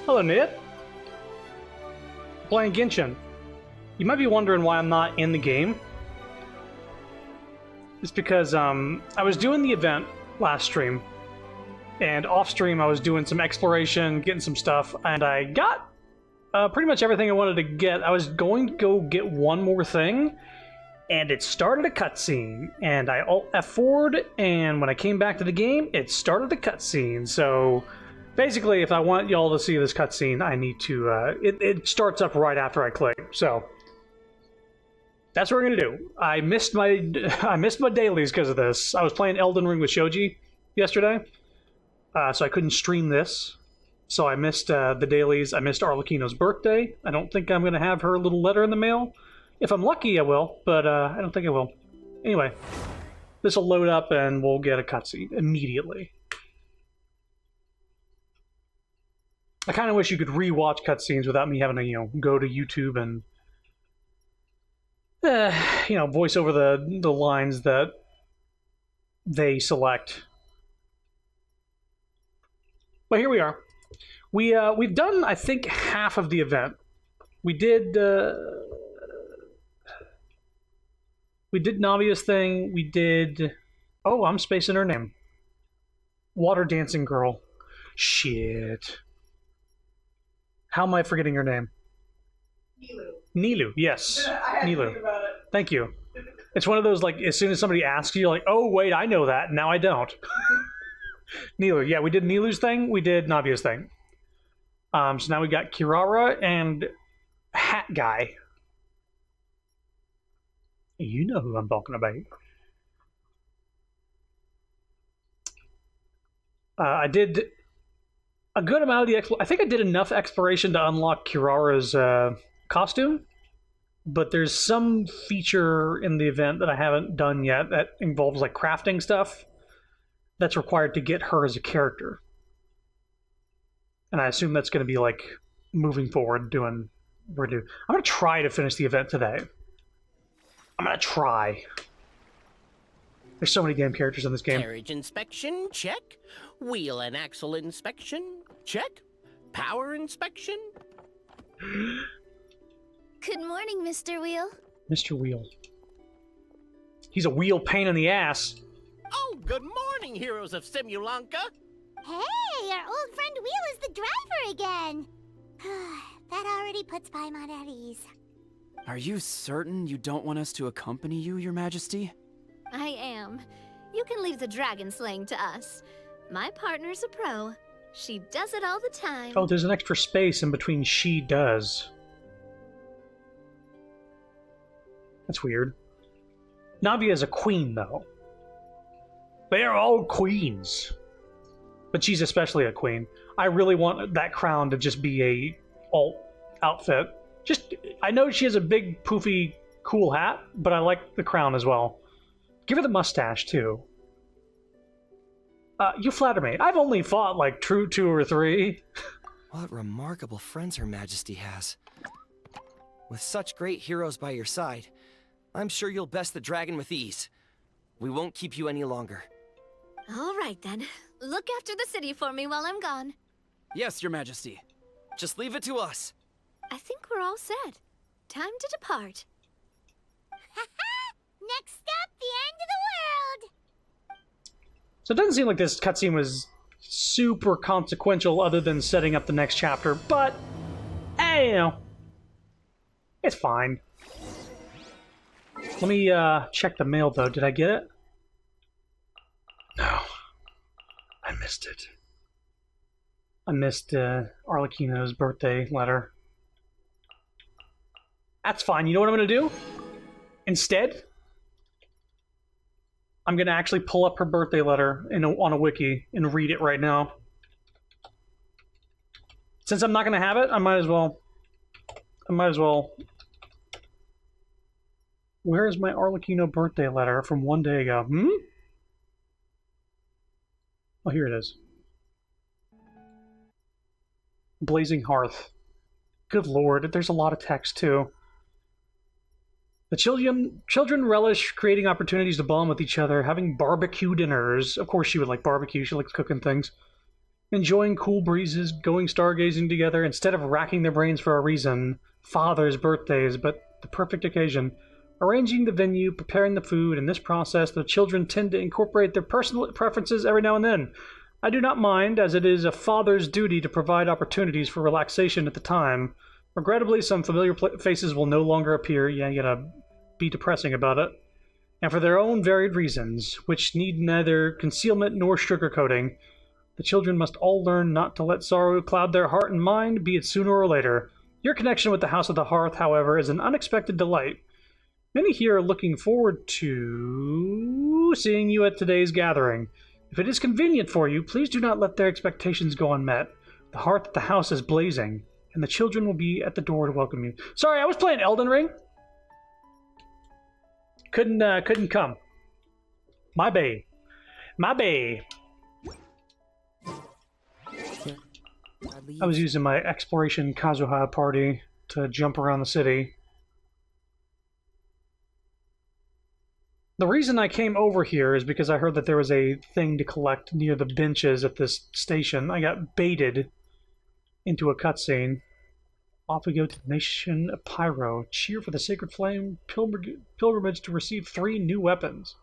Hello, Nate. Playing Genshin. You might be wondering why I'm not in the game. It's because I was doing the event last stream, and off stream I was doing some exploration, getting some stuff, and I got pretty much everything I wanted to get. I was going to go get one more thing, and it started a cutscene, and I alt F4'd, and when I came back to the game, it started a cutscene. So basically, if I want y'all to see this cutscene, I need to. It starts up right after I click. So that's what we're gonna do. I missed my dailies because of this. I was playing Elden Ring with Shoji yesterday, so I couldn't stream this. So I missed the dailies. I missed Arlecchino's birthday. I don't think I'm gonna have her little letter in the mail. If I'm lucky, I will, but I don't think I will. Anyway, this will load up and we'll get a cutscene immediately. I kind of wish you could re-watch cutscenes without me having to, go to YouTube and, voice over the lines that they select. But here we are. We've done, I think, half of the event. We did Navia's thing. We did... Oh, I'm spacing her name. Water Dancing Girl. Shit. How am I forgetting her name? Nilu, yes. I had Nilu. to think about it. Thank you. It's one of those, like, as soon as somebody asks you, you're like, oh, wait, I know that. Now I don't. Nilu. Yeah, we did Nilu's thing. We did Navia's thing. So now we got Kirara and Hat Guy. You know who I'm talking about. I did a good amount of the I think I did enough exploration to unlock Kirara's costume, but there's some feature in the event that I haven't done yet that involves like crafting stuff that's required to get her as a character. And I assume that's going to be like moving forward doing what we do. I'm going to try to finish the event today. I'm gonna try. There's so many damn characters in this game. Carriage inspection, check. Wheel and axle inspection, check. Power inspection. Good morning, Mr. Wheel. Mr. Wheel. He's a wheel pain in the ass. Oh, good morning, heroes of Simulanka. Hey, our old friend Wheel is the driver again. That already puts Paimon at ease. Are you certain you don't want us to accompany you, Your Majesty? I am. You can leave the dragon slaying to us. My partner's a pro. She does it all the time. Oh, there's an extra space in between she does. That's weird. Navia is a queen, though. They're all queens. But she's especially a queen. I really want that crown to just be a alt outfit. I know she has a big, poofy, cool hat, but I like the crown as well. Give her the mustache, too. You flatter me. I've only fought, like, true 2 or 3. What remarkable friends Her Majesty has. With such great heroes by your side, I'm sure you'll best the dragon with ease. We won't keep you any longer. All right, then. Look after the city for me while I'm gone. Yes, Your Majesty. Just leave it to us. I think we're all set. Time to depart. Next stop, the end of the world! So it doesn't seem like this cutscene was super consequential other than setting up the next chapter, but, hey, it's fine. Let me check the mail, though. Did I get it? No. I missed it. I missed Arlecchino's birthday letter. That's fine. You know what I'm going to do? Instead, I'm going to actually pull up her birthday letter on a wiki and read it right now. Since I'm not going to have it, I might as well. Where is my Arlecchino birthday letter from one day ago? Oh, here it is. Blazing Hearth. Good lord, there's a lot of text, too. The children relish creating opportunities to bond with each other, having barbecue dinners. Of course she would like barbecue, she likes cooking things. enjoying cool breezes, going stargazing together, instead of racking their brains for a reason, fathers' birthdays, but the perfect occasion. Arranging the venue, preparing the food, in this process, the children tend to incorporate their personal preferences every now and then. I do not mind, as it is a father's duty to provide opportunities for relaxation at the time. Regrettably, some familiar faces will no longer appear. Yeah, you gotta be depressing about it. And for their own varied reasons, which need neither concealment nor sugarcoating, the children must all learn not to let sorrow cloud their heart and mind, be it sooner or later. Your connection with the House of the Hearth, however, is an unexpected delight. Many here are looking forward to seeing you at today's gathering. If it is convenient for you, please do not let their expectations go unmet. The hearth at the house is blazing, and the children will be at the door to welcome you. Sorry, I was playing Elden Ring. Couldn't come. My bae. My bae. I was using my Exploration Kazuha party to jump around the city. The reason I came over here is because I heard that there was a thing to collect near the benches at this station. I got baited into a cutscene. Off we go to the nation of Pyro. Cheer for the Sacred Flame pilgrimage to receive 3 new weapons.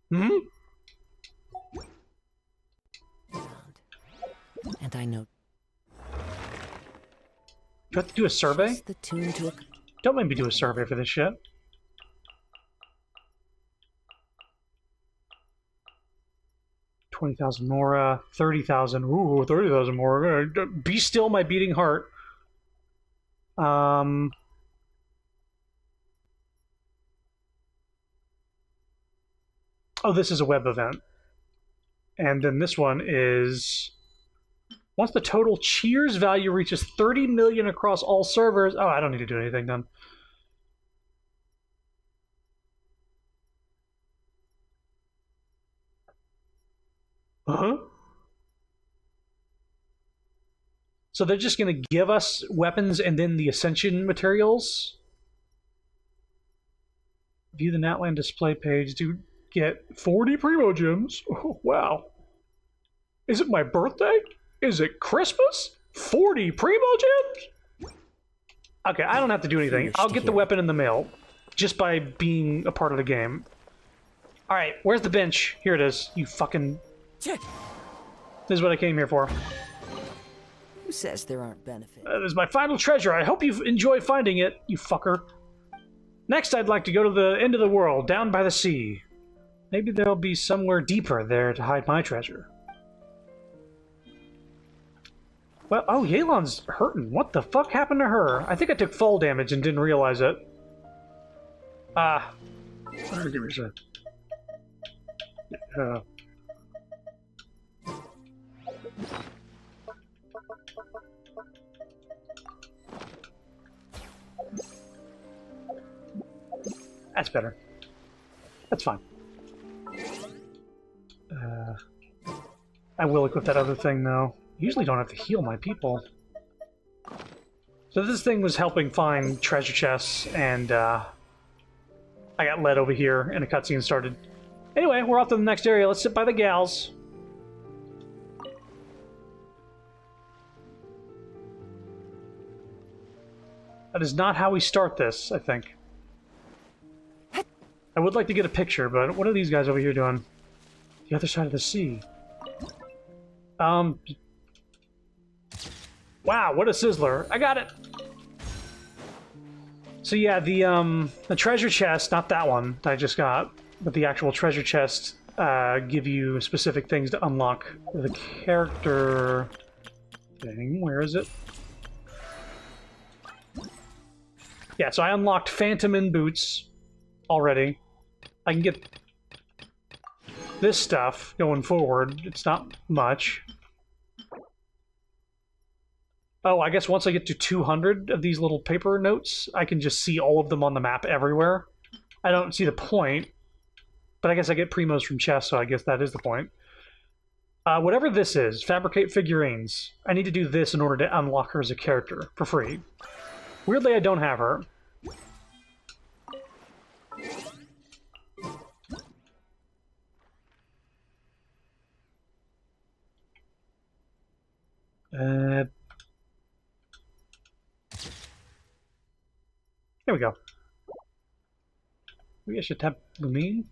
Hmm? And I know. Do I have to do a survey? Just the tune to a... Don't make me do a survey for this shit. $20,000 more, 30,000. Ooh, 30,000 more. Be still, my beating heart. Oh, this is a web event. And then this one is... Once the total cheers value reaches 30 million across all servers... Oh, I don't need to do anything then. Uh-huh. So they're just going to give us weapons and then the Ascension materials? View the Natland display page to get 40 Primo Gems. Oh, wow. Is it my birthday? Is it Christmas? 40 Primo Gems? Okay, I don't have to do anything. I'll get the weapon in the mail just by being a part of the game. Alright, where's the bench? Here it is. You fucking... This is what I came here for. Who says there aren't benefits? That is my final treasure. I hope you enjoy finding it, you fucker. Next, I'd like to go to the end of the world, down by the sea. Maybe there'll be somewhere deeper there to hide my treasure. Well, oh, Yelan's hurting. What the fuck happened to her? I think I took fall damage and didn't realize it. Give me a sec. That's better. That's fine. I will equip that other thing, though. Usually don't have to heal my people. So this thing was helping find treasure chests, and I got led over here, and a cutscene started. Anyway, we're off to the next area. Let's sit by the gals. That is not how we start this, I think. I would like to get a picture, but what are these guys over here doing? The other side of the sea. Wow, what a sizzler. I got it! So yeah, the treasure chest, not that one that I just got, but the actual treasure chest give you specific things to unlock the character thing. Where is it? Yeah, so I unlocked Phantom in boots already. I can get this stuff going forward. It's not much. Oh, I guess once I get to 200 of these little paper notes, I can just see all of them on the map everywhere. I don't see the point, but I guess I get primos from chests, so I guess that is the point. Whatever this is, fabricate figurines. I need to do this in order to unlock her as a character for free. Weirdly, I don't have her. There we go. Maybe I should tap Lumine?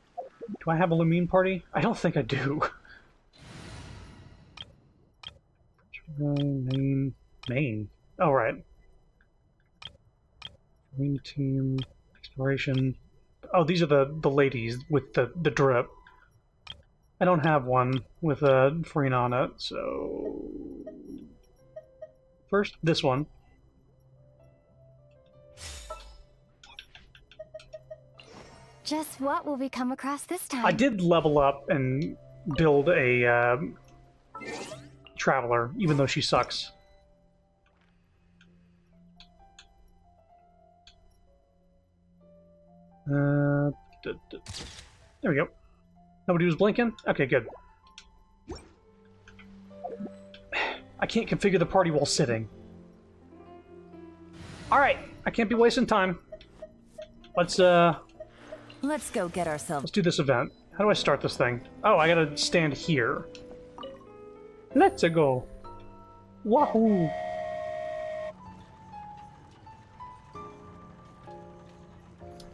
Do I have a Lumine party? I don't think I do. Main. Oh, right. Main team, exploration. Oh, these are the ladies with the drip. I don't have one with a Farina on it, so... First, this one. Just what will we come across this time? I did level up and build a Traveler, even though she sucks. There we go. Nobody was blinking? Okay, good. I can't configure the party while sitting. Alright, I can't be wasting time. Let's Let's go get ourselves. do this event. How do I start this thing? Oh, I gotta stand here. Let's go. Wahoo!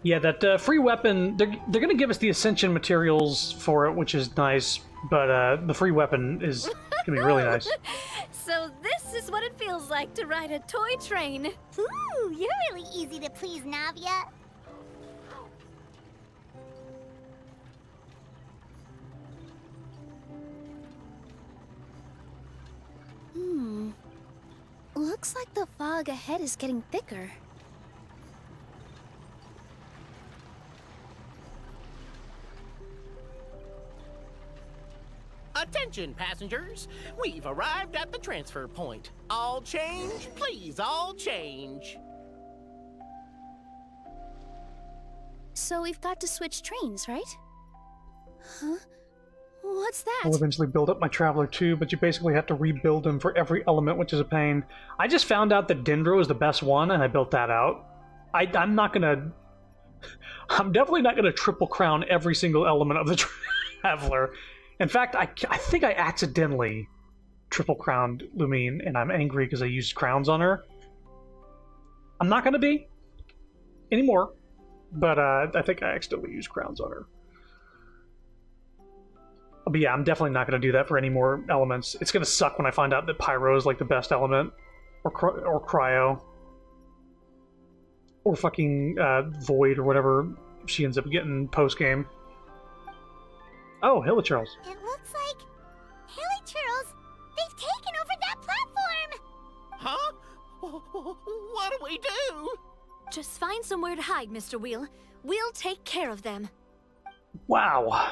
Yeah, that free weapon, they're going to give us the Ascension materials for it, which is nice, but the free weapon is going to be really nice. So this is what it feels like to ride a toy train. Ooh, you're really easy to please, Navia. Looks like the fog ahead is getting thicker. Attention, passengers! We've arrived at the transfer point. All change, please, all change. So we've got to switch trains, right? Huh? What's that? I'll eventually build up my Traveler too, but you basically have to rebuild them for every element, which is a pain. I just found out that Dendro is the best one, and I built that out. I'm not gonna... I'm definitely not gonna triple crown every single element of the Traveler. In fact, I think I accidentally triple crowned Lumine, and I'm angry because I used crowns on her. I'm not gonna be anymore, but I think I accidentally used crowns on her. But yeah, I'm definitely not going to do that for any more elements. It's going to suck when I find out that Pyro is like the best element. Or Cryo. Or fucking Void or whatever she ends up getting post-game. Oh, Hilichurls. It looks like Hilichurls. They've taken over that platform. Huh? What do we do? Just find somewhere to hide, Mr. Wheel. We'll take care of them. Wow.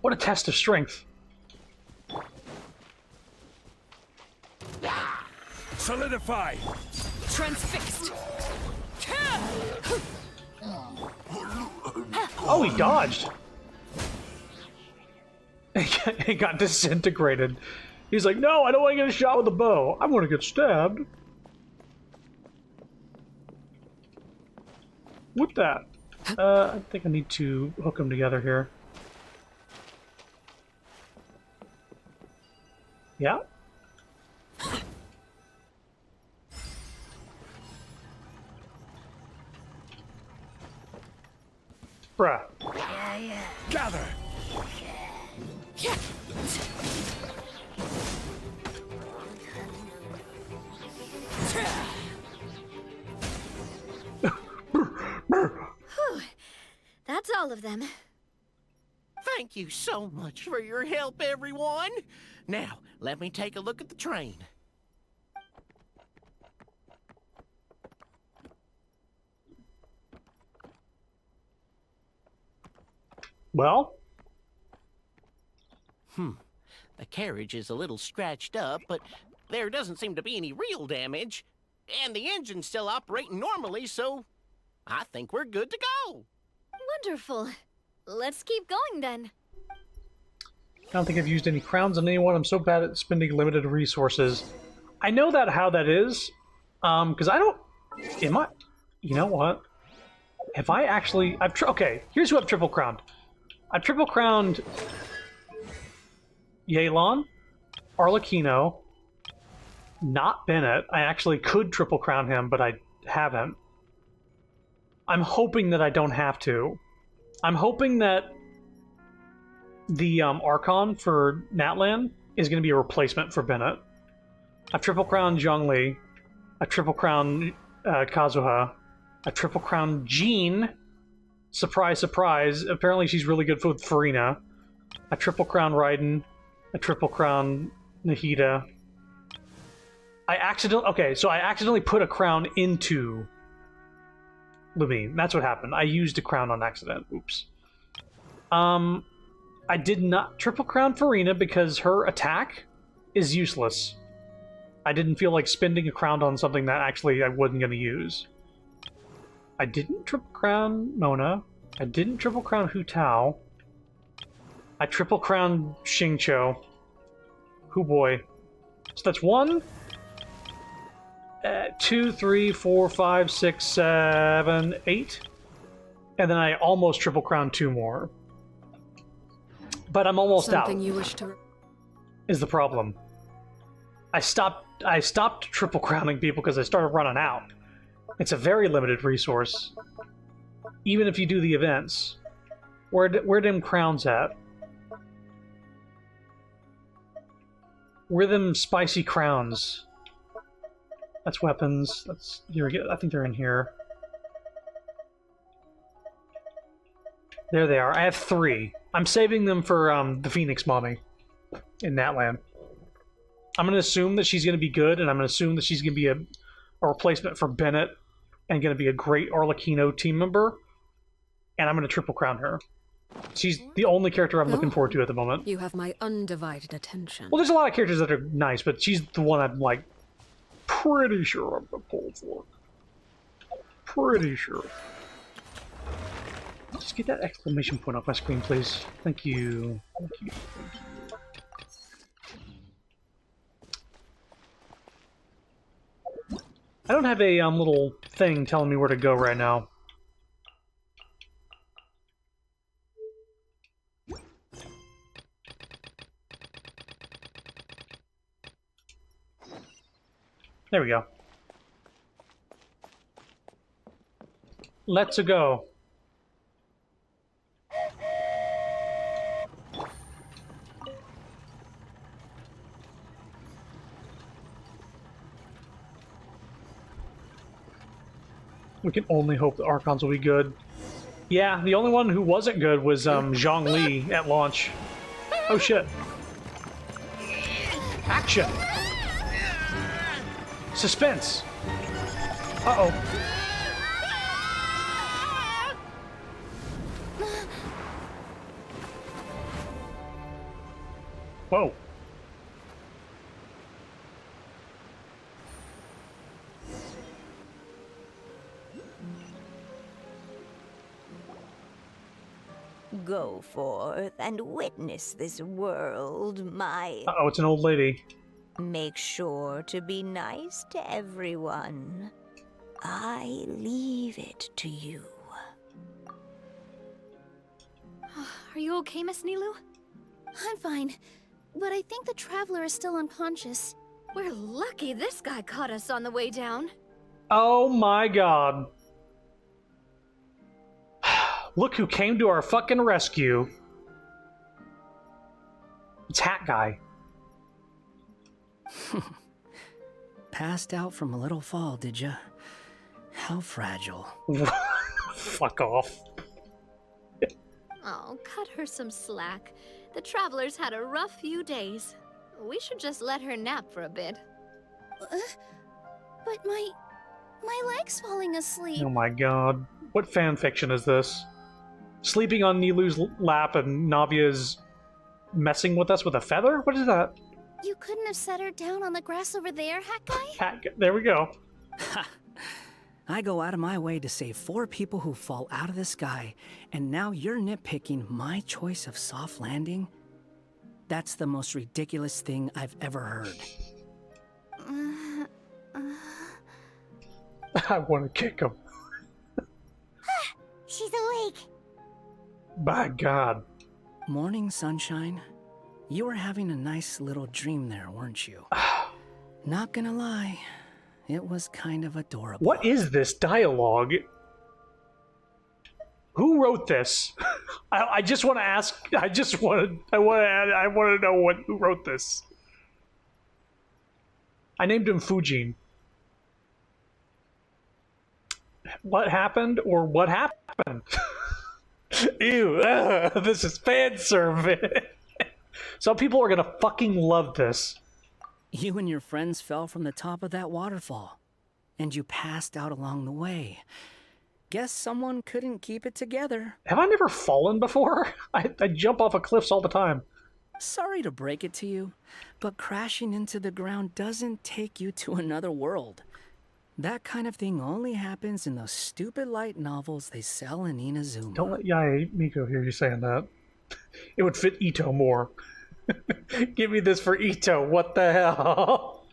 What a test of strength. Solidify! Transfixed. Oh, he dodged. He got disintegrated. He's like, no, I don't want to get a shot with a bow. I want to get stabbed. Whip that. I think I need to hook them together here. Yeah? Bruh. Gather! That's all of them. Thank you so much for your help, everyone. Now, let me take a look at the train. Well? The carriage is a little scratched up, but there doesn't seem to be any real damage. And the engine's still operating normally, so I think we're good to go. Wonderful. Let's keep going then. I don't think I've used any crowns on anyone. I'm so bad at spending limited resources. I know that how that is, because I don't... Am I... You know what? Have I actually... Okay, here's who I've triple crowned. I've triple crowned... Yelan, Arlecchino, not Bennett. I actually could triple crown him, but I haven't. I'm hoping that I don't have to. I'm hoping that the Archon for Natlan is going to be a replacement for Bennett. I've triple crowned Zhongli. I triple crowned Kazuha. I triple crowned Jean. Surprise, surprise. Apparently she's really good with Farina. I triple crowned Raiden. I triple crowned Nahida. I accidentally put a crown into Lumine. That's what happened. I used a crown on accident. Oops. I did not triple crown Farina because her attack is useless. I didn't feel like spending a crown on something that actually I wasn't going to use. I didn't triple crown Mona. I didn't triple crown Hu Tao. I triple crowned Xingqiu. Hoo boy. So that's 1, 2, 3, 4, 5, 6, 7, 8. And then I almost triple crowned 2 more. But I'm almost Something out. you wish to... Is the problem. I stopped triple crowning people because I started running out. It's a very limited resource. Even if you do the events. Where them crowns at? Where them spicy crowns? That's weapons. That's here we go. I think they're in here. There they are. I have 3. I'm saving them for the Phoenix Mommy in Natlan. I'm going to assume that she's going to be good, and I'm going to assume that she's going to be a replacement for Bennett and going to be a great Arlecchino team member. And I'm going to triple crown her. She's the only character I'm looking forward to at the moment. You have my undivided attention. Well, there's a lot of characters that are nice, but she's the one I'm like pretty sure I'm going to pull for. Pretty sure. Just get that exclamation point off my screen, please. Thank you. Thank you. Thank you. I don't have a little thing telling me where to go right now. There we go. Let's go. We can only hope the Archons will be good. Yeah, the only one who wasn't good was Zhongli at launch. Oh shit. Action! Suspense! Uh-oh. Whoa. Go forth and witness this world, my... Uh-oh, it's an old lady. Make sure to be nice to everyone. I leave it to you. Are you okay, Miss Nilu? I'm fine, but I think the Traveler is still unconscious. We're lucky this guy caught us on the way down. Oh my god. Look who came to our fucking rescue. It's Hat Guy. Passed out from a little fall, did ya? How fragile. Fuck off. Oh, cut her some slack. The Traveler's had a rough few days. We should just let her nap for a bit. But my leg's falling asleep. Oh my god. What fan fiction is this? Sleeping on Nilu's lap and Navia's messing with us with a feather? What is that? You couldn't have set her down on the grass over there, Hat Guy? There we go. I go out of my way to save 4 people who fall out of the sky, and now you're nitpicking my choice of soft landing? That's the most ridiculous thing I've ever heard. I want to kick him. She's awake. By God. Morning, sunshine. You were having a nice little dream there, weren't you? Not gonna lie, it was kind of adorable. What is this dialogue? Who wrote this? I just want to ask. I want to know who wrote this. I named him Fujin. What happened, or what happened? Ew! This is fan service. Some people are gonna fucking love this. You and your friends fell from the top of that waterfall, and you passed out along the way. Guess someone couldn't keep it together. Have I never fallen before? I jump off of cliffs all the time. Sorry to break it to you, but crashing into the ground doesn't take you to another world. That kind of thing only happens in those stupid light novels they sell in Inazuma. Don't let Yae Miko hear you saying that. It would fit Ito more. Give me this for Ito, what the hell?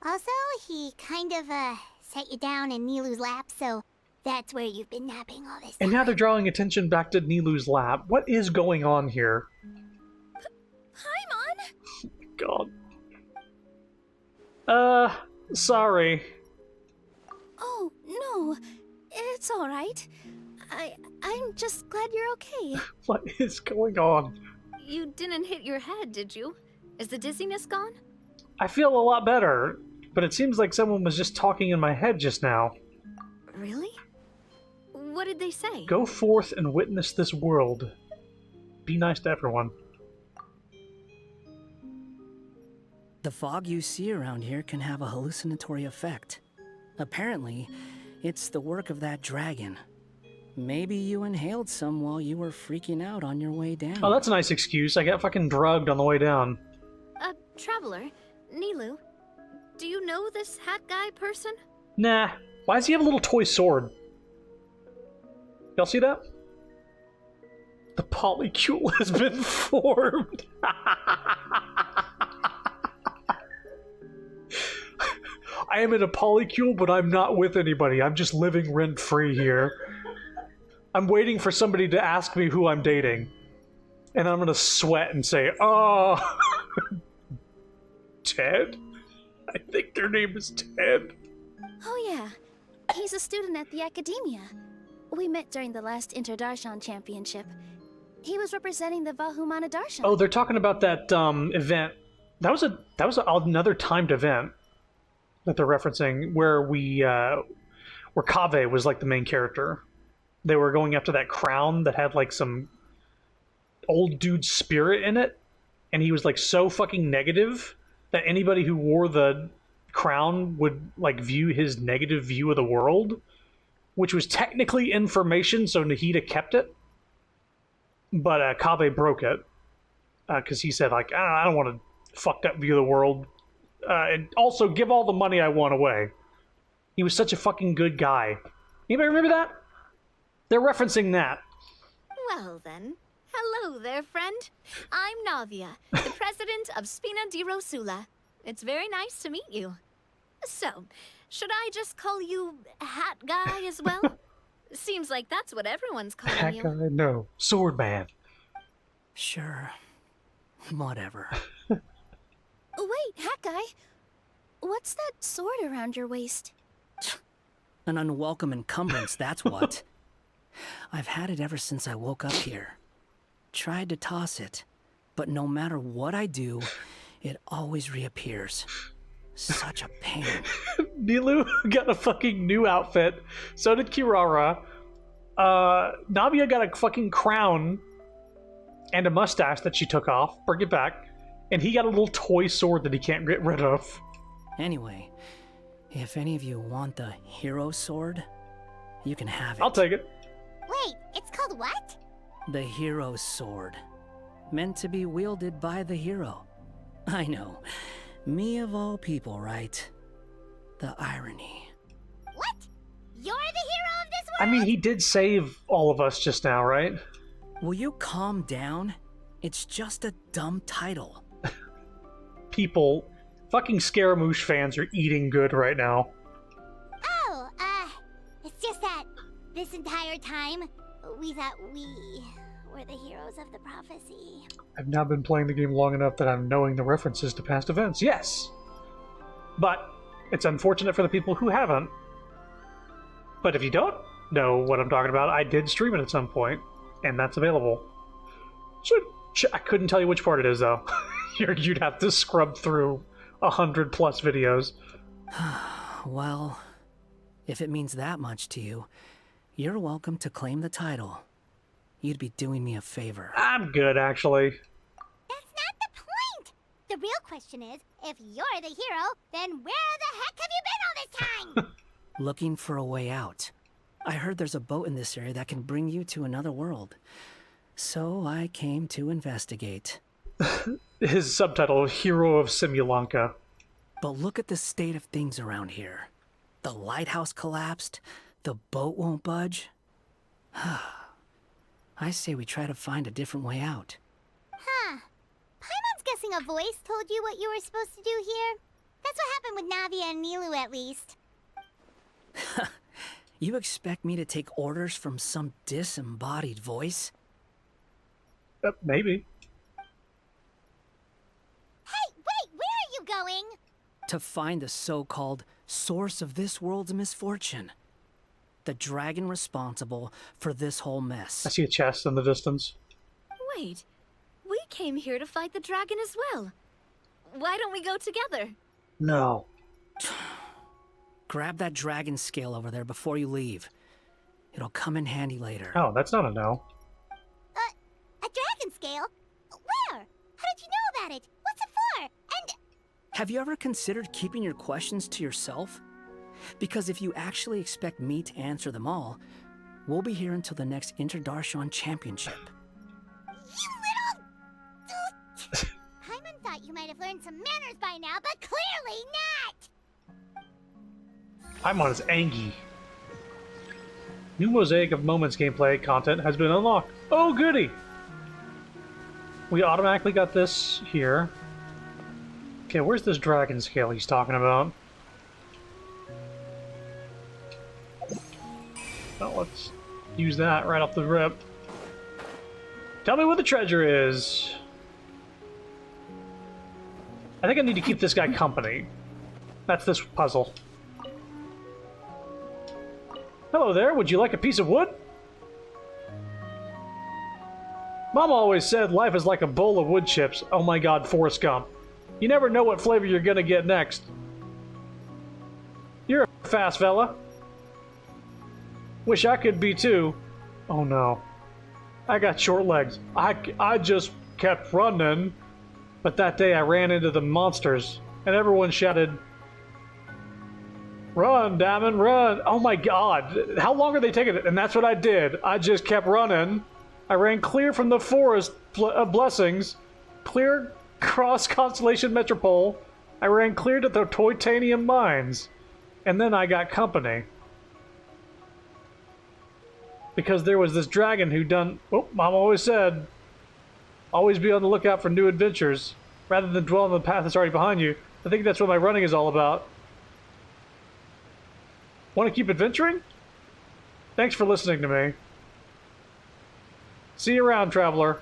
Also, he kind of, set you down in Nilu's lap, so that's where you've been napping all this time. And now they're drawing attention back to Nilu's lab. What is going on here? Paimon? God. Sorry. Oh, no. It's all right. I'm just glad you're okay. What is going on? You didn't hit your head, did you? Is the dizziness gone? I feel a lot better, but it seems like someone was just talking in my head just now. Really? What did they say? Go forth and witness this world. Be nice to everyone. The fog you see around here can have a hallucinatory effect. Apparently, it's the work of that dragon. Maybe you inhaled some while you were freaking out on your way down. Oh, that's a nice excuse. I got fucking drugged on the way down. Traveler, Nilu, do you know this hat guy person? Nah. Why does he have a little toy sword? Y'all see that? The polycule has been formed. I am in a polycule, but I'm not with anybody. I'm just living rent-free here. I'm waiting for somebody to ask me who I'm dating. And I'm gonna sweat and say, oh... Ted? I think their name is Ted. Oh, yeah. He's a student at the academia. We met during the last Interdarshan Championship. He was representing the Vahumana Darshan. Oh, they're talking about that event. That was another timed event that they're referencing where where Kaveh was like the main character. They were going after that crown that had like some old dude spirit in it, and he was like so fucking negative that anybody who wore the crown would like view his negative view of the world, which was technically information, so Nahida kept it. But Kaveh broke it because he said like, I don't want a fucked up view of the world, and also give all the money I want away. He was such a fucking good guy. Anybody remember that? They're referencing that. Well then, hello there, friend. I'm Navia, the president of Spina di Rosula. It's very nice to meet you. So, should I just call you Hat Guy as well? Seems like that's what everyone's calling Hat you. guy, no. Sword man. Sure. Whatever. Wait, Hat Guy. What's that sword around your waist? An unwelcome encumbrance, that's what. I've had it ever since I woke up here. Tried to toss it, but no matter what I do, it always reappears. Such a pain. Nilu got a fucking new outfit. So did Kirara. Navia got a fucking crown and a mustache that she took off. Bring it back. And he got a little toy sword that he can't get rid of. Anyway, if any of you want the hero sword, you can have it. I'll take it. Wait, it's called what? The hero sword. Meant to be wielded by the hero. I know. Me of all people, right? The irony. What? You're the hero of this I world? mean, he did save all of us just now, right? Will you calm down? It's just a dumb title. People, fucking Scaramouche fans are eating good right now. Oh, it's just that this entire time, we thought we were the heroes of the prophecy. I've now been playing the game long enough that I'm knowing the references to past events. Yes! But it's unfortunate for the people who haven't. But if you don't know what I'm talking about, I did stream it at some point, and that's available. So I couldn't tell you which part it is, though. You'd have to scrub through 100+ videos. Well, if it means that much to you, you're welcome to claim the title. You'd be doing me a favor. I'm good, actually. That's not the point! The real question is, if you're the hero, then where the heck have you been all this time? Looking for a way out. I heard there's a boat in this area that can bring you to another world. So I came to investigate. His subtitle, Hero of Simulanka. But look at the state of things around here. The lighthouse collapsed. The boat won't budge. I say we try to find a different way out. Huh. Paimon's guessing a voice told you what you were supposed to do here. That's what happened with Navia and Nilu, at least. You expect me to take orders from some disembodied voice? Maybe. Hey, wait, where are you going? To find the so-called source of this world's misfortune. The dragon responsible for this whole mess. I see a chest in the distance. Wait, we came here to fight the dragon as well. Why don't we go together? No. Grab that dragon scale over there before you leave. It'll come in handy later. Oh, that's not a no. A dragon scale? Where? How did you know about it? What's it for? And... Have you ever considered keeping your questions to yourself? Because if you actually expect me to answer them all, we'll be here until the next Interdarshan Championship. You little... Paimon thought you might have learned some manners by now, but clearly not! Paimon is angry. New Mosaic of Moments gameplay content has been unlocked. Oh, goody! We automatically got this here. Okay, where's this dragon scale he's talking about? Oh, let's use that right off the rip. Tell me where the treasure is. I think I need to keep this guy company. That's this puzzle. Hello there, would you like a piece of wood? Mom always said life is like a bowl of wood chips. Oh my god, Forrest Gump. You never know what flavor you're gonna get next. You're a fast fella. Wish I could be too. Oh no. I got short legs. I just kept running. But that day I ran into the monsters. And everyone shouted, "Run, Damon, run!" Oh my god. How long are they taking it? And that's what I did. I just kept running. I ran clear from the forest of blessings. Clear across Constellation Metropole. I ran clear to the Titanium Mines. And then I got company. Because there was this dragon who done... Oh, Mom always said, always be on the lookout for new adventures, rather than dwell on the path that's already behind you. I think that's what my running is all about. Want to keep adventuring? Thanks for listening to me. See you around, traveler.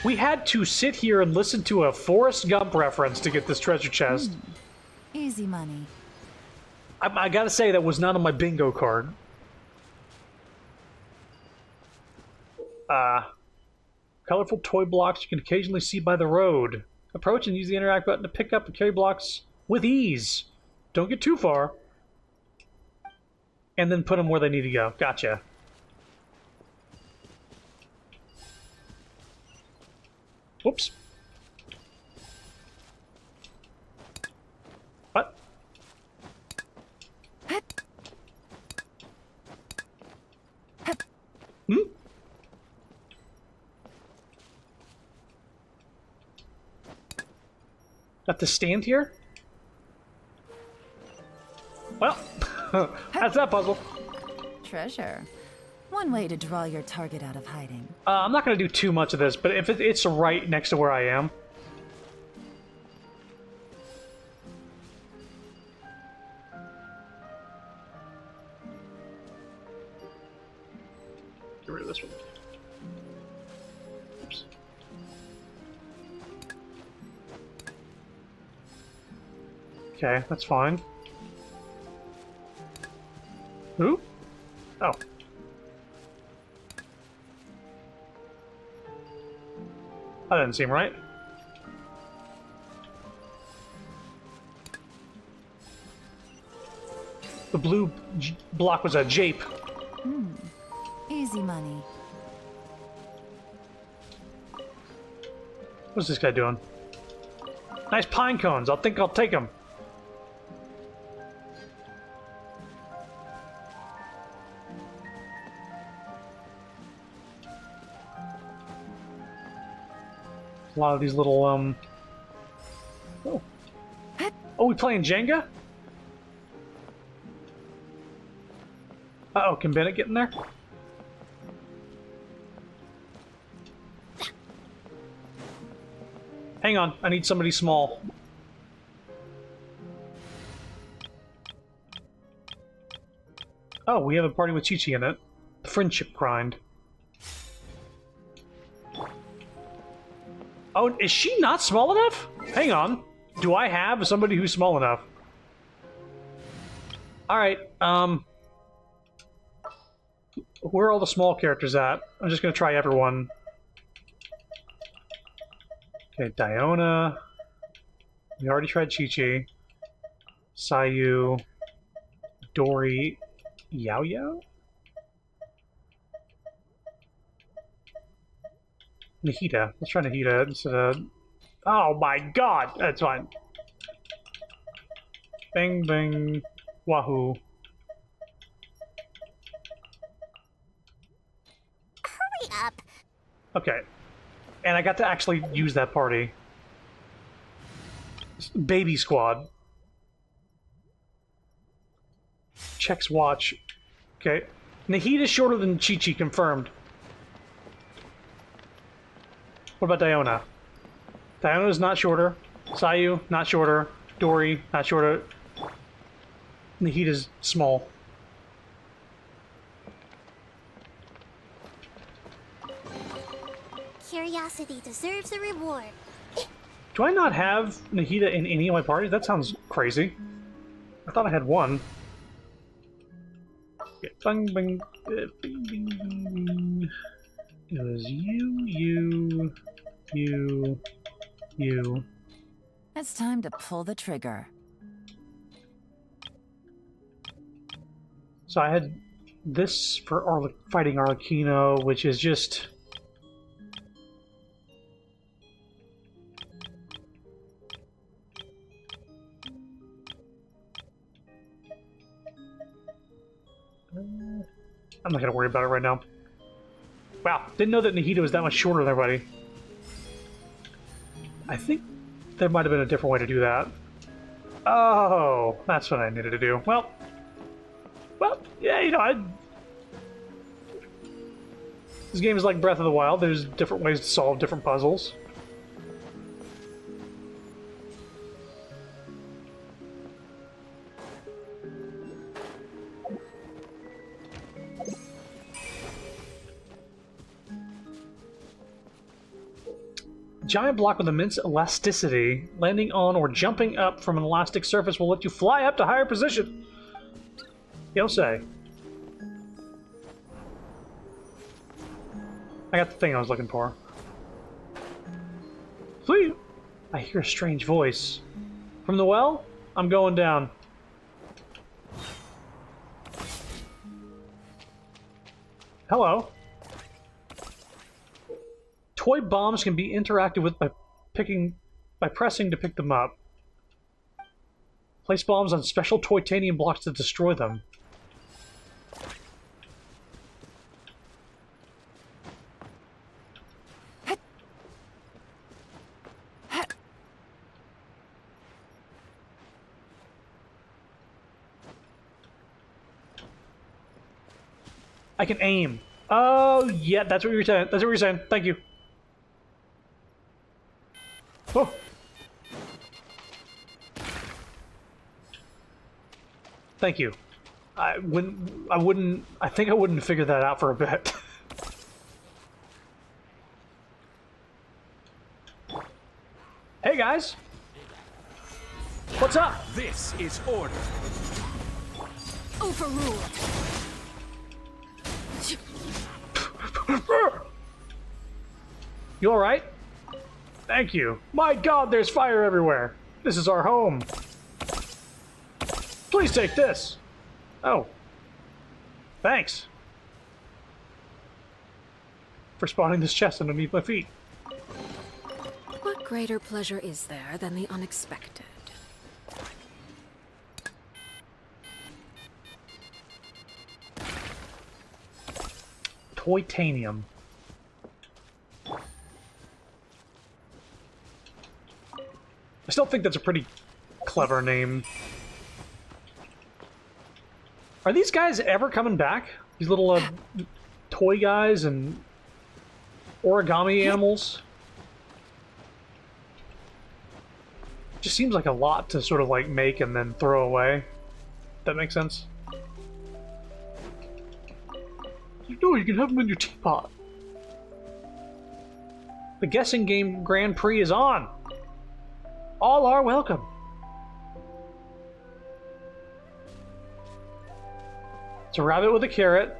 We had to sit here and listen to a Forrest Gump reference to get this treasure chest. Easy money. I gotta say, that was not on my bingo card. Colorful toy blocks you can occasionally see by the road. Approach and use the interact button to pick up and carry blocks with ease. Don't get too far. And then put them where they need to go. Gotcha. Whoops. What? Hmm? Got to stand here? Well, that's that puzzle. Treasure. One way to draw your target out of hiding. I'm not going to do too much of this, but if it's right next to where I am. Get rid of this one. Okay, that's fine. Who? Oh. That didn't seem right. The blue block was a jape. Easy money. What's this guy doing? Nice pine cones. I'll take them. A lot of these little Oh. Oh, we playing Jenga? Uh-oh, can Bennett get in there? Hang on, I need somebody small. Oh, we have a party with Chi-Chi in it. The friendship grind. Oh, is she not small enough? Hang on. Do I have somebody who's small enough? Alright, where are all the small characters at? I'm just gonna try everyone. Okay, Diona. We already tried Chi-Chi. Sayu. Dory. Yao Yao? Nahida. Let's try Nahida instead of... Oh my god! That's fine. Bang bang. Wahoo. Hurry up. Okay. And I got to actually use that party. Baby squad. Checks watch. Okay. Nahida's shorter than Chi-Chi, confirmed. What about Diona? Diona's not shorter. Sayu, not shorter. Dory, not shorter. Nahida's small. Curiosity deserves a reward. Do I not have Nahida in any of my parties? That sounds crazy. I thought I had one. Yeah, bang, bang, bing, bing, bing. It was you. It's time to pull the trigger. So I had this for fighting Arlecchino, which is just... I'm not gonna worry about it right now. Wow, didn't know that Nahida was that much shorter than everybody. I think there might have been a different way to do that. Oh, that's what I needed to do. Well, yeah, you know, this game is like Breath of the Wild. There's different ways to solve different puzzles. Giant block with immense elasticity. Landing on or jumping up from an elastic surface will let you fly up to higher position. You'll say. I got the thing I was looking for. Sweet! I hear a strange voice. From the well? I'm going down. Hello. Toy bombs can be interacted with by pressing to pick them up. Place bombs on special titanium blocks to destroy them. I can aim. Oh, yeah, that's what you were saying. That's what you were saying. Thank you. Oh. Thank you. I think I wouldn't figure that out for a bit. Hey guys. What's up? This is order. Overruled. You alright? Thank you. My god, there's fire everywhere. This is our home. Please take this. Oh. Thanks. For spotting this chest underneath my feet. What greater pleasure is there than the unexpected? Toitanium. I still think that's a pretty clever name. Are these guys ever coming back? These little toy guys and origami animals? Just seems like a lot to sort of like make and then throw away. That makes sense? No, you can have them in your teapot. The guessing game Grand Prix is on. All are welcome. It's a rabbit with a carrot.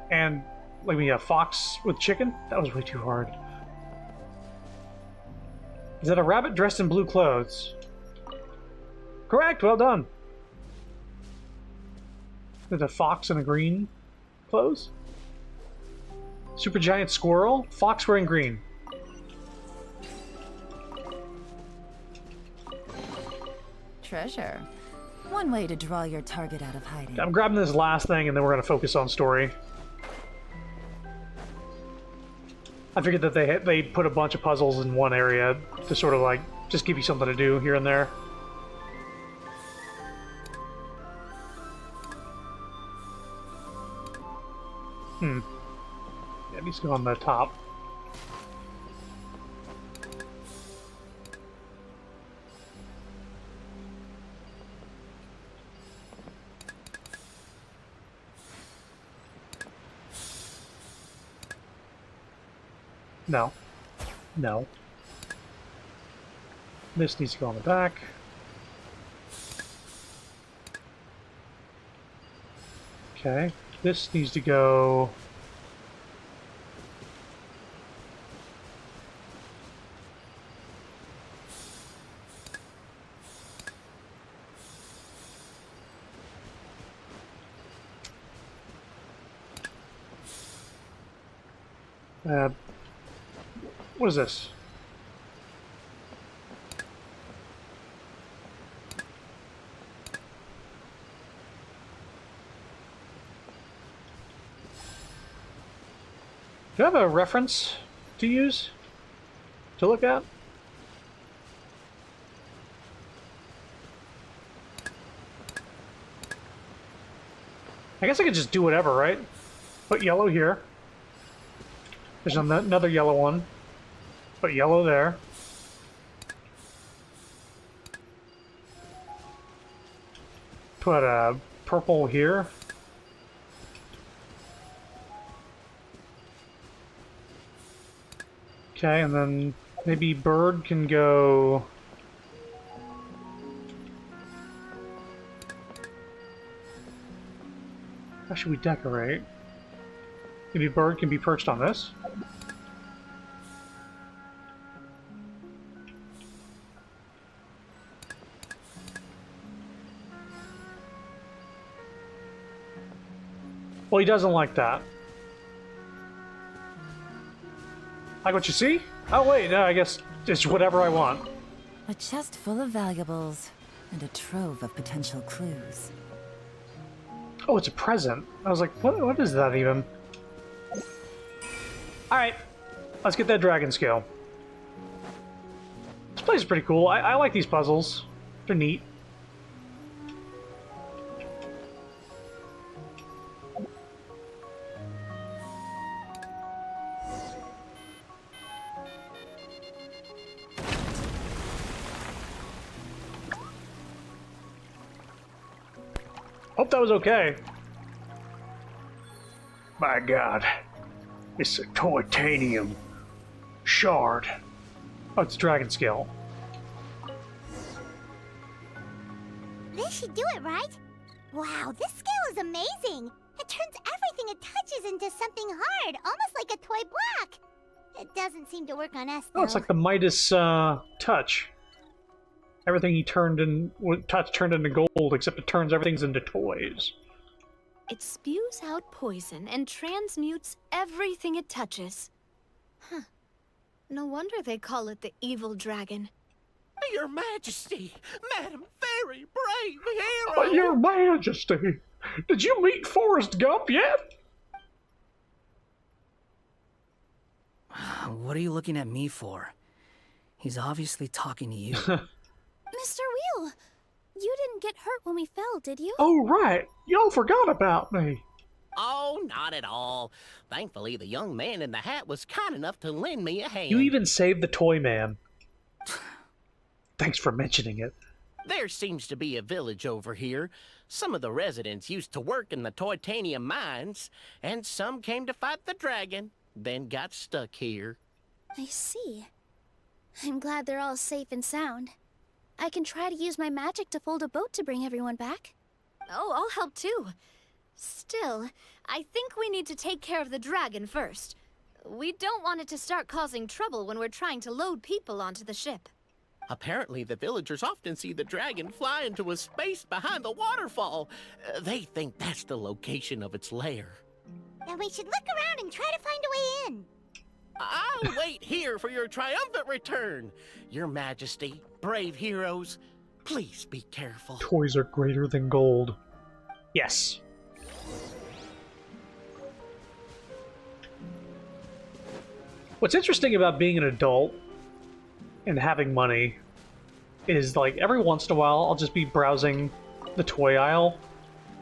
And, like, a fox with chicken? That was way too hard. Is that a rabbit dressed in blue clothes? Correct, well done. There's a fox in a green clothes? Super giant squirrel? Fox wearing green. Treasure. One way to draw your target out of hiding. I'm grabbing this last thing and then we're going to focus on story. I figured that they put a bunch of puzzles in one area to sort of like just give you something to do here and there. Yeah, it needs to go on the top. No. No. This needs to go on the back. Okay. This needs to go... what is this? Do you have a reference to use? To look at? I guess I could just do whatever, right? Put yellow here. There's another yellow one. Put yellow there. Put a purple here. Okay, and then maybe bird can go... How should we decorate? Maybe bird can be perched on this. Well, he doesn't like that. Like what you see? Oh wait, no, I guess it's whatever I want. A chest full of valuables and a trove of potential clues. Oh, it's a present. I was like, what is that even? Alright, let's get that dragon scale. This place is pretty cool. I like these puzzles. They're neat. Hope that was okay. My god. It's a titanium shard. Oh, it's dragon scale. should do it, right? Wow, this scale is amazing. It turns everything it touches into something hard, almost like a toy block. It doesn't seem to work on us, though. Oh, it's like the Midas touch. Everything he turned into gold, except it turns everything into toys. It spews out poison and transmutes everything it touches. Huh. No wonder they call it the evil dragon. Your Majesty, Madam Very Brave Hero! Oh, Your Majesty! Did you meet Forrest Gump yet? What are you looking at me for? He's obviously talking to you. Mr. Wheel, you didn't get hurt when we fell, did you? Oh, right. Y'all forgot about me. Oh, not at all. Thankfully, the young man in the hat was kind enough to lend me a hand. You even saved the toy man. Thanks for mentioning it. There seems to be a village over here. Some of the residents used to work in the Titanium mines, and some came to fight the dragon, then got stuck here. I see. I'm glad they're all safe and sound. I can try to use my magic to fold a boat to bring everyone back. Oh, I'll help too. Still, I think we need to take care of the dragon first. We don't want it to start causing trouble when we're trying to load people onto the ship. Apparently, the villagers often see the dragon fly into a space behind the waterfall. They think that's the location of its lair. Then we should look around and try to find a way in. I'll wait here for your triumphant return. Your Majesty, brave heroes, please be careful. Toys are greater than gold. Yes. What's interesting about being an adult and having money is, like, every once in a while I'll just be browsing the toy aisle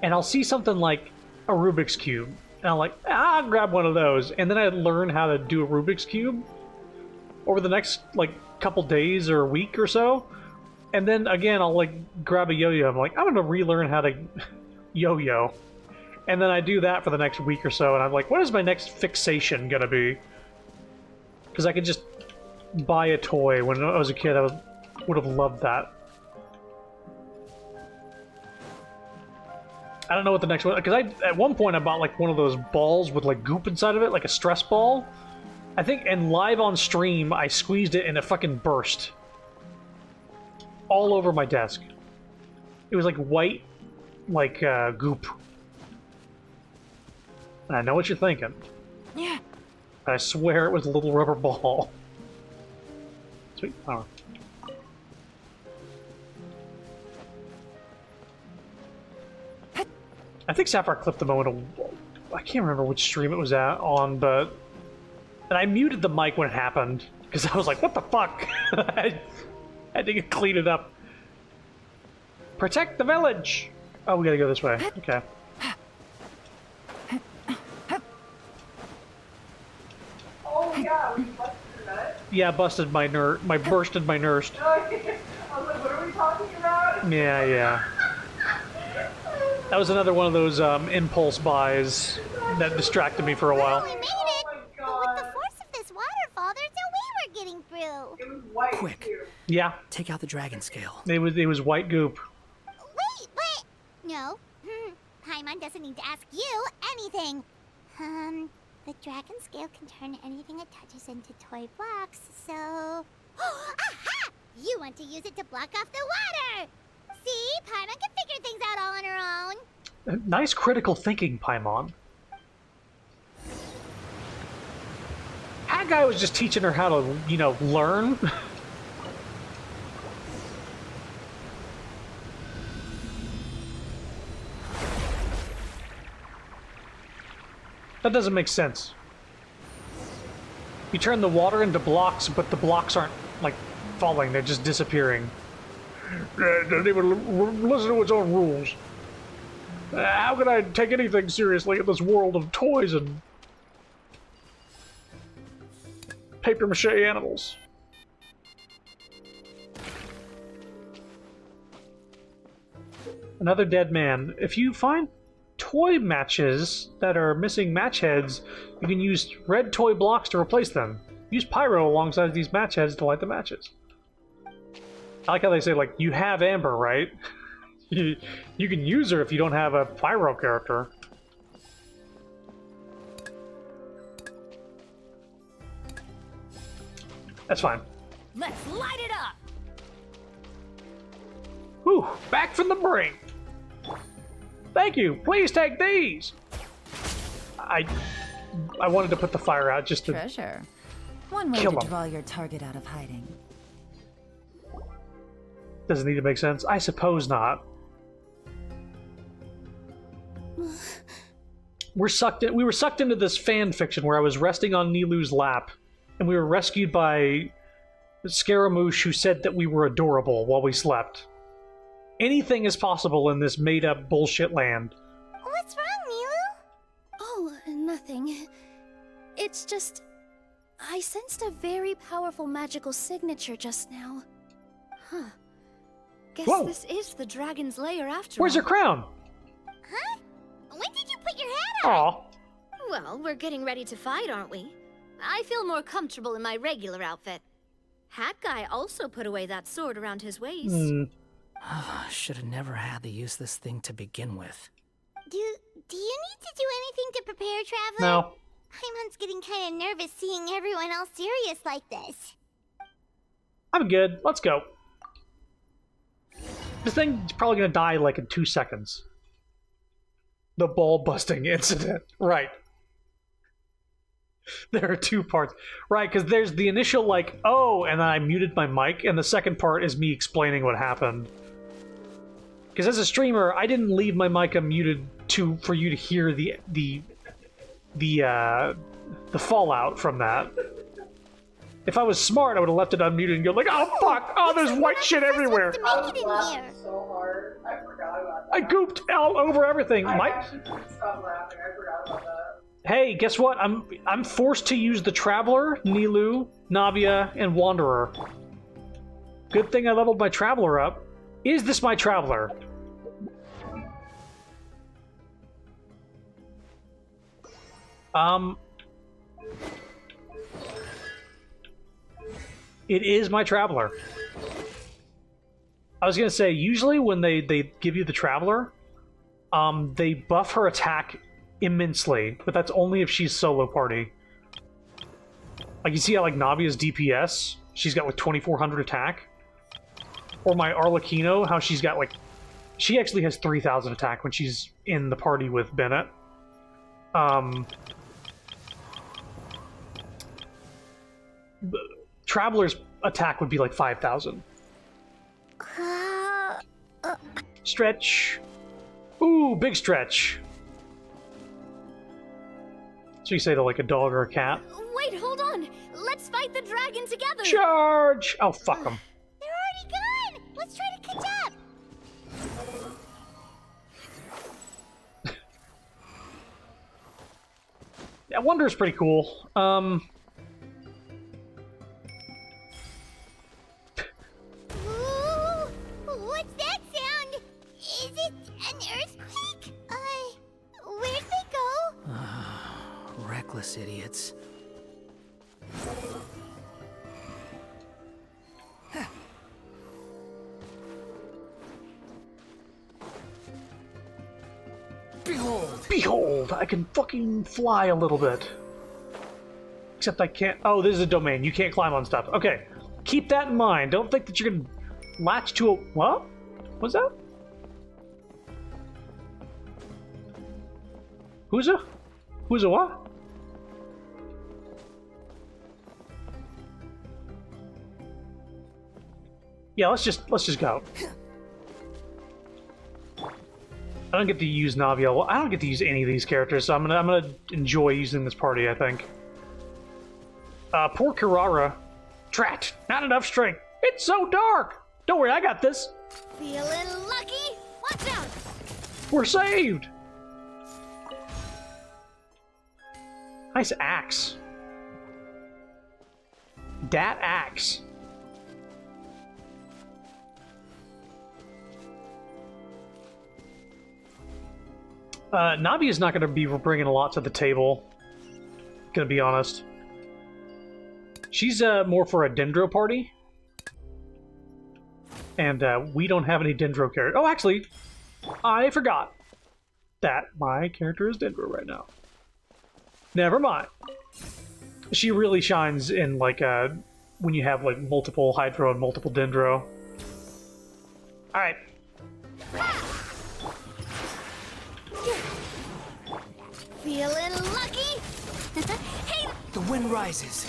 and I'll see something like a Rubik's Cube. And I'm like, I'll grab one of those. And then I learn how to do a Rubik's Cube over the next, like, couple days or a week or so. And then, again, I'll, like, grab a yo-yo. I'm like, I'm going to relearn how to yo-yo. And then I do that for the next week or so. And I'm like, what is my next fixation going to be? Because I could just buy a toy. When I was a kid, I would have loved that. I don't know what the next one... Because at one point I bought, like, one of those balls with, like, goop inside of it, like a stress ball. I think, and live on stream, I squeezed it and it fucking burst. All over my desk. It was, like, white, like, goop. And I know what you're thinking. Yeah. But I swear it was a little rubber ball. Sweet power. I think Sapphire clipped the moment I can't remember which stream it was on, but... And I muted the mic when it happened, because I was like, what the fuck? I had to clean it up. Protect the village! Oh, we gotta go this way. Okay. Oh yeah, we busted your nut? Yeah, bursted my nurse. I was like, what are we talking about? Yeah. That was another one of those impulse buys that distracted me for a while. We made it! But with the force of this waterfall, there's no way we're getting through. It was white. Quick. Too. Yeah. Take out the dragon scale. It was white goop. Wait! No. Paimon doesn't need to ask you anything. The dragon scale can turn anything it touches into toy blocks, so... Aha! You want to use it to block off the water! See? Paimon can figure things out all on her own. Nice critical thinking, Paimon. That guy was just teaching her how to, learn. That doesn't make sense. You turn the water into blocks, but the blocks aren't, like, falling, they're just disappearing. Doesn't even listen to its own rules. How can I take anything seriously in this world of toys and papier-mâché animals? Another dead man. If you find toy matches that are missing match heads, you can use red toy blocks to replace them. Use pyro alongside these match heads to light the matches. I like how they say, like, you have amber, right? You can use her if you don't have a pyro character. That's fine. Let's light it up! Whew, back from the brink. Thank you. Please take these. I wanted to put the fire out just to Treasure. One way kill to him. draw your target out of hiding. Doesn't need to make sense. I suppose not. We were sucked into this fan fiction where I was resting on Nilu's lap, and we were rescued by Scaramouche, who said that we were adorable while we slept. Anything is possible in this made-up bullshit land. What's wrong, Nilu? Oh, nothing. It's just... I sensed a very powerful magical signature just now. Huh. Guess Whoa. this is the dragon's lair after Where's all. her crown? Huh? When did you put your hat on? Aw. Well, we're getting ready to fight, aren't we? I feel more comfortable in my regular outfit. Hat Guy also put away that sword around his waist. Should have never had to use this thing to begin with. Do you need to do anything to prepare, Traveler? No. Paimon's getting kind of nervous seeing everyone else serious like this. I'm good. Let's go. This thing's probably gonna die like in 2 seconds. The ball busting incident. Right. There are 2 parts. Right, because there's the initial, like, oh, and then I muted my mic, and the second part is me explaining what happened. Because as a streamer, I didn't leave my mic unmuted for you to hear the fallout from that. If I was smart, I would have left it unmuted and go like, oh fuck! Oh, there's white shit everywhere! To make it in here. So hard. I forgot about I that. gooped all over everything. I Mike, actually couldn't stop laughing. I forgot about that. hey, guess what? I'm forced to use the Traveler, Nilu, Navia, and Wanderer. Good thing I leveled my Traveler up. Is this my Traveler? It is my Traveler. I was gonna say, usually when they give you the Traveler, they buff her attack immensely, but that's only if she's solo party. Like, you see how, like, Navia's DPS, she's got, like, 2400 attack? Or my Arlecchino, how she's got, like... She actually has 3000 attack when she's in the party with Bennett. Traveler's attack would be, like, 5000. Stretch. Ooh, big stretch. So you say to, like, a dog or a cat? Wait, hold on! Let's fight the dragon together! Charge! Oh, fuck them. They're already gone! Let's try to catch up! Yeah, Wonder's pretty cool. Ooh, what's that sound? Is it an earthquake? Where'd they go? Reckless idiots. Behold! Behold! I can fucking fly a little bit. Except I can't... Oh, this is a domain. You can't climb on stuff. Okay. Keep that in mind. Don't think that you're gonna latch to a... What? What's that? Who's a what? Yeah, let's just go. I don't get to use Navia. Well, I don't get to use any of these characters, so I'm gonna enjoy using this party, I think. Poor Kirara. Drat! Not enough strength. It's so dark! Don't worry, I got this. Feeling lucky? Watch out! We're saved! Nice axe. Dat axe. Navi is not going to be bringing a lot to the table. Gonna be honest. She's more for a Dendro party. And we don't have any Dendro characters. Oh, actually, I forgot that my character is Dendro right now. Never mind. She really shines in like when you have like multiple Hydro and multiple Dendro. All right. Feeling lucky? Hey! The wind rises.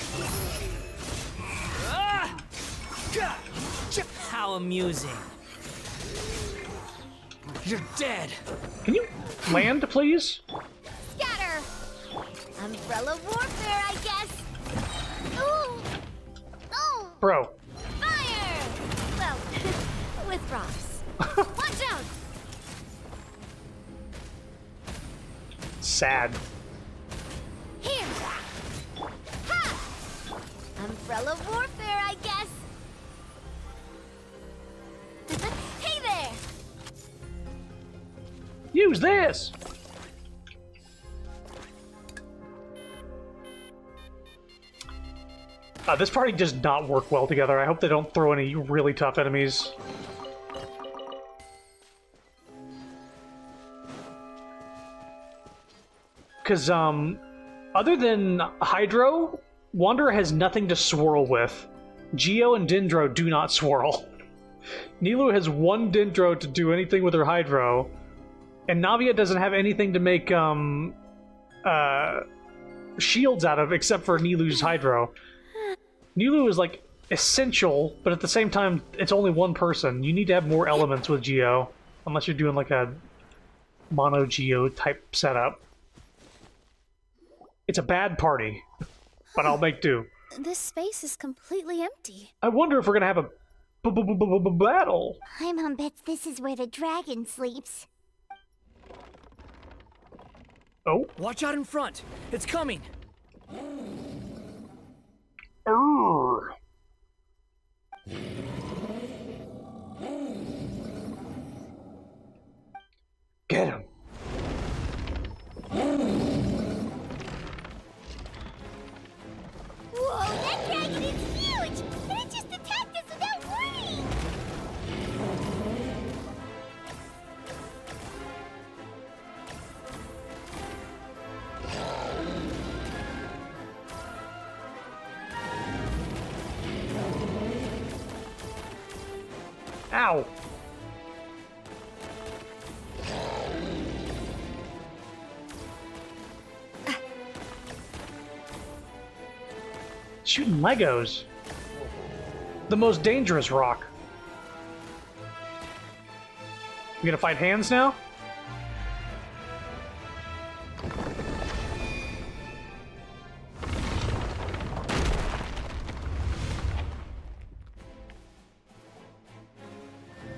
How amusing. You're dead. Can you land, please? Scatter! Umbrella warfare, I guess. Ooh! Oh! Bro. Fire! Well, with rocks. Watch out! Sad. Here! Ha! Umbrella warfare, I guess. Hey there! Use this! This party does not work well together. I hope they don't throw any really tough enemies. Because, other than Hydro, Wanderer has nothing to swirl with. Geo and Dendro do not swirl. Nilou has one Dendro to do anything with her Hydro, and Navia doesn't have anything to make, shields out of except for Nilou's Hydro. Nilou is, like, essential, but at the same time, it's only one person. You need to have more elements with Geo, unless you're doing, like, a mono-Geo type setup. It's a bad party, but I'll make do. This space is completely empty. I wonder if we're gonna have a battle. Paimon bets this is where the dragon sleeps. Oh. Watch out in front. It's coming. Urgh. Get him. Whoa, that dragon is huge! And it just attacked us without warning! Ow. Shooting Legos. The most dangerous rock. We gonna fight hands now?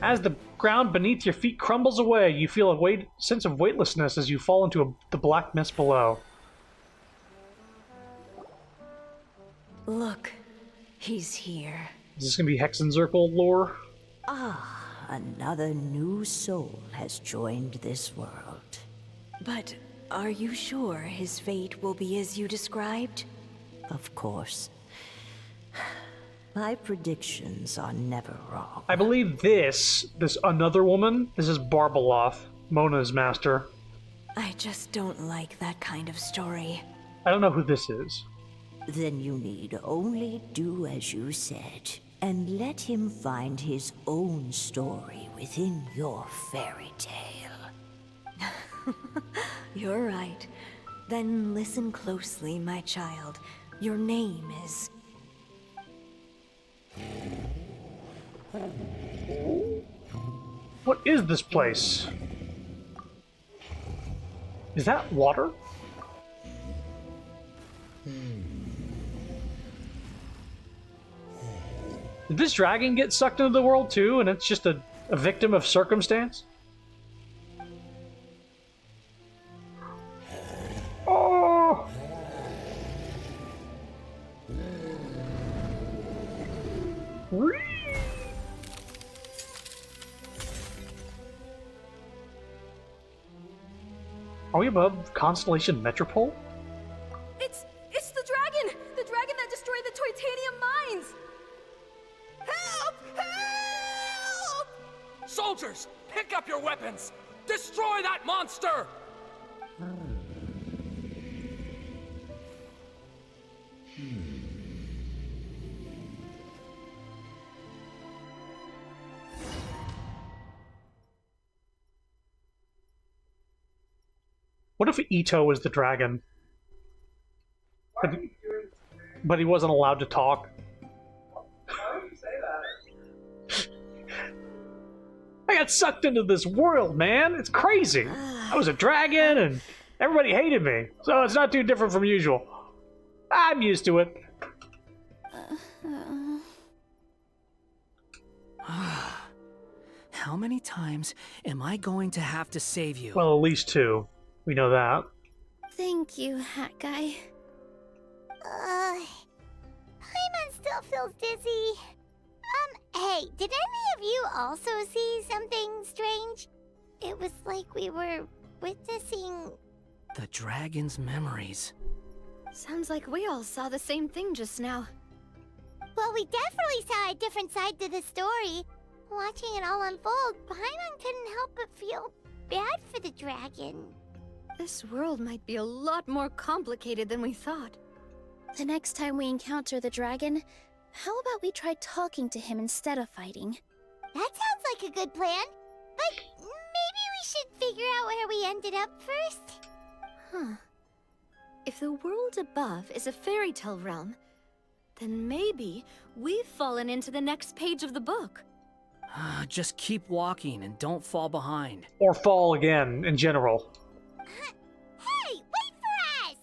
As the ground beneath your feet crumbles away, you feel a sense of weightlessness as you fall into the black mist below. Look, he's here. Is this gonna be Hexenzirkel lore? Ah, another new soul has joined this world. But are you sure his fate will be as you described? Of course. My predictions are never wrong. I believe this another woman, this is Barbeloth, Mona's master. I just don't like that kind of story. I don't know who this is. Then you need only do as you said, and let him find his own story within your fairy tale. You're right. Then listen closely, my child. Your name is... What is this place? Is that water? Did this dragon get sucked into the world too, and it's just a victim of circumstance? Oh! Whee! Are we above Constellation Metropole? It's the dragon! The dragon that destroyed the titanium mines! Help! Soldiers, pick up your weapons! Destroy that monster! What if Ito was the dragon? But he wasn't allowed to talk. Why would you say that? I got sucked into this world, man. It's crazy. I was a dragon and everybody hated me. So it's not too different from usual. I'm used to it. How many times am I going to have to save you? Well, at least 2. We know that. Thank you, Hat Guy. Paimon still feels dizzy. Hey, did any of you also see something strange? It was like we were witnessing... The dragon's memories. Sounds like we all saw the same thing just now. Well, we definitely saw a different side to the story. Watching it all unfold, Paimon couldn't help but feel bad for the dragon. This world might be a lot more complicated than we thought. The next time we encounter the dragon, how about we try talking to him instead of fighting? That sounds like a good plan. But maybe we should figure out where we ended up first. Huh. If the world above is a fairy tale realm, then maybe we've fallen into the next page of the book. Just keep walking and don't fall behind. Or fall again, in general. Hey, wait for us!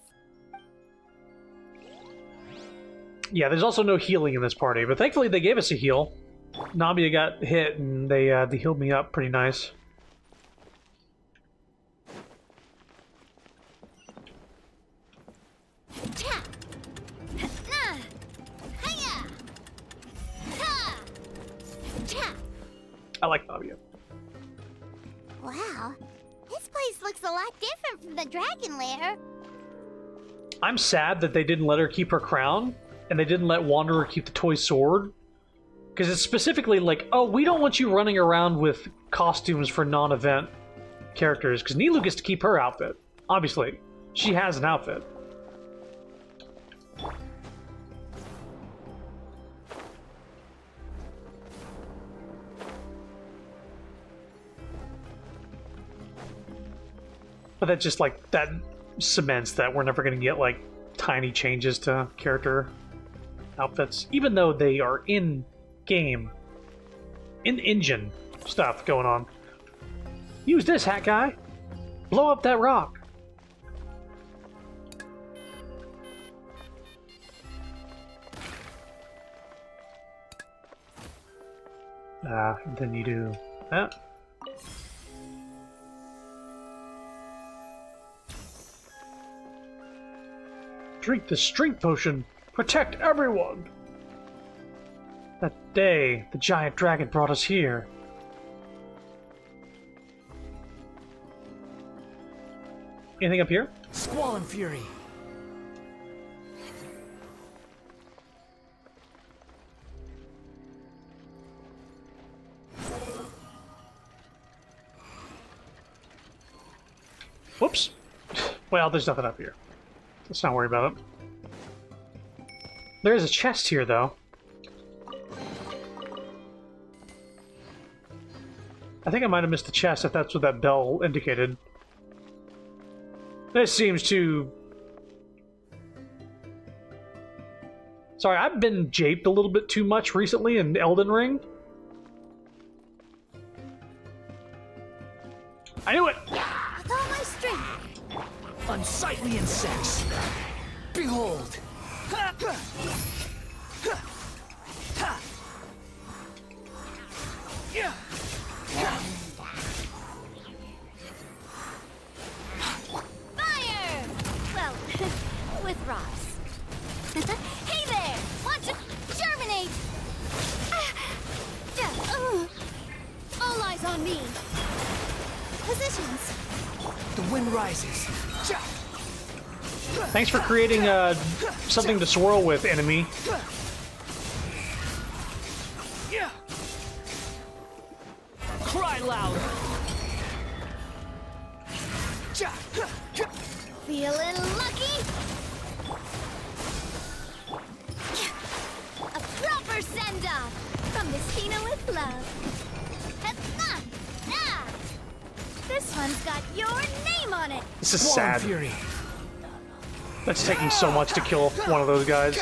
Yeah, there's also no healing in this party, but thankfully they gave us a heal. Navia got hit and they healed me up pretty nice. I like Navia. Wow, this place looks a lot different from the dragon lair. I'm sad that they didn't let her keep her crown, and they didn't let Wanderer keep the toy sword. Because it's specifically like, oh, we don't want you running around with costumes for non-event characters, because Nilou gets to keep her outfit. Obviously, she has an outfit. But that just, like, that cements that we're never going to get, like, tiny changes to character outfits. Even though they are in-game, in-engine stuff going on. Use this, Hat Guy! Blow up that rock! Then you do that. Drink the strength potion. Protect everyone. That day, the giant dragon brought us here. Anything up here? Squall and Fury. Whoops. Well, there's nothing up here. Let's not worry about it. There is a chest here, though. I think I might have missed the chest if that's what that bell indicated. This seems to... Sorry, I've been japed a little bit too much recently in Elden Ring. I knew it! With all my strength! Unsightly insects! Behold! Fire! Well, with Ross. Hey there! Want to germinate? All eyes on me. Positions. The wind rises. Thanks for creating something to swirl with, enemy. Cry cry loud. Feeling lucky? A proper send-off from Messina with love. This one's got your name on it. This is sad. Fury. That's taking so much to kill one of those guys.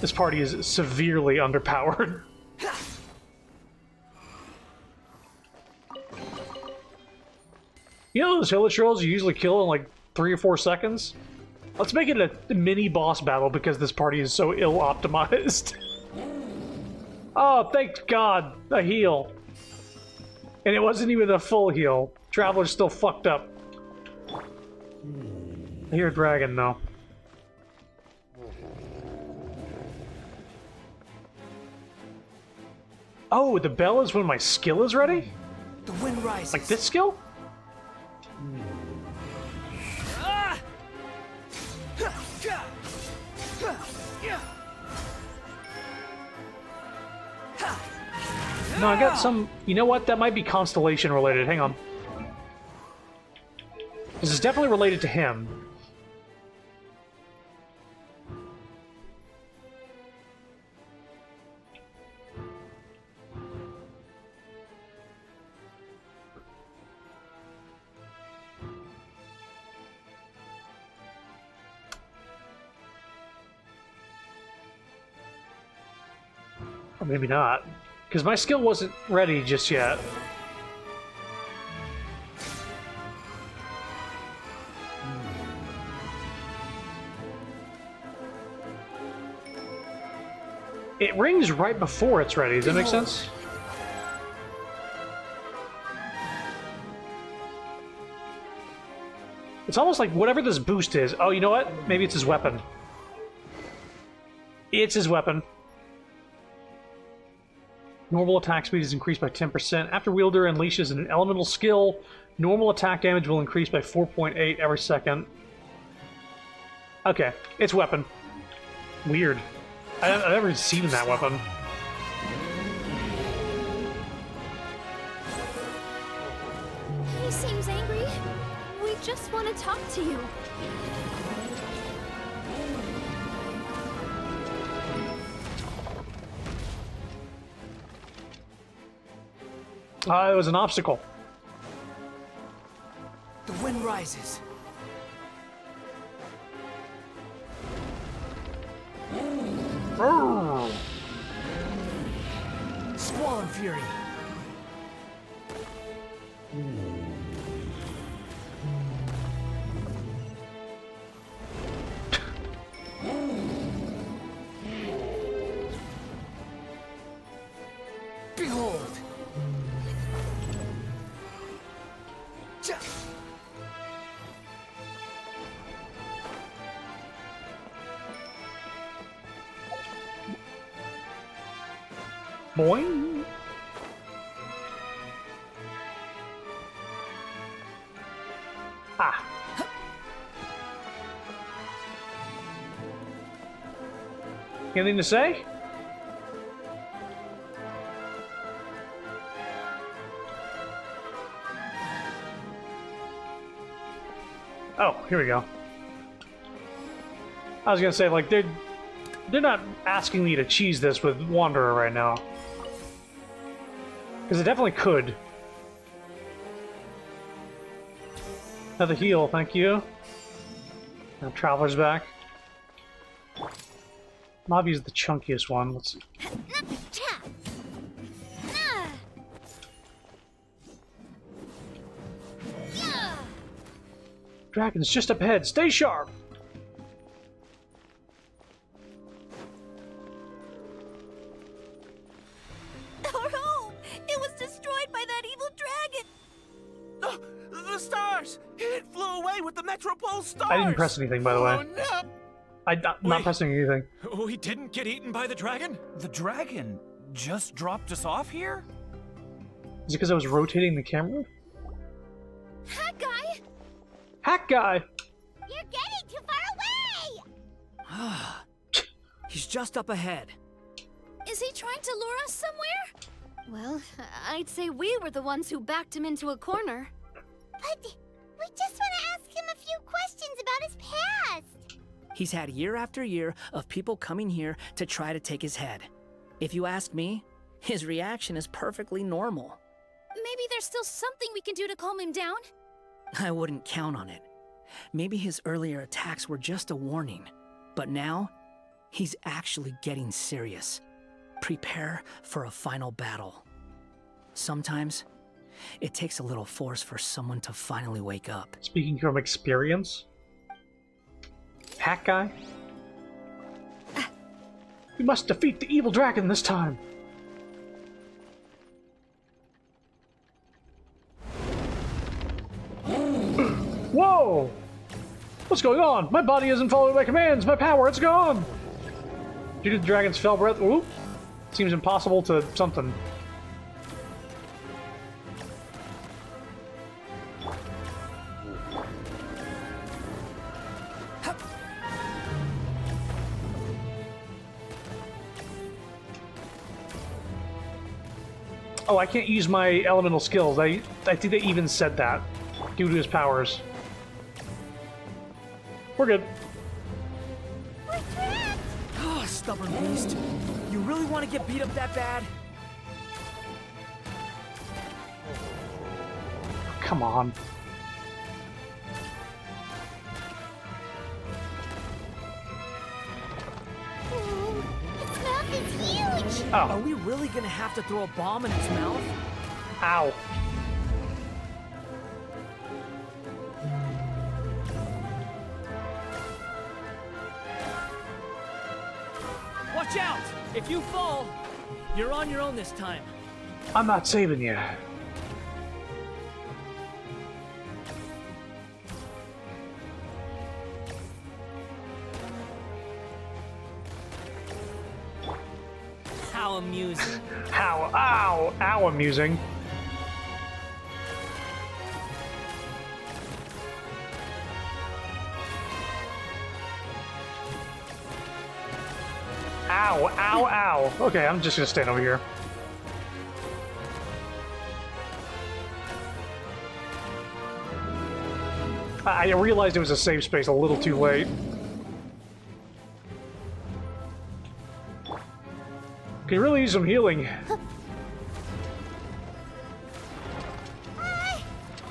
This party is severely underpowered. You know those Hilichurls you usually kill in like 3 or 4 seconds? Let's make it a mini boss battle because this party is so ill-optimized. Oh, thank God, a heal. And it wasn't even a full heal. Traveler's still fucked up. I hear a dragon, though. Oh, the bell is when my skill is ready? The wind rises. Like this skill? No, I got some... You know what? That might be constellation related. Hang on. This is definitely related to him. Or maybe not. Because my skill wasn't ready just yet. It rings right before it's ready. Does that make sense? It's almost like whatever this boost is. Oh, you know what? Maybe it's his weapon. It's his weapon. Normal attack speed is increased by 10%. After wielder unleashes an elemental skill, normal attack damage will increase by 4.8 every second. Okay, it's weapon. Weird. I've never seen that weapon. He seems angry. We just want to talk to you. It was an obstacle. The wind rises. Squall Fury. Behold. Boing. Ah. Anything to say? Oh, here we go. I was gonna say, like, they're not asking me to cheese this with Wanderer right now. Because it definitely could. Another heal, thank you. Now Traveler's back. Navi's the chunkiest one. Let's see. Dragon's just up ahead. Stay sharp! Our home! It was destroyed by that evil dragon! The stars! It flew away with the Metropole stars! I didn't press anything, by the way. Oh, no! I'm not pressing anything. We didn't get eaten by the dragon? The dragon just dropped us off here? Is it because I was rotating the camera? Hack guy! Hack guy! You're getting too far away! He's just up ahead. Is he trying to lure us somewhere? Well, I'd say we were the ones who backed him into a corner. But we just want to ask him a few questions about his past. He's had year after year of people coming here to try to take his head. If you ask me, his reaction is perfectly normal. Maybe there's still something we can do to calm him down? I wouldn't count on it. Maybe his earlier attacks were just a warning. But now, he's actually getting serious. Prepare for a final battle. Sometimes, it takes a little force for someone to finally wake up. Speaking from experience? Hack guy? We must defeat the evil dragon this time! Whoa! What's going on? My body isn't following my commands! My power, it's gone! Due to the dragon's fell breath... Whoop! Seems impossible to something. Oh, I can't use my elemental skills. I think they even said that due to his powers. We're good. Oh, stubborn beast. You really want to get beat up that bad? Come on. Its mouth is huge! Oh. Are we really gonna have to throw a bomb in its mouth? Ow. Watch out! If you fall, you're on your own this time. I'm not saving you. How amusing. Ow, amusing. Ow. Okay, I'm just gonna stand over here. I realized it was a safe space a little too late. Can really use some healing.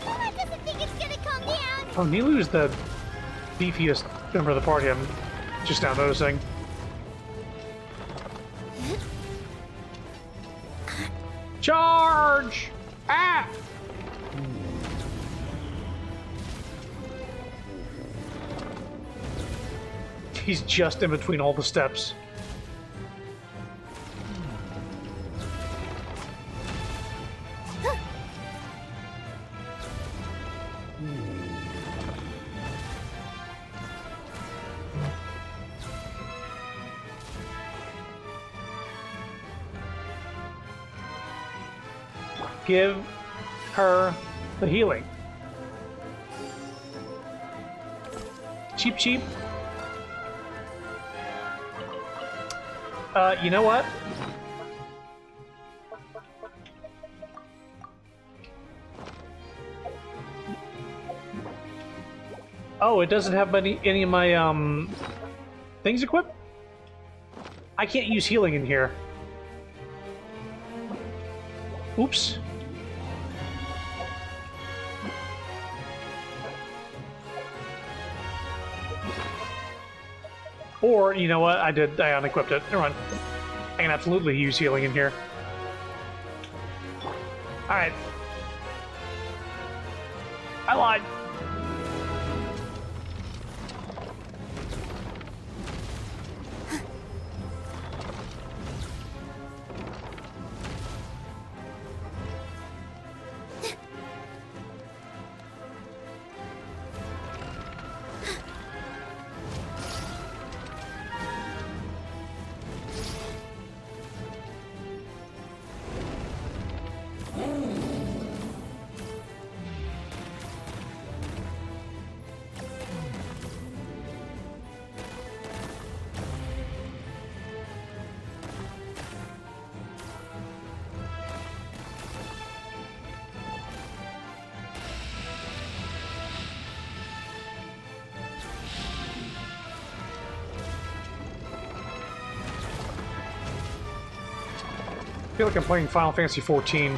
Mama doesn't think it's gonna calm down. Oh, Nilu's the beefiest member of the party, I'm just now noticing. Charge! Ah! He's just in between all the steps. Give her the healing. Cheap. You know what? Oh, it doesn't have any of my things equipped? I can't use healing in here. Oops. Or, you know what? I unequipped it. Never mind. I can absolutely use healing in here. Alright. I lied. I feel like I'm playing Final Fantasy XIV.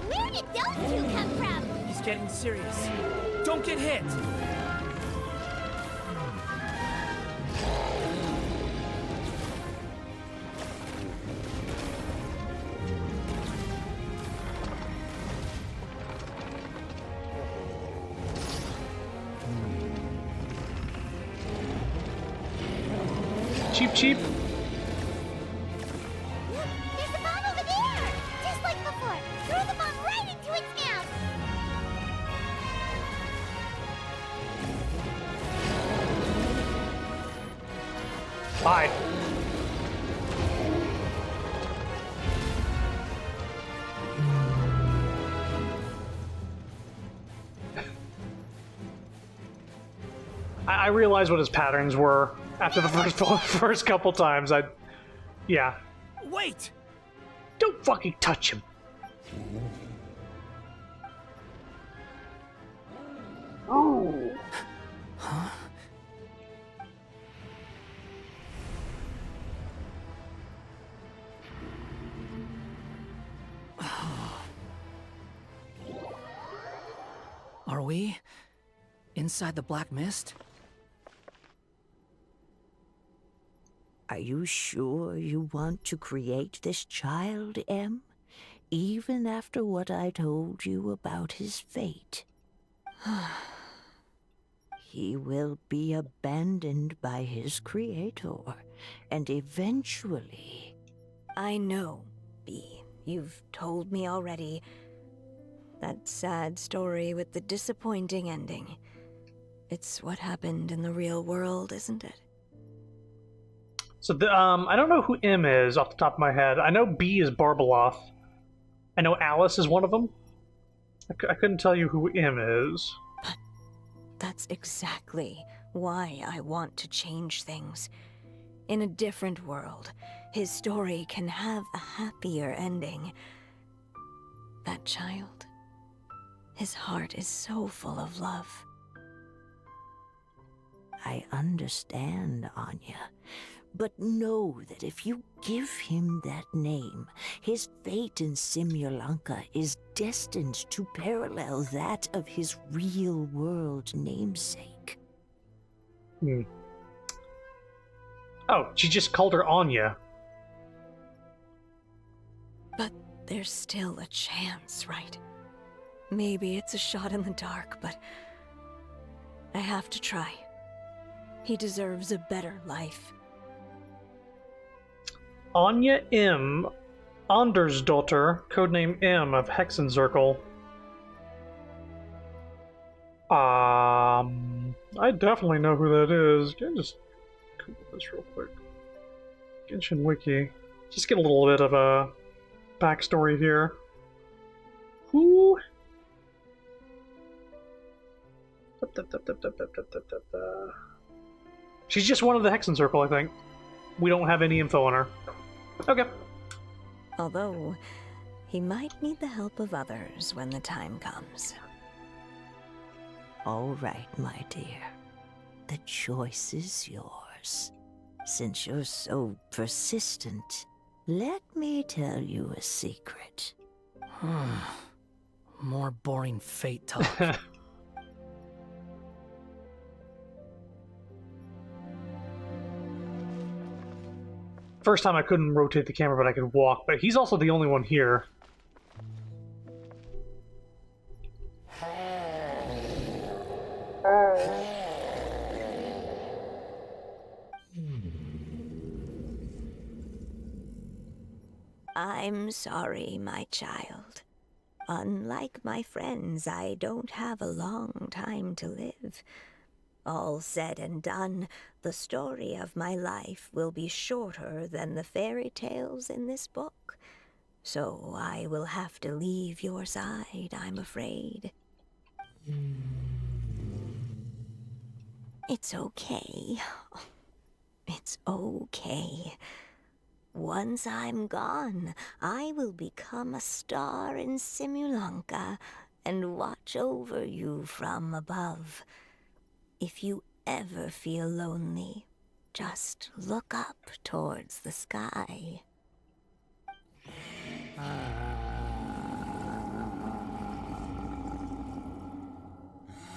Where did those two come from? He's getting serious. Don't get hit! Cheap, cheap. Look, there's a bomb over there! Just like before! Throw the bomb right into its mouth! Bye. I realized what his patterns were after the first couple times. Yeah. Wait! Don't fucking touch him. Oh. Huh? Are we inside the black mist? Are you sure you want to create this child, Em? Even after what I told you about his fate? He will be abandoned by his creator, and eventually... I know, Bee. You've told me already. That sad story with the disappointing ending. It's what happened in the real world, isn't it? So, I don't know who M is off the top of my head. I know B is Barbeloth. I know Alice is one of them. I couldn't tell you who M is. But that's exactly why I want to change things. In a different world, his story can have a happier ending. That child, his heart is so full of love. I understand, Anya. But know that if you give him that name, his fate in Simulanka is destined to parallel that of his real-world namesake. Hmm. Oh, she just called her Anya. But there's still a chance, right? Maybe it's a shot in the dark, but I have to try. He deserves a better life. Anya M. Anders daughter, codename M of Hexencircle. I definitely know who that is. Can I just Google this real quick? Genshin Wiki. Just get a little bit of a backstory here. Who? She's just one of the Hexencircle, I think. We don't have any info on her. Okay. Although, he might need the help of others when the time comes. All right, my dear. The choice is yours. Since you're so persistent, let me tell you a secret. More boring fate talk. First time I couldn't rotate the camera, but I could walk. But he's also the only one here. I'm sorry, my child. Unlike my friends, I don't have a long time to live. All said and done, the story of my life will be shorter than the fairy tales in this book. So I will have to leave your side, I'm afraid. It's okay. It's okay. Once I'm gone, I will become a star in Simulanka and watch over you from above. If you ever feel lonely, Just look up towards the sky.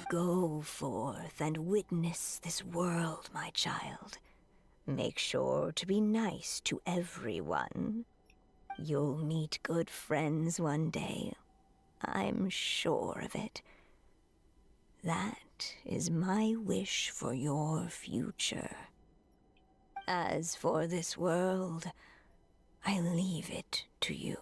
Go forth and witness this world, my child. Make sure to be nice to everyone. You'll meet good friends one day. I'm sure of it. That is my wish for your future. As for this world, I leave it to you.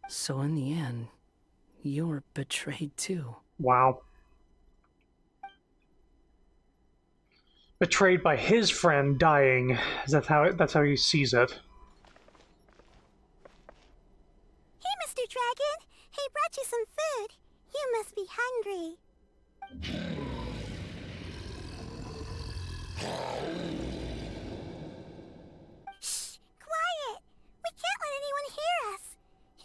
So in the end, you were betrayed too. Wow. Betrayed by his friend dying. That's how he sees it. Hey, Mr. Dragon! He brought you some food. You must be hungry. Shh! Quiet! We can't let anyone hear us.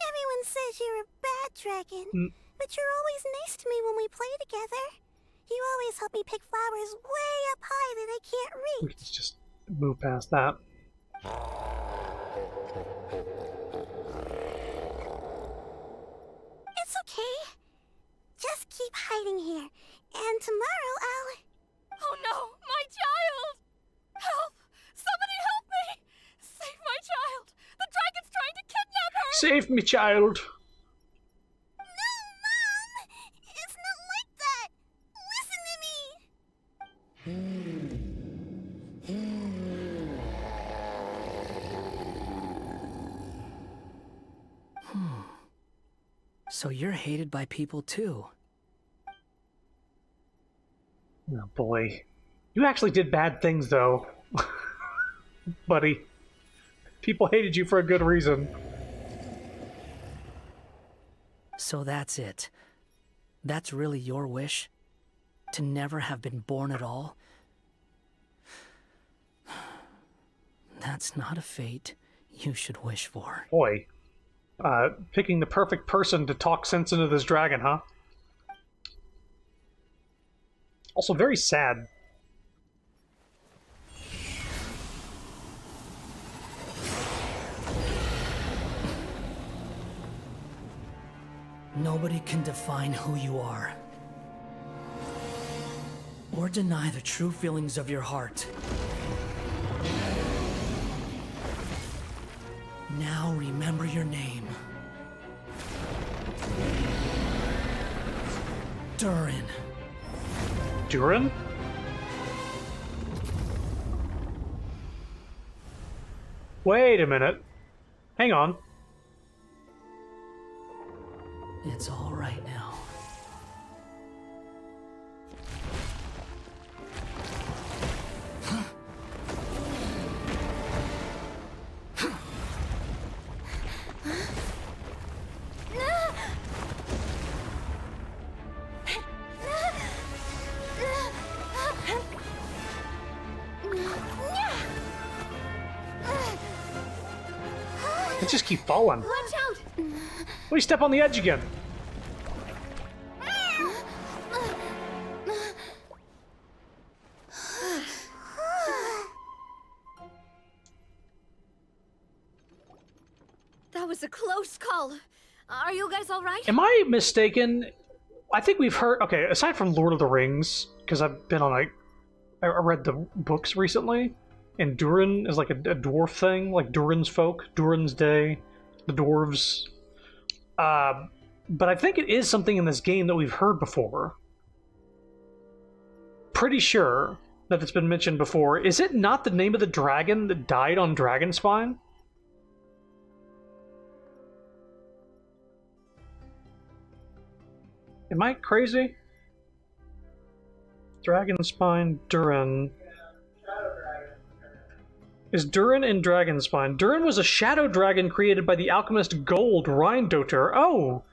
Everyone says you're a bad dragon, but you're always nice to me when we play together. You always help me pick flowers way up high that I can't We reach. can just move past that. It's okay. Just keep hiding here, and tomorrow I'll... Oh no, my child! Help! Somebody help me! Save my child! The dragon's trying to kidnap her! Save me, child! No, Mom! It's not like that! Listen to me! So you're hated by people too. Oh boy. You actually did bad things, though. Buddy. People hated you for a good reason. So that's it. That's really your wish? To never have been born at all? That's not a fate you should wish for. Boy. Picking the perfect person to talk sense into this dragon, huh? Also very sad. Nobody can define who you are. Or deny the true feelings of your heart. Now remember your name. Durin. Durin? Wait a minute. Hang on. It's all right now. They just keep falling. Watch out! What do you step on the edge again? That was a close call. Are you guys all right? Am I mistaken? I think we've heard... Okay, aside from Lord of the Rings, because I've been on, like... I read the books recently, and Durin is like a dwarf thing, like Durin's folk, Durin's Day, the dwarves. But I think it is something in this game that we've heard before. Pretty sure that it's been mentioned before. Is it not the name of the dragon that died on Dragonspine? Am I crazy? Dragonspine, Durin. Is Durin in Dragonspine? Durin was a shadow dragon created by the alchemist Gold Rheindoter. Oh!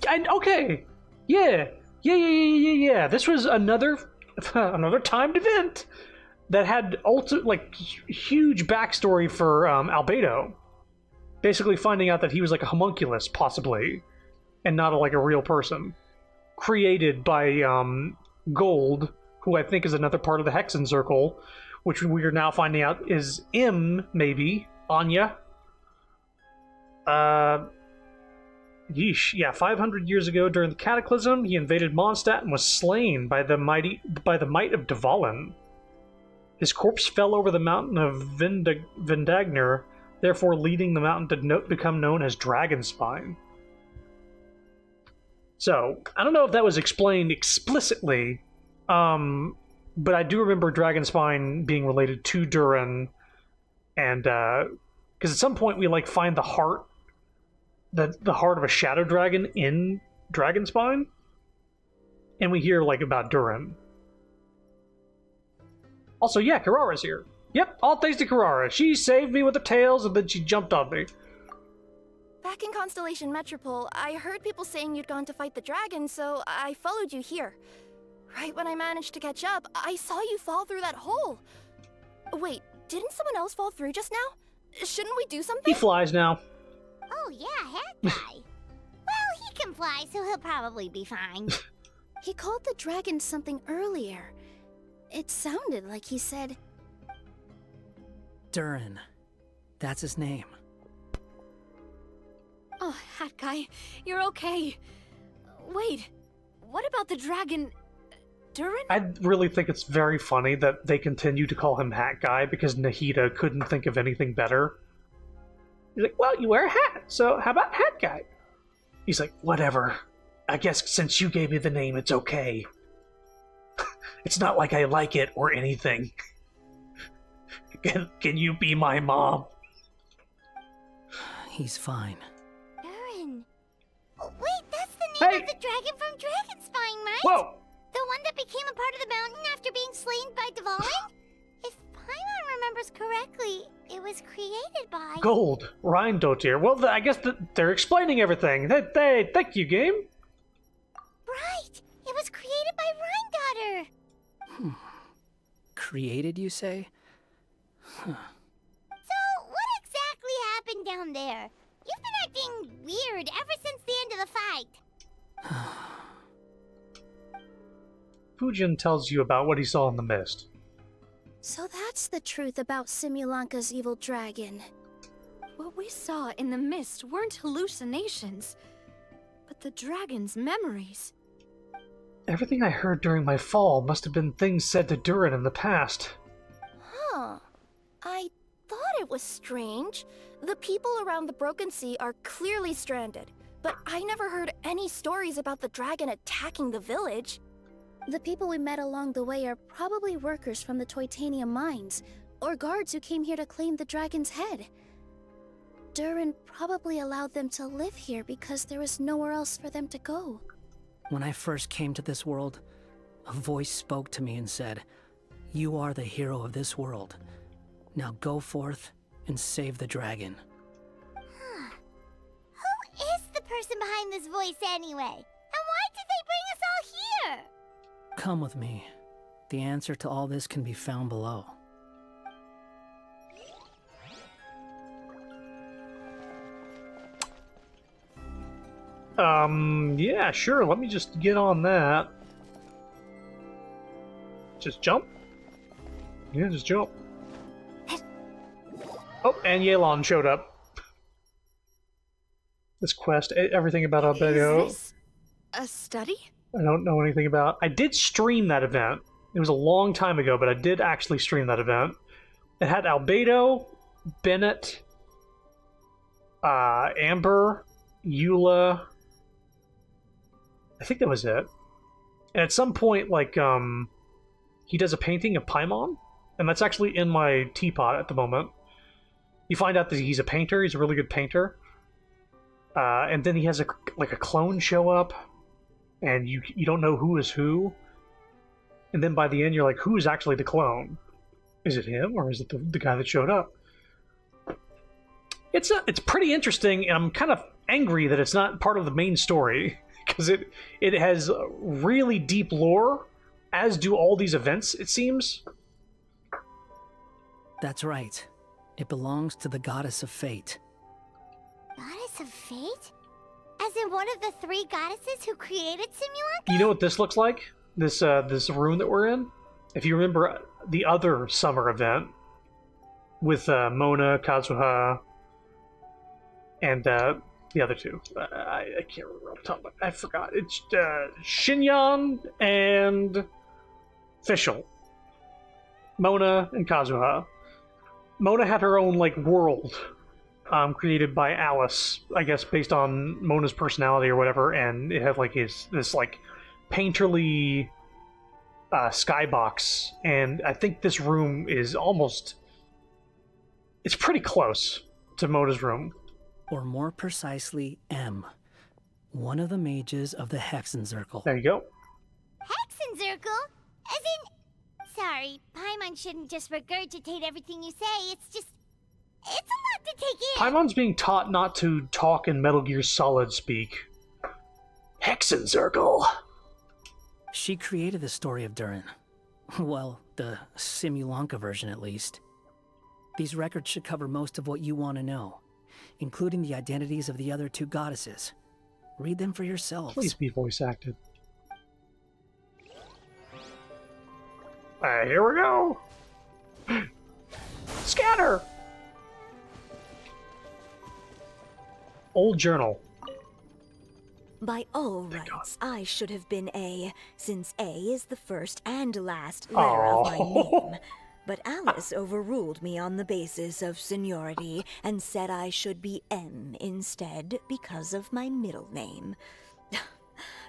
Okay! Yeah! Yeah. This was another timed event that had huge backstory for Albedo. basically finding out that he was like a homunculus, possibly, and not like a real person, created by Gold, who I think is another part of the Hexen Circle, which we are now finding out is maybe, Anya. Yeesh. Yeah, 500 years ago during the Cataclysm, he invaded Mondstadt and was slain by the might of Dvalin. His corpse fell over the mountain of Vindagner, therefore leading the mountain to become known as Dragonspine. So, I don't know if that was explained explicitly, but I do remember Dragonspine being related to Durin, and because at some point we like find the heart of a shadow dragon in Dragonspine, and we hear like about Durin. Also, yeah, Karara's here. Yep, all thanks to Karara. She saved me with the tails, and then she jumped on me. Back in Constellation Metropole, I heard people saying you'd gone to fight the dragon, so I followed you here. Right when I managed to catch up, I saw you fall through that hole. Wait, didn't someone else fall through just now? Shouldn't we do something? He flies now. Oh yeah, Hat Guy. Well, he can fly, so he'll probably be fine. He called the dragon something earlier. It sounded like he said... Durin. That's his name. Oh, Hat Guy, you're okay. Wait, what about the dragon... Durin? I really think it's very funny that they continue to call him Hat Guy because Nahida couldn't think of anything better. He's like, well, you wear a hat, so how about Hat Guy? He's like, whatever. I guess since you gave me the name, it's okay. It's not like I like it or anything. Can you be my mom? He's fine. Durin. Oh, wait, that's the name of the dragon from Dragonspine, right? Whoa! The one that became a part of the mountain after being slain by Dvalin? If Paimon remembers correctly, it was created by... Gold. Rheindotir. Well, I guess they're explaining everything. Thank you, game. Right! It was created by Rheindotter! Created, you say? Huh. So, what exactly happened down there? You've been acting weird ever since the end of the fight. Fujin tells you about what he saw in the mist. So that's the truth about Simulanka's evil dragon. What we saw in the mist weren't hallucinations, but the dragon's memories. Everything I heard during my fall must have been things said to Durin in the past. Huh. I thought it was strange. The people around the Broken Sea are clearly stranded, but I never heard any stories about the dragon attacking the village. The people we met along the way are probably workers from the Toitanium mines, or guards who came here to claim the dragon's head. Durin probably allowed them to live here because there was nowhere else for them to go. When I first came to this world, a voice spoke to me and said, "You are the hero of this world. Now go forth and save the dragon." Who is the person behind this voice anyway? And why did they bring us all here? Come with me. The answer to all this can be found below. Yeah, sure, let me just get on that. Just jump? Yeah, just jump. Oh, and Yelan showed up. This quest, everything about Albedo. Is this a study? I don't know anything about. I did stream that event. It was a long time ago, but I did actually stream that event. It had Albedo, Bennett, Amber, Eula. I think that was it. And at some point, like, he does a painting of Paimon, and that's actually in my teapot at the moment. You find out that he's a painter. He's a really good painter. And then he has a clone show up, and you don't know who is who. And then by the end, you're like, who is actually the clone? Is it him, or is it the guy that showed up? It's pretty interesting, and I'm kind of angry that it's not part of the main story, because it has really deep lore, as do all these events, it seems. That's right. It belongs to the goddess of fate. of fate? As in one of the 3 goddesses who created Simulacra? You know what this looks like? This room that we're in? If you remember the other summer event with Mona, Kazuha, and the other 2. I can't remember off the top of my... I forgot. It's Shinyan and Fischl. Mona and Kazuha. Mona had her own, like, world created by Alice, I guess, based on Mona's personality or whatever, and it had, like, this, like, painterly skybox, and I think this room is almost... It's pretty close to Mona's room. Or more precisely, M. One of the mages of the Hexenzirkel. There you go. Hexenzirkel? As in... Sorry, Paimon shouldn't just regurgitate everything you say, it's just... It's a lot to take in! Paimon's being taught not to talk in Metal Gear Solid speak. Hexenzirkel! She created the story of Durin. Well, the Simulanka version at least. These records should cover most of what you want to know, including the identities of the other 2 goddesses. Read them for yourselves. Please be voice acted. Here we go! Scatter! Old journal. By all rights, I should have been A, since A is the first and last letter of my name. But Alice overruled me on the basis of seniority and said I should be M instead because of my middle name.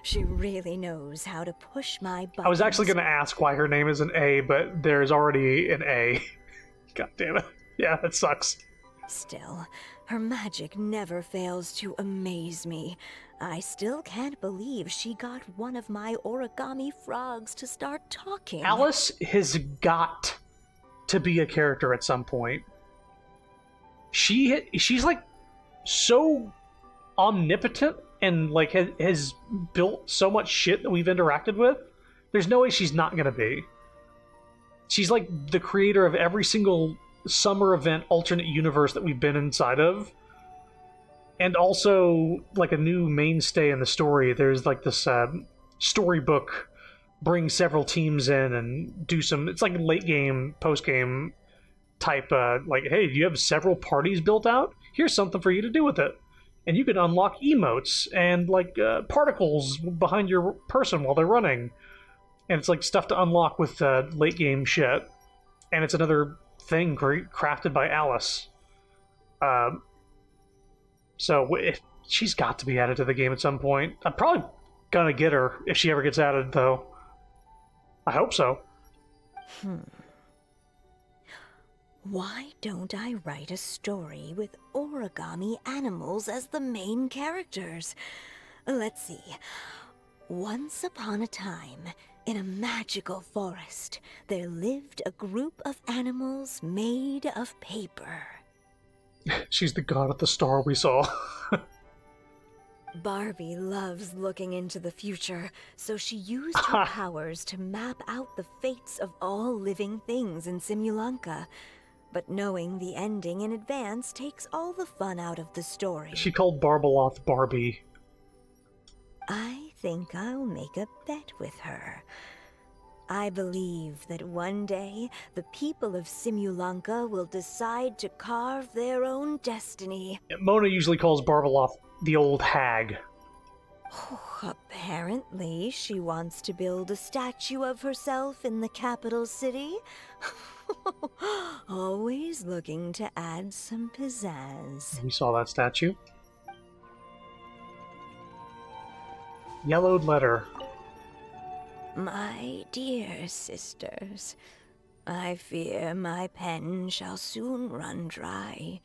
She really knows how to push my buttons. I was actually going to ask why her name is an A, but there's already an A. God damn it. Yeah, that sucks. Still, her magic never fails to amaze me. I still can't believe she got one of my origami frogs to start talking. Alice has got to be a character at some point. She's like so omnipotent and like has built so much shit that we've interacted with. There's no way she's not gonna be. She's like the creator of every single summer event alternate universe that we've been inside of, and also like a new mainstay in the story. There's like this storybook, bring several teams in and do some, it's like late game, post game type, like, hey, you have several parties built out? Here's something for you to do with it. And you can unlock emotes and like particles behind your person while they're running. And it's like stuff to unlock with late game shit. And it's another thing crafted by Alice. So she's got to be added to the game at some point. I'm probably gonna get her if she ever gets added, though. I hope so. Why don't I write a story with origami animals as the main characters? Let's see. Once upon a time, in a magical forest, there lived a group of animals made of paper. She's the god of the star we saw. Barbie loves looking into the future, so she used her powers to map out the fates of all living things in Simulanka. But knowing the ending in advance takes all the fun out of the story. She called Barbaloth Barbie. I think I'll make a bet with her. I believe that one day the people of Simulanka will decide to carve their own destiny. Mona usually calls Barbaloth the old hag. Apparently, she wants to build a statue of herself in the capital city. Always looking to add some pizzazz. We saw that statue. Yellowed letter. My dear sisters, I fear my pen shall soon run dry.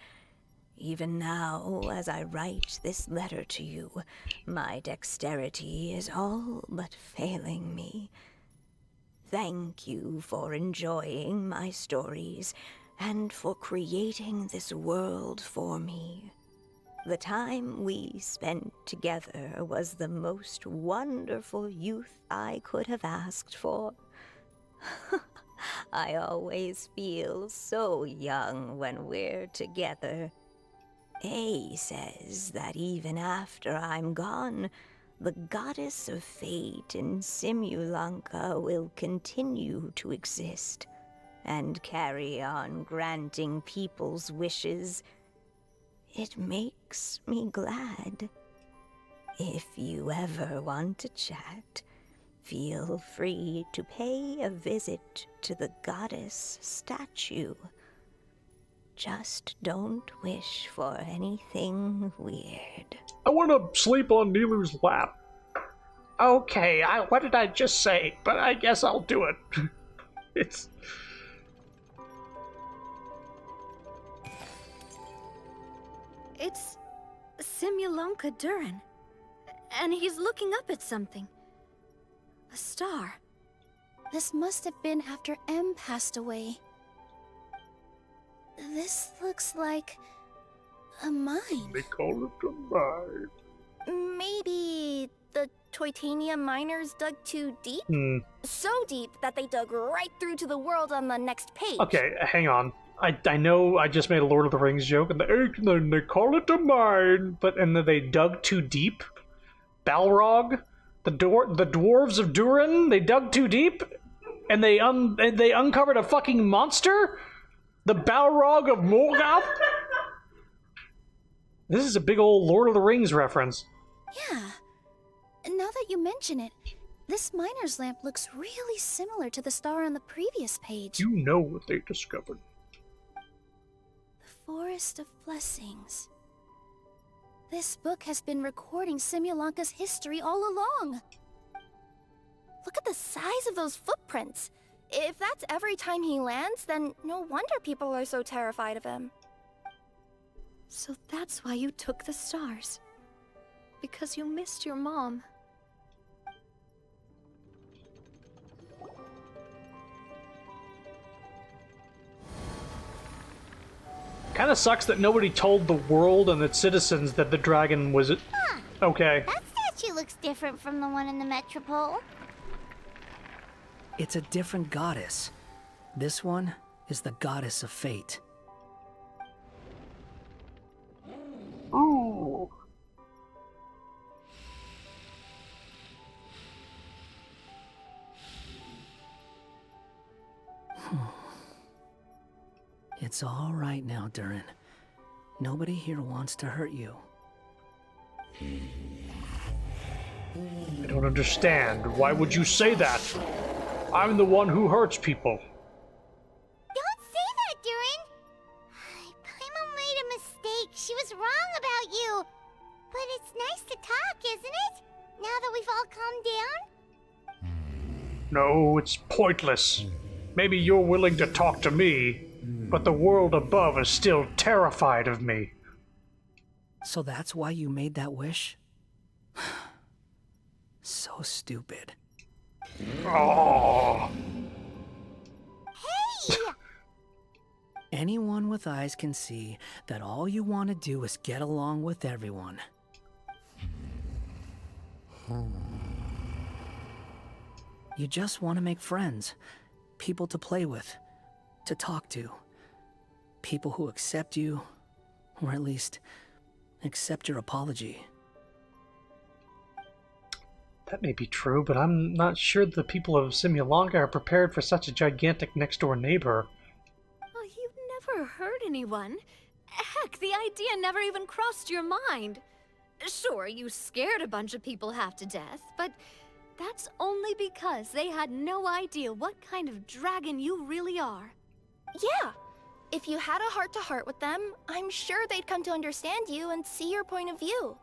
Even now, as I write this letter to you, my dexterity is all but failing me. Thank you for enjoying my stories and for creating this world for me. The time we spent together was the most wonderful youth I could have asked for. I always feel so young when we're together. A says that even after I'm gone, the goddess of fate in Simulanka will continue to exist and carry on granting people's wishes. It makes me glad. If you ever want to chat, feel free to pay a visit to the goddess statue. Just don't wish for anything weird. I want to sleep on Nilu's lap. Okay, what did I just say? But I guess I'll do it. It's... It's Simulanka Durin. And he's looking up at something. A star. This must have been after M passed away. This looks like a mine. They call it a mine. Maybe the Toitania miners dug too deep? So deep that they dug right through to the world on the next page. Okay, hang on. I know I just made a Lord of the Rings joke, and they call it a mine, and then they dug too deep? Balrog? The dwarves of Durin? They dug too deep? And they uncovered a fucking monster? The Balrog of Morgoth? This is a big old Lord of the Rings reference. Yeah. Now that you mention it, this miner's lamp looks really similar to the star on the previous page. You know what they discovered. The Forest of Blessings. This book has been recording Simulanka's history all along. Look at the size of those footprints. If that's every time he lands, then no wonder people are so terrified of him. So that's why you took the stars. Because you missed your mom. Kinda sucks that nobody told the world and its citizens that the dragon was... Huh. Okay. That statue looks different from the one in the Metropole. It's a different goddess. This one is the goddess of fate. Ooh. It's all right now, Durin. Nobody here wants to hurt you. I don't understand. Why would you say that? I'm the one who hurts people. Don't say that, Durin. Paimon made a mistake. She was wrong about you. But it's nice to talk, isn't it? Now that we've all calmed down? No, it's pointless. Maybe you're willing to talk to me, but the world above is still terrified of me. So that's why you made that wish? So stupid. Oh. Hey! Anyone with eyes can see that all you want to do is get along with everyone. You just want to make friends, people to play with, to talk to, people who accept you, or at least accept your apology. That may be true, but I'm not sure the people of Simulanka are prepared for such a gigantic next-door neighbor. Oh, you've never hurt anyone. Heck, the idea never even crossed your mind. Sure, you scared a bunch of people half to death, but that's only because they had no idea what kind of dragon you really are. Yeah. If you had a heart-to-heart with them, I'm sure they'd come to understand you and see your point of view.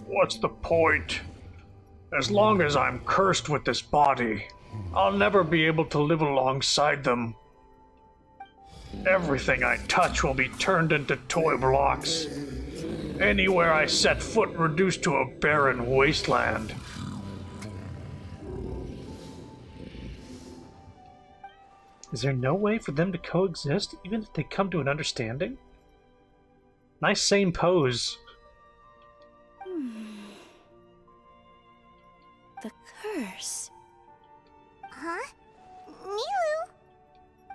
What's the point? As long as I'm cursed with this body, I'll never be able to live alongside them. Everything I touch will be turned into toy blocks. Anywhere I set foot reduced to a barren wasteland. Is there no way for them to coexist, even if they come to an understanding? Nice same pose. The curse. Huh? Milu?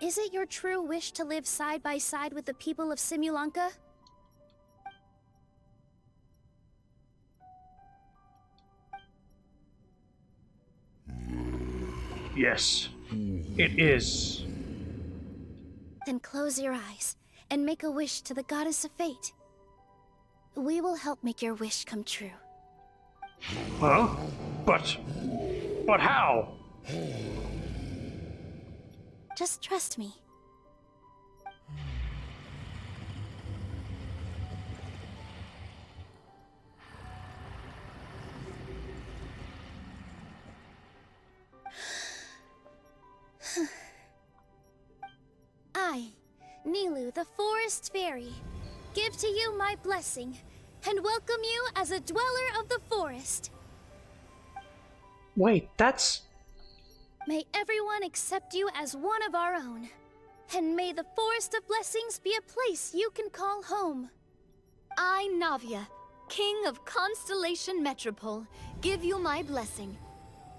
Is it your true wish to live side by side with the people of Simulanka? Yes, it is. Then close your eyes and make a wish to the Goddess of Fate. We will help make your wish come true. Huh? But how? Just trust me. I, Nilu, the Forest Fairy, give to you my blessing and welcome you as a dweller of the forest. Wait, that's... May everyone accept you as one of our own. And may the Forest of Blessings be a place you can call home. I, Navia, King of Constellation Metropole, give you my blessing.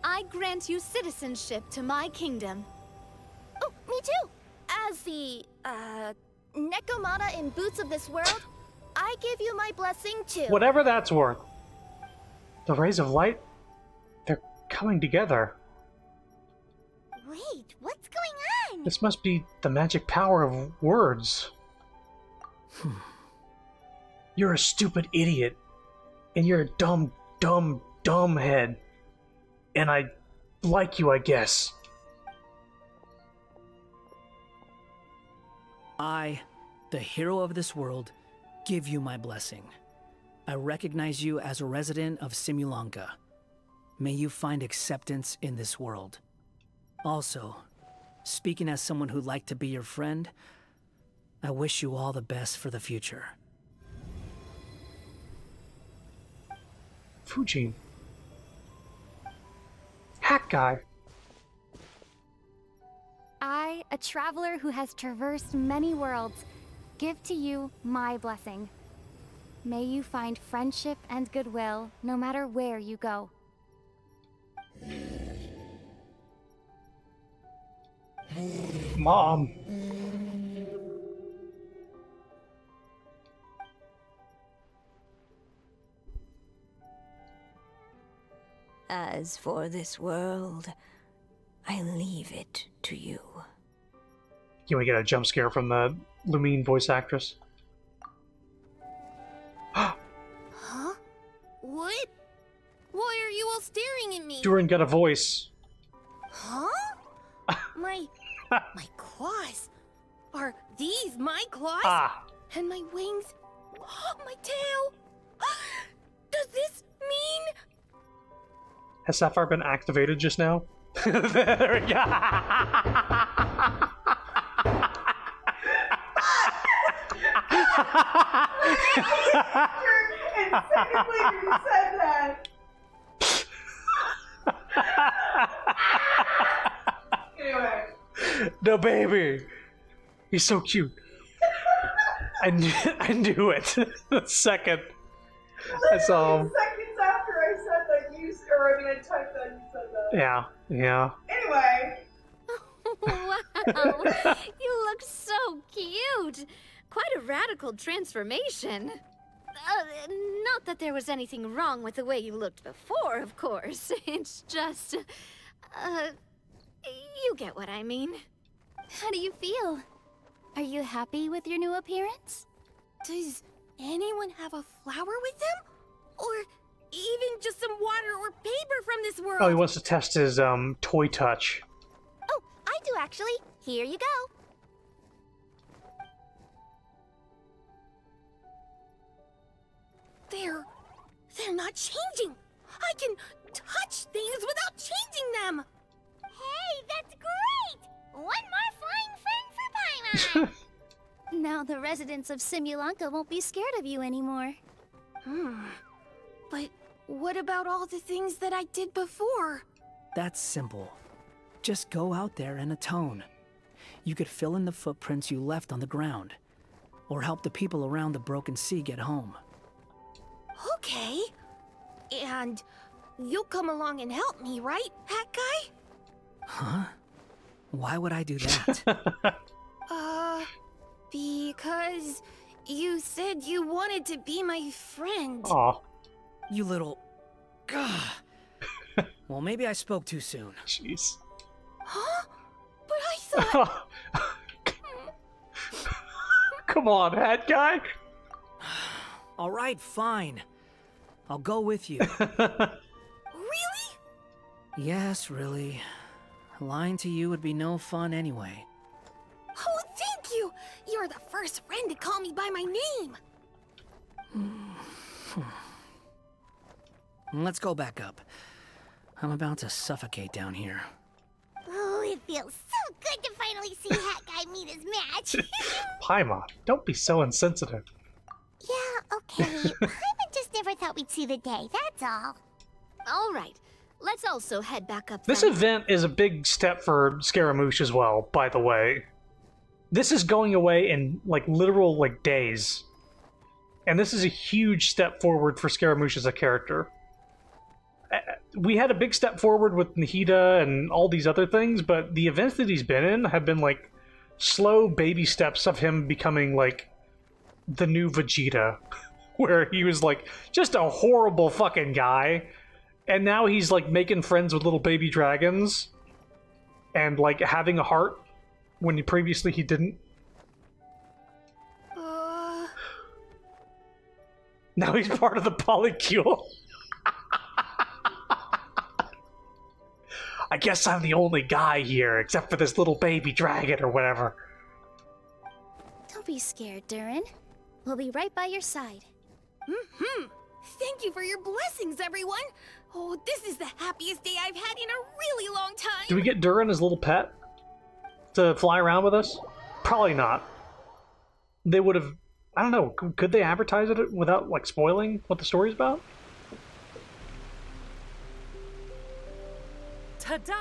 I grant you citizenship to my kingdom. Oh, me too! As the, Nekomata in Boots of this world, I give you my blessing too. Whatever that's worth. The rays of light, they're coming together. Wait, what's going on? This must be the magic power of words. You're a stupid idiot. And you're a dumb head. And I like you, I guess. I, the hero of this world, give you my blessing. I recognize you as a resident of Simulanka. May you find acceptance in this world. Also, speaking as someone who'd like to be your friend, I wish you all the best for the future. Fujin. Hack guy. I, a traveler who has traversed many worlds, give to you my blessing. May you find friendship and goodwill no matter where you go. Mom. As for this world, I leave it to you. Can we get a jump scare from the Lumine voice actress? Huh? What? Why are you all staring at me? Durin got a voice. Huh? my claws. Are these my claws? Ah. And my wings? My tail? Does this mean? Has Sapphire been activated just now? There we go. And secondly, you said that. Anyway. The baby. He's so cute. I knew it. The second I saw him. Seconds after I said that, I typed that, you said that. Yeah. Anyway. Wow, you look so cute. Quite a radical transformation. Not that there was anything wrong with the way you looked before, of course. It's just, you get what I mean. How do you feel? Are you happy with your new appearance? Does anyone have a flower with them? Or even just some water or paper from this world? Oh, he wants to test his toy touch. Oh, I do actually. Here you go. They're not changing. I can touch things without changing them. Hey, that's great! One more flying friend for Paimon! Now the residents of Simulanka won't be scared of you anymore. But what about all the things that I did before? That's simple. Just go out there and atone. You could fill in the footprints you left on the ground, or help the people around the Broken Sea get home. Okay. And you'll come along and help me, right, Hat Guy? Huh? Why would I do that? Because you said you wanted to be my friend. Aw. You little... Gah. Well, maybe I spoke too soon. Jeez. Huh? But I thought... Come on, hat guy. All right, fine. I'll go with you. Really? Yes, really. Lying to you would be no fun anyway. Oh, thank you! You're the first friend to call me by my name! Let's go back up. I'm about to suffocate down here. Oh, it feels so good to finally see Hat Guy meet his match. Paimon, don't be so insensitive. Yeah, okay. Paimon just never thought we'd see the day, that's all. All right. Let's also head back up This then. event is a big step for Scaramouche as well, by the way. This is going away in, like, literal, like, days. And this is a huge step forward for Scaramouche as a character. We had a big step forward with Nahida and all these other things, but the events that he's been in have been, like, slow baby steps of him becoming, like, the new Vegeta. Where he was, like, just a horrible fucking guy. And now he's, like, making friends with little baby dragons. And, like, having a heart when previously he didn't. Now he's part of the polycule. I guess I'm the only guy here, except for this little baby dragon or whatever. Don't be scared, Durin. We'll be right by your side. Mm-hmm. Thank you for your blessings, everyone. Oh, this is the happiest day I've had in a really long time. Do we get Durin as a little pet to fly around with us? Probably not. They would have... I don't know. Could they advertise it without, like, spoiling what the story's about? Ta-da!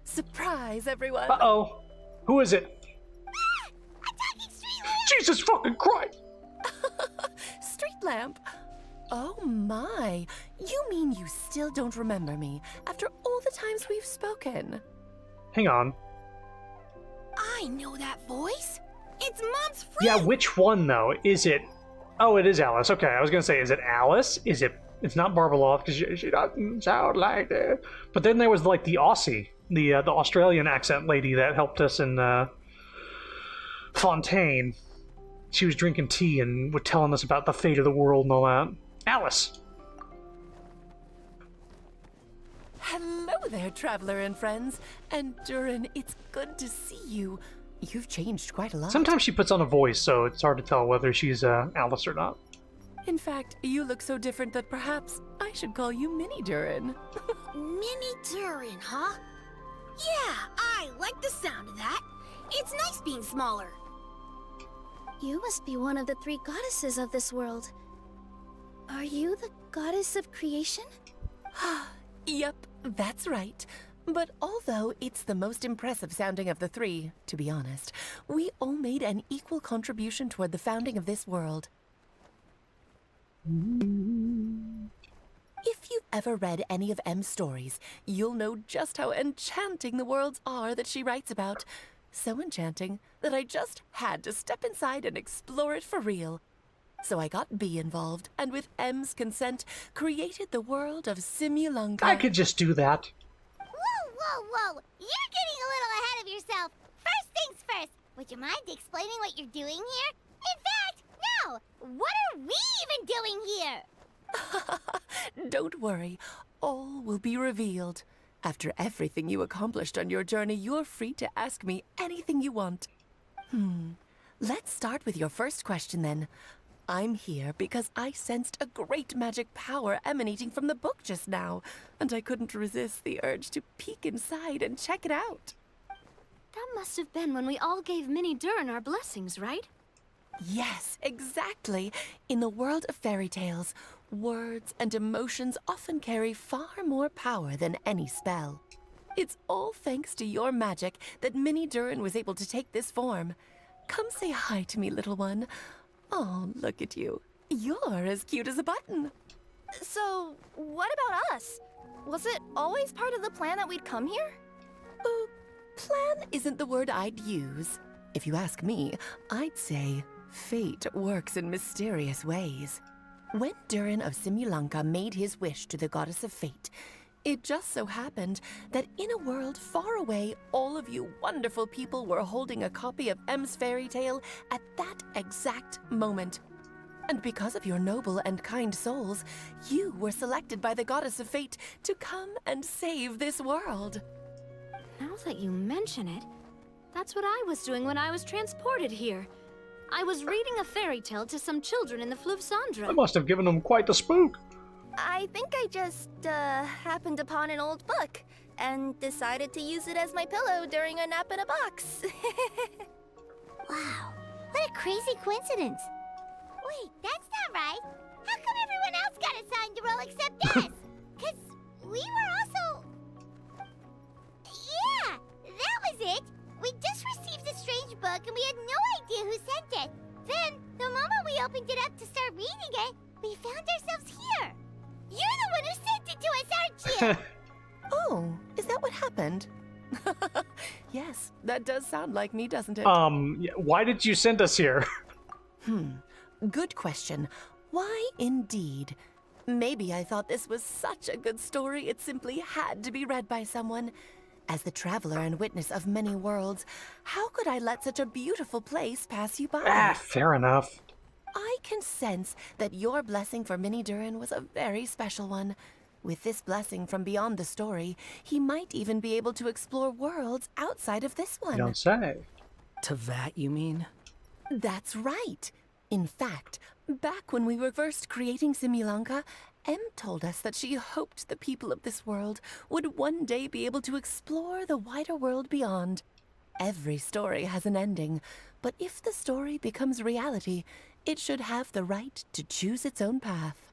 Surprise, everyone! Uh-oh. Who is it? Ah! A talking street lamp! Jesus fucking Christ! Street lamp? Oh my! You mean you still don't remember me after all the times we've spoken? Hang on. I know that voice. It's Mom's friend. Yeah, which one, though? Is it... Oh, it is Alice. Okay, I was gonna say, is it Alice? Is it... It's not Barbalov, because she doesn't sound like that. But then there was, like, the Aussie, the Australian accent lady that helped us in Fontaine. She was drinking tea and was telling us about the fate of the world and all that. Alice! Hello there, traveler and friends. And Durin, it's good to see you. You've changed quite a lot. Sometimes she puts on a voice, so it's hard to tell whether she's Alice or not. In fact, you look so different that perhaps I should call you Mini Durin. Mini Durin, huh? Yeah, I like the sound of that. It's nice being smaller. You must be one of the three goddesses of this world. Are you the goddess of creation? Yep, that's right. But although it's the most impressive sounding of the three, to be honest, we all made an equal contribution toward the founding of this world. If you've ever read any of M's stories, you'll know just how enchanting the worlds are that she writes about. So enchanting that I just had to step inside and explore it for real. So I got B involved, and with M's consent, created the world of Simulunga. I could just do that. Whoa, whoa, whoa! You're getting a little ahead of yourself. First things first, would you mind explaining what you're doing here? In fact, no! What are we even doing here? Don't worry, all will be revealed. After everything you accomplished on your journey, you're free to ask me anything you want. Let's start with your first question then. I'm here because I sensed a great magic power emanating from the book just now, and I couldn't resist the urge to peek inside and check it out. That must have been when we all gave Mini Durin our blessings, right? Yes, exactly. In the world of fairy tales, words and emotions often carry far more power than any spell. It's all thanks to your magic that Mini Durin was able to take this form. Come say hi to me, little one. Oh, look at you. You're as cute as a button. So, what about us? Was it always part of the plan that we'd come here? plan isn't the word I'd use. If you ask me, I'd say fate works in mysterious ways. When Durin of Simulanka made his wish to the goddess of fate, it just so happened that in a world far away, all of you wonderful people were holding a copy of M's fairy tale at that exact moment. And because of your noble and kind souls, you were selected by the goddess of fate to come and save this world. Now that you mention it, that's what I was doing when I was transported here. I was reading a fairy tale to some children in the Fleuve Cendra. That must have given them quite the spook. I think I just, happened upon an old book and decided to use it as my pillow during a nap in a box. Wow, what a crazy coincidence. Wait, that's not right. How come everyone else got assigned a role except us? Because we were also... Yeah, that was it. We just received a strange book and we had no idea who sent it. Then, the moment we opened it up to start reading it, we found ourselves here. You're the one who sent it to us, aren't you? Oh, is that what happened? Yes, that does sound like me, doesn't it? Yeah, why did you send us here? Good question. Why indeed? Maybe I thought this was such a good story it simply had to be read by someone. As the traveler and witness of many worlds, how could I let such a beautiful place pass you by? Fair enough. I can sense that your blessing for Mini Durin was a very special one. With this blessing from beyond the story, he might even be able to explore worlds outside of this one. You don't say. Teyvat, you mean? That's right. In fact, back when we were first creating Simulanka, Em told us that she hoped the people of this world would one day be able to explore the wider world beyond. Every story has an ending, but if the story becomes reality, it should have the right to choose its own path.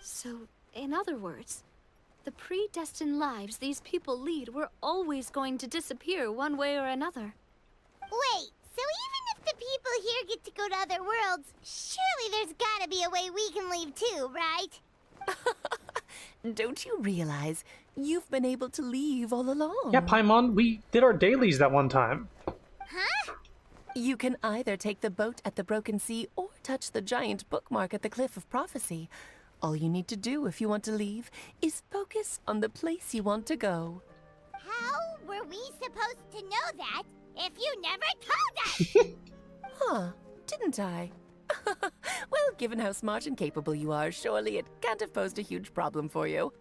So, in other words, the predestined lives these people lead were always going to disappear one way or another. Wait, so even if the people here get to go to other worlds, surely there's gotta be a way we can leave too, right? Don't you realize you've been able to leave all along? Yeah, Paimon, we did our dailies that one time. Huh? You can either take the boat at the Broken Sea or touch the giant bookmark at the Cliff of Prophecy. All you need to do if you want to leave is focus on the place you want to go. How were we supposed to know that if you never told us? Huh, didn't I? Well, given how smart and capable you are, surely it can't have posed a huge problem for you.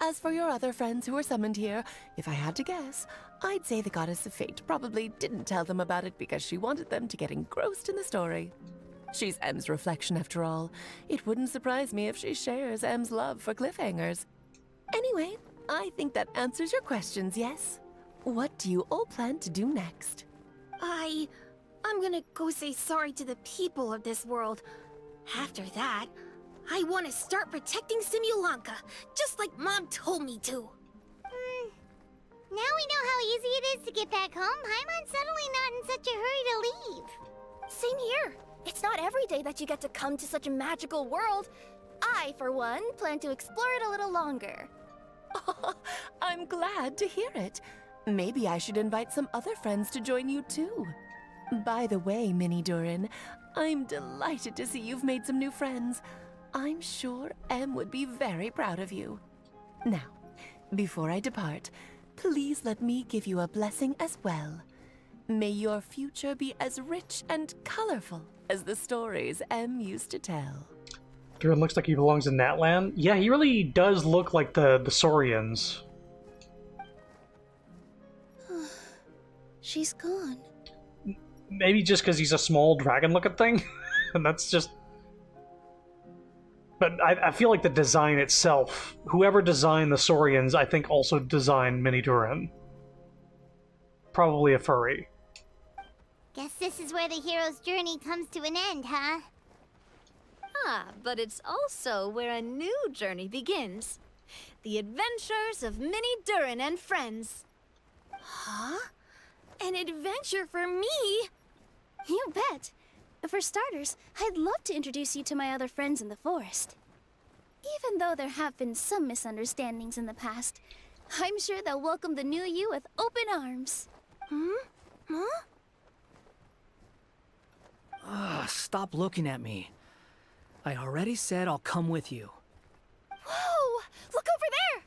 As for your other friends who were summoned here, if I had to guess, I'd say the Goddess of Fate probably didn't tell them about it because she wanted them to get engrossed in the story. She's Em's reflection, after all. It wouldn't surprise me if she shares Em's love for cliffhangers. Anyway, I think that answers your questions, yes? What do you all plan to do next? I'm gonna go say sorry to the people of this world. After that, I want to start protecting Simulanka, just like Mom told me to. Now we know how easy it is to get back home. Paimon's suddenly not in such a hurry to leave. Same here. It's not every day that you get to come to such a magical world. I, for one, plan to explore it a little longer. I'm glad to hear it. Maybe I should invite some other friends to join you too. By the way, Mini Durin, I'm delighted to see you've made some new friends. I'm sure Em would be very proud of you. Now, before I depart, please let me give you a blessing as well. May your future be as rich and colorful as the stories Em used to tell. Durin looks like he belongs in that land. Yeah, he really does look like the Saurians. She's gone. Maybe just because he's a small dragon-looking thing, and that's just... But I feel like the design itself, whoever designed the Saurians, I think also designed Mini Durin. Probably a furry. Guess this is where the hero's journey comes to an end, huh? Ah, but it's also where a new journey begins. The adventures of Mini Durin and friends. Huh? An adventure for me? You bet. For starters, I'd love to introduce you to my other friends in the forest. Even though there have been some misunderstandings in the past, I'm sure they'll welcome the new you with open arms. Huh? Ugh, stop looking at me. I already said I'll come with you. Whoa! Look over there!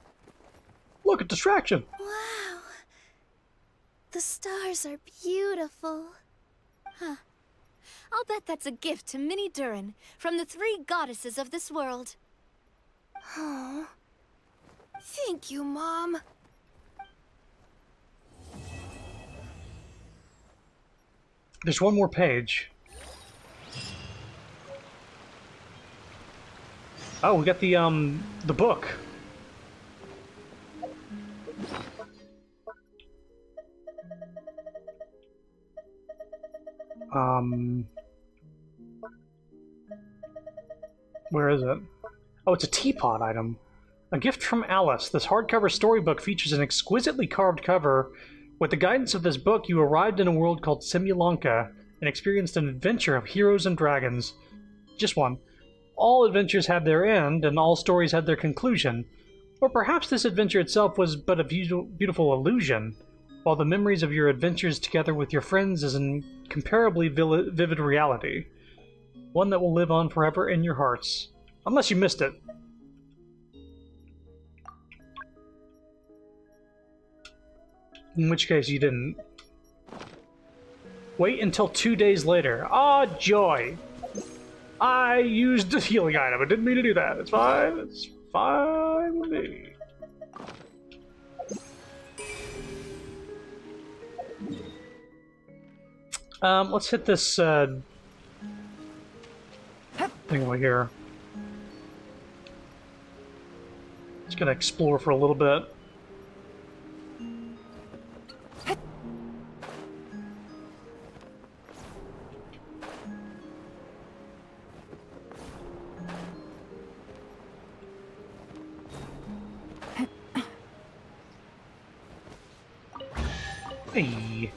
Look at distraction. Wow. The stars are beautiful. Huh. I'll bet that's a gift to Minnie Durin from the 3 goddesses of this world. Oh. Thank you, Mom. There's one more page. Oh, we got the book. Where is it? Oh, it's a teapot item. A gift from Alice. This hardcover storybook features an exquisitely carved cover. With the guidance of this book, you arrived in a world called Simulanka and experienced an adventure of heroes and dragons. Just one. All adventures have their end, and all stories have their conclusion. Or perhaps this adventure itself was but a beautiful illusion, while the memories of your adventures together with your friends is an incomparably vivid reality. One that will live on forever in your hearts. Unless you missed it. In which case you didn't. Wait until 2 days later. Ah, joy! I used a healing item. I didn't mean to do that. It's fine. It's fine with me. Let's hit this thing over here. Just gonna explore for a little bit. Hey.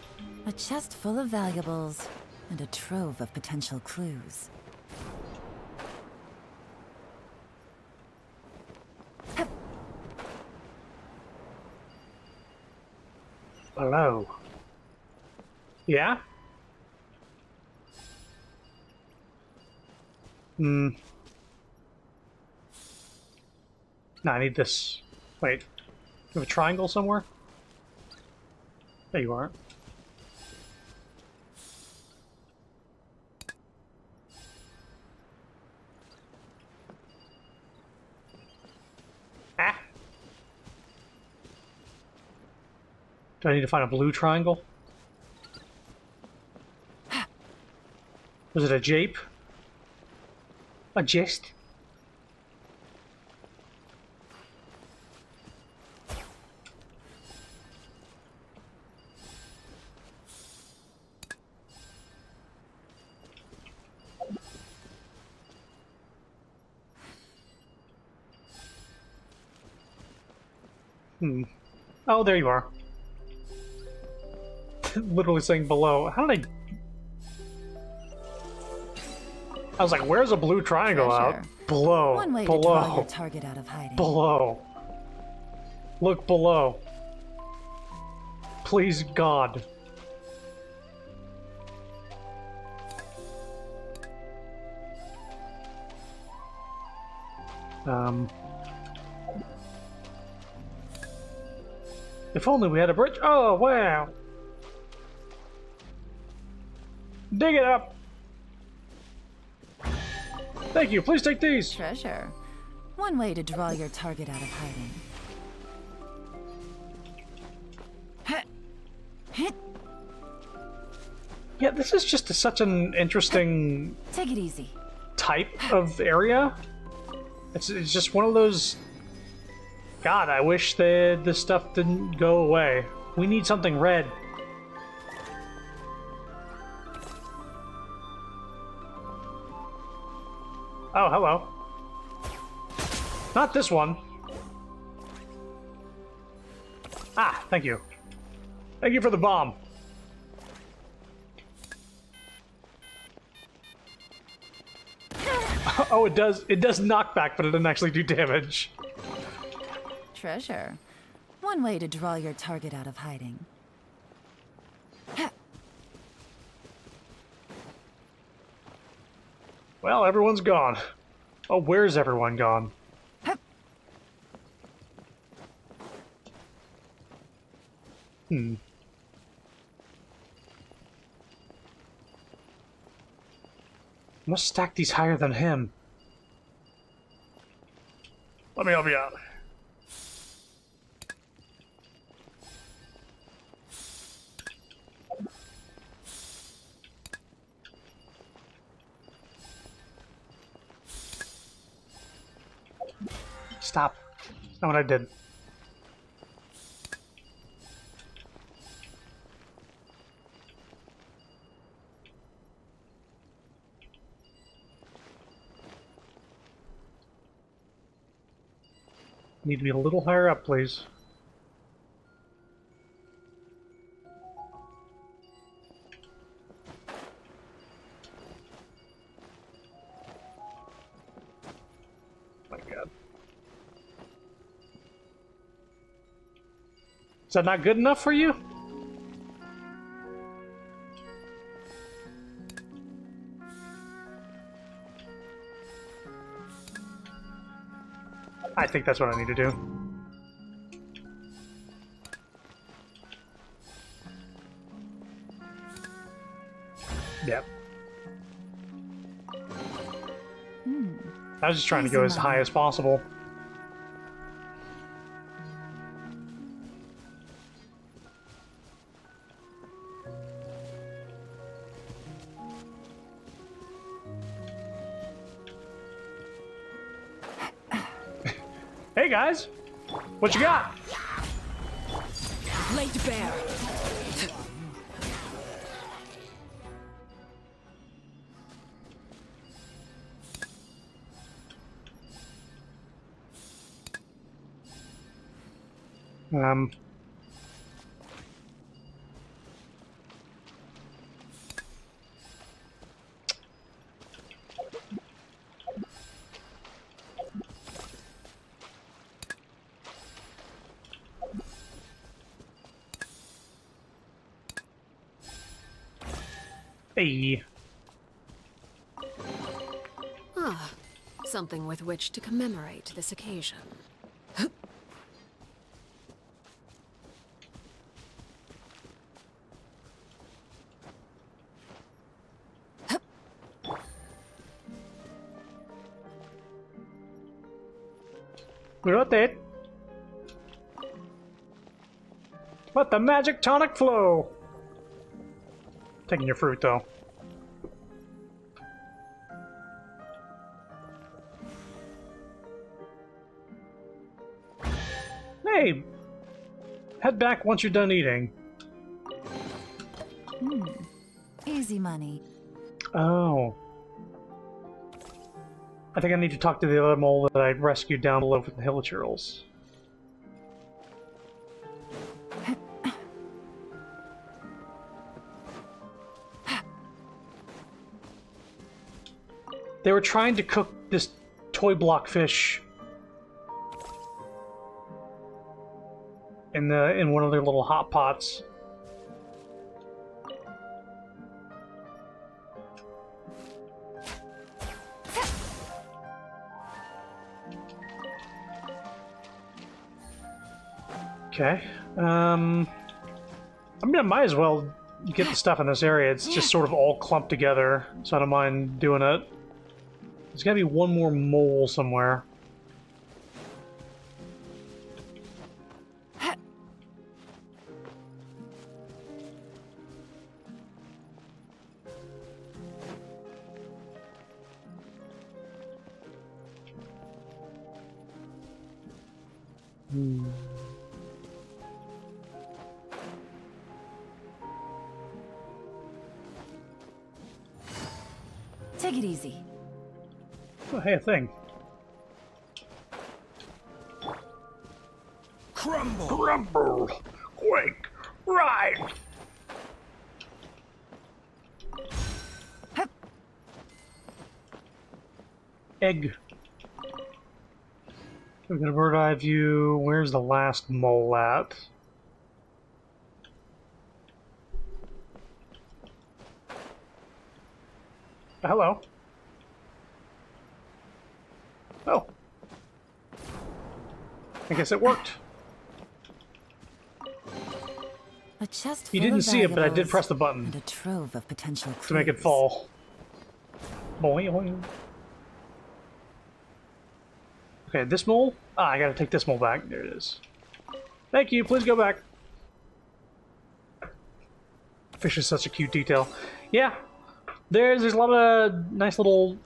A chest full of valuables and a trove of potential clues. Hello. Yeah? No, I need this. Wait. You have a triangle somewhere? There you are. Ah! Do I need to find a blue triangle? Was it a jape? A gist? Oh, there you are. Literally saying below. How did I was like, where's a blue triangle out? Below. One way below. to draw your target out of hiding. Below. Look below. Please, God. If only we had a bridge. Oh, wow. Dig it up. Thank you. Please take these. Treasure. One way to draw your target out of hiding. Yeah, this is just such an interesting Take it easy. type of area. It's just one of those. God, I wish that this stuff didn't go away. We need something red. Oh, hello. Not this one. Ah, thank you. Thank you for the bomb. Oh, it does knockback, but it doesn't actually do damage. Treasure. One way to draw your target out of hiding. Well, everyone's gone. Oh, where's everyone gone? Hmm. Must stack these higher than him. Let me help you out. Stop. That's not what I did. Need to be a little higher up, please. My God. Is that not good enough for you? I think that's what I need to do. Yep. I was just trying to go as high as possible. Hey guys, what you got? Laid bare. Um. Hey. Ah, something with which to commemorate this occasion. Rotate. Let the magic tonic flow. Taking your fruit though. Hey, head back once you're done eating. Easy money. Oh. I think I need to talk to the other mole that I rescued down below from the hill churls. They were trying to cook this toy block fish in one of their little hot pots. Okay. I mean, I might as well get the stuff in this area. It's just sort of all clumped together, so I don't mind doing it. There's gotta be one more mole somewhere. Take it easy. Oh, hey, a thing. Crumble! Crumble! Quake! Right! Egg. We got a bird eye view. Where's the last mole at? Hello. Oh. I guess it worked. A chest You full didn't of see it, but I did valuables press the button and a trove of potential clues. to make it fall. Boing, boing. Okay, this mole? Ah, I gotta take this mole back. There it is. Thank you, please go back. Fish is such a cute detail. Yeah, there's a lot of nice little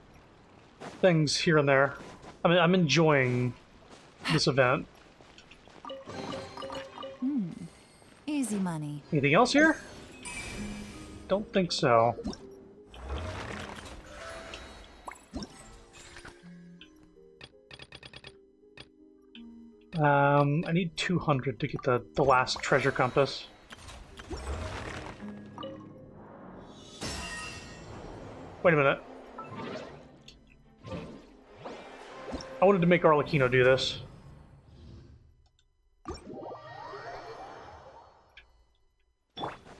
things here and there. I mean, I'm enjoying this event. Easy money. Anything else here? Don't think so. I need 200 to get the last treasure compass. Wait a minute. I wanted to make Arlecchino do this.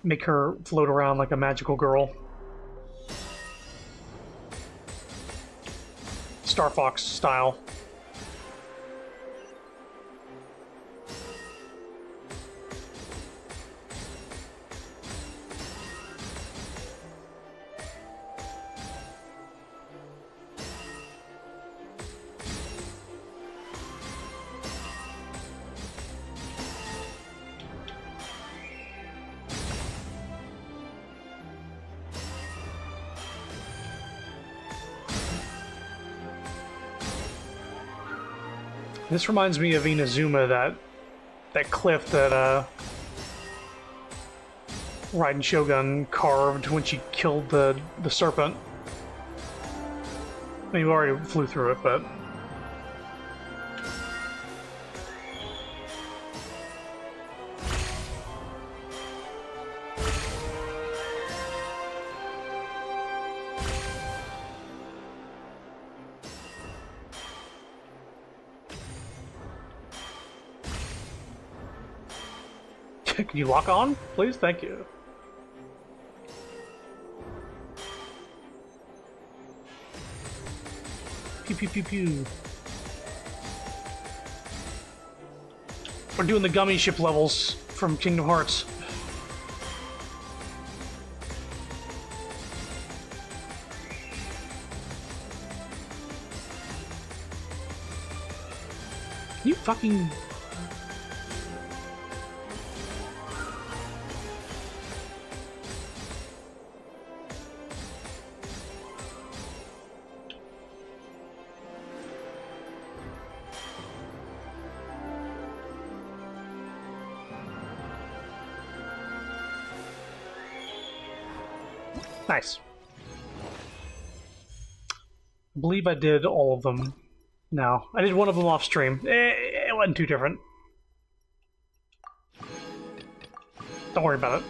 Make her float around like a magical girl. Star Fox style. This reminds me of Inazuma, that cliff that Raiden Shogun carved when she killed the serpent. I mean, we already flew through it, but can you lock on, please? Thank you. Pew pew pew pew. We're doing the gummy ship levels from Kingdom Hearts. Can you fucking... Nice. I believe I did all of them. No, I did one of them off stream. It wasn't too different. Don't worry about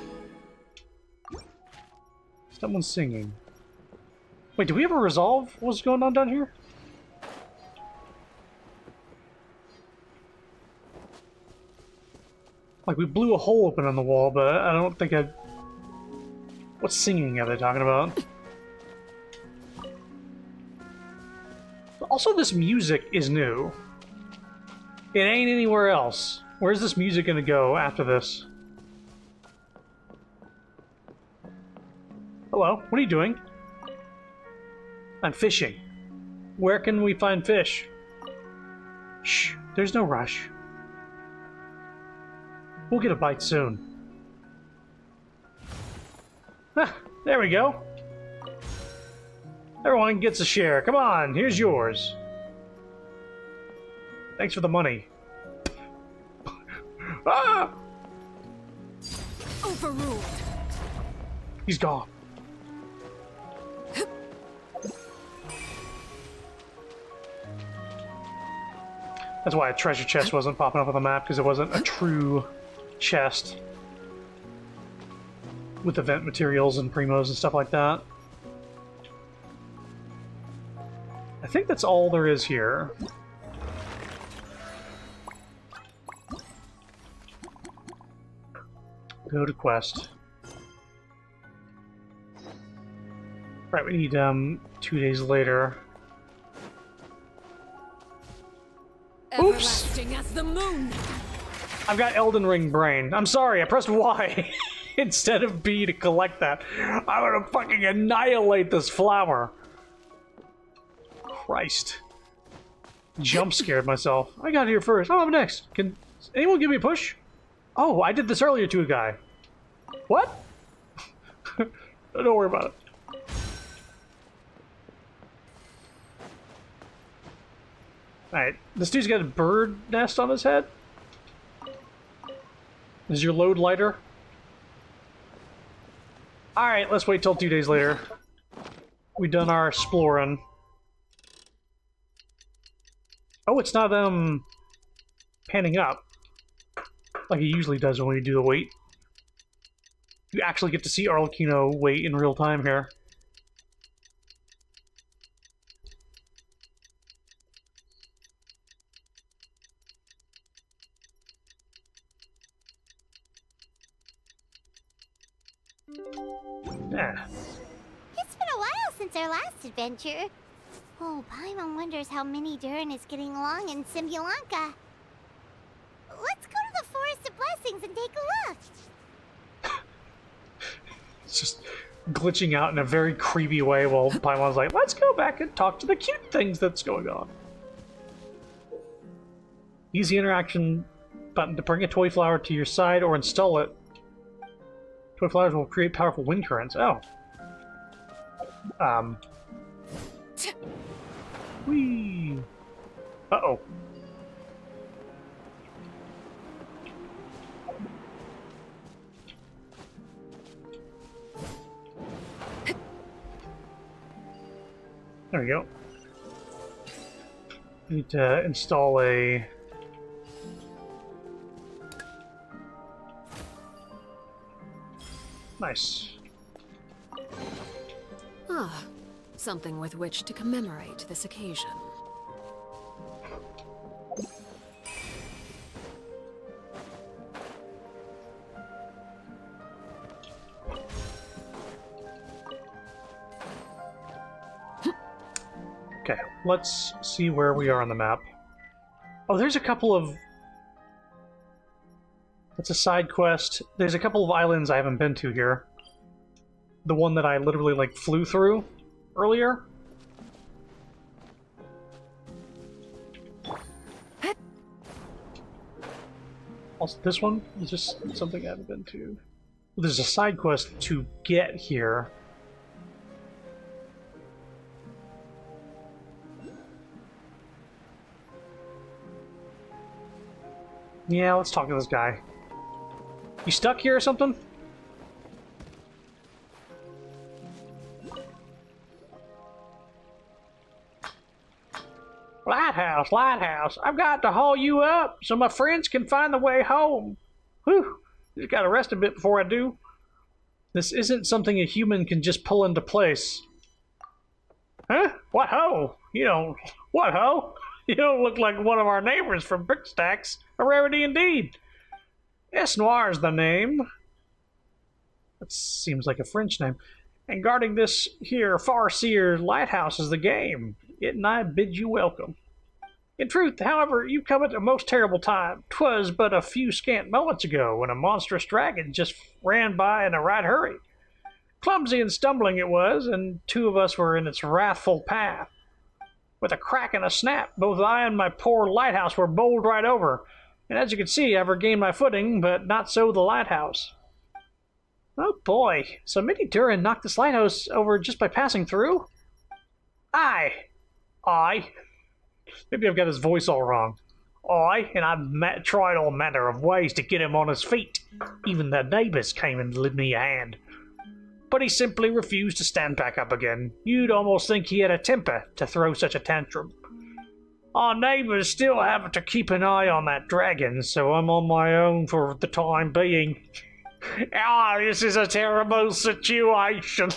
it. Someone's singing. Wait, did we ever resolve what's going on down here? Like, we blew a hole open on the wall, but I don't think I... What singing are they talking about? Also, this music is new. It ain't anywhere else. Where's this music gonna go after this? Hello, what are you doing? I'm fishing. Where can we find fish? Shh, there's no rush. We'll get a bite soon. Ah, there we go. Everyone gets a share. Come on, here's yours. Thanks for the money. Ah! Overruled. He's gone. That's why a treasure chest wasn't popping up on the map, because it wasn't a true chest with event materials and primos and stuff like that. I think that's all there is here. Go to quest. Right, Right, we need 2 days later. Oops! Everlasting as the moon. I've got Elden Ring brain. I'm sorry, I pressed Y instead of B to collect that. I'm gonna fucking annihilate this flower. Christ. Jump scared myself. I got here first. Oh, I'm next. Can anyone give me a push? Oh, I did this earlier to a guy. What? Don't worry about it. Alright, this dude's got a bird nest on his head. Is your load lighter? Alright, let's wait till 2 days later. We done our exploring. Oh, it's not, panning up. Like it usually does when we do the wait. You actually get to see Arlecchino wait in real time here. Yeah. It's been a while since our last adventure. Oh, Paimon wonders how Mini Durin is getting along in Simbulanka. Let's go to the Forest of Blessings and take a look. It's just glitching out in a very creepy way while Paimon's like, let's go back and talk to the cute things that's going on. Use the interaction button to bring a toy flower to your side or install it. Toy flowers will create powerful wind currents. Oh. Whee! Uh-oh. There we go. Need to install a... Nice. Ah, something with which to commemorate this occasion. Okay, let's see where we are on the map. Oh, there's a couple of... That's a side quest. There's a couple of islands I haven't been to here. The one that I literally, like, flew through earlier. Also, this one is just something I haven't been to. There's a side quest to get here. Yeah, let's talk to this guy. You stuck here or something? Lighthouse, lighthouse, I've got to haul you up so my friends can find the way home. Whew, just gotta rest a bit before I do. This isn't something a human can just pull into place. Huh? What ho? You don't... What ho? You don't look like one of our neighbors from Brickstacks. A rarity indeed. S. Noir's the name. That seems like a French name. And guarding this here far-seer lighthouse is the game. It and I bid you welcome. In truth, however, you come at a most terrible time. 'Twas but a few scant moments ago when a monstrous dragon just ran by in a right hurry. Clumsy and stumbling it was, and two of us were in its wrathful path. With a crack and a snap, both I and my poor lighthouse were bowled right over, and as you can see, I've regained my footing, but not so the lighthouse. Oh boy, so Mini Durin knocked this lighthouse over just by passing through? Aye. Maybe I've got his voice all wrong. And I've tried all manner of ways to get him on his feet. Even the neighbors came and lent me a hand. But he simply refused to stand back up again. You'd almost think he had a temper to throw such a tantrum. Our neighbors still have to keep an eye on that dragon, so I'm on my own for the time being. This is a terrible situation.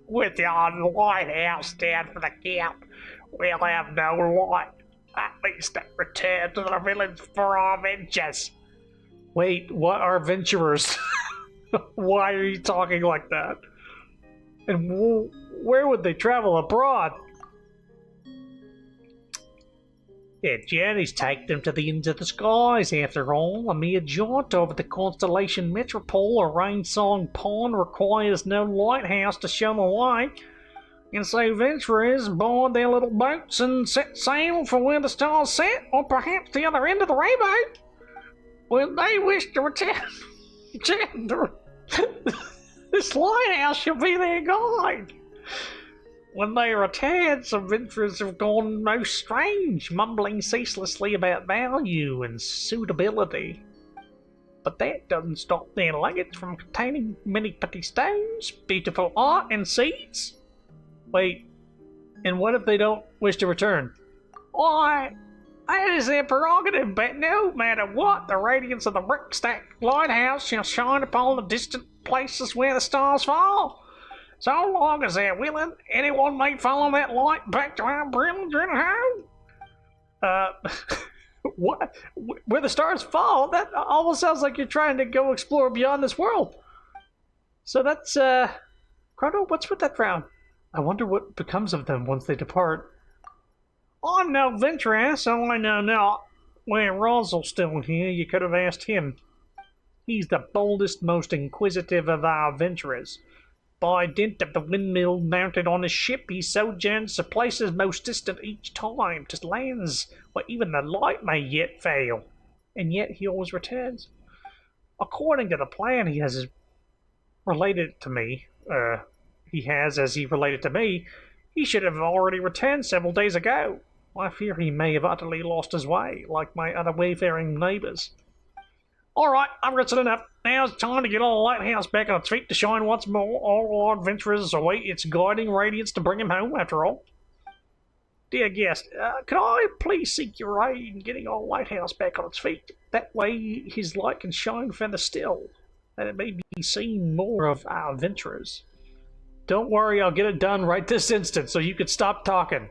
With your lighthouse down for the count, we'll have no light. At least I return to the village for our ventures. Wait, what are venturers? Why are you talking like that? And where would they travel abroad? Their journeys take them to the ends of the skies, after all. A mere jaunt over the constellation metropole or rain-song pond requires no lighthouse to show the way. And so venturers board their little boats and set sail for where the stars set, or perhaps the other end of the rainbow. When they wish to return, this lighthouse shall be their guide. When they return, some venturers have gone most strange, mumbling ceaselessly about value and suitability. But that doesn't stop their luggage from containing many pretty stones, beautiful art, and seeds. Wait, and what if they don't wish to return? Why, that is their prerogative, but no matter what, the radiance of the brick-stacked lighthouse shall shine upon the distant places where the stars fall. So long as they're willing, anyone may follow that light back to our brilliant home. What? Where the stars fall? That almost sounds like you're trying to go explore beyond this world. So that's, Chrono, what's with that frown? I wonder what becomes of them once they depart. I'm no venturer, so I know not. Where Rosal's still here, you could have asked him. He's the boldest, most inquisitive of our venturers. By dint of the windmill mounted on his ship, he sojourns to places most distant each time, to lands where even the light may yet fail. And yet he always returns. According to the plan he has related to me, as he related to me, he should have already returned several days ago. I fear he may have utterly lost his way, like my other wayfaring neighbours. Alright, I've written enough. Now it's time to get all the lighthouse back on its feet to shine once more. All our adventurers await its guiding radiance to bring him home, after all. Dear guest, could I please seek your aid in getting our lighthouse back on its feet? That way his light can shine further still, that it may be seen more of our adventurers. Don't worry, I'll get it done right this instant, so you can stop talking.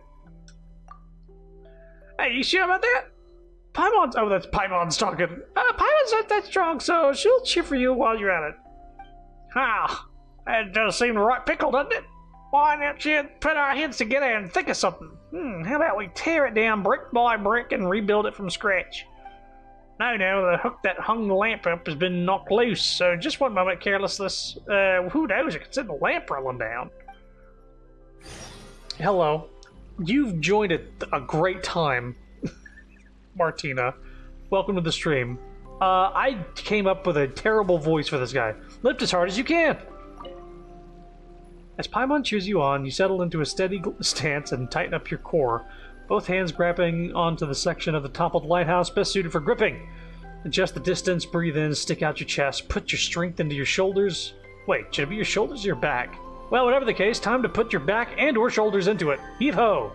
Hey, you sure about that? Paimon's... Oh, that's Paimon's talking. Paimon's not that strong, so she'll cheer for you while you're at it. Ah, that does seem the right pickle, doesn't it? Why don't you put our heads together and think of something? How about we tear it down brick by brick and rebuild it from scratch? No, the hook that hung the lamp up has been knocked loose, so just one moment, carelessness. Who knows, you could send the lamp rolling down. Hello. You've joined a great time, Martina. Welcome to the stream. I came up with a terrible voice for this guy. Lift as hard as you can! As Paimon cheers you on, you settle into a steady stance and tighten up your core, both hands grabbing onto the section of the toppled lighthouse best suited for gripping. Adjust the distance, breathe in, stick out your chest, put your strength into your shoulders. Wait, should it be your shoulders or your back? Well, whatever the case, time to put your back and or shoulders into it. Heave-ho!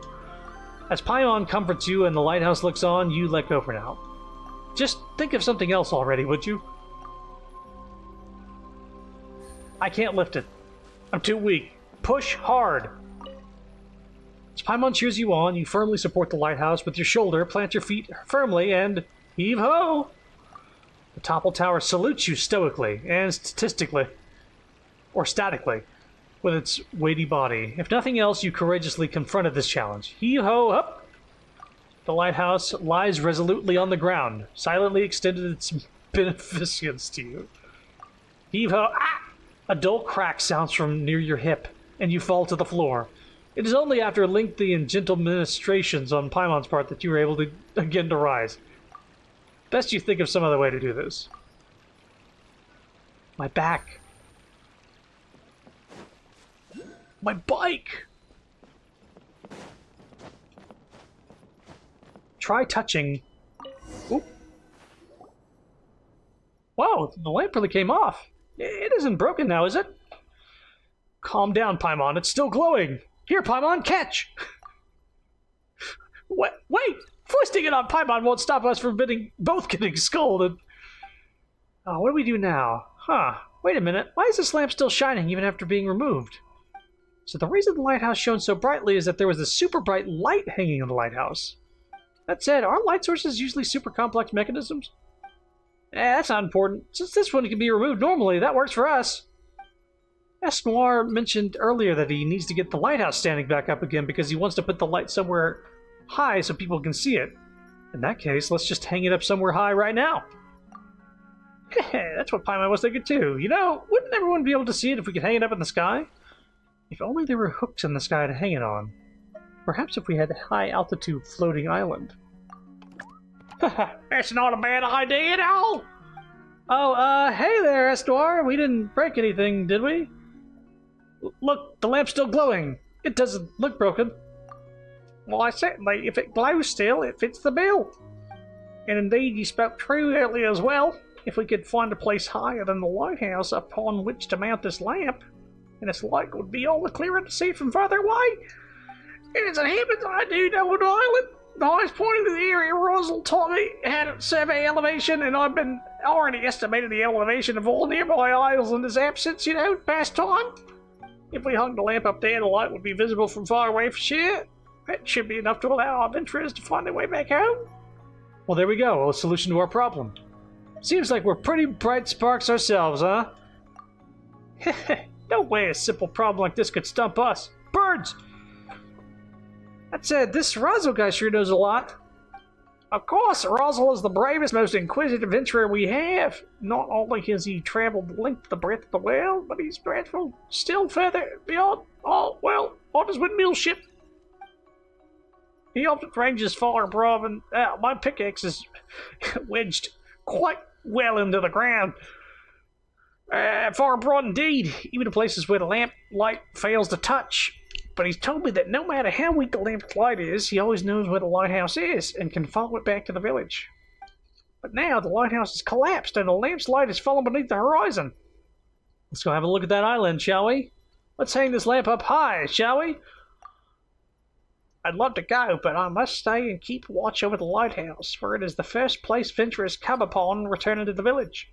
As Paimon comforts you and the lighthouse looks on, you let go for now. Just think of something else already, would you? I can't lift it. I'm too weak. Push hard. As Paimon cheers you on, you firmly support the lighthouse with your shoulder, plant your feet firmly, and heave-ho! The toppled tower salutes you stoically and statically, with its weighty body. If nothing else, you courageously confronted this challenge. Heave-ho, up! The lighthouse lies resolutely on the ground, silently extended its beneficence to you. Heave-ho, ah! A dull crack sounds from near your hip, and you fall to the floor. It is only after lengthy and gentle ministrations on Paimon's part that you are able to again to rise. Best you think of some other way to do this. My back. My bike! Try touching... Oop. Whoa, the lamp really came off. It isn't broken now, is it? Calm down, Paimon. It's still glowing. Here, Paimon, catch! Wait! Foisting it on Paimon won't stop us from both getting scolded. Oh, what do we do now? Huh. Wait a minute. Why is this lamp still shining even after being removed? So the reason the lighthouse shone so brightly is that there was a super bright light hanging in the lighthouse. That said, aren't light sources usually super complex mechanisms? That's not important. Since this one can be removed normally, that works for us. Esnoir mentioned earlier that he needs to get the lighthouse standing back up again because he wants to put the light somewhere high so people can see it. In that case, let's just hang it up somewhere high right now. That's what Paimon was thinking too. You know, wouldn't everyone be able to see it if we could hang it up in the sky? If only there were hooks in the sky to hang it on. Perhaps if we had a high-altitude floating island. That's not a bad idea at all! Oh, hey there, Esnoir. We didn't break anything, did we? Look, the lamp's still glowing. It doesn't look broken. Well, I certainly, if it glows still, it fits the bill. And indeed, you spoke true earlier as well. If we could find a place higher than the lighthouse upon which to mount this lamp, and its light would be all the clearer to see from farther away. And as it happens, I do know an island. The highest point in the area Rosal taught me had a survey elevation, and I've been already estimated the elevation of all nearby isles in this absence, you know, past time. If we hung the lamp up there, the light would be visible from far away for sure. That should be enough to allow our adventurers to find their way back home. Well, there we go. A solution to our problem. Seems like we're pretty bright sparks ourselves, huh? No way a simple problem like this could stump us. Birds! That said, this Razzle guy sure knows a lot. Of course, Razzle is the bravest, most inquisitive adventurer we have. Not only has he traveled the length of the breadth of the world, but he's traveled still further beyond, on his windmill ship. He often ranges far above, and my pickaxe is wedged quite well into the ground. Far abroad indeed, even to places where the lamp light fails to touch. But he's told me that no matter how weak the lamp's light is, he always knows where the lighthouse is and can follow it back to the village. But now the lighthouse has collapsed and the lamp's light has fallen beneath the horizon. Let's go have a look at that island, shall we? Let's hang this lamp up high, shall we? I'd love to go, but I must stay and keep watch over the lighthouse, for it is the first place venturers come upon returning to the village.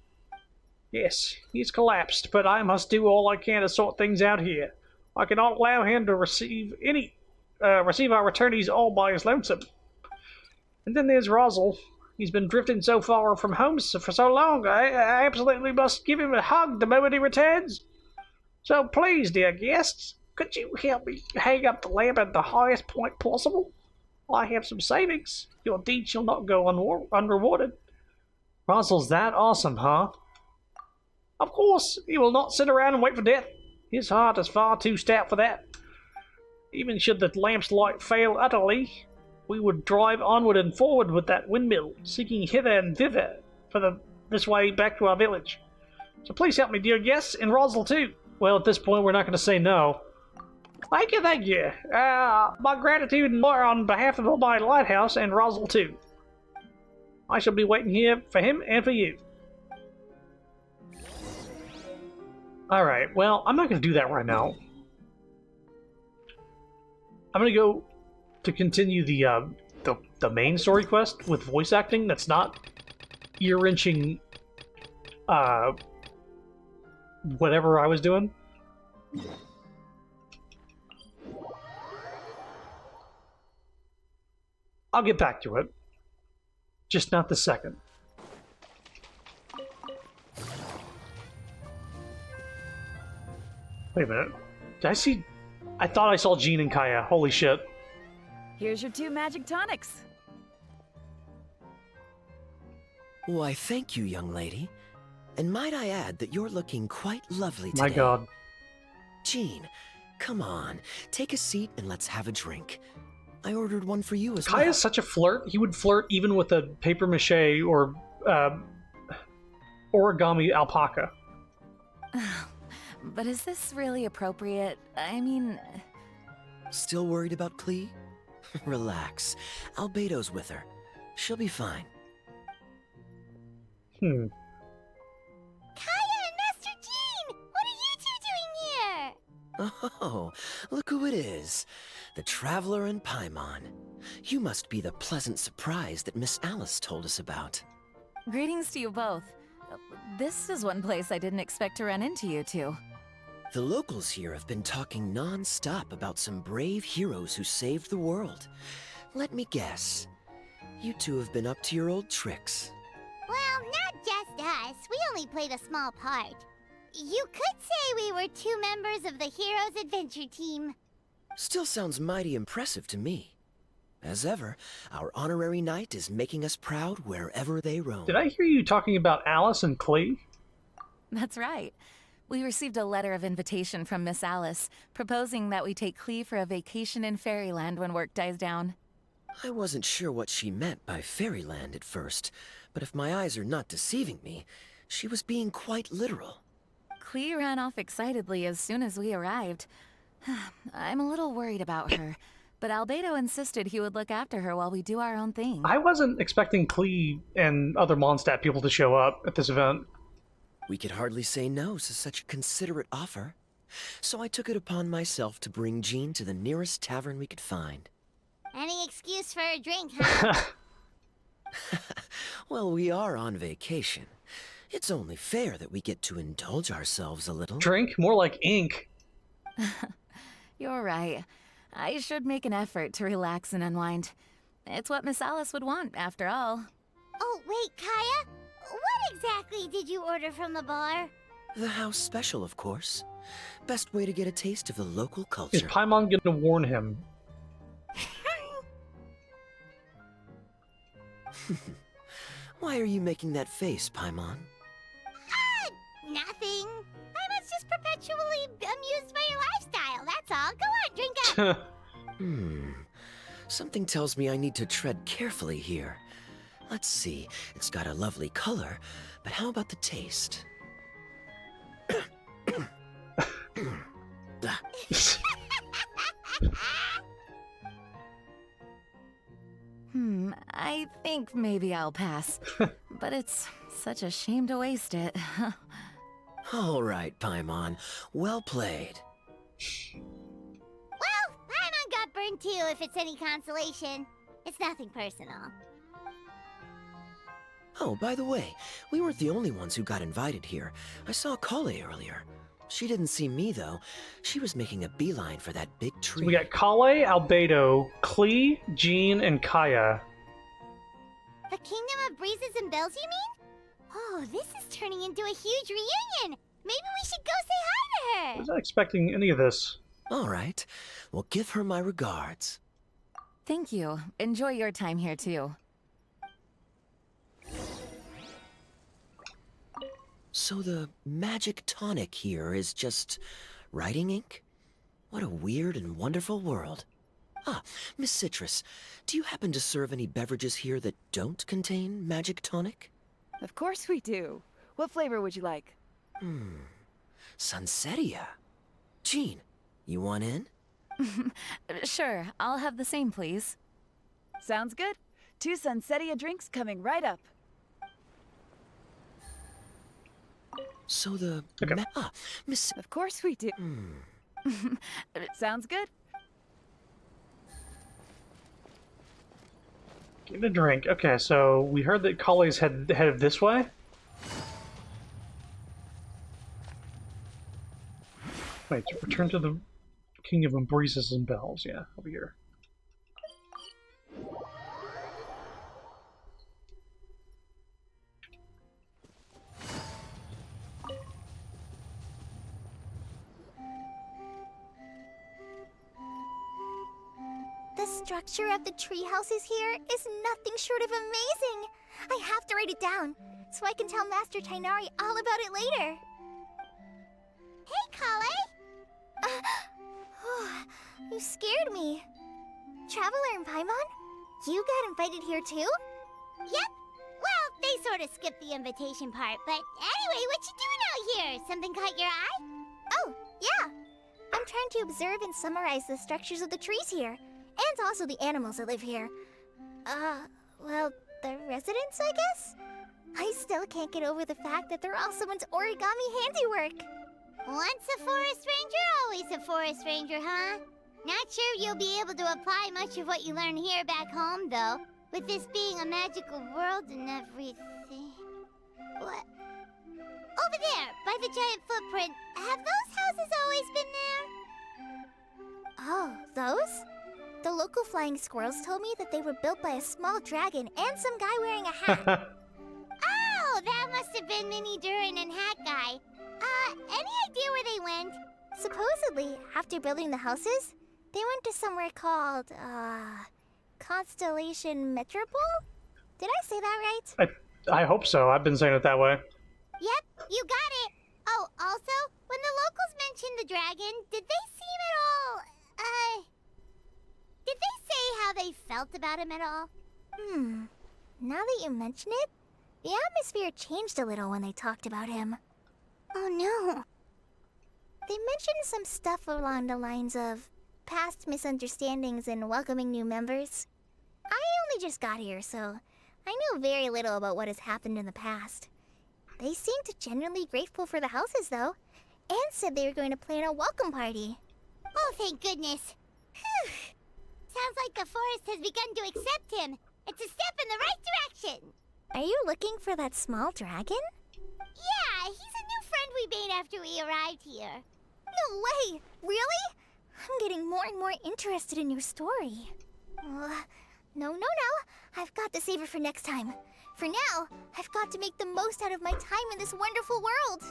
Yes, he's collapsed, but I must do all I can to sort things out here. I cannot allow him to receive our returnees all by his lonesome. And then there's Razzle. He's been drifting so far from home for so long, I absolutely must give him a hug the moment he returns. So please, dear guests, could you help me hang up the lamp at the highest point possible? I have some savings. Your deed shall not go unrewarded. Razzle's that awesome, huh? Of course, he will not sit around and wait for death. His heart is far too stout for that. Even should the lamp's light fail utterly, we would drive onward and forward with that windmill, seeking hither and thither for this way back to our village. So please help me, dear guests, and Razzle too. Well, at this point, we're not going to say no. Thank you, thank you. My gratitude on behalf of my lighthouse and Razzle too. I shall be waiting here for him and for you. Alright, well, I'm not going to do that right now. I'm going to go to continue the main story quest with voice acting that's not ear-wrenching whatever I was doing. I'll get back to it. Just not this second. Wait a minute. Did I see... I thought I saw Jean and Kaya. Holy shit. Here's your 2 magic tonics. Why, thank you, young lady. And might I add that you're looking quite lovely today. My god. Jean, come on. Take a seat and let's have a drink. I ordered one for you as well. Kaya's such a flirt. He would flirt even with a paper mache or origami alpaca. But is this really appropriate? I mean... Still worried about Klee? Relax. Albedo's with her. She'll be fine. Kaya and Master Jean! What are you two doing here? Oh, look who it is. The Traveler and Paimon. You must be the pleasant surprise that Miss Alice told us about. Greetings to you both. This is one place I didn't expect to run into you two. The locals here have been talking non-stop about some brave heroes who saved the world. Let me guess. You two have been up to your old tricks. Well, not just us. We only played a small part. You could say we were 2 members of the Heroes Adventure Team. Still sounds mighty impressive to me. As ever, our honorary knight is making us proud wherever they roam. Did I hear you talking about Alice and Klee? That's right. We received a letter of invitation from Miss Alice, proposing that we take Klee for a vacation in Fairyland when work dies down. I wasn't sure what she meant by Fairyland at first, but if my eyes are not deceiving me, she was being quite literal. Klee ran off excitedly as soon as we arrived. I'm a little worried about her, but Albedo insisted he would look after her while we do our own thing. I wasn't expecting Klee and other Mondstadt people to show up at this event. We could hardly say no to such a considerate offer, so I took it upon myself to bring Jean to the nearest tavern we could find. Any excuse for a drink, huh? Well, we are on vacation. It's only fair that we get to indulge ourselves a little. Drink? More like ink. You're right. I should make an effort to relax and unwind. It's what Miss Alice would want, after all. Oh, wait, Kaya? What exactly did you order from the bar? The house special, of course. Best way to get a taste of the local culture. Is Paimon gonna warn him? Why are you making that face, Paimon? Nothing. I was just perpetually amused by your lifestyle, that's all. Go on, drink up. Something tells me I need to tread carefully here. Let's see, it's got a lovely color, but how about the taste? I think maybe I'll pass. But it's such a shame to waste it. All right, Paimon. Well played. Well, Paimon got burned too, if it's any consolation. It's nothing personal. Oh, by the way, we weren't the only ones who got invited here. I saw Kale earlier. She didn't see me, though. She was making a beeline for that big tree. So we got Kale, Albedo, Klee, Jean, and Kaya. The Kingdom of Breezes and Bells, you mean? Oh, this is turning into a huge reunion! Maybe we should go say hi to her! I was not expecting any of this. All right. Well, give her my regards. Thank you. Enjoy your time here, too. So the magic tonic here is just writing ink? What a weird and wonderful world. Ah, Miss Citrus, do you happen to serve any beverages here that don't contain magic tonic? Of course we do. What flavor would you like? Sunsetia. Jean, you want in? Sure, I'll have the same, please. Sounds good. 2 Sunsetia drinks coming right up. So the... Okay. Miss... Of course we do. Sounds good. Get a drink. Okay, so we heard that Kale's headed this way. Wait, return to the Kingdom of Breezes and Bells. Yeah, over here. The structure of the tree houses here is nothing short of amazing. I have to write it down, so I can tell Master Tainari all about it later. Hey, Kale! You scared me. Traveler and Paimon? You got invited here too? Yep. Well, they sort of skipped the invitation part, but anyway, what you doing out here? Something caught your eye? Oh, yeah. I'm trying to observe and summarize the structures of the trees here, and also the animals that live here. Well, the residents, I guess? I still can't get over the fact that they're all someone's origami handiwork. Once a forest ranger, always a forest ranger, huh? Not sure you'll be able to apply much of what you learn here back home, though, with this being a magical world and everything. What? Over there, by the giant footprint, have those houses always been there? Oh, those? The local flying squirrels told me that they were built by a small dragon and some guy wearing a hat. Oh, that must have been Mini Durin and Hat Guy. supposedly, after building the houses, they went to somewhere called, Constellation Metropole? Did I say that right? I hope so. I've been saying it that way. Yep, you got it. Oh, also, when the locals mentioned the dragon, did they seem at all, did they say how they felt about him at all? Now that you mention it, the atmosphere changed a little when they talked about him. Oh no. They mentioned some stuff along the lines of past misunderstandings and welcoming new members. I only just got here, so I know very little about what has happened in the past. They seemed genuinely grateful for the houses, though, and said they were going to plan a welcome party. Oh, thank goodness. Whew. Sounds like the forest has begun to accept him. It's a step in the right direction. Are you looking for that small dragon? Yeah, he's a new friend we made after we arrived here. No way! Really? I'm getting more and more interested in your story. No. I've got to save it for next time. For now, I've got to make the most out of my time in this wonderful world.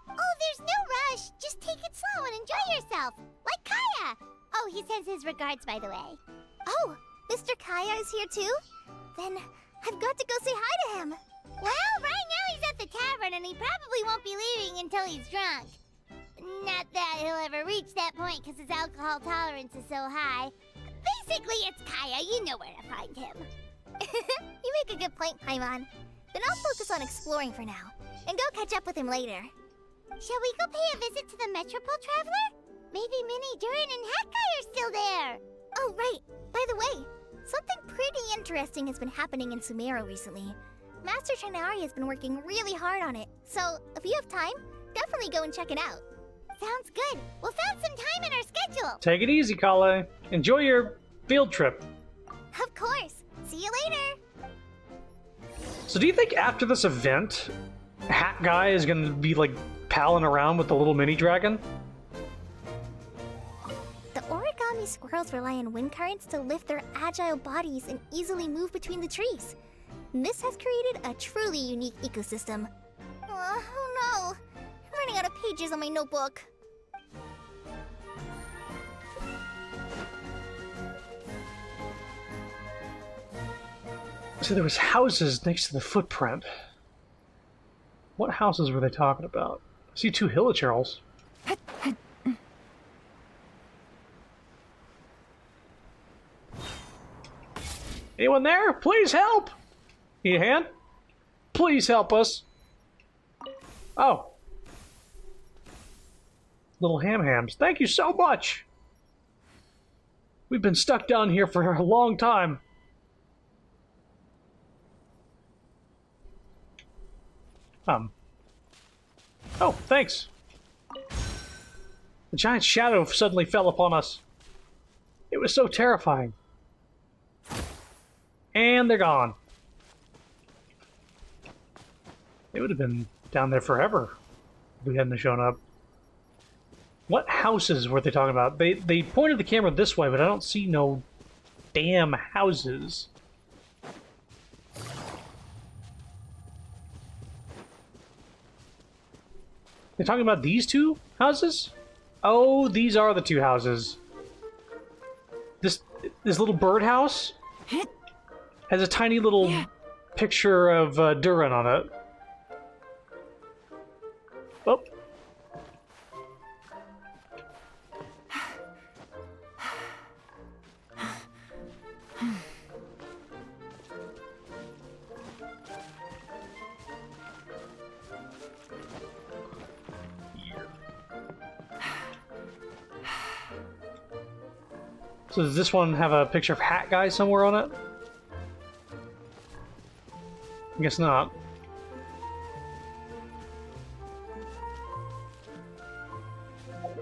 Oh, there's no rush. Just take it slow and enjoy yourself. Like Kaya. Oh, he sends his regards, by the way. Oh, Mr. Kaya is here too? Then I've got to go say hi to him. Well, right now he's at the tavern and he probably won't be leaving until he's drunk. Not that he'll ever reach that point because his alcohol tolerance is so high. Basically, it's Kaya. You know where to find him. You make a good point, Paimon. Then I'll focus on exploring for now, and go catch up with him later. Shall we go pay a visit to the Metropole Traveler? Maybe Minnie, Durin, and Hatkai are still there. Oh, right. By the way, something pretty interesting has been happening in Sumeru recently. Master Trinari has been working really hard on it, so if you have time, definitely go and check it out. Sounds good. We'll find some time in our schedule. Take it easy, Kale. Enjoy your field trip. Of course. See you later. So do you think after this event, Hat Guy is going to be, like, palling around with the little mini dragon? The origami squirrels rely on wind currents to lift their agile bodies and easily move between the trees. This has created a truly unique ecosystem. Oh no! I'm running out of pages on my notebook. So there was houses next to the footprint. What houses were they talking about? I see 2 hilichurls. Anyone there? Please help! Need a hand? Please help us. Oh. Little ham-hams. Thank you so much! We've been stuck down here for a long time. Oh, thanks. The giant shadow suddenly fell upon us. It was so terrifying. And they're gone. They would have been down there forever if we hadn't shown up. What houses were they talking about? They pointed the camera this way, but I don't see no damn houses. They're talking about these 2 houses? Oh, these are the 2 houses. This little birdhouse has a tiny little picture of Durin on it. Oh. So does this one have a picture of Hat Guy somewhere on it? I guess not.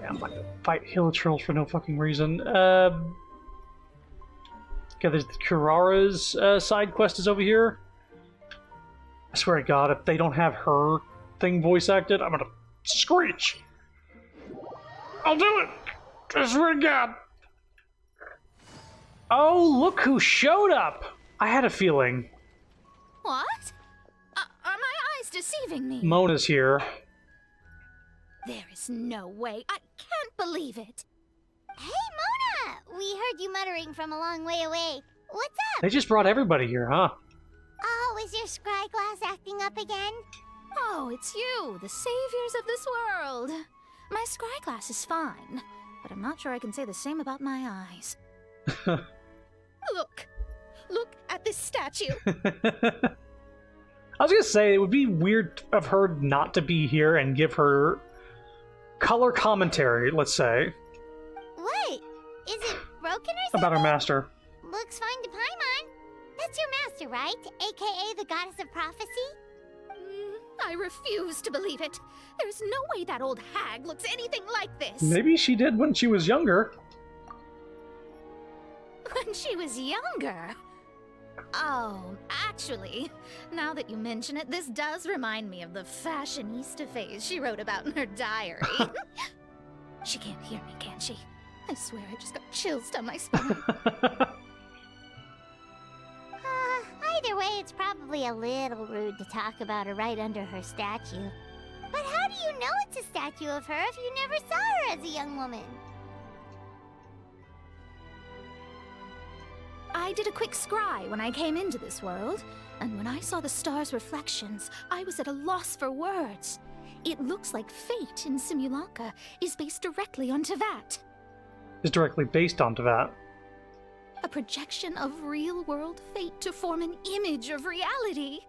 Yeah, I'm not gonna fight hilichurls for no fucking reason. Okay, there's the Kurara's side quest is over here. I swear to God, if they don't have her thing voice acted, I'm gonna screech. I'll do it! I swear to God. Oh, look who showed up! I had a feeling. What? Are my eyes deceiving me? Mona's here. There is no way. I can't can't believe it. Hey, Mona! We heard you muttering from a long way away. What's up? They just brought everybody here, huh? Oh, is your scry glass acting up again? Oh, it's you, the saviors of this world. My scry glass is fine, but I'm not sure I can say the same about my eyes. Look at this statue. I was gonna say, it would be weird of her not to be here and give her color commentary, let's say. What? Is it broken or something? About her master. Looks fine to Paimon. That's your master, right? AKA the goddess of prophecy? I refuse to believe it. There's no way that old hag looks anything like this. Maybe she did when she was younger. When she was younger? Oh, actually, now that you mention it, this does remind me of the fashionista phase she wrote about in her diary. She can't hear me, can she? I swear I just got chills down my spine. Either way, it's probably a little rude to talk about her right under her statue. But how do you know it's a statue of her if you never saw her as a young woman? I did a quick scry when I came into this world, and when I saw the stars' reflections, I was at a loss for words. It looks like fate in Simulanka is based directly on Tevat. Is directly based on Tevat. A projection of real-world fate to form an image of reality.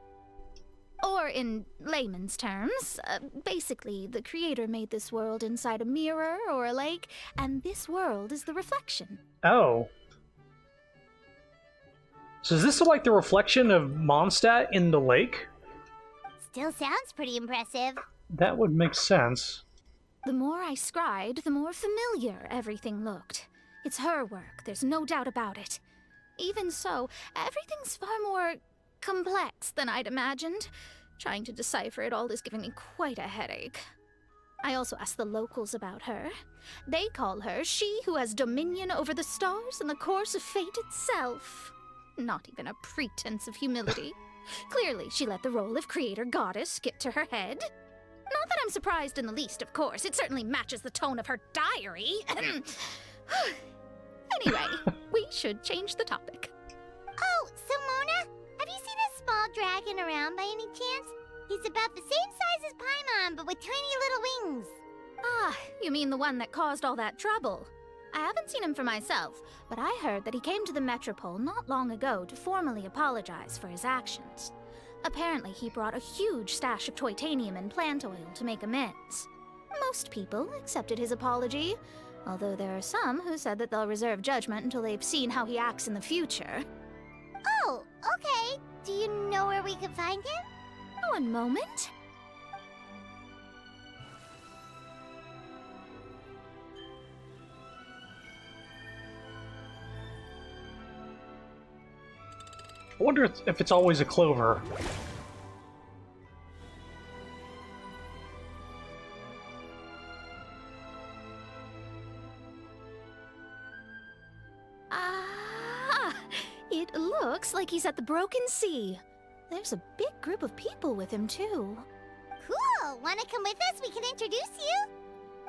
Or in layman's terms, basically, the creator made this world inside a mirror or a lake, and this world is the reflection. Oh. So is this like the reflection of Mondstadt in the lake? Still sounds pretty impressive. That would make sense. The more I scried, the more familiar everything looked. It's her work, there's no doubt about it. Even so, everything's far more complex than I'd imagined. Trying to decipher it all is giving me quite a headache. I also asked the locals about her. They call her she who has dominion over the stars and the course of fate itself. Not even a pretense of humility. Clearly, she let the role of creator goddess get to her head. Not that I'm surprised in the least, of course. It certainly matches the tone of her diary. Anyway, we should change the topic. Oh, so Mona, have you seen a small dragon around by any chance? He's about the same size as Paimon, but with tiny little wings. Ah, you mean the one that caused all that trouble? I haven't seen him for myself, but I heard that he came to the Metropole not long ago to formally apologize for his actions. Apparently, he brought a huge stash of Toitanium and plant oil to make amends. Most people accepted his apology, although there are some who said that they'll reserve judgment until they've seen how he acts in the future. Oh, okay. Do you know where we can find him? One moment. I wonder if it's always a clover. It looks like he's at the Broken Sea. There's a big group of people with him, too. Cool! Wanna come with us? We can introduce you?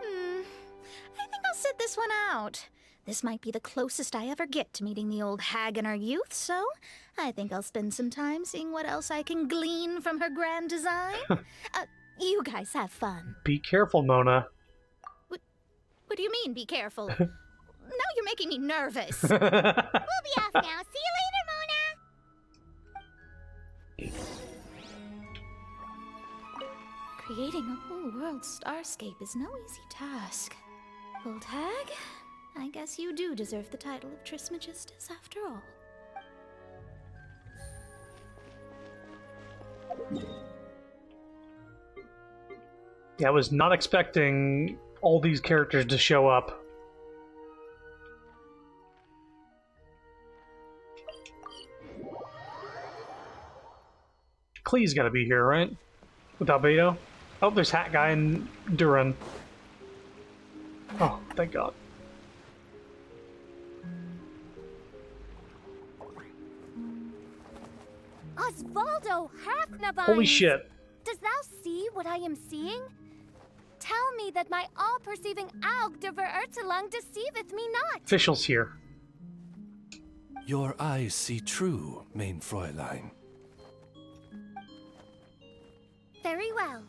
I think I'll sit this one out. This might be the closest I ever get to meeting the old hag in her youth, so I think I'll spend some time seeing what else I can glean from her grand design. You guys have fun. Be careful, Mona. What do you mean, be careful? Now you're making me nervous. We'll be off now. See you later, Mona! Creating a whole world starscape is no easy task. Old hag, I guess you do deserve the title of Trismegistus after all. Yeah, I was not expecting all these characters to show up. Klee's gotta be here, right? With Albedo? Oh, there's Hat Guy and Duran. Oh, thank God. Osvaldo Halfnavine! Holy shit. Does thou see what I am seeing? tell me that my all-perceiving Aug de Verurtelang deceiveth me not. Officials here. Your eyes see true, mein Fräulein. Very well.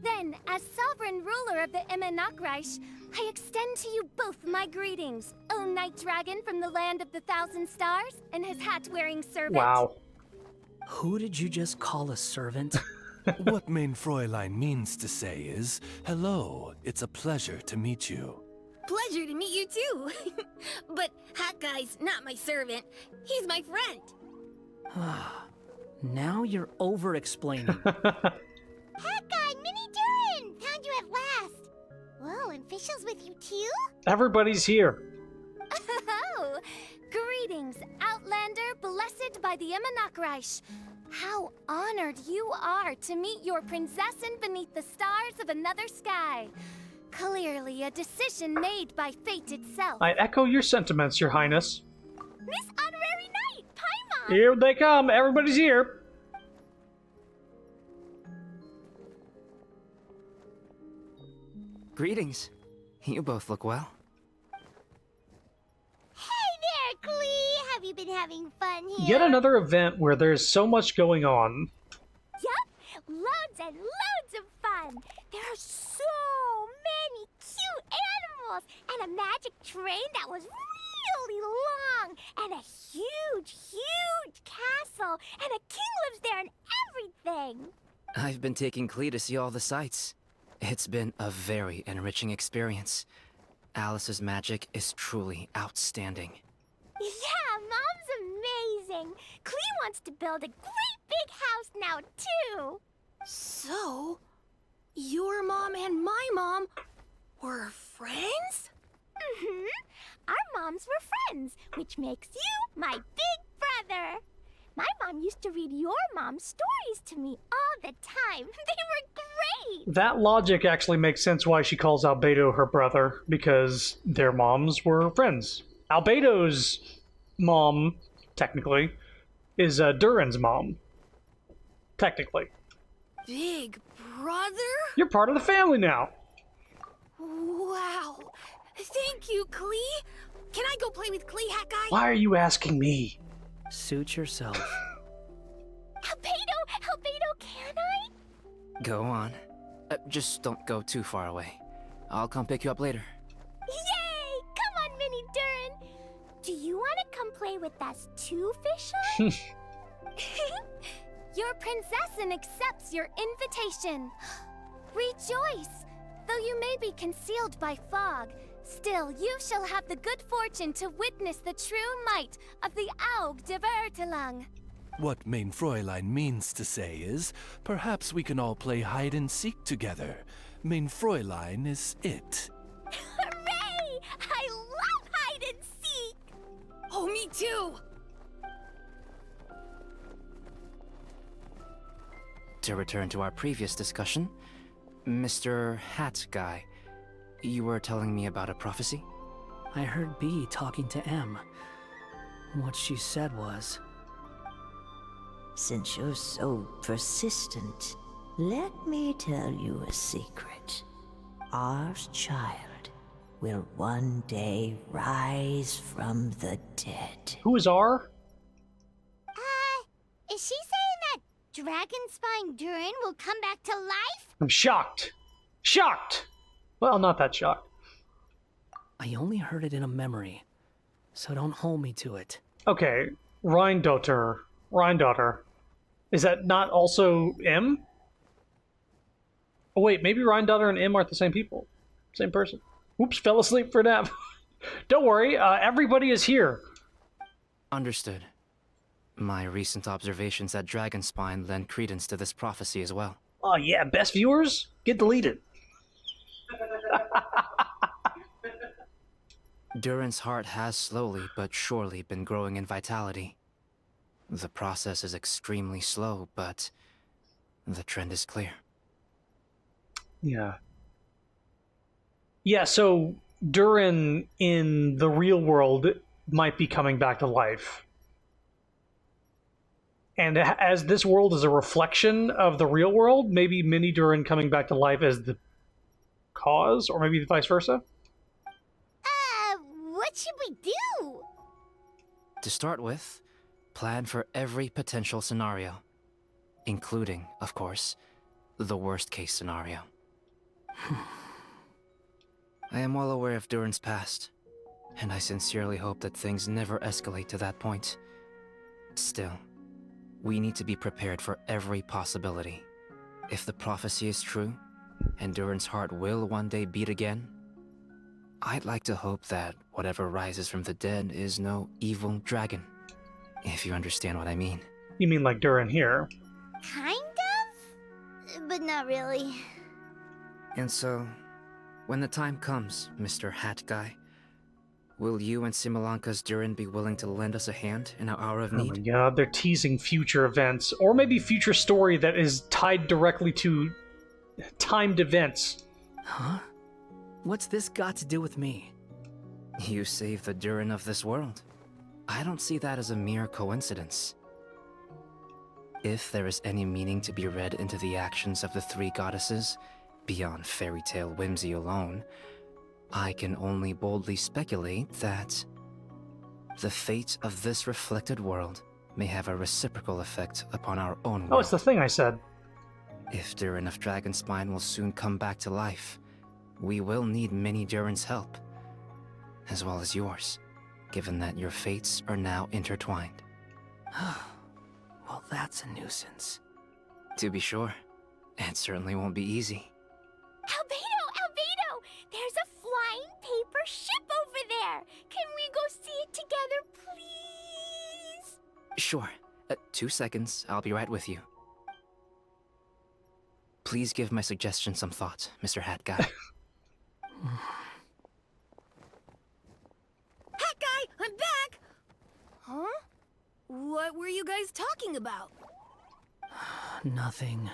Then, as sovereign ruler of the Immenachreich, I extend to you both my greetings, O Night Dragon from the land of the Thousand Stars and his hat-wearing servant. Wow. Who did you just call a servant? What mein Fräulein means to say is, hello, it's a pleasure to meet you. Pleasure to meet you too. But Hat Guy's not my servant. He's my friend. Now you're over-explaining. Hat Guy, Mini Durin! Found you at last. Whoa, and Fischl's with you too? Everybody's here. Oh, greetings, Outlander blessed by the Immenachreich. How honored you are to meet your prinzessin beneath the stars of another sky. Clearly a decision made by fate itself. I echo your sentiments, Your Highness. Miss Honorary Knight, Paimon! Here they come. Everybody's here. Greetings. You both look well. Hey there, Klee! Have you been having fun here? Yet another event where there's so much going on. Yup! Loads and loads of fun! There are so many cute animals! And a magic train that was really long! And a huge, huge castle! And a king lives there and everything! I've been taking Klee to see all the sights. It's been a very enriching experience. Alice's magic is truly outstanding. Yeah, Mom's amazing! Klee wants to build a great big house now, too! So, your mom and my mom were friends? Mm-hmm. Our moms were friends, which makes you my big brother. My mom used to read your mom's stories to me all the time. They were great! That logic actually makes sense why she calls Albedo her brother, because their moms were friends. Albedo's mom, technically, is Durin's mom. Technically. Big brother? You're part of the family now. Wow. Thank you, Klee. Can I go play with Klee, Hat Guy? Why are you asking me? Suit yourself. Albedo, can I? Go on. Just don't go too far away. I'll come pick you up later. Yay! Come on, Mini Durin. Do you want to come play with us too, Fischl? Your prinzessin accepts your invitation. Rejoice! Though you may be concealed by fog, still you shall have the good fortune to witness the true might of the Aug de Verurtelang. What mein Fräulein means to say is, perhaps we can all play hide and seek together. Mein Fräulein is it. Hooray! I love hide and seek! Oh, me too! To return to our previous discussion, Mr. Hat Guy, you were telling me about a prophecy? I heard B talking to M. What she said was... Since you're so persistent, let me tell you a secret. Our child will one day rise from the dead. Who is R? Is she saying that Dragon Spine Durin will come back to life? I'm shocked. Shocked! Well, not that shocked. I only heard it in a memory, so don't hold me to it. Okay, Rheindotter. Is that not also M? Oh wait, maybe Rheindotter and M aren't the same people. Same person. Oops, fell asleep for a nap. Don't worry, everybody is here. Understood. My recent observations at Dragonspine lend credence to this prophecy as well. Oh yeah, best viewers? Get deleted. Durin's heart has slowly but surely been growing in vitality. The process is extremely slow, but the trend is clear. Yeah. Yeah, so Durin in the real world might be coming back to life. And as this world is a reflection of the real world, maybe Mini Durin coming back to life as the cause, or maybe vice versa. What should we do? To start with, plan for every potential scenario, including, of course, the worst case scenario. I am well aware of Durin's past, and I sincerely hope that things never escalate to that point. Still, we need to be prepared for every possibility. If the prophecy is true, and Durin's heart will one day beat again, I'd like to hope that whatever rises from the dead is no evil dragon. If you understand what I mean. You mean like Durin here? Kind of? But not really. And so, when the time comes, Mr. Hat Guy, will you and Similanka's Durin be willing to lend us a hand in our hour of need? Oh my god, they're teasing future events, or maybe future story that is tied directly to timed events. Huh? What's this got to do with me? You saved the Durin of this world. I don't see that as a mere coincidence. If there is any meaning to be read into the actions of the three goddesses, beyond fairy tale whimsy alone, I can only boldly speculate that the fate of this reflected world may have a reciprocal effect upon our own world. Oh, it's the thing I said. If Durin of Dragonspine will soon come back to life, we will need many Durin's help, as well as yours, given that your fates are now intertwined. Well, that's a nuisance. To be sure, it certainly won't be easy. Albedo! There's a flying paper ship over there! Can we go see it together, please? Sure. 2 seconds, I'll be right with you. Please give my suggestion some thought, Mr. Hat Guy. Hat Guy, I'm back! Huh? What were you guys talking about? Nothing.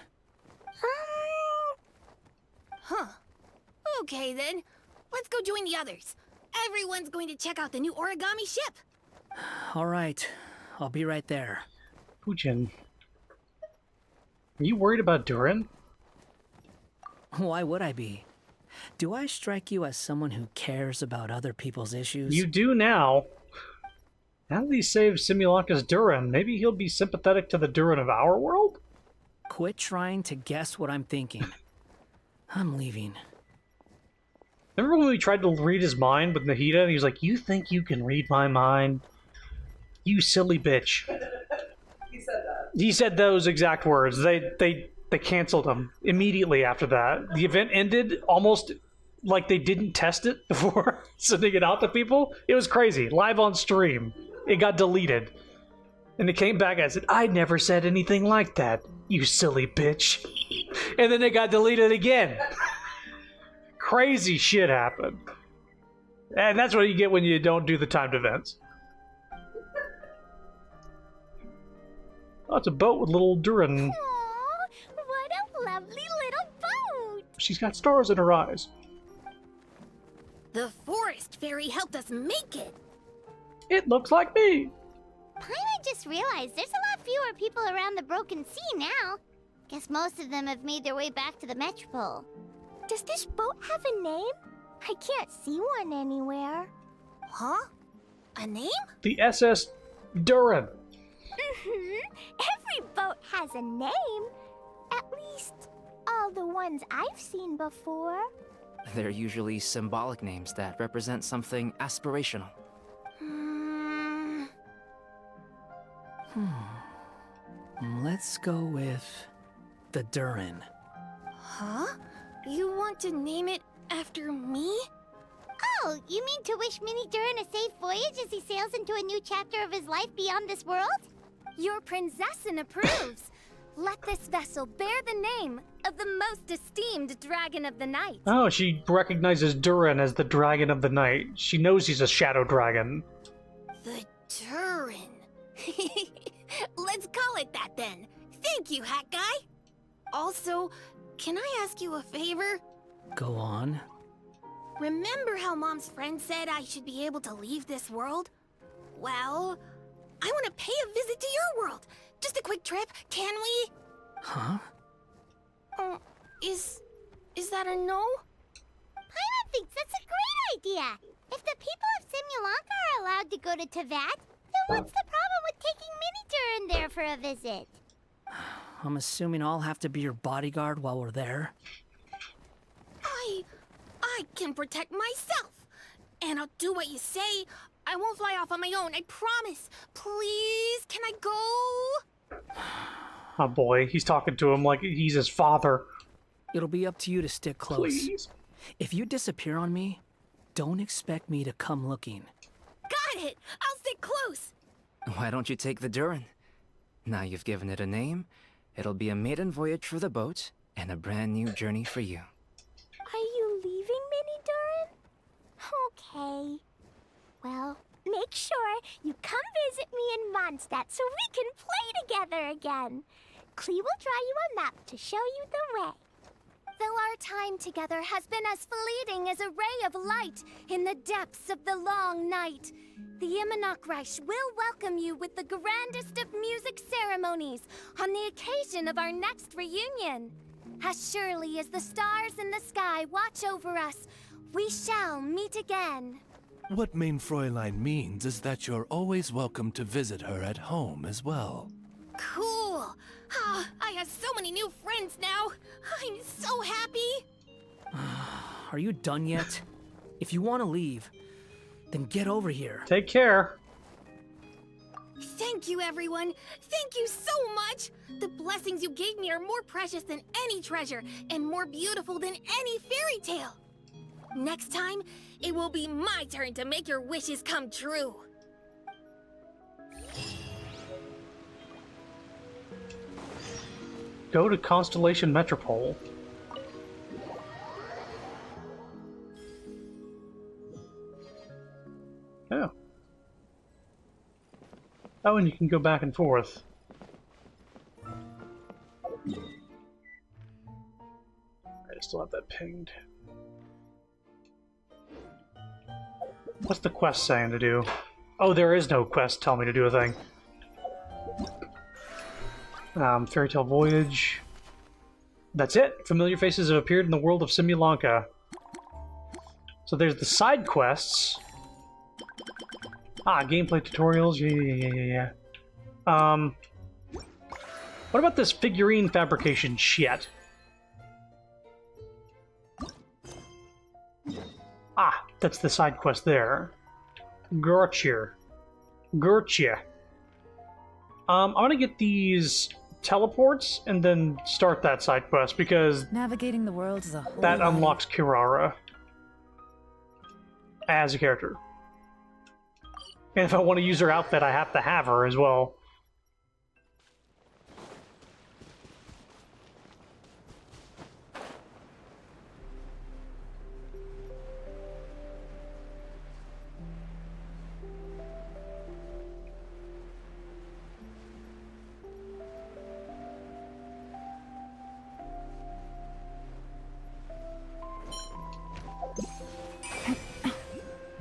Huh. Okay then. Let's go join the others. Everyone's going to check out the new origami ship. All right. I'll be right there. Fujin. Are you worried about Durin? Why would I be? Do I strike you as someone who cares about other people's issues? You do now. Now that he saved Similanka's Durin, maybe he'll be sympathetic to the Durin of our world? Quit trying to guess what I'm thinking. I'm leaving. Remember when we tried to read his mind with Nahida, and he was like, "You think you can read my mind? You silly bitch." He said that. He said those exact words. They canceled him immediately after that. The event ended almost like they didn't test it before sending it out to people. It was crazy. Live on stream. It got deleted. And it came back and said, "I never said anything like that, you silly bitch." And then it got deleted again. Crazy shit happened. And that's what you get when you don't do the timed events. Oh, it's a boat with little Durin. Aww, what a lovely little boat! She's got stars in her eyes. The forest fairy helped us make it. It looks like me. Paimon just realized there's a lot fewer people around the Broken Sea now. Guess most of them have made their way back to the Metropole. Does this boat have a name? I can't see one anywhere. Huh? A name? The SS Durin. Every boat has a name. At least, all the ones I've seen before. They're usually symbolic names that represent something aspirational. Let's go with the Durin. Huh? You want to name it after me? Oh, you mean to wish Mini Durin a safe voyage as he sails into a new chapter of his life beyond this world? Your princessin approves. Let this vessel bear the name of the most esteemed dragon of the night. Oh, she recognizes Durin as the dragon of the night. She knows he's a shadow dragon. The Durin. Let's call it that then. Thank you, Hat Guy. Also, can I ask you a favor? Go on. Remember how Mom's friend said I should be able to leave this world? Well, I want to pay a visit to your world. Just a quick trip, can we? Huh? Is that a no? thinks that's a great idea. If the people of Simulanka are allowed to go to Teyvat, then what's the problem with taking Mini Durin there for a visit? I'm assuming I'll have to be your bodyguard while we're there. I can protect myself. And I'll do what you say. I won't fly off on my own, I promise. Please, can I go? Oh boy, he's talking to him like he's his father. It'll be up to you to stick close. Please. If you disappear on me, don't expect me to come looking. Got it! I'll stick close! Why don't you take the Durin? Now you've given it a name, it'll be a maiden voyage for the boat and a brand new journey for you. Are you leaving, Mini Durin? Okay. Well, make sure you come visit me in Mondstadt so we can play together again. Klee will draw you a map to show you the way. Though our time together has been as fleeting as a ray of light in the depths of the long night, the Immonokreich will welcome you with the grandest of music ceremonies on the occasion of our next reunion. As surely as the stars in the sky watch over us, we shall meet again. What Main Fräulein means is that you're always welcome to visit her at home as well. Cool! I have so many new friends now! I'm so happy! Are you done yet? If you want to leave, then get over here. Take care. Thank you, everyone! Thank you so much! The blessings you gave me are more precious than any treasure, and more beautiful than any fairy tale! Next time, it will be my turn to make your wishes come true! Go to Constellation Metropole. Oh. Oh, and you can go back and forth. I still have that pinged. What's the quest saying to do? Oh, there is no quest telling me to do a thing. Fairy Tale Voyage. That's it. Familiar faces have appeared in the world of Simulanka. So there's the side quests. Gameplay tutorials. Yeah. What about this figurine fabrication shit? That's the side quest there. Gotcha. I'm gonna get these teleports and then start that side quest because navigating the world is a whole that lot. unlocks Kirara as a character. And if I want to use her outfit, I have to have her as well.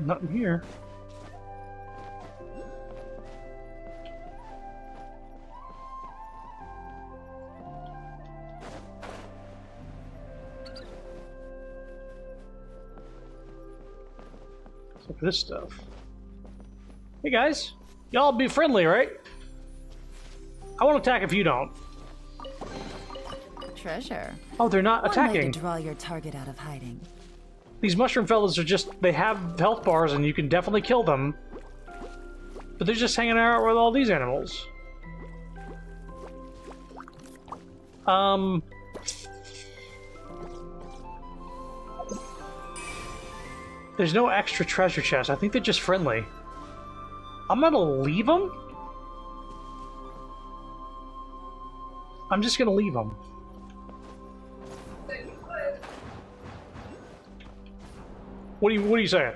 Nothing here. Except for this stuff. Hey guys, y'all be friendly, right? I won't attack if you don't. Treasure. Oh, they're not One attacking. way to draw your target out of hiding. These mushroom fellas are just, they have health bars and you can definitely kill them. But they're just hanging out with all these animals. There's no extra treasure chest. I think they're just friendly. I'm gonna leave them. I'm just gonna leave them. What are you saying?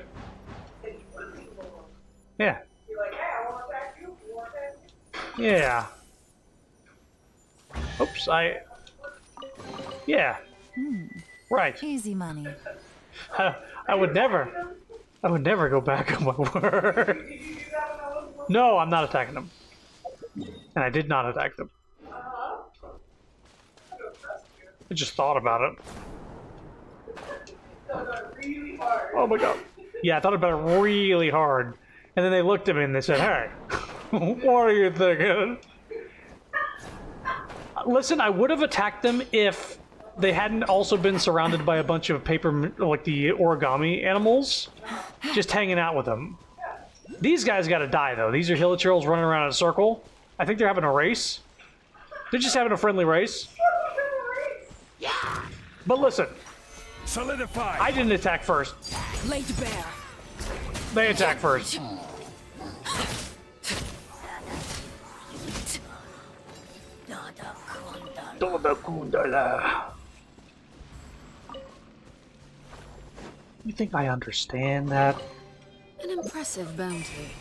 Yeah. You're like, hey, I want to attack you. You want to attack me? Yeah. Oops, yeah. Right. Easy money. I would never go back on my word. No, I'm not attacking them. And I did not attack them. I just thought about it. really hard. Oh my god. Yeah, I thought about it really hard. And then they looked at me and they said, hey, what are you thinking? Listen, I would have attacked them if they hadn't also been surrounded by a bunch of paper, like the origami animals, just hanging out with them. These guys gotta die, though. These are hilichurls running around in a circle. I think they're having a race. They're just having a friendly race. But listen. Solidify. I didn't attack first. Laid bare. They attack first. You think I understand that? An impressive bounty.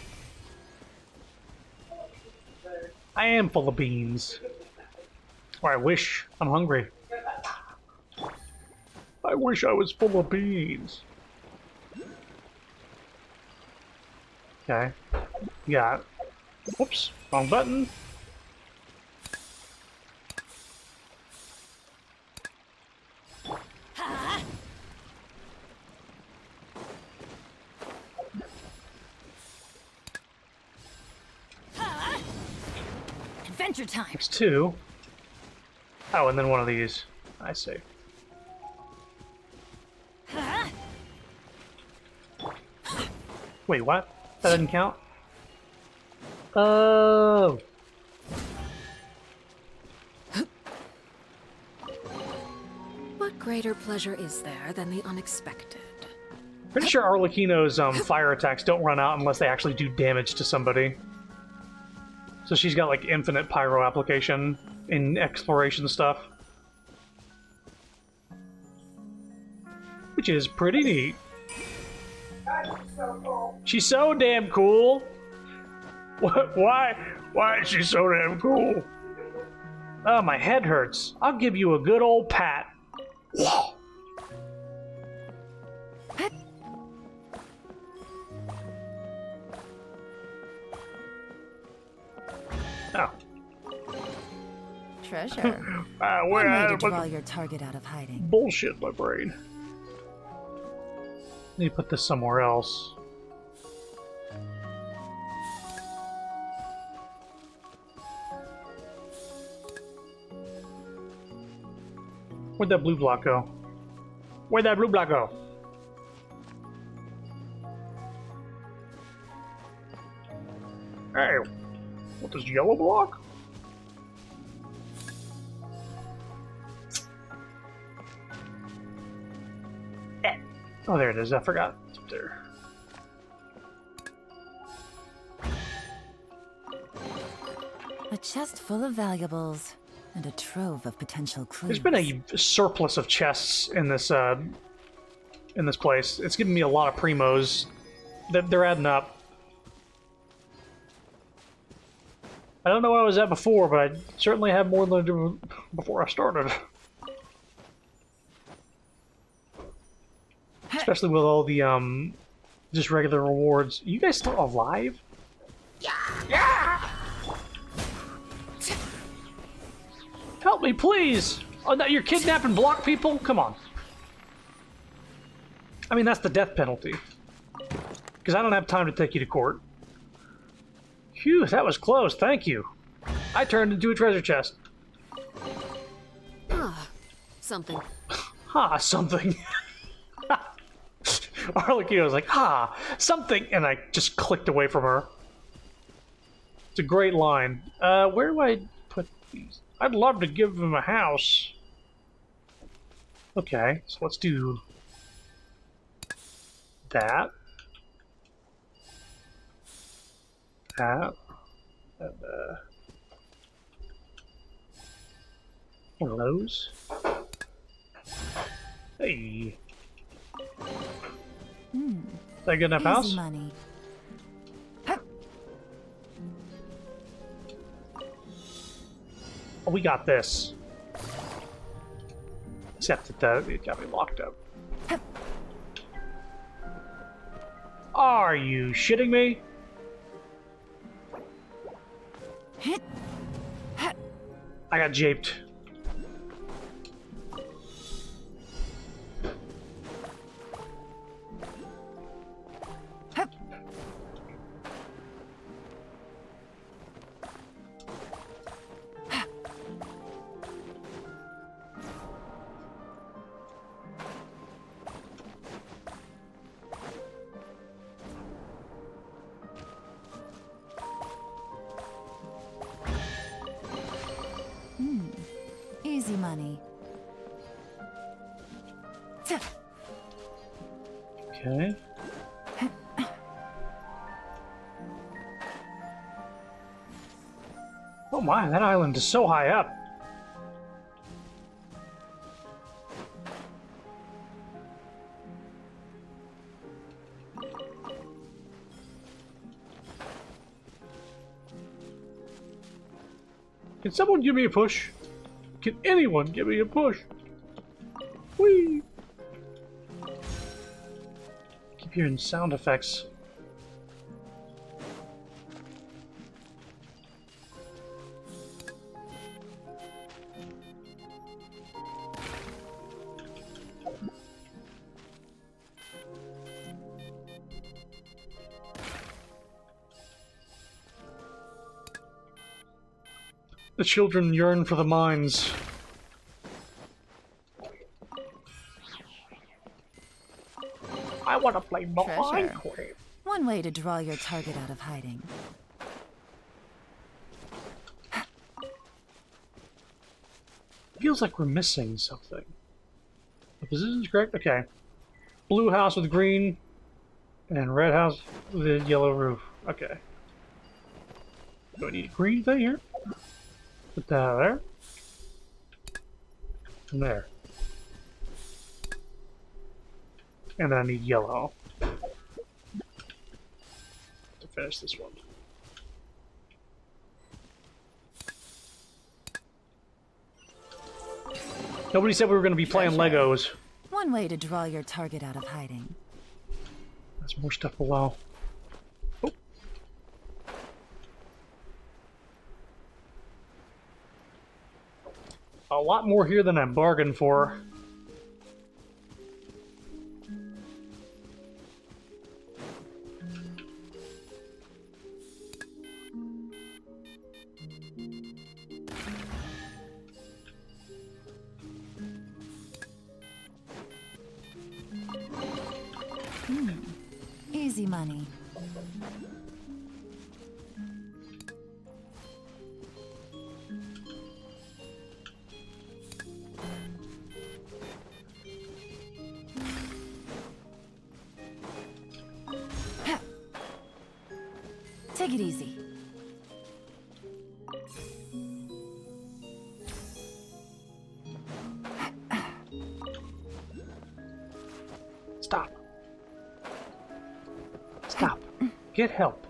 I am full of beans. Or I wish. I'm hungry. I wish I was full of beans. Okay. Got. Whoops. Wrong button. Adventure time. There's two. Oh, and then one of these. I see. Wait, what? That didn't count? Oh. What greater pleasure is there than the unexpected? Pretty sure Arlecchino's fire attacks don't run out unless they actually do damage to somebody. So she's got like infinite pyro application in exploration stuff. Which is pretty neat. She's so damn cool. What? Why is she so damn cool? Oh, my head hurts. I'll give you a good old pat. Oh. Treasure. Where One way I to draw your target out of hiding. Bullshit, my brain. Need to put this somewhere else. Where'd that blue block go? Where'd that blue block go? Hey, what, this yellow block? Oh, there it is. I forgot. It's up there. A chest full of valuables and a trove of potential clues. There's been a surplus of chests in this place. It's giving me a lot of primos. They're adding up. I don't know where I was at before, but I certainly had more than I did before I started. Especially with all the, just regular rewards. Are you guys still alive? Yeah! Help me, please! Oh, no, you're kidnapping block people? Come on. I mean, that's the death penalty. Because I don't have time to take you to court. Phew, that was close, thank you. I turned into a treasure chest. Ah, something. Ha, something. Arlecchino was like, ah, something, and I just clicked away from her. It's a great line. Where do I put these? I'd love to give him a house. Okay, so let's do that. That. And, one of those. Hey. Is that a good enough house? Money. Oh, we got this. Except that it got me locked up. Are you shitting me? I got japed. money. Okay. Oh my, that island is so high up. Can someone give me a push? Can anyone give me a push? Whee! Keep hearing sound effects. The children yearn for the mines. I want to play more Treasure. Minecraft. One way to draw your target out of hiding. Feels like we're missing something. The position's correct? Okay. Blue house with green, and red house with a yellow roof. Okay. Do I need a green thing here? Put that there. And there. And then I need yellow to finish this one. Nobody said we were going to be playing Legos. One way to draw your target out of hiding. There's more stuff below. Oh. A lot more here than I bargained for. Easy money. Take it easy. Stop. Stop. Get help.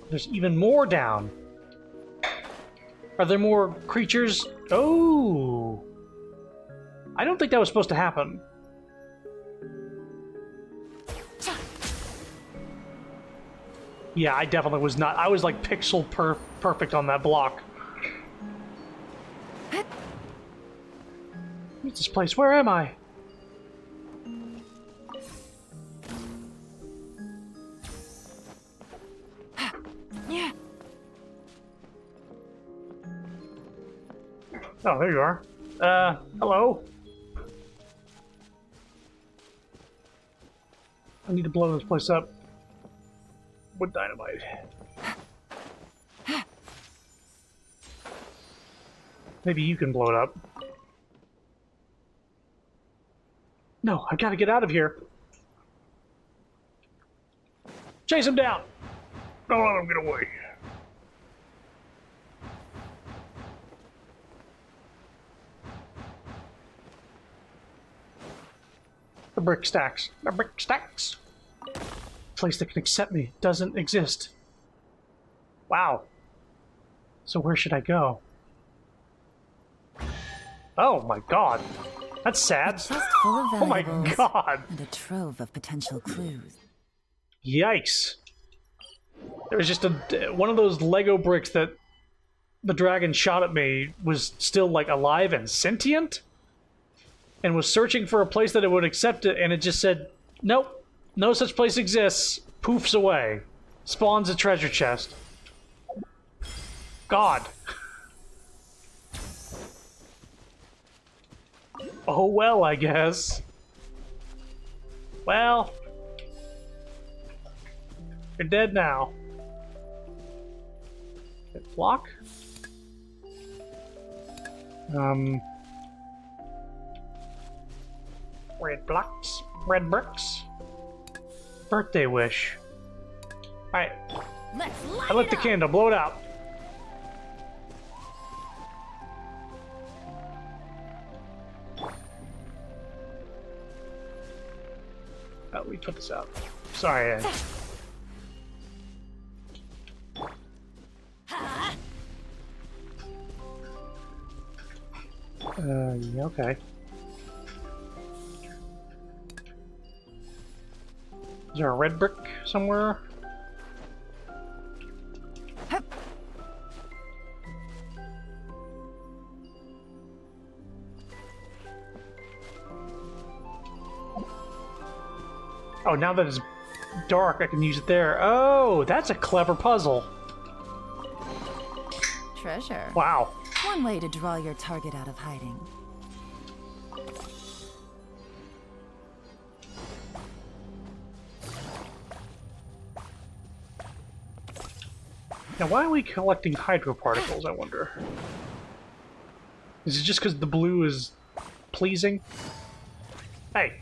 There's even more down. Are there more creatures? Oh! I don't think that was supposed to happen. Yeah, I definitely was not. I was like pixel perfect on that block. What's this place? Where am I? Yeah. Oh, there you are. Hello? I need to blow this place up with dynamite. Maybe you can blow it up. No, I gotta get out of here. Chase him down! Don't let him get away. The brick stacks. The brick stacks. A place that can accept me doesn't exist. Wow. So where should I go? Oh my god. That's sad. Just full of Oh my valuables god. and a trove of potential clues. Yikes. There was just one of those Lego bricks that the dragon shot at me was still like alive and sentient and was searching for a place that it would accept it, and it just said, nope, no such place exists, poofs away, spawns a treasure chest. God. Oh well, I guess. Well, you're dead now. Block? Red blocks, red bricks. Birthday wish. Alright. I lit the candle, blow it out. Oh, we put this out. Sorry. Yeah, okay. Is there a red brick somewhere? Oh, now that it's dark, I can use it there. Oh, that's a clever puzzle. Treasure. Wow. One way to draw your target out of hiding. Now, why are we collecting hydro particles, I wonder? Is it just because the blue is pleasing? Hey!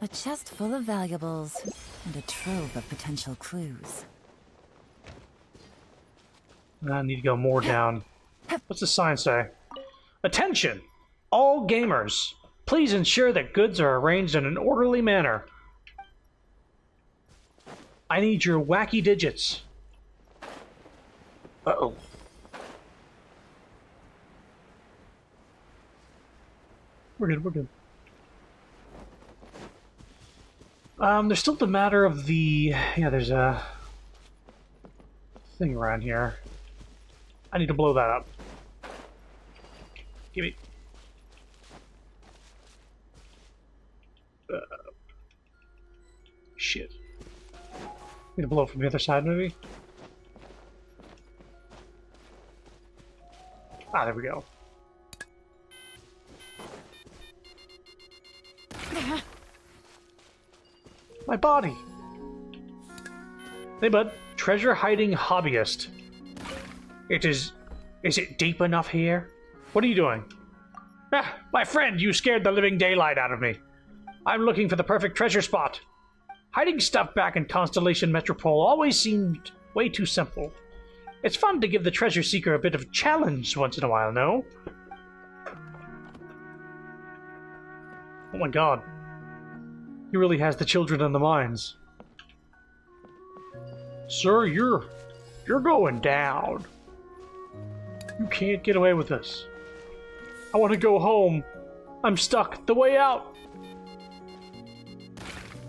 A chest full of valuables and a trove of potential clues. I need to go more down. What's the sign say? Attention! All gamers! Please ensure that goods are arranged in an orderly manner. I need your wacky digits. Uh-oh. We're good, we're good. There's still the matter of the... Yeah, there's a thing around here. I need to blow that up. Give me... Shit. Need to blow it from the other side, maybe? Ah, there we go. My body! Hey, bud. Treasure hiding hobbyist. Is it deep enough here? What are you doing? Ah, my friend, you scared the living daylight out of me. I'm looking for the perfect treasure spot. Hiding stuff back in Constellation Metropole always seemed way too simple. It's fun to give the treasure seeker a bit of a challenge once in a while, no? Oh my god. He really has the children in the mines. Sir, you're going down. You can't get away with this. I want to go home. I'm stuck. The way out.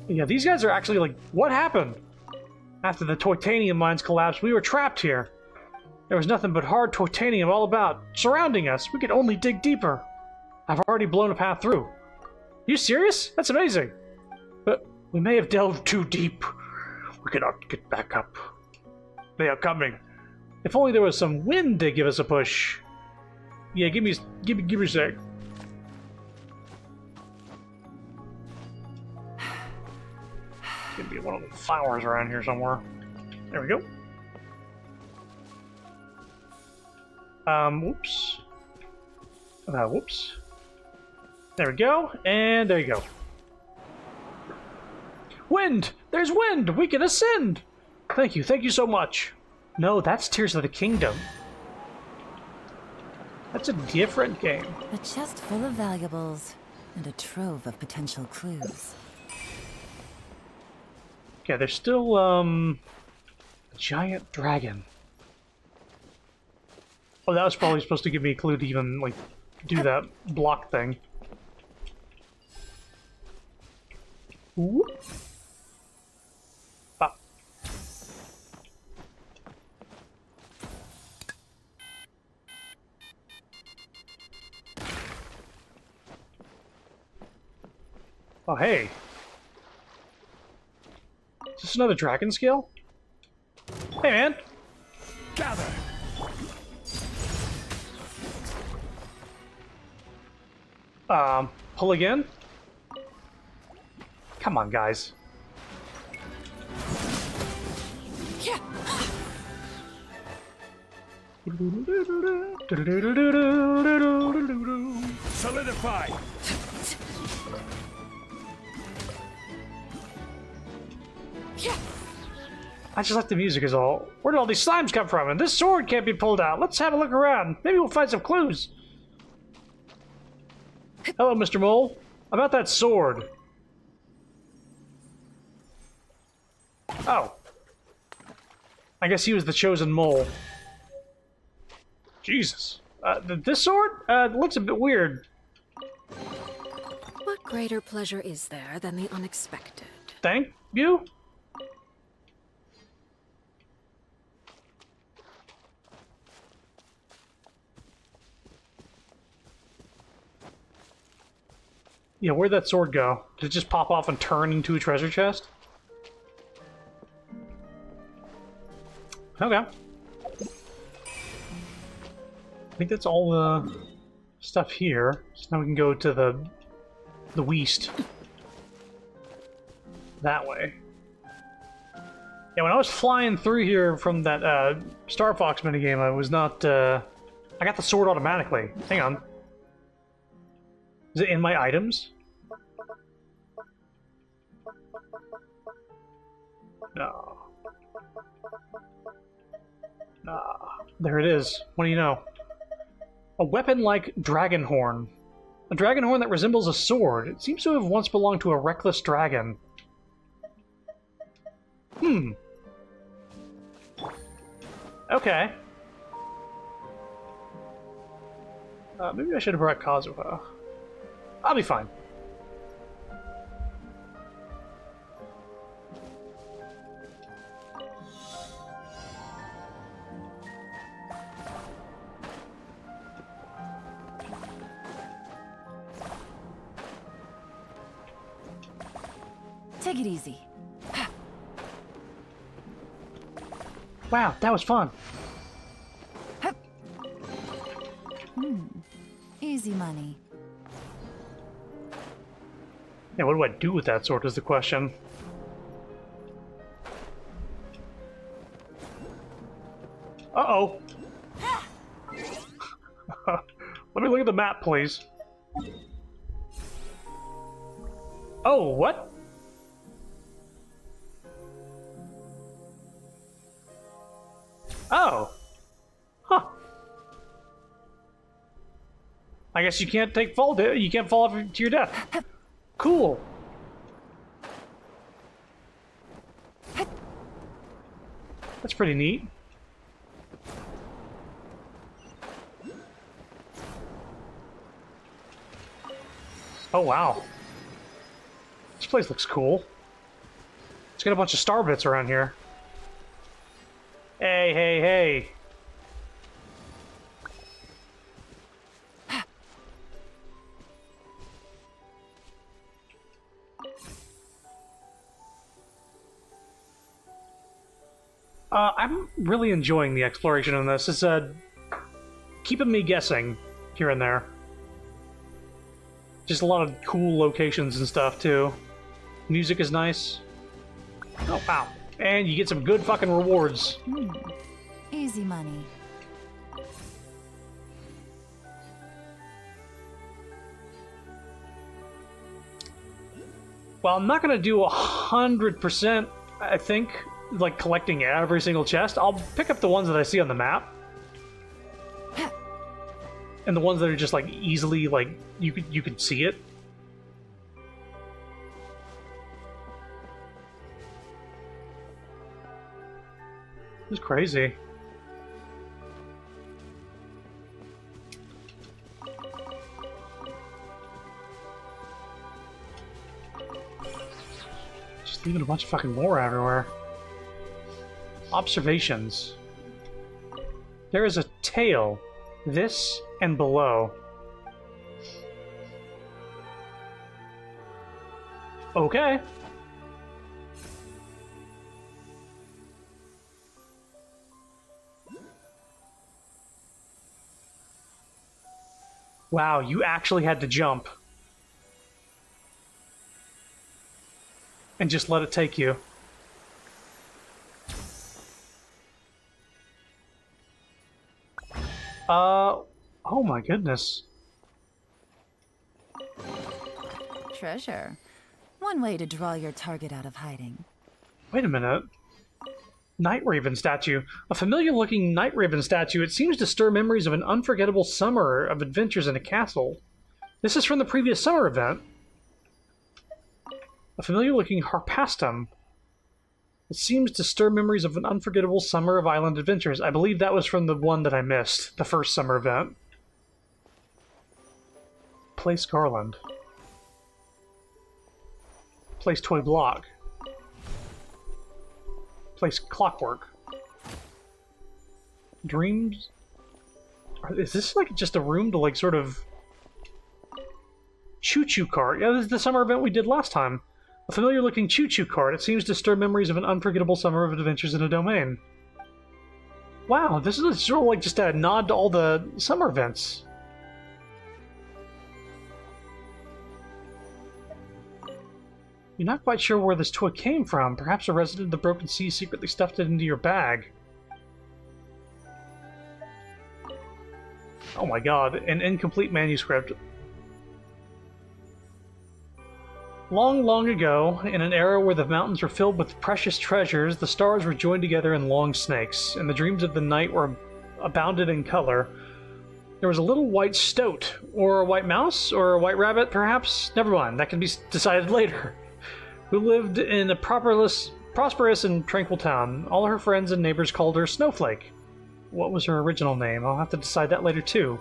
Yeah, these guys are actually like, what happened? After the titanium mines collapsed, we were trapped here. There was nothing but hard titanium all about, surrounding us. We could only dig deeper. I've already blown a path through. You serious? That's amazing. But we may have delved too deep. We cannot get back up. They are coming. If only there was some wind to give us a push. Yeah, give me a sec. Gonna be one of the flowers around here somewhere. There we go. Whoops. Whoops. There we go, and there you go. Wind! There's wind! We can ascend! Thank you so much. No, that's Tears of the Kingdom. That's a different game. A chest full of valuables and a trove of potential clues. Okay, there's still, a giant dragon. Oh, that was probably supposed to give me a clue to even, like, do that block thing. Whoop. Ah. Oh, hey. Is this another dragon scale? Hey, man. Pull again? Come on, guys. Solidify! I just like the music is all. Where did all these slimes come from? And this sword can't be pulled out. Let's have a look around. Maybe we'll find some clues. Hello, Mr. Mole. About that sword. Oh. I guess he was the chosen mole. Jesus. This sword? Looks a bit weird. What greater pleasure is there than the unexpected? Thank you? Yeah, where'd that sword go? Did it just pop off and turn into a treasure chest? Okay. I think that's all the stuff here. So now we can go to the west. That way. Yeah, when I was flying through here from that Star Fox minigame, I was not... I got the sword automatically. Hang on. Is it in my items? No. There it is. What do you know? A weapon like dragon horn. A dragon horn that resembles a sword. It seems to have once belonged to a reckless dragon. Okay. Maybe I should have brought Kazuha. I'll be fine. Take it easy. Wow, that was fun. Easy money. Yeah, what do I do with that sword is the question. Uh-oh. Let me look at the map, please. Oh, what? Oh. Huh. I guess you can't take fall. You can't fall off to your death. Cool. That's pretty neat. Oh wow. This place looks cool. It's got a bunch of star bits around here. Hey, hey, hey. I'm really enjoying the exploration in this. It's keeping me guessing here and there. Just a lot of cool locations and stuff, too. Music is nice. Oh, wow. And you get some good fucking rewards. Easy money. Well, I'm not going to do 100%, I think, like collecting every single chest. I'll pick up the ones that I see on the map. And the ones that are just like easily like you could see it. It's crazy. Just leaving a bunch of fucking lore everywhere. Observations. There is a tail. This and below. Okay. Wow, you actually had to jump. And just let it take you. Oh my goodness. Treasure. One way to draw your target out of hiding. Wait a minute. Night Raven statue. A familiar-looking Night Raven statue. It seems to stir memories of an unforgettable summer of adventures in a castle. This is from the previous summer event. A familiar-looking Harpastum. It seems to stir memories of an unforgettable summer of island adventures. I believe that was from the one that I missed, the first summer event. Place Garland. Place Toy Block. Place Clockwork. Dreams? Is this like just a room to like sort of... Choo-choo cart. Yeah, this is the summer event we did last time. A familiar-looking choo-choo cart. It seems to stir memories of an unforgettable summer of adventures in a domain. Wow, this is sort of like just a nod to all the summer events. You're not quite sure where this toy came from. Perhaps a resident of the Broken Sea secretly stuffed it into your bag. Oh my god, an incomplete manuscript. Long, long ago, in an era where the mountains were filled with precious treasures, the stars were joined together in long snakes, and the dreams of the night were abounded in color. There was a little white stoat, or a white mouse, or a white rabbit, perhaps? Never mind, that can be decided later. Who lived in a prosperous and tranquil town. All her friends and neighbors called her Snowflake. What was her original name? I'll have to decide that later too.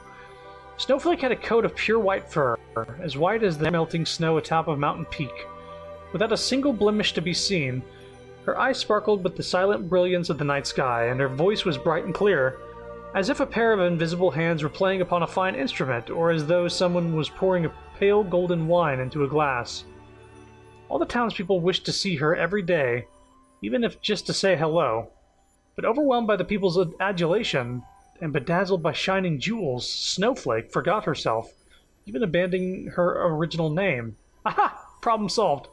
Snowflake had a coat of pure white fur, as white as the melting snow atop a mountain peak. Without a single blemish to be seen, her eyes sparkled with the silent brilliance of the night sky, and her voice was bright and clear, as if a pair of invisible hands were playing upon a fine instrument, or as though someone was pouring a pale golden wine into a glass. All the townspeople wished to see her every day, even if just to say hello. But overwhelmed by the people's adulation, and bedazzled by shining jewels, Snowflake forgot herself, even abandoning her original name. Aha! Problem solved.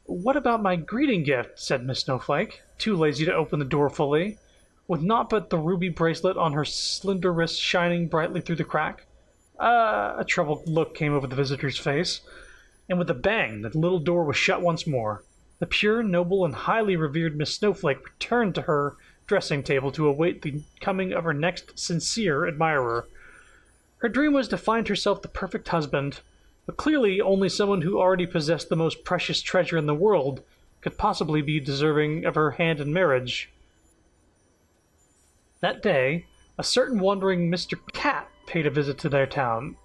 What about my greeting gift? Said Miss Snowflake, too lazy to open the door fully, with naught but the ruby bracelet on her slender wrist shining brightly through the crack. A troubled look came over the visitor's face, and with a bang, the little door was shut once more. The pure, noble, and highly revered Miss Snowflake returned to her dressing table to await the coming of her next sincere admirer. Her dream was to find herself the perfect husband, but clearly only someone who already possessed the most precious treasure in the world could possibly be deserving of her hand in marriage. That day, a certain wandering Mr. Cat paid a visit to their town.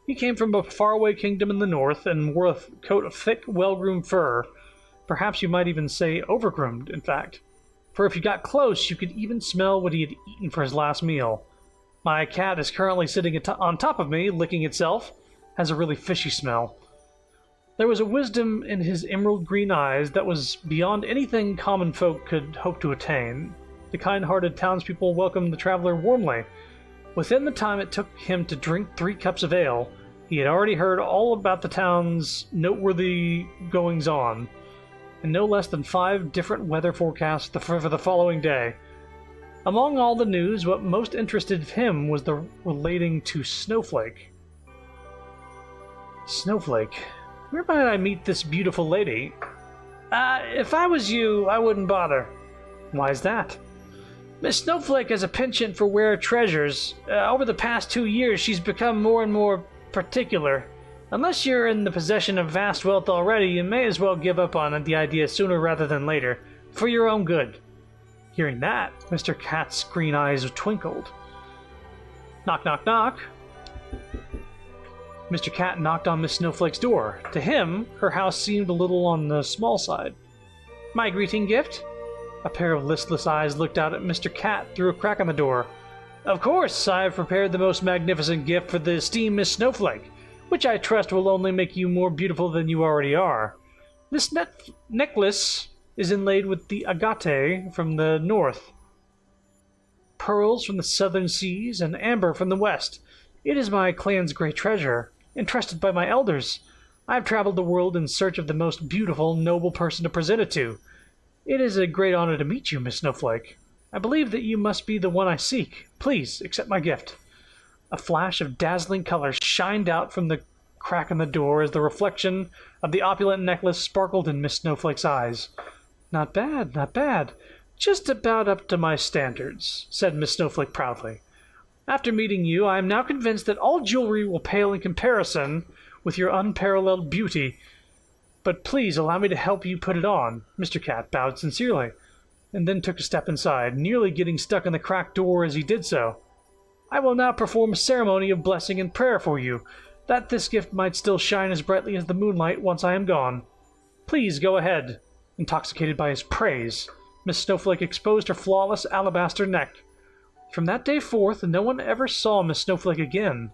He came from a faraway kingdom in the north and wore a coat of thick, well-groomed fur. Perhaps you might even say overgroomed, in fact. For if you got close, you could even smell what he had eaten for his last meal. My cat is currently sitting on top of me, licking itself. Has a really fishy smell. There was a wisdom in his emerald green eyes that was beyond anything common folk could hope to attain. The kind-hearted townspeople welcomed the traveler warmly. Within the time it took him to drink 3 cups of ale, he had already heard all about the town's noteworthy goings-on, and no less than 5 different weather forecasts for the following day. Among all the news, what most interested him was the relating to Snowflake. Snowflake, where might I meet this beautiful lady? If I was you, I wouldn't bother. Why's that? Miss Snowflake has a penchant for rare treasures. Over the past 2 years, she's become more and more particular. Unless you're in the possession of vast wealth already, you may as well give up on the idea sooner rather than later, for your own good. Hearing that, Mr. Cat's green eyes twinkled. Knock, knock, knock. Mr. Cat knocked on Miss Snowflake's door. To him, her house seemed a little on the small side. My greeting gift? A pair of listless eyes looked out at Mr. Cat through a crack in the door. Of course, I have prepared the most magnificent gift for the esteemed Miss Snowflake, which I trust will only make you more beautiful than you already are. This necklace is inlaid with the agate from the north, pearls from the southern seas, and amber from the west. It is my clan's great treasure, entrusted by my elders. I have traveled the world in search of the most beautiful, noble person to present it to. It is a great honor to meet you, Miss Snowflake. I believe that you must be the one I seek. Please, accept my gift." A flash of dazzling color shined out from the crack in the door as the reflection of the opulent necklace sparkled in Miss Snowflake's eyes. "Not bad, not bad. Just about up to my standards," said Miss Snowflake proudly. "After meeting you, I am now convinced that all jewelry will pale in comparison with your unparalleled beauty. But please allow me to help you put it on." Mr. Cat bowed sincerely, and then took a step inside, nearly getting stuck in the cracked door as he did so. "I will now perform a ceremony of blessing and prayer for you, that this gift might still shine as brightly as the moonlight once I am gone. Please go ahead." Intoxicated by his praise, Miss Snowflake exposed her flawless alabaster neck. From that day forth, no one ever saw Miss Snowflake again.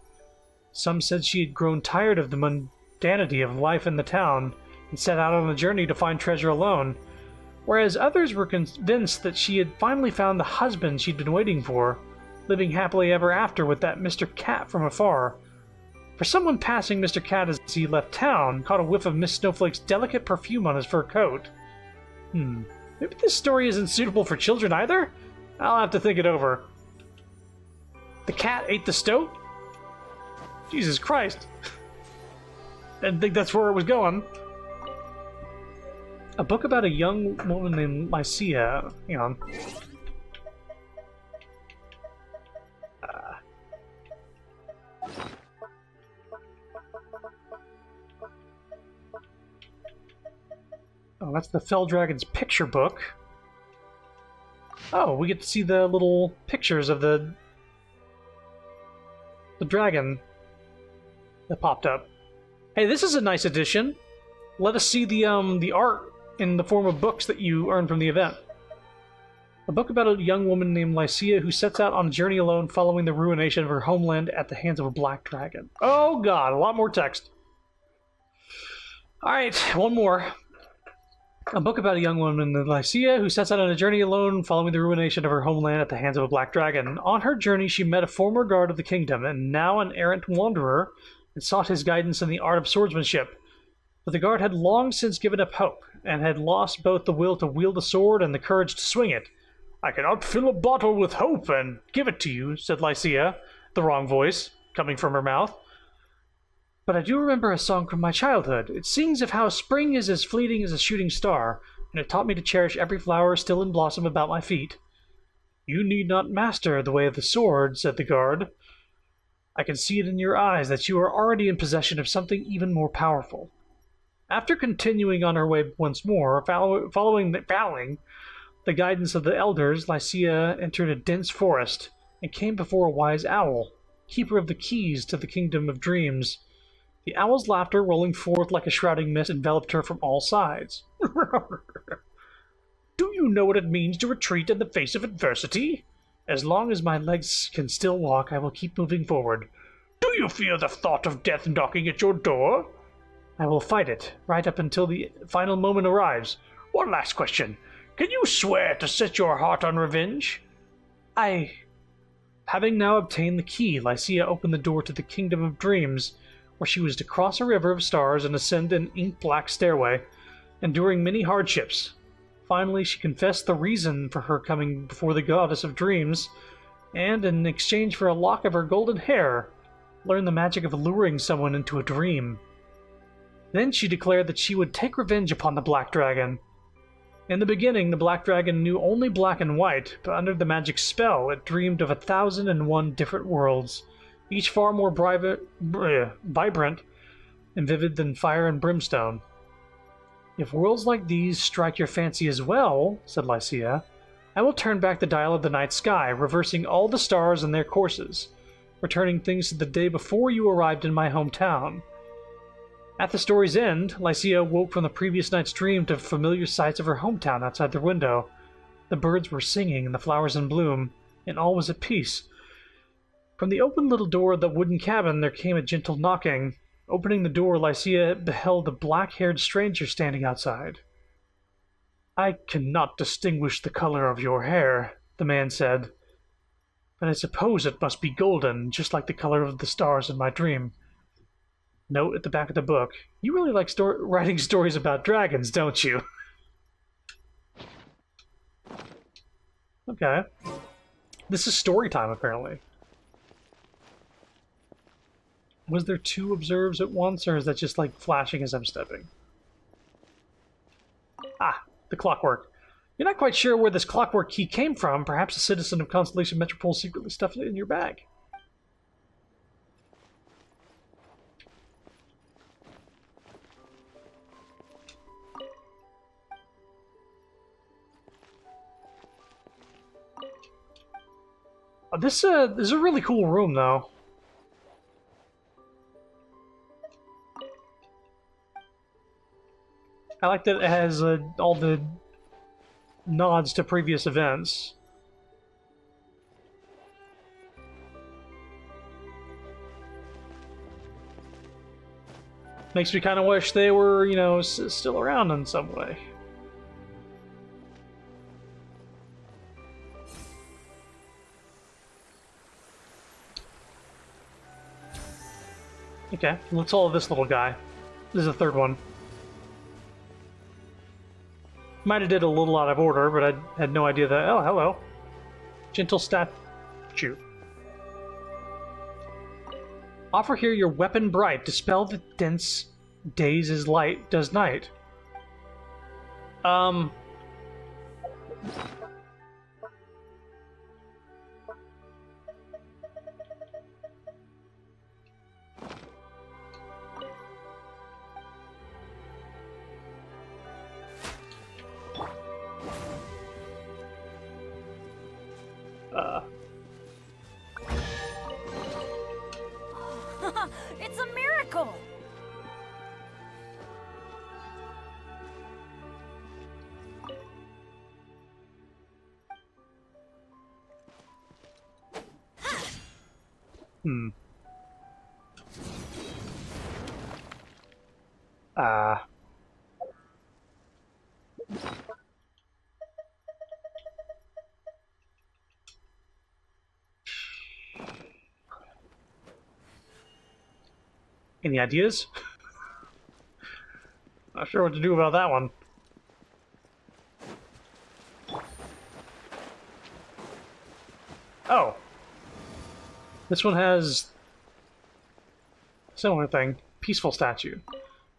Some said she had grown tired of the mundanity of life in the town and set out on a journey to find treasure alone, whereas others were convinced that she had finally found the husband she'd been waiting for, living happily ever after with that Mr. Cat from afar. For someone passing Mr. Cat as he left town caught a whiff of Miss Snowflake's delicate perfume on his fur coat. Maybe this story isn't suitable for children either? I'll have to think it over. The cat ate the stoat? Jesus Christ. Didn't think that's where it was going. A book about a young woman named Lycia. Hang on. Oh, that's the Fell Dragon's picture book. Oh, we get to see the little pictures of the dragon that popped up. Hey, this is a nice addition. Let us see the art in the form of books that you earned from the event. A book about a young woman named Lycia who sets out on a journey alone following the ruination of her homeland at the hands of a black dragon. Oh god, a lot more text. Alright, one more. A book about a young woman named Lycia who sets out on a journey alone following the ruination of her homeland at the hands of a black dragon. On her journey, she met a former guard of the kingdom and now an errant wanderer and sought his guidance in the art of swordsmanship. But the guard had long since given up hope and had lost both the will to wield a sword and the courage to swing it. "I cannot fill a bottle with hope and give it to you," said Lycia, the wrong voice coming from her mouth. "But I do remember a song from my childhood. It sings of how spring is as fleeting as a shooting star, and it taught me to cherish every flower still in blossom about my feet." "You need not master the way of the sword," said the guard. "I can see it in your eyes that you are already in possession of something even more powerful." After continuing on her way once more, following the guidance of the elders, Lycia entered a dense forest and came before a wise owl, keeper of the keys to the kingdom of dreams. The owl's laughter rolling forth like a shrouding mist enveloped her from all sides. "Do you know what it means to retreat in the face of adversity? As long as my legs can still walk, I will keep moving forward. Do you fear the thought of death knocking at your door?" "I will fight it, right up until the final moment arrives." "One last question. Can you swear to set your heart on revenge?" Having now obtained the key, Lycia opened the door to the Kingdom of Dreams, where she was to cross a river of stars and ascend an ink-black stairway, enduring many hardships. Finally, she confessed the reason for her coming before the Goddess of Dreams, and, in exchange for a lock of her golden hair, learned the magic of luring someone into a dream. Then she declared that she would take revenge upon the Black Dragon. In the beginning, the Black Dragon knew only black and white, but under the magic spell, it dreamed of 1,001 different worlds, each far more vibrant and vivid than fire and brimstone. "If worlds like these strike your fancy as well," said Lycia, "I will turn back the dial of the night sky, reversing all the stars in their courses, returning things to the day before you arrived in my hometown." At the story's end, Lycia woke from the previous night's dream to familiar sights of her hometown outside the window. The birds were singing and the flowers in bloom, and all was at peace. From the open little door of the wooden cabin there came a gentle knocking. Opening the door, Lycia beheld a black-haired stranger standing outside. "I cannot distinguish the color of your hair," the man said. But I suppose it must be golden, just like the color of the stars in my dream. Note at the back of the book. You really like writing stories about dragons, don't you? Okay. This is story time, apparently. Was there 2 observes at once, or is that just like flashing as I'm stepping? Ah, the clockwork. You're not quite sure where this clockwork key came from. Perhaps a citizen of Constellation Metropole secretly stuffed it in your bag. This is a really cool room, though. I like that it has all the nods to previous events. Makes me kind of wish they were, you know, still around in some way. Okay, let's follow this little guy. This is the 3rd one. Might have did a little out of order, but I had no idea that... Oh, hello. Gentle statue. Offer here your weapon bright. Dispel the dense days as light does night. It's a miracle! Any ideas? Not sure what to do about that one. Oh. This one has similar thing. Peaceful statue.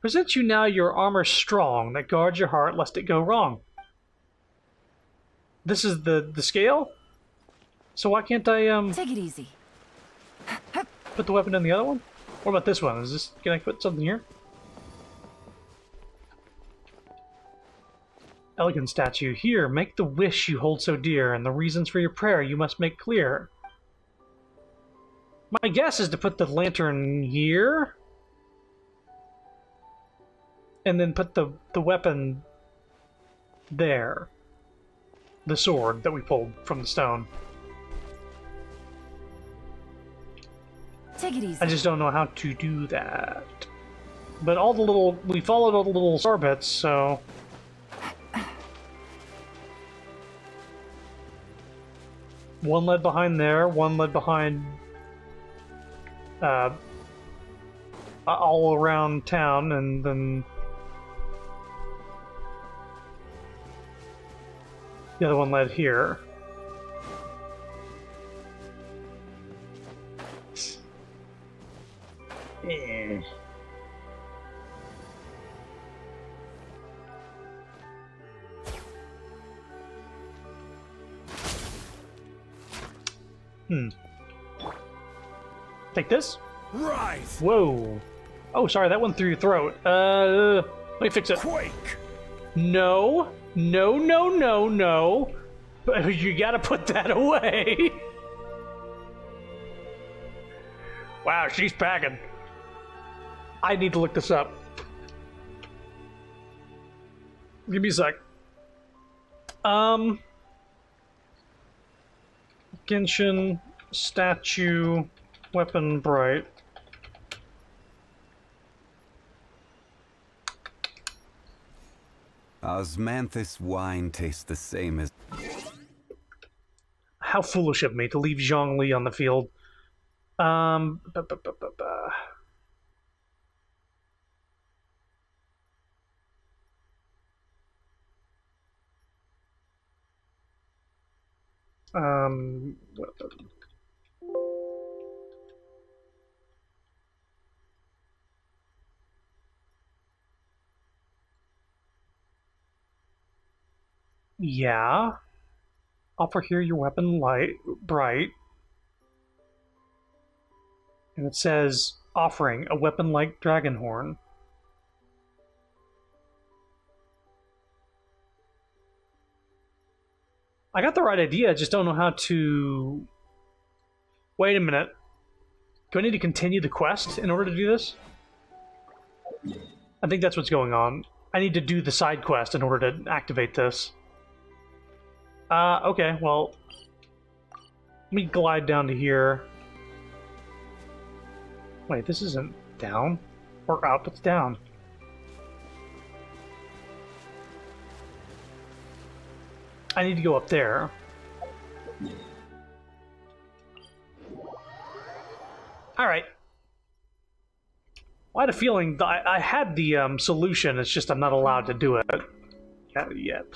Present you now your armor strong that guards your heart lest it go wrong. This is the scale? So why can't I Take it easy. put the weapon in the other one? What about this one? Can I put something here? Elegant statue. Here, make the wish you hold so dear, and the reasons for your prayer you must make clear. My guess is to put the lantern here, and then put the weapon there. The sword that we pulled from the stone. Take it easy. I just don't know how to do that. But all the little... we followed all the little star bits, so... One led behind there, one led behind... all around town, and then... the other one led here. Eh. Take this? Right! Whoa. Oh, sorry, that went through your throat. Let me fix it. Quake! No. No, no, no, no. You gotta put that away. Wow, she's packing. I need to look this up. Give me a sec. Genshin statue weapon bright. Osmanthus wine tastes the same as... how foolish of me to leave Zhongli on the field. Um, bu- bu- bu- bu- bu- um, yeah. Offer here your weapon light bright. And it says offering a weapon like dragon horn. I got the right idea, I just don't know how to... Wait a minute. Do I need to continue the quest in order to do this? I think that's what's going on. I need to do the side quest in order to activate this. Okay, well... Let me glide down to here. Wait, this isn't down? Or up, it's down. I need to go up there. Alright. Well, I had a feeling I had the solution, it's just I'm not allowed to do it yet.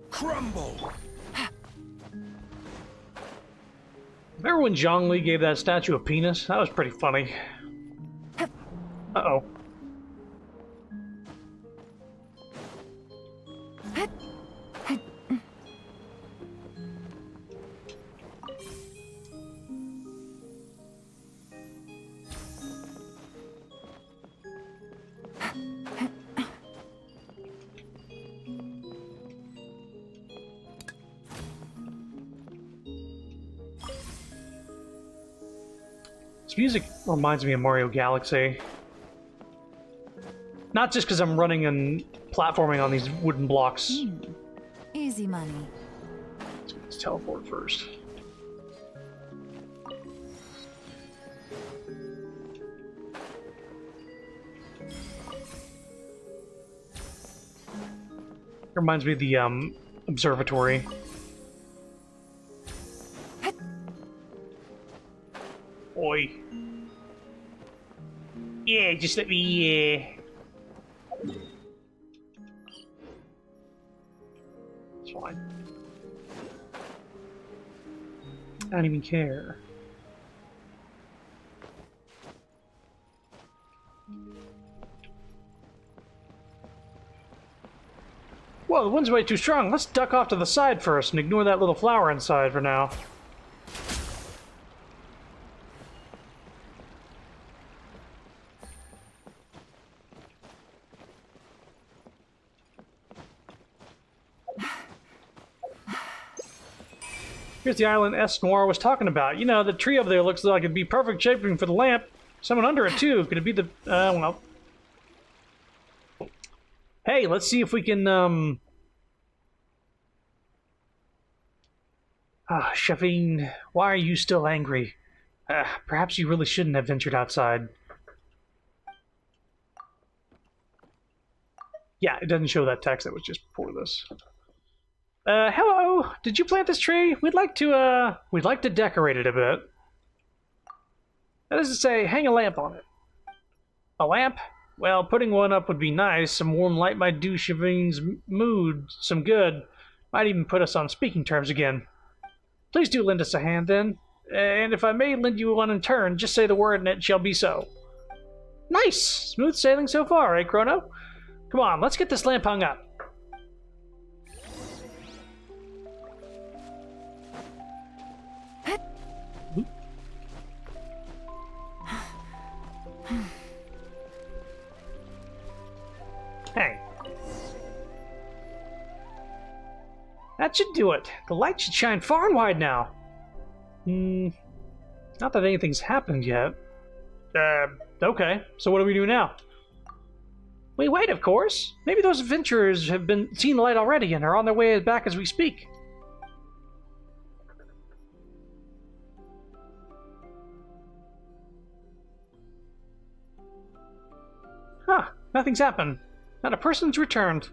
Crumble! Remember when Zhongli gave that statue a penis? That was pretty funny. Uh-oh. This music reminds me of Mario Galaxy. Not just because I'm running and platforming on these wooden blocks. Easy money. Let's teleport first. Reminds me of the observatory. Oi. Yeah, just let me, It's fine. I don't even care. Whoa, the wind's way too strong. Let's duck off to the side first and ignore that little flower inside for now. Here's the island S. Noir was talking about. You know, the tree over there looks like it'd be perfect shaping for the lamp. Someone under it, too. Could it be the... well... Hey, let's see if we can, Shavine, why are you still angry? Perhaps you really shouldn't have ventured outside. Yeah, it doesn't show that text. That was just before this. Hello. Did you plant this tree? We'd like to decorate it a bit. That is to say, hang a lamp on it. A lamp? Well, putting one up would be nice. Some warm light might do Shavine's mood some good. Might even put us on speaking terms again. Please do lend us a hand, then. And if I may lend you one in turn, just say the word and it shall be so. Nice! Smooth sailing so far, eh, Chrono? Come on, let's get this lamp hung up. Hey. That should do it. The light should shine far and wide now. Not that anything's happened yet. Okay. So what do we do now? We wait, of course. Maybe those adventurers have seen the light already and are on their way back as we speak. Huh. Nothing's happened. Not a person's returned.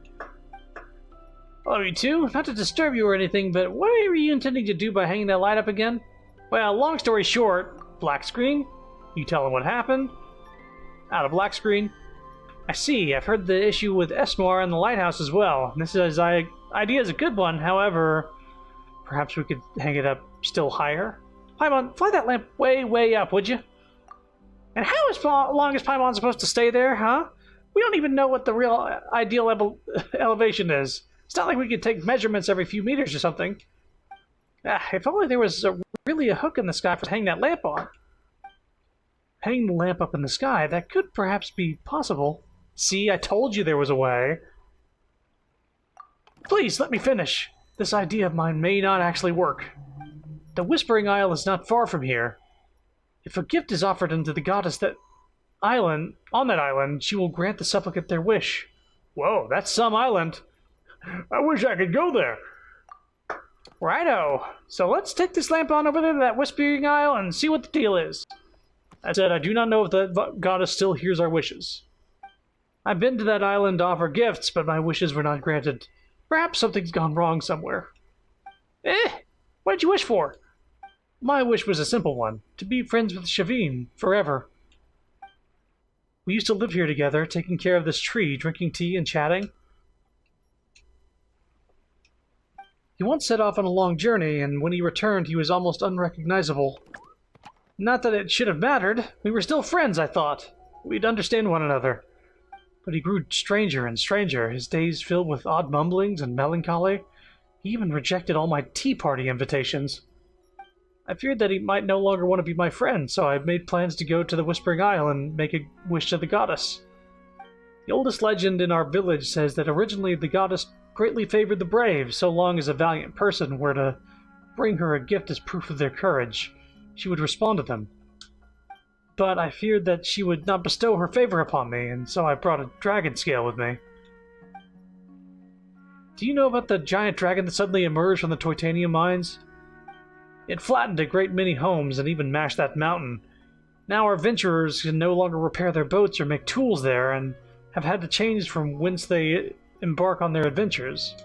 Hello, you two. Not to disturb you or anything, but what were you intending to do by hanging that light up again? Well, long story short, black screen. You tell them what happened. Out of black screen. I see. I've heard the issue with Esmoir and the lighthouse as well. This idea is a good one. However, perhaps we could hang it up still higher. Paimon, fly that lamp way, way up, would you? And how long is Paimon supposed to stay there, huh? We don't even know what the real ideal elevation is. It's not like we could take measurements every few meters or something. If only there was really a hook in the sky for hanging that lamp on. Hanging the lamp up in the sky, that could perhaps be possible. See, I told you there was a way. Please, let me finish. This idea of mine may not actually work. The Whispering Isle is not far from here. If a gift is offered unto the goddess on that island, she will grant the supplicant their wish. Whoa, that's some island. I wish I could go there. Righto. So let's take this lamp on over there to that Whispering Isle and see what the deal is. That said, I do not know if the goddess still hears our wishes. I've been to that island to offer gifts, but my wishes were not granted. Perhaps something's gone wrong somewhere. What did you wish for? My wish was a simple one, to be friends with Shavine forever. We used to live here together, taking care of this tree, drinking tea and chatting. He once set off on a long journey, and when he returned, he was almost unrecognizable. Not that it should have mattered. We were still friends, I thought. We'd understand one another. But he grew stranger and stranger, his days filled with odd mumblings and melancholy. He even rejected all my tea party invitations. I feared that he might no longer want to be my friend, so I made plans to go to the Whispering Isle and make a wish to the goddess. The oldest legend in our village says that originally the goddess greatly favored the brave, so long as a valiant person were to bring her a gift as proof of their courage. She would respond to them. But I feared that she would not bestow her favor upon me, and so I brought a dragon scale with me. Do you know about the giant dragon that suddenly emerged from the Titanium mines? It flattened a great many homes and even mashed that mountain. Now our adventurers can no longer repair their boats or make tools there, and have had to change from whence they embark on their adventures.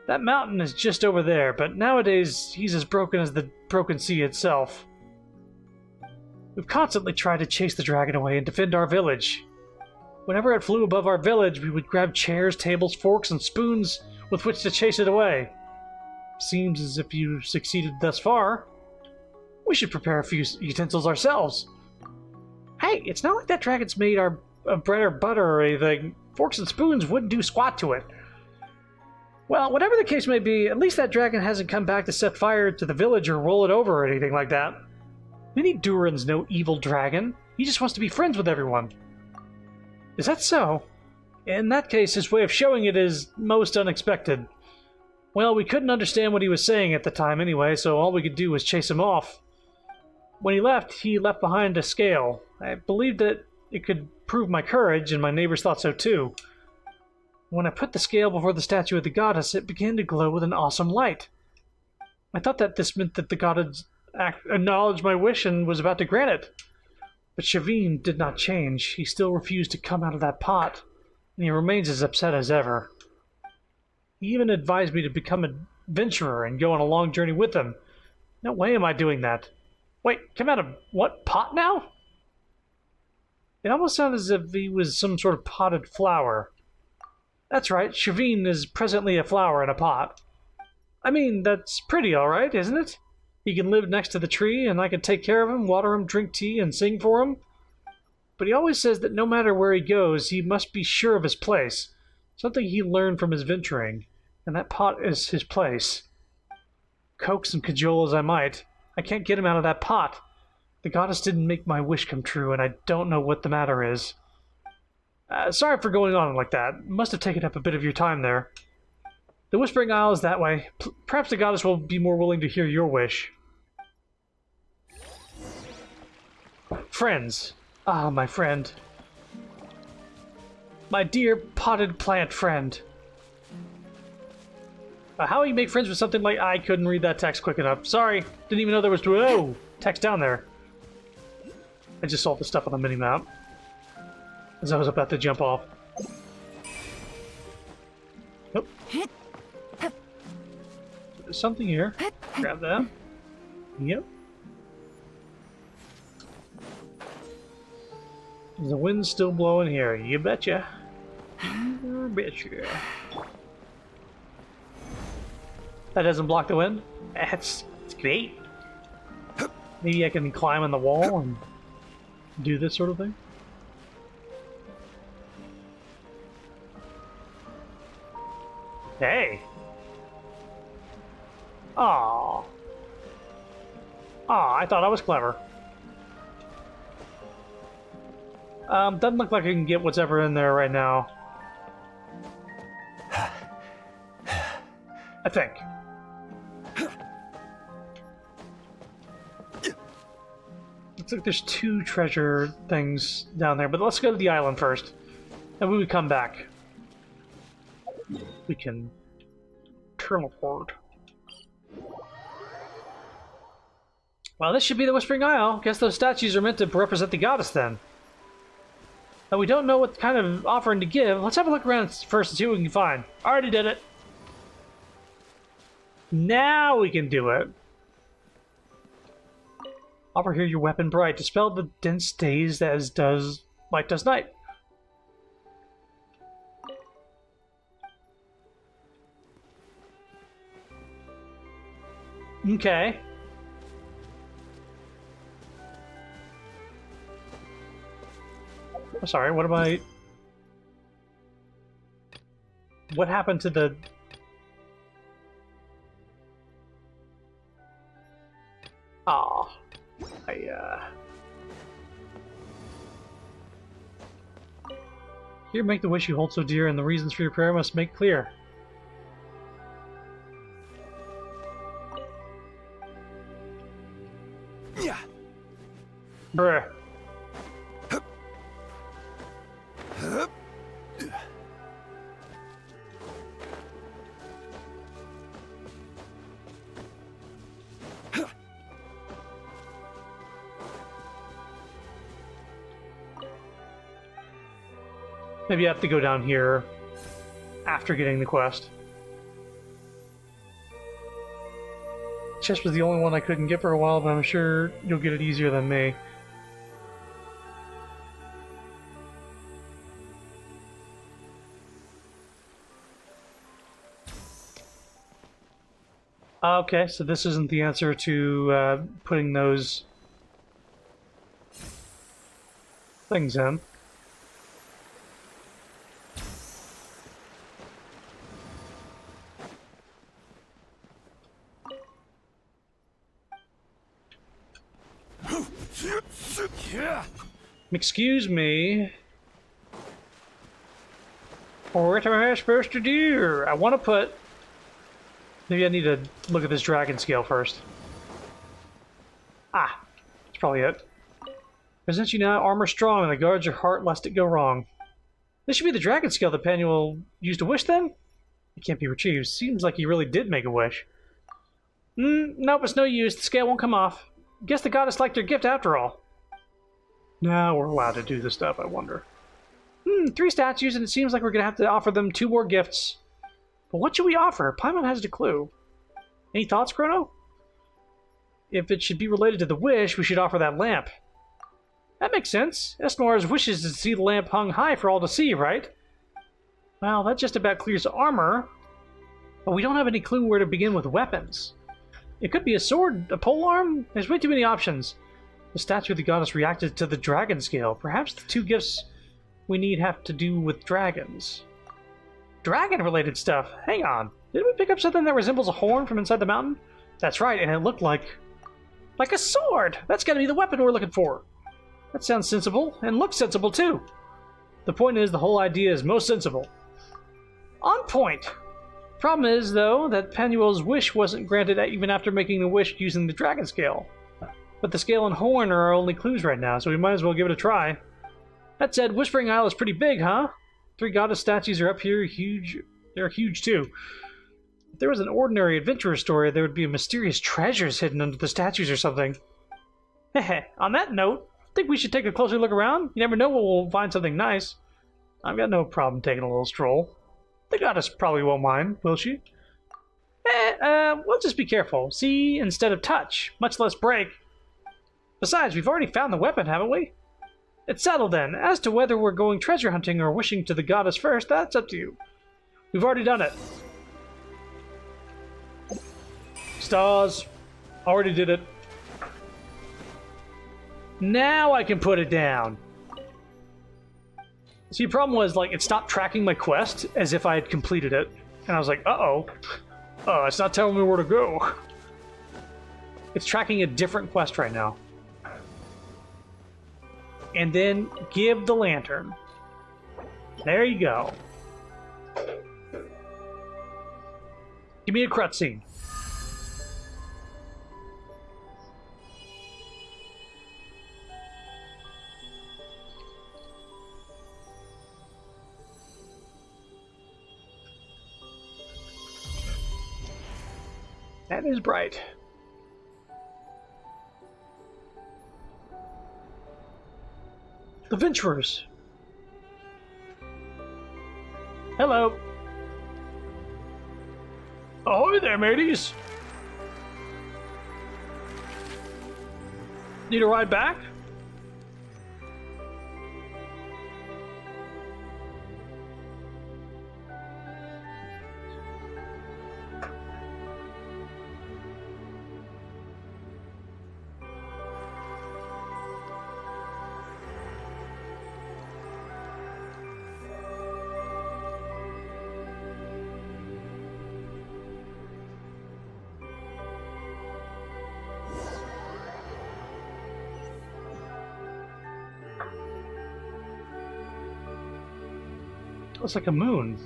That mountain is just over there, but nowadays he's as broken as the broken sea itself. We've constantly tried to chase the dragon away and defend our village. Whenever it flew above our village, we would grab chairs, tables, forks, and spoons with which to chase it away. Seems as if you succeeded thus far. We should prepare a few utensils ourselves. Hey, it's not like that dragon's made our bread or butter or anything. Forks and spoons wouldn't do squat to it. Well, whatever the case may be, at least that dragon hasn't come back to set fire to the village or roll it over or anything like that. Minnie Duran's no evil dragon. He just wants to be friends with everyone. Is that so? In that case, his way of showing it is most unexpected. Well, we couldn't understand what he was saying at the time anyway, so all we could do was chase him off. When he left behind a scale. I believed that it could prove my courage, and my neighbors thought so too. When I put the scale before the statue of the goddess, it began to glow with an awesome light. I thought that this meant that the goddess acknowledged my wish and was about to grant it. But Shavine did not change. He still refused to come out of that pot, and he remains as upset as ever. He even advised me to become an adventurer and go on a long journey with him. No way am I doing that. Wait, come out of what, pot now? It almost sounded as if he was some sort of potted flower. That's right, Shavine is presently a flower in a pot. I mean, that's pretty alright, isn't it? He can live next to the tree, and I can take care of him, water him, drink tea, and sing for him. But he always says that no matter where he goes, he must be sure of his place. Something he learned from his venturing, and that pot is his place. Coax and cajole as I might, I can't get him out of that pot. The goddess didn't make my wish come true, and I don't know what the matter is. Sorry for going on like that. Must have taken up a bit of your time there. The Whispering Isle is that way. Perhaps the goddess will be more willing to hear your wish. Friends. Ah, my friend. My dear potted plant friend. How you make friends with something like... I couldn't read that text quick enough. Sorry. Didn't even know there was... Whoa! Text down there. I just saw the stuff on the minimap as I was about to jump off. There's something here. Grab that. Yep. Is the wind still blowing here? You betcha. You betcha. That doesn't block the wind? It's great. Maybe I can climb on the wall and do this sort of thing? Hey! Aw. Aw, I thought I was clever. Doesn't look like I can get whatever in there right now. I think. Looks like there's 2 treasure things down there, but let's go to the island first. And when we come back, we can teleport. Well, this should be the Whispering Isle. Guess those statues are meant to represent the goddess then. Now we don't know what kind of offering to give. Let's have a look around first and see what we can find. Already did it. Now we can do it. Offer here your weapon bright. Dispel the dense days as light does night. Okay. I'm sorry, what am I... What happened to the... Aw. Here, make the wish you hold so dear, and the reasons for your prayer must make clear. Yeah. Bruh. Maybe I have to go down here after getting the quest. Chest was the only one I couldn't get for a while, but I'm sure you'll get it easier than me. Okay, so this isn't the answer to putting those things in. Excuse me. What am I supposed to do? I want to put... Maybe I need to look at this dragon scale first. Ah, that's probably it. Presents you now armor strong, and the guards your heart lest it go wrong. This should be the dragon scale that Panuel used to wish then? It can't be retrieved. Seems like he really did make a wish. Nope, it's no use. The scale won't come off. Guess the goddess liked her gift after all. Now we're allowed to do this stuff, I wonder. 3 statues, and it seems like we're gonna have to offer them 2 more gifts. But what should we offer? Paimon hasn't a clue. Any thoughts, Chrono? If it should be related to the wish, we should offer that lamp. That makes sense. Esnoir's wishes is to see the lamp hung high for all to see, right? Well, that just about clears armor. But we don't have any clue where to begin with weapons. It could be a sword, a polearm. There's way too many options. The statue of the goddess reacted to the dragon scale. Perhaps the 2 gifts we need have to do with dragons. Dragon-related stuff? Hang on. Did we pick up something that resembles a horn from inside the mountain? That's right, and it looked like a sword! That's gotta be the weapon we're looking for. That sounds sensible, and looks sensible too. The point is, the whole idea is most sensible. On point! Problem is, though, that Panuel's wish wasn't granted even after making the wish using the dragon scale. But the scale and horn are our only clues right now, so we might as well give it a try. That said, Whispering Isle is pretty big, huh? 3 goddess statues are up here, huge. They're huge too. If there was an ordinary adventurer story, there would be mysterious treasures hidden under the statues or something. Heh. On that note, I think we should take a closer look around. You never know when we'll find something nice. I've got no problem taking a little stroll. The goddess probably won't mind, will she? We'll just be careful. See instead of touch, much less break. Besides, we've already found the weapon, haven't we? It's settled then. As to whether we're going treasure hunting or wishing to the goddess first, that's up to you. We've already done it. Stars. Already did it. Now I can put it down. See, the problem was, like, it stopped tracking my quest as if I had completed it. And I was like, uh-oh. It's not telling me where to go. It's tracking a different quest right now. And then give the lantern. There you go. Give me a cutscene. That is bright. The Venturers. Hello. Ahoy there, mateys. Need a ride back? Looks like a moon.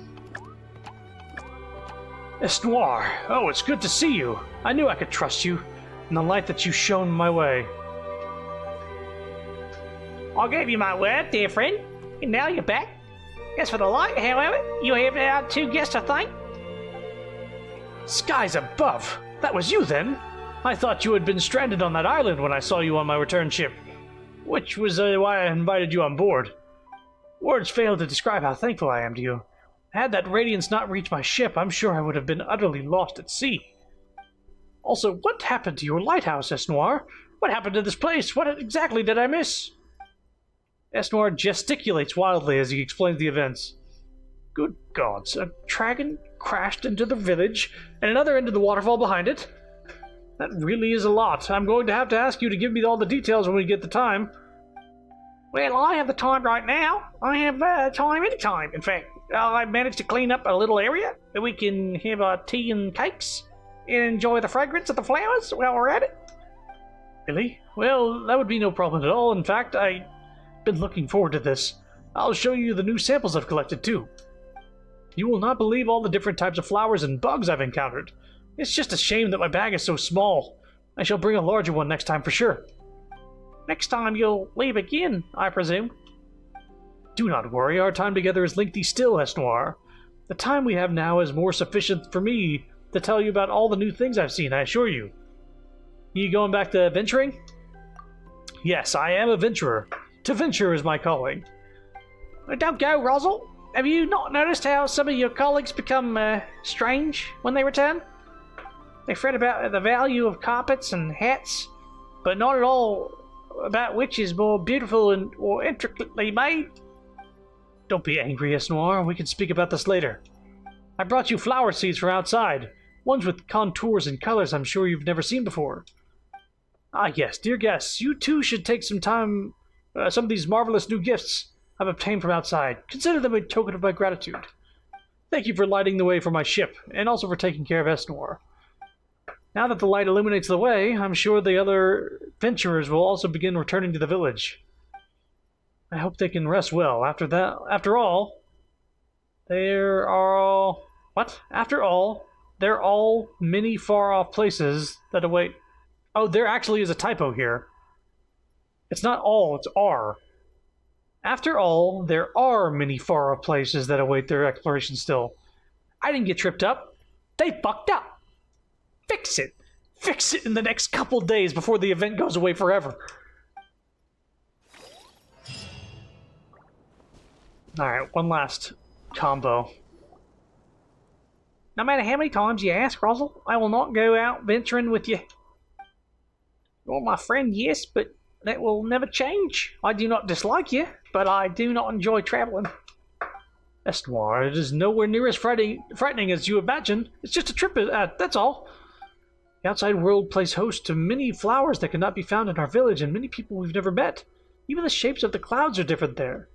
Esnoir, oh, it's good to see you. I knew I could trust you, and the light that you shone my way. I gave you my word, dear friend, and now you're back. As for the light, however, you have our two guests to thank. Skies above! That was you then? I thought you had been stranded on that island when I saw you on my return ship, which was why I invited you on board. Words fail to describe how thankful I am to you. Had that radiance not reached my ship, I'm sure I would have been utterly lost at sea. Also, what happened to your lighthouse, Esnoir? What happened to this place? What exactly did I miss? Esnoir gesticulates wildly as he explains the events. Good gods, a dragon crashed into the village, and another into the waterfall behind it? That really is a lot. I'm going to have to ask you to give me all the details when we get the time. Well, I have the time right now. I have time anytime, in fact. I managed to clean up a little area that we can have tea and cakes and enjoy the fragrance of the flowers while we're at it. Really? Well, that would be no problem at all. In fact, I've been looking forward to this. I'll show you the new samples I've collected, too. You will not believe all the different types of flowers and bugs I've encountered. It's just a shame that my bag is so small. I shall bring a larger one next time for sure. Next time you'll leave again, I presume. Do not worry, our time together is lengthy still, Esnoir. The time we have now is more sufficient for me to tell you about all the new things I've seen, I assure you. You going back to venturing? Yes, I am a venturer. To venture is my calling. Don't go, Rosal. Have you not noticed how some of your colleagues become strange when they return? They fret about the value of carpets and hats, but not at all about which is more beautiful and or intricately made. Don't be angry, Esnoir. We can speak about this later. I brought you flower seeds from outside, ones with contours and colors I'm sure you've never seen before. Ah, yes, dear guests, you too should take some time. Some of these marvelous new gifts I've obtained from outside. Consider them a token of my gratitude. Thank you for lighting the way for my ship, and also for taking care of Esnoir. Now that the light illuminates the way, I'm sure the other venturers will also begin returning to the village. I hope they can rest well. After all, there are many far-off places that await. Oh, there actually is a typo here. It's not all, it's are. After all, there are many far-off places that await their exploration still. I didn't get tripped up. They fucked up. Fix it. Fix it in the next couple days before the event goes away forever. Alright, one last combo. No matter how many times you ask, Rosal, I will not go out venturing with you. You're my friend, yes, but that will never change. I do not dislike you, but I do not enjoy traveling. Estnoir, it is nowhere near as frightening as you imagine. It's just a trip, that's all. The outside world plays host to many flowers that cannot be found in our village and many people we've never met. Even the shapes of the clouds are different there.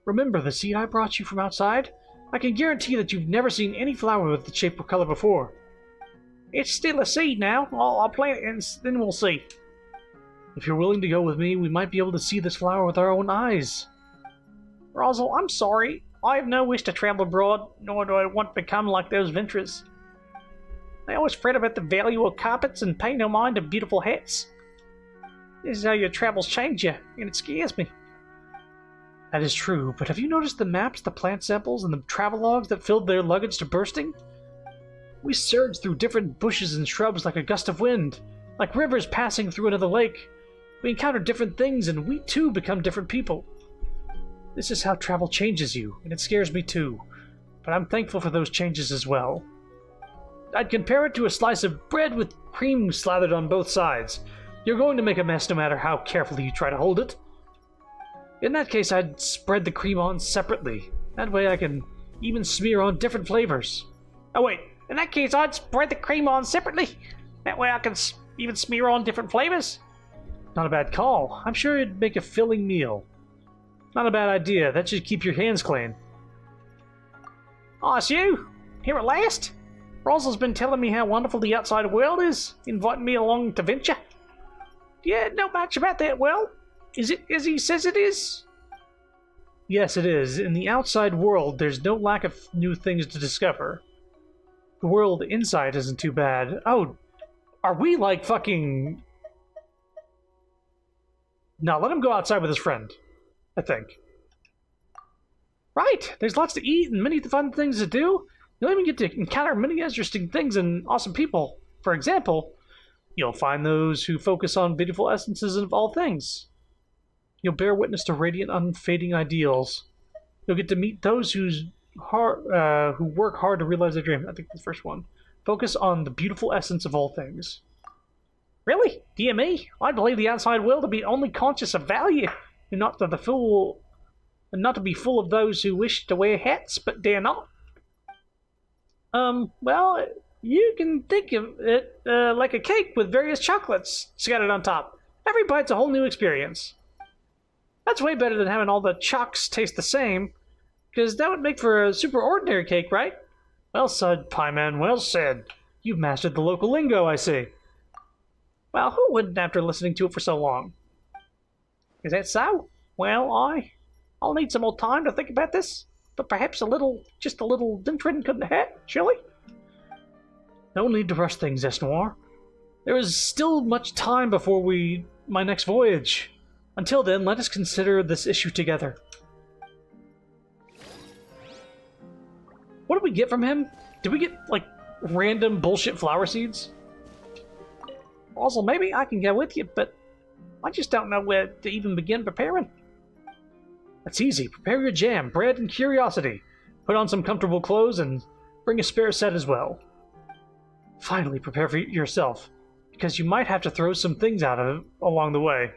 Remember the seed I brought you from outside? I can guarantee that you've never seen any flower with the shape or color before. It's still a seed now. I'll plant it and then we'll see. If you're willing to go with me, we might be able to see this flower with our own eyes. Rosal, I'm sorry. I have no wish to travel abroad, nor do I want to become like those venturers. They always fret about the value of carpets and pay no mind to beautiful hats. This is how your travels change you, and it scares me. That is true, but have you noticed the maps, the plant samples, and the travelogues that filled their luggage to bursting? We surged through different bushes and shrubs like a gust of wind, like rivers passing through another lake. We encounter different things, and we too become different people. This is how travel changes you, and it scares me too, but I'm thankful for those changes as well. I'd compare it to a slice of bread with cream slathered on both sides. You're going to make a mess no matter how carefully you try to hold it. In that case, I'd spread the cream on separately. That way I can even smear on different flavors. Oh wait, in that case I'd spread the cream on separately. That way I can even smear on different flavors. Not a bad call. I'm sure it'd make a filling meal. Not a bad idea. That should keep your hands clean. Oh, it's you? Here at last? Rosal's been telling me how wonderful the outside world is, inviting me along to venture. Yeah, not much about that world. Is it as he says it is? Yes, it is. In the outside world, there's no lack of new things to discover. The world inside isn't too bad. Oh, are we like fucking... No, let him go outside with his friend, I think. Right, there's lots to eat and many fun things to do. You'll even get to encounter many interesting things and awesome people. For example, you'll find those who focus on beautiful essences of all things. You'll bear witness to radiant, unfading ideals. You'll get to meet those who work hard to realize their dream. I think the first one. Focus on the beautiful essence of all things. Really? Dear me, I believe the outside world to be only conscious of value, and not to be full of those who wish to wear hats but dare not. Well, you can think of it like a cake with various chocolates scattered on top. Every bite's a whole new experience. That's way better than having all the chocks taste the same, because that would make for a super ordinary cake, right? Well said, Pieman, well said. You've mastered the local lingo, I see. Well, who wouldn't after listening to it for so long? Is that so? Well, I'll need some more time to think about this, but perhaps just a little venturing couldn't hurt, surely? No need to rush things, Estnoir. There is still much time before my next voyage. Until then, let us consider this issue together. What did we get from him? Did we get, like, random bullshit flower seeds? Also, maybe I can go with you, but I just don't know where to even begin preparing. That's easy. Prepare your jam, bread, and curiosity. Put on some comfortable clothes and bring a spare set as well. Finally, prepare for yourself, because you might have to throw some things out of it along the way.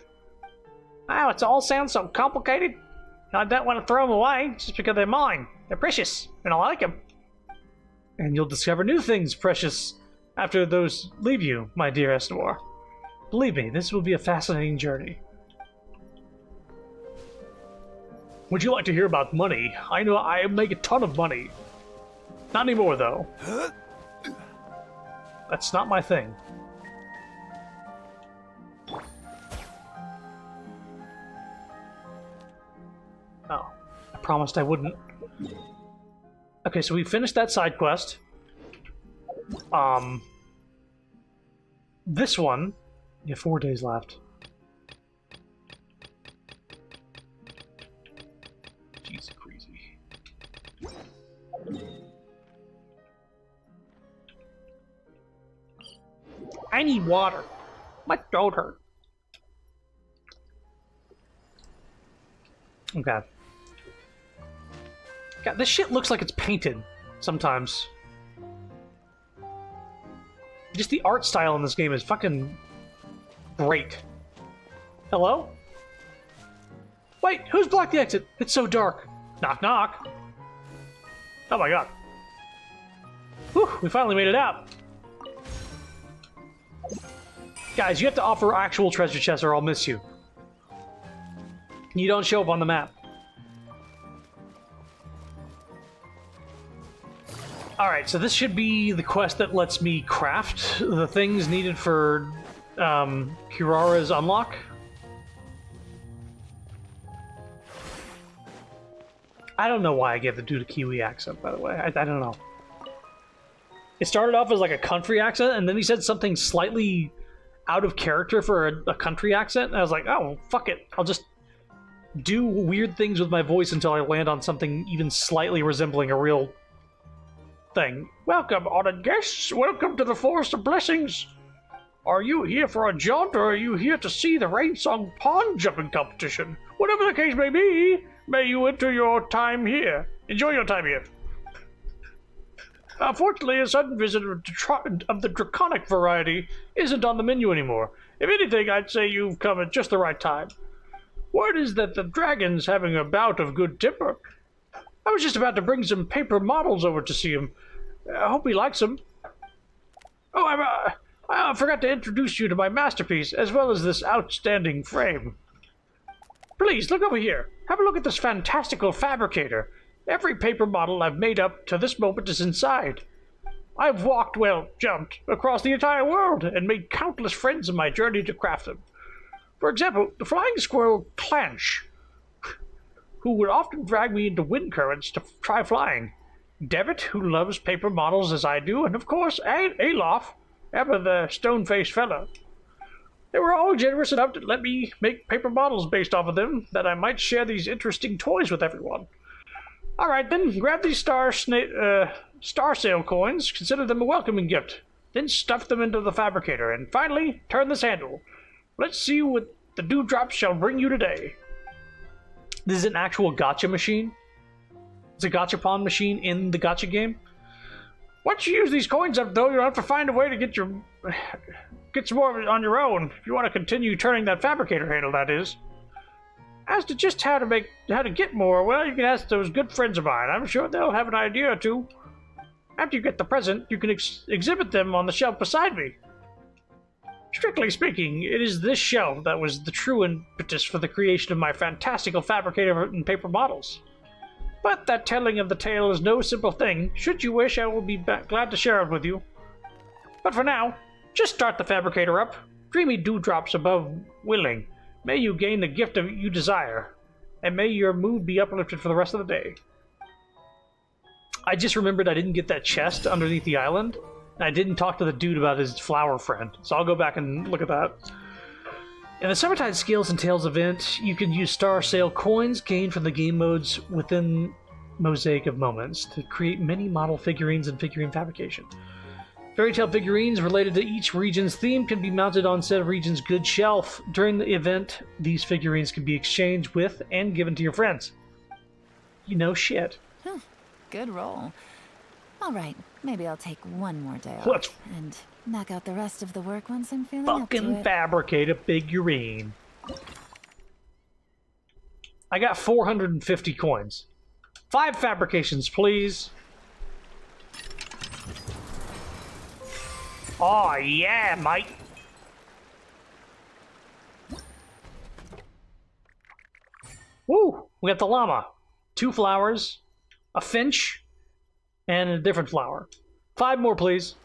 Wow, it all sounds so complicated. I don't want to throw them away just because they're mine. They're precious, and I like them. And you'll discover new things precious after those leave you, my dear Estnoir. Believe me, this will be a fascinating journey. Would you like to hear about money? I know I make a ton of money. Not anymore, though. That's not my thing. Oh, I promised I wouldn't. Okay, so we finished that side quest. This one, you have 4 days left. Jeez, crazy. I need water. My throat hurt. Okay. God, this shit looks like it's painted sometimes. Just the art style in this game is fucking great. Hello? Wait, who's blocked the exit? It's so dark. Knock, knock. Oh my god. Whew, we finally made it out. Guys, you have to offer actual treasure chests or I'll miss you. You don't show up on the map. Alright, so this should be the quest that lets me craft the things needed for Kirara's unlock. I don't know why I gave the dude a Kiwi accent, by the way. I don't know. It started off as like a country accent, and then he said something slightly out of character for a country accent, and I was like, oh, fuck it. I'll just do weird things with my voice until I land on something even slightly resembling a real thing. Welcome, honored guests. Welcome to the Forest of Blessings. Are you here for a jaunt, or are you here to see the Rain Song pond jumping competition? Whatever the case may be, may you enter your time here. Enjoy your time here. Unfortunately, a sudden visit of the draconic variety isn't on the menu anymore. If anything, I'd say you've come at just the right time. Word is that the dragon's having a bout of good temper. I was just about to bring some paper models over to see him. I hope he likes them. Oh, I forgot to introduce you to my masterpiece, as well as this outstanding frame. Please, look over here. Have a look at this fantastical fabricator. Every paper model I've made up to this moment is inside. I've walked, well, jumped, across the entire world and made countless friends in my journey to craft them. For example, the flying squirrel Clanch, who would often drag me into wind currents to try flying. Devitt, who loves paper models as I do, and of course, Alof, ever the stone-faced fellow. They were all generous enough to let me make paper models based off of them, that I might share these interesting toys with everyone. Alright then, grab these star sale coins, consider them a welcoming gift, then stuff them into the fabricator, and finally, turn this handle. Let's see what the dewdrops shall bring you today. This is an actual gacha machine. It's a gachapon machine in the gacha game. Once you use these coins up, though, you'll have to find a way to get some more of it on your own, if you want to continue turning that fabricator handle, that is. As to just how to get more, well, you can ask those good friends of mine. I'm sure they'll have an idea or two. After you get the present, you can exhibit them on the shelf beside me. Strictly speaking, it is this shelf that was the true impetus for the creation of my fantastical fabricator and paper models. But that telling of the tale is no simple thing. Should you wish, I will be glad to share it with you. But for now, just start the fabricator up. Dreamy dewdrops above willing. May you gain the gift of you desire, and may your mood be uplifted for the rest of the day. I just remembered I didn't get that chest underneath the island, and I didn't talk to the dude about his flower friend, so I'll go back and look at that. In the Summertide Scales and Tales event, you can use Star Sale coins gained from the game modes within Mosaic of Moments to create many model figurines and figurine fabrication. Fairy Tale figurines related to each region's theme can be mounted on said region's good shelf. During the event, these figurines can be exchanged with and given to your friends. You know shit. Good roll. All right, maybe I'll take one more day Let's off and knock out the rest of the work once I'm feeling up to fucking it. fabricate a figurine. I got 450 coins. 5 fabrications, please. Oh yeah, mate. Woo! We got the llama. 2 flowers, a finch, and a different flower. 5 more, please.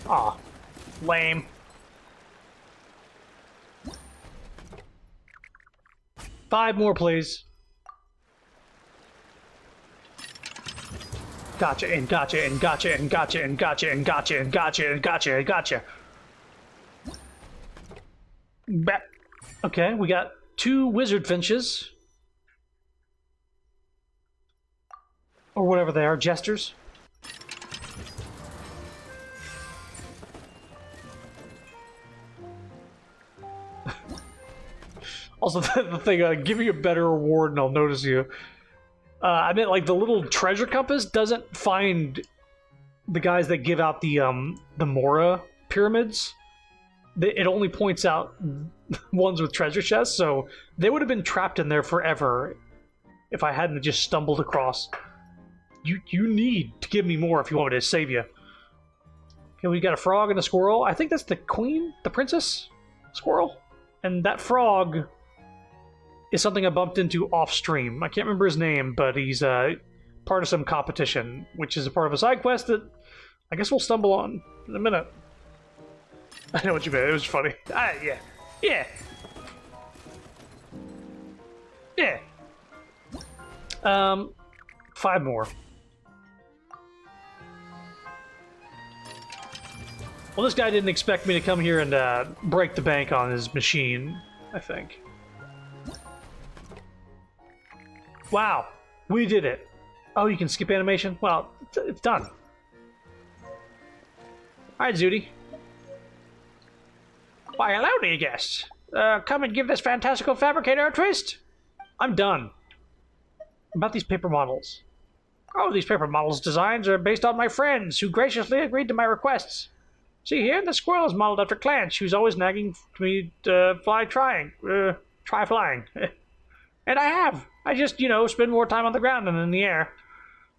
Aw, lame. 5 more, please. Gotcha, and gotcha, and gotcha, and gotcha, and gotcha, and gotcha, and gotcha, and gotcha, and gotcha. Okay, we got 2 wizard finches. Or whatever they are, jesters. Also, the thing, give me a better reward and I'll notice you. I meant like the little treasure compass doesn't find the guys that give out the Mora pyramids. It only points out ones with treasure chests, so they would have been trapped in there forever if I hadn't just stumbled across. You need to give me more if you want me to save you. Okay, we got a frog and a squirrel. I think that's the queen, the princess squirrel. And that frog is something I bumped into off stream. I can't remember his name, but he's part of some competition, which is a part of a side quest that I guess we'll stumble on in a minute. I know what you meant. It was funny. Yeah. Yeah. Yeah. 5 more. Well, this guy didn't expect me to come here and break the bank on his machine, I think. Wow, we did it. Oh, you can skip animation? Well, it's done. Alright, Zooty. Why, hello to you guests. Come and give this fantastical fabricator a twist. I'm done. About these paper models. Oh, these paper models' designs are based on my friends, who graciously agreed to my requests. See here, the squirrel is modeled after Clanch, who's always nagging me to try flying. And I have. I just, spend more time on the ground than in the air.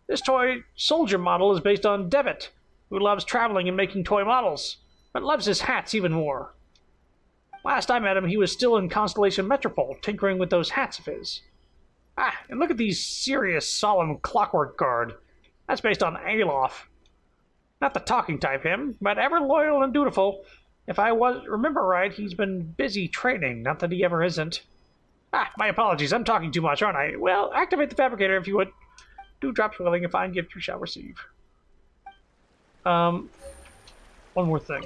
This toy soldier model is based on Devitt, who loves traveling and making toy models, but loves his hats even more. Last I met him, he was still in Constellation Metropole, tinkering with those hats of his. Ah, and look at these serious, solemn Clockwork Guard. That's based on Alof. Not the talking type him, but ever loyal and dutiful. If I remember right, he's been busy training, not that he ever isn't. Ah, my apologies, I'm talking too much, aren't I? Well, activate the fabricator if you would. Do drop swelling, a fine gift you shall receive. One more thing.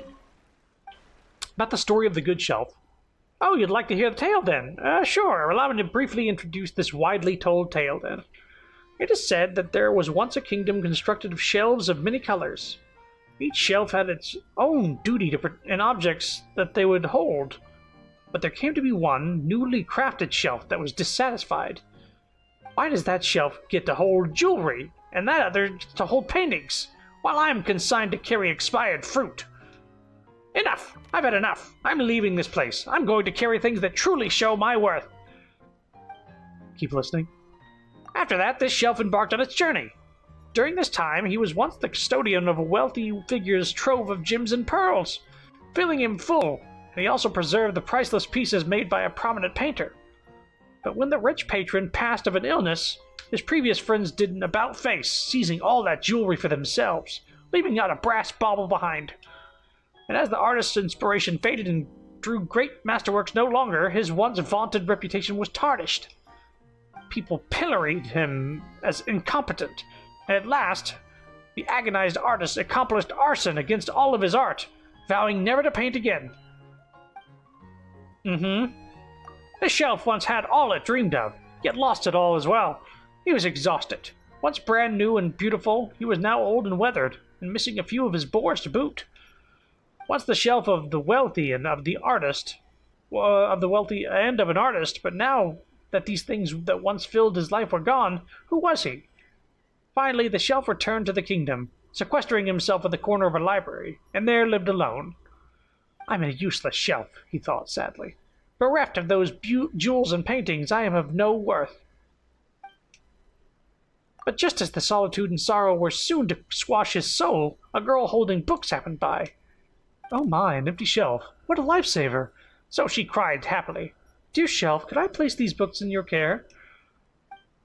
About the story of the good shelf. Oh, you'd like to hear the tale then? Sure, allow me to briefly introduce this widely told tale then. It is said that there was once a kingdom constructed of shelves of many colors. Each shelf had its own duty and objects that they would hold. But there came to be one newly crafted shelf that was dissatisfied. Why does that shelf get to hold jewelry, and that other to hold paintings, while I'm consigned to carry expired fruit? Enough! I've had enough. I'm leaving this place. I'm going to carry things that truly show my worth. Keep listening. After that, this shelf embarked on its journey. During this time, he was once the custodian of a wealthy figure's trove of gems and pearls, filling him full, and he also preserved the priceless pieces made by a prominent painter. But when the rich patron passed of an illness, his previous friends did an about-face, seizing all that jewelry for themselves, leaving not a brass bauble behind. And as the artist's inspiration faded and drew great masterworks no longer, his once vaunted reputation was tarnished. People pilloried him as incompetent, and at last, the agonized artist accomplished arson against all of his art, vowing never to paint again. This shelf once had all it dreamed of, yet lost it all as well. He was exhausted. Once brand new and beautiful, he was now old and weathered, and missing a few of his boards to boot. Once the shelf of the wealthy and of the artist, of the wealthy and of an artist, but now that these things that once filled his life were gone, who was he? Finally, the shelf returned to the kingdom, sequestering himself in the corner of a library, and there lived alone. I'm a useless shelf, he thought sadly. Bereft of those jewels and paintings, I am of no worth. But just as the solitude and sorrow were soon to squash his soul, a girl holding books happened by. Oh my, an empty shelf. What a lifesaver! So she cried happily. Dear shelf, could I place these books in your care?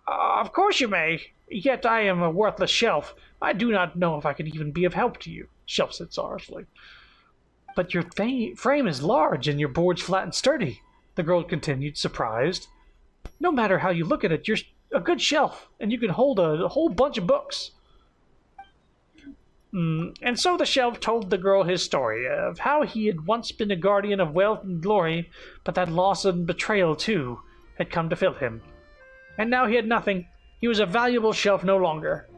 Of course you may. Yet I am a worthless shelf. I do not know if I could even be of help to you, Shelf said sorrowfully. But your frame is large and your boards flat and sturdy, the girl continued, surprised. No matter how you look at it, you're a good shelf, and you can hold a whole bunch of books. And so the shelf told the girl his story, of how he had once been a guardian of wealth and glory, but that loss and betrayal, too, had come to fill him. And now he had nothing. He was a valuable shelf no longer.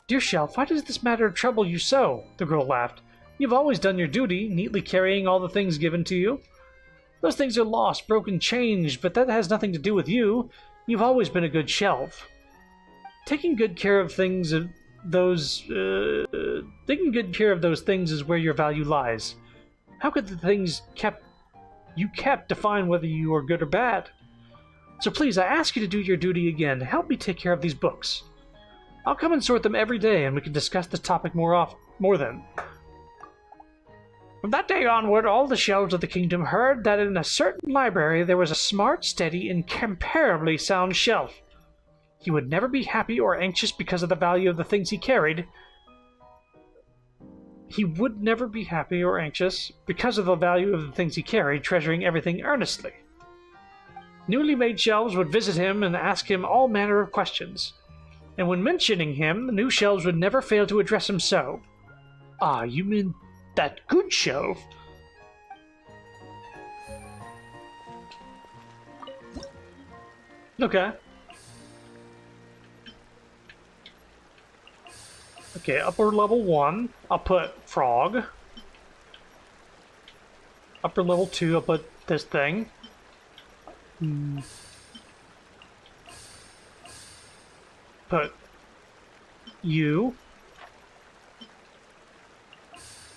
Dear shelf, why does this matter trouble you so? The girl laughed. You've always done your duty, neatly carrying all the things given to you. Those things are lost, broken, changed, but that has nothing to do with you. You've always been a good shelf. taking good care of things taking good care of those things is where your value lies. How could the things you kept define whether you are good or bad? So please, I ask you to do your duty again. Help me take care of these books. I'll come and sort them every day, and we can discuss the topic more then. From that day onward, all the shelves of the kingdom heard that in a certain library there was a smart, steady, incomparably sound shelf. He would never be happy or anxious because of the value of the things he carried. He would never be happy or anxious because of the value of the things he carried, treasuring everything earnestly. Newly made shelves would visit him and ask him all manner of questions. And when mentioning him, the new shelves would never fail to address him so. Ah, you mean that good shelf? Okay. Okay, upper level 1, I'll put frog. Upper level 2, I'll put this thing. Put you.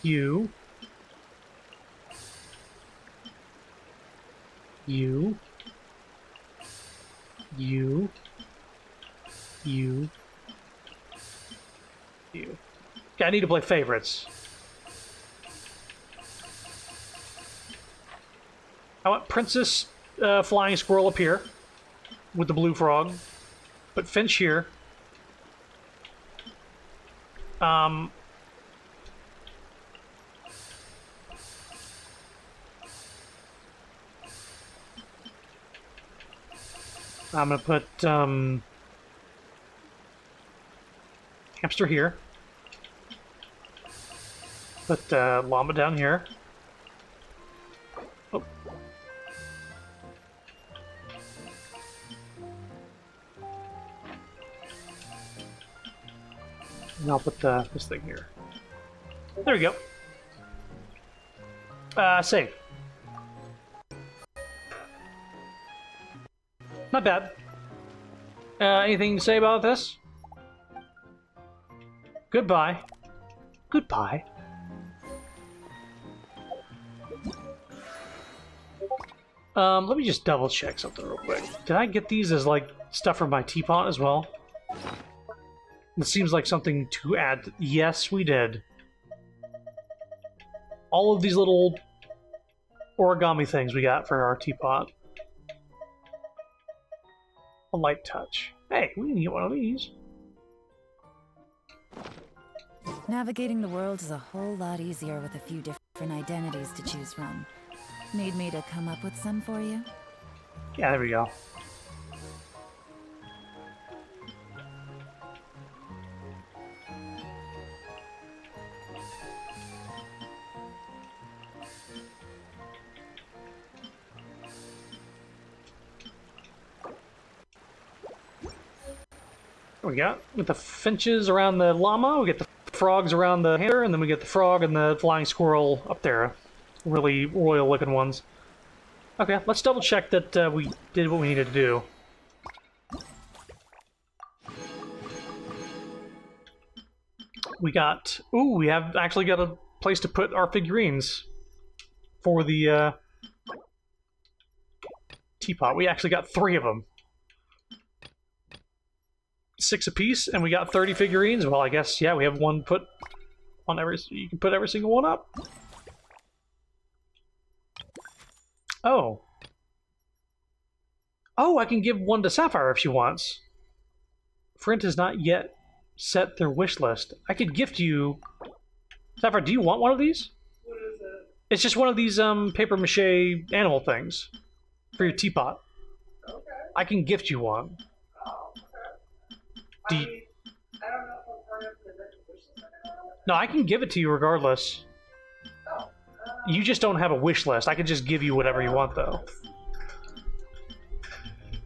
You. You. You. You. You. Okay, I need to play favorites. I want Princess Flying Squirrel up here with the blue frog. Put Finch here. I'm gonna put hamster here. Put llama down here. Oh. And I'll put this thing here. There we go. Save. Not bad. Anything to say about this? Goodbye. Goodbye. Let me just double check something real quick. Did I get these as like stuff for my teapot as well? It seems like something to add. Yes, we did. All of these little origami things we got for our teapot. A light touch. Hey, we can get one of these. Navigating the world is a whole lot easier with a few different identities to choose from. Need me to come up with some for you? Yeah, there we go. We got with the finches around the llama, we get the frogs around the hamster, and then we get the frog and the flying squirrel up there. Really royal looking ones. Okay, let's double check that we did what we needed to do. We got... Ooh, we have actually got a place to put our figurines for the teapot. We actually got 3 of them. 6 apiece, and we got 30 figurines. Well, I guess, yeah, we have one put on every... You can put every single one up. Oh. Oh, I can give one to Sapphire if she wants. Frint has not yet set their wish list. I could gift you... Sapphire, do you want one of these? What is it? It's just one of these paper mache animal things for your teapot. Okay. I can gift you one. Oh, okay. Do you... I don't know if I'm part of the wish list. No, I can give it to you regardless. Oh. You just don't have a wish list. I can just give you whatever you want, though.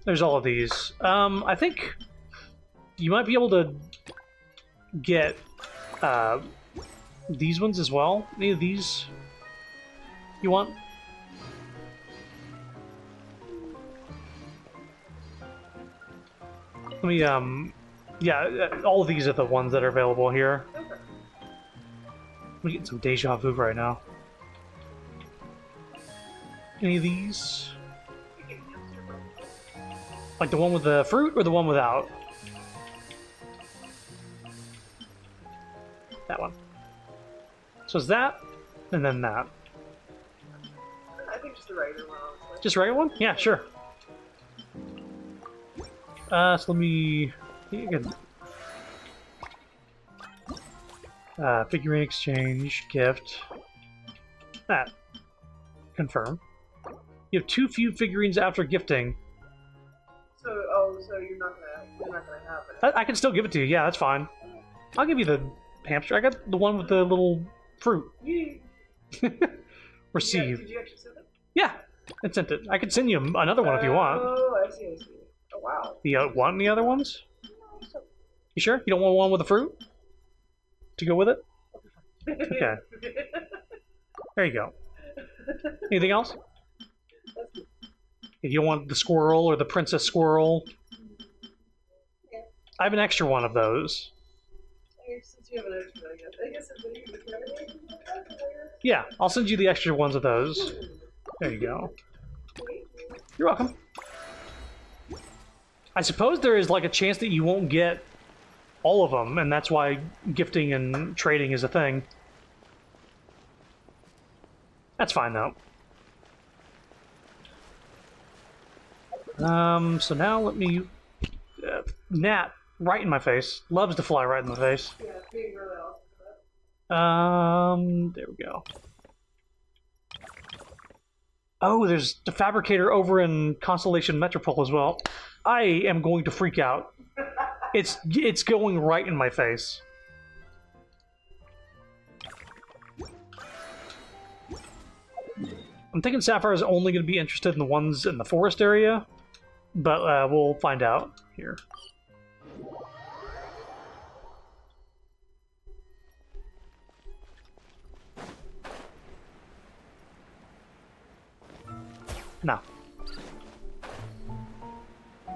There's all of these. I think you might be able to get these ones as well. Any of these you want? Let me Yeah, all of these are the ones that are available here. We get some deja vu right now. Any of these? Like the one with the fruit or the one without? That one. So it's that, and then that. I think just the regular one, honestly. Just regular one? Yeah, sure. So let me... figurine exchange, gift. That. Confirm. You have too few figurines after gifting. So, so you're not gonna have it. I can still give it to you. Yeah, that's fine. I'll give you the hamster. I got the one with the little fruit. Receive. Did you actually send it? Yeah, I sent it. I could send you another one if you want. Oh, I see. Oh, wow. You want any other ones? You sure? You don't want one with the fruit? To go with it? Okay. There you go. Anything else? If you want the squirrel or the princess squirrel. I have an extra one of those. Since you have an extra, I guess it's you can everything. Yeah, I'll send you the extra ones of those. There you go. You're welcome. I suppose there is like a chance that you won't get all of them, and that's why gifting and trading is a thing. That's fine though. So now let me... Gnat, right in my face. Loves to fly right in the face. Yeah, being really awesome. There we go. Oh, there's the fabricator over in Constellation Metropole as well. I am going to freak out. It's going right in my face. I'm thinking Sapphire is only going to be interested in the ones in the forest area, but we'll find out here. Now.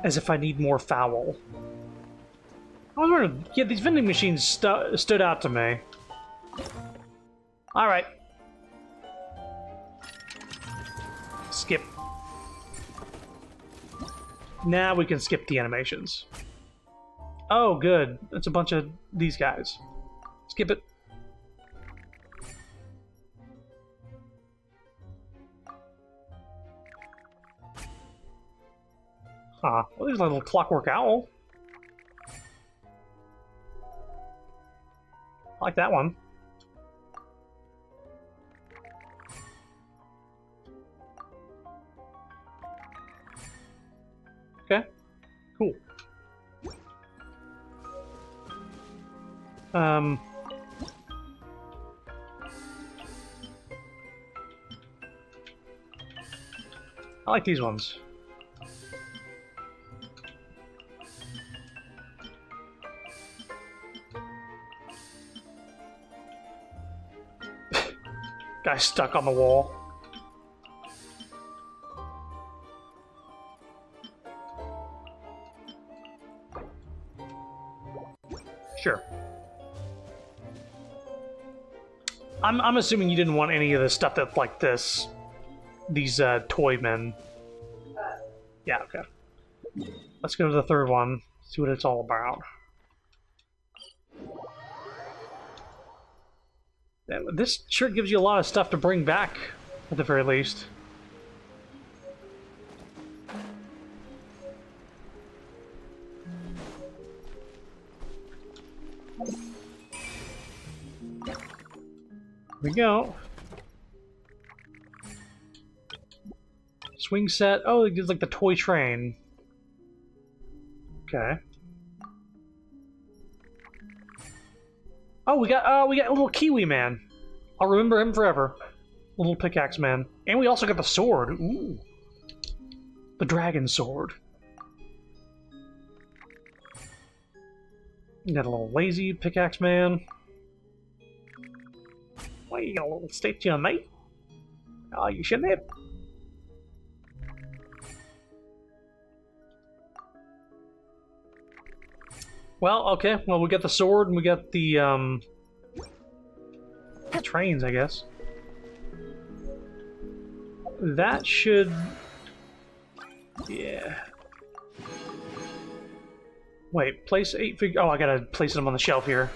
As if I need more fowl. I was wondering, yeah, these vending machines stood out to me. Alright. Skip. Now we can skip the animations. Oh, good. It's a bunch of these guys. Skip it. Huh. Well, there's a little clockwork owl. I like that one. Okay. Cool. I like these ones. Guy stuck on the wall. Sure. I'm assuming you didn't want any of the stuff that's like this. These toy men. Yeah, okay. Let's go to the third one, see what it's all about. This sure gives you a lot of stuff to bring back, at the very least. Here we go. Swing set. Oh, it's like the toy train. Okay. Oh, we got a little Kiwi man. I'll remember him forever. Little pickaxe man. And we also got the sword. Ooh. The dragon sword. We got a little lazy pickaxe man. Why, you got a little statue, mate? Oh, you shouldn't have. Well, okay. Well, we got the sword and we got the trains, I guess. That should... Yeah. Wait, place 8 figure... Oh, I gotta place them on the shelf here.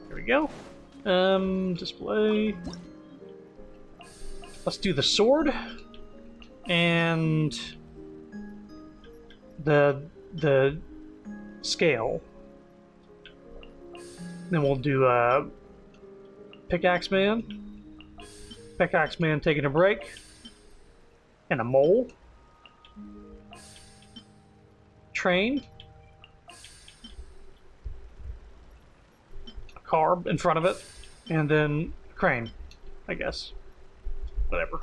Here we go. Display. Let's do the sword. And... the scale. Then we'll do Pickaxe Man. Pickaxe Man taking a break. And a mole. Train. A car in front of it. And then a crane, I guess. Whatever.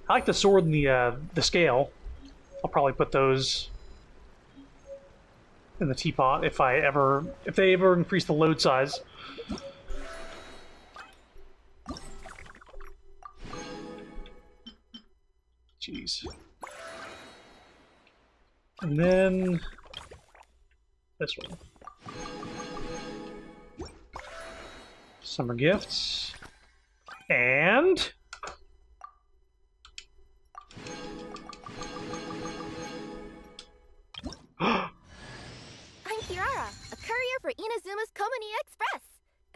I like the sword and the scale. I'll probably put those in the teapot if they ever increase the load size. Jeez. And then this one. Summer gifts. And I'm Kiara, a courier for Inazuma's Komani Express.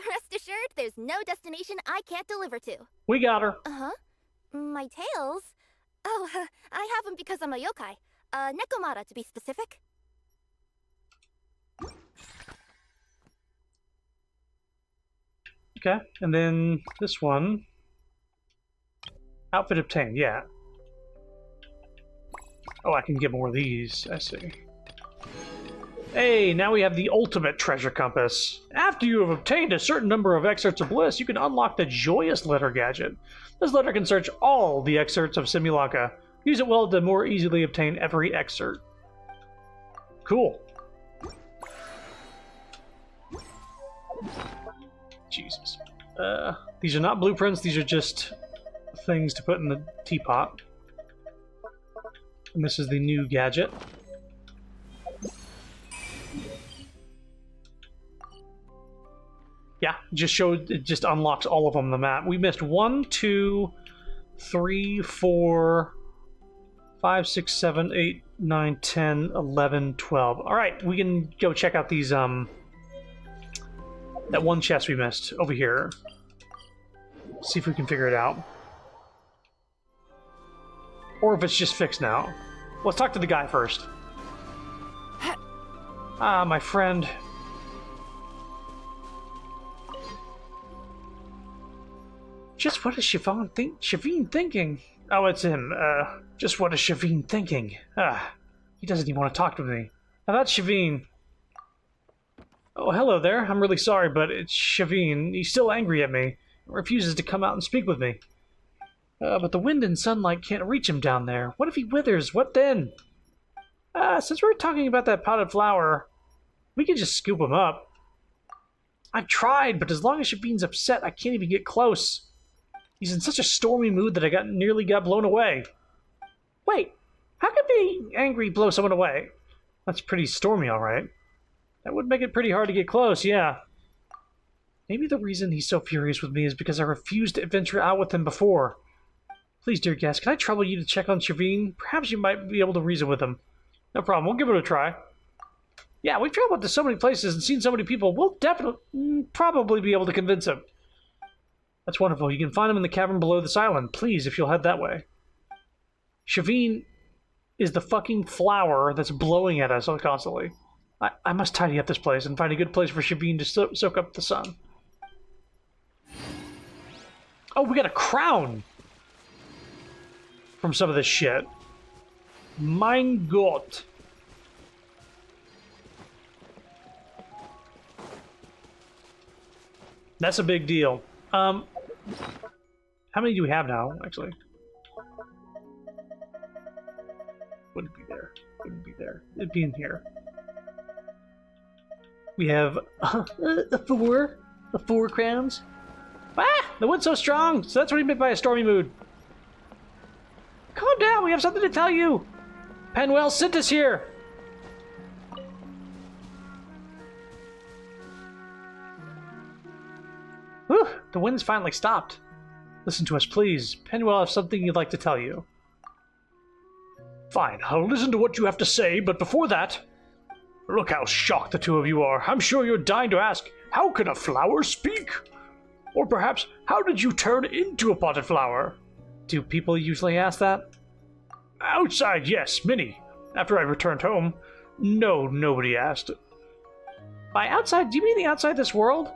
Rest assured, there's no destination I can't deliver to. We got her. Uh-huh. My tails? Oh, I have them because I'm a yokai. Nekomata, to be specific. Okay, and then this one. Outfit obtained, yeah. Oh, I can get more of these, I see. Hey, now we have the ultimate treasure compass. After you have obtained a certain number of excerpts of bliss, you can unlock the joyous letter gadget. This letter can search all the excerpts of Simulacra. Use it well to more easily obtain every excerpt. Cool. Jesus. These are not blueprints, these are just things to put in the teapot. And this is the new gadget. Yeah, it just unlocks all of them on the map. We missed 1, 2, 3, 4, 5, 6, 7, 8, 9, 10, 11, 12. Alright, we can go check out these, that one chest we missed over here. See if we can figure it out. Or if it's just fixed now. Let's talk to the guy first. Ah, my friend. Just what is Shavine thinking? Oh, it's him. Just what is Shavine thinking? He doesn't even want to talk to me. Now that's Shavine. Oh, hello there. I'm really sorry, but it's Shavine. He's still angry at me and refuses to come out and speak with me. But the wind and sunlight can't reach him down there. What if he withers? What then? Since we're talking about that potted flower, we can just scoop him up. I've tried, but as long as Shavine's upset, I can't even get close. He's in such a stormy mood that I nearly got blown away. Wait, how could being angry blow someone away? That's pretty stormy, all right. That would make it pretty hard to get close, yeah. Maybe the reason he's so furious with me is because I refused to venture out with him before. Please, dear guest, can I trouble you to check on Shavine? Perhaps you might be able to reason with him. No problem, we'll give it a try. Yeah, we've traveled to so many places and seen so many people, we'll probably be able to convince him. That's wonderful. You can find him in the cavern below this island. Please, if you'll head that way. Shavine is the fucking flower that's blowing at us constantly. I must tidy up this place and find a good place for Shavine to soak up the sun. Oh, we got a crown! From some of this shit. Mein Gott. That's a big deal. How many do we have now, actually? Wouldn't be there. Wouldn't be there. It'd be in here. We have the four crowns. Ah! The wind's so strong! So that's what he meant by a stormy mood. Calm down, we have something to tell you! Penwell sent us here! Whew, the wind's finally stopped. Listen to us, please. Penwell has something he'd like to tell you. Fine, I'll listen to what you have to say, but before that... Look how shocked the two of you are. I'm sure you're dying to ask, how can a flower speak? Or perhaps, how did you turn into a potted flower? Do people usually ask that? Outside, yes, many. After I returned home, no, nobody asked. By outside, do you mean the outside this world?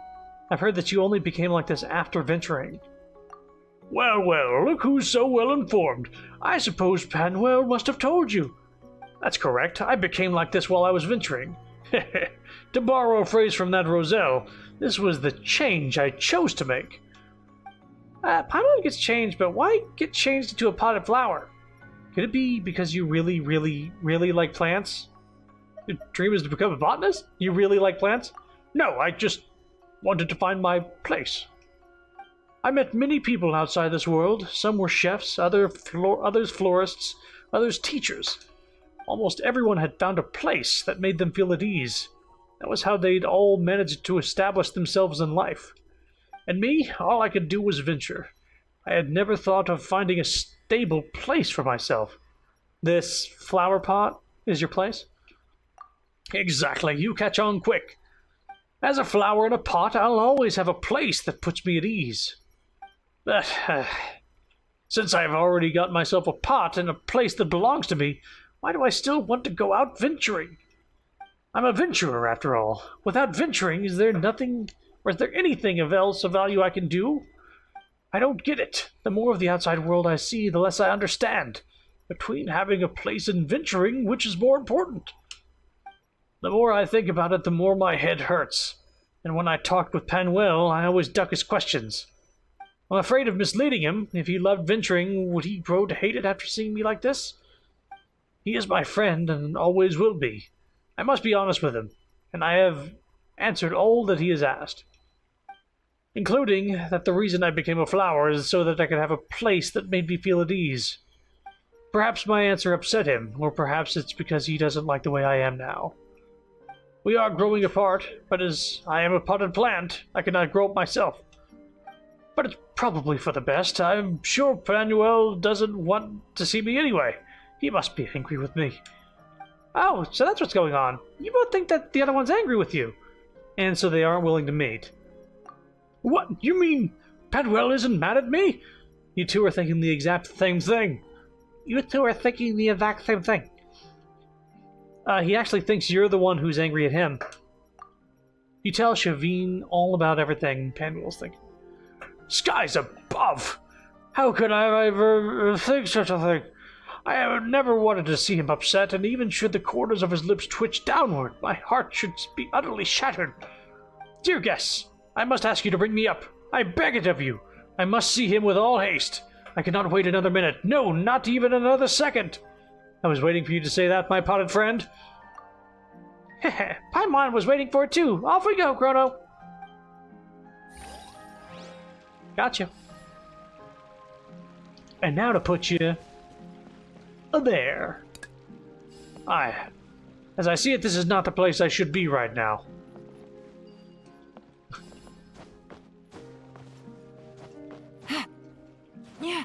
I've heard that you only became like this after venturing. Well, well, look who's so well informed. I suppose Penwell must have told you. That's correct, I became like this while I was venturing. To borrow a phrase from that Roselle, this was the change I chose to make. Paimon gets changed, but why get changed into a potted flower? Could it be because you really, really, really like plants? Your dream is to become a botanist? You really like plants? No, I just wanted to find my place. I met many people outside this world. Some were chefs, others florists, others teachers. Almost everyone had found a place that made them feel at ease. That was how they'd all managed to establish themselves in life. And me, all I could do was venture. I had never thought of finding a stable place for myself. This flower pot is your place? Exactly, you catch on quick. As a flower in a pot, I'll always have a place that puts me at ease. But, since I've already got myself a pot and a place that belongs to me, why do I still want to go out venturing? I'm a venturer, after all. Without venturing, is there anything else of value I can do? I don't get it. The more of the outside world I see, the less I understand. Between having a place and venturing, which is more important? The more I think about it, the more my head hurts. And when I talked with Penwell, I always duck his questions. I'm afraid of misleading him. If he loved venturing, would he grow to hate it after seeing me like this? He is my friend, and always will be. I must be honest with him, and I have answered all that he has asked. Including that the reason I became a flower is so that I could have a place that made me feel at ease. Perhaps my answer upset him, or perhaps it's because he doesn't like the way I am now. We are growing apart, but as I am a potted plant, I cannot grow up myself. But it's probably for the best. I'm sure Penwell doesn't want to see me anyway. He must be angry with me. Oh, so that's what's going on. You both think that the other one's angry with you. And so they aren't willing to meet. What? You mean Penwell isn't mad at me? You two are thinking the exact same thing. You two are thinking the exact same thing. He actually thinks you're the one who's angry at him. You tell Shavine all about everything, Penwell's thinking. Skies above! How could I ever think such a thing? I have never wanted to see him upset, and even should the corners of his lips twitch downward, my heart should be utterly shattered. Dear guests, I must ask you to bring me up. I beg it of you. I must see him with all haste. I cannot wait another minute. No, not even another second. I was waiting for you to say that, my potted friend. Heh, Paimon was waiting for it too. Off we go, Chrono. Gotcha. And now to put you there. As I see it, this is not the place I should be right now. Yeah.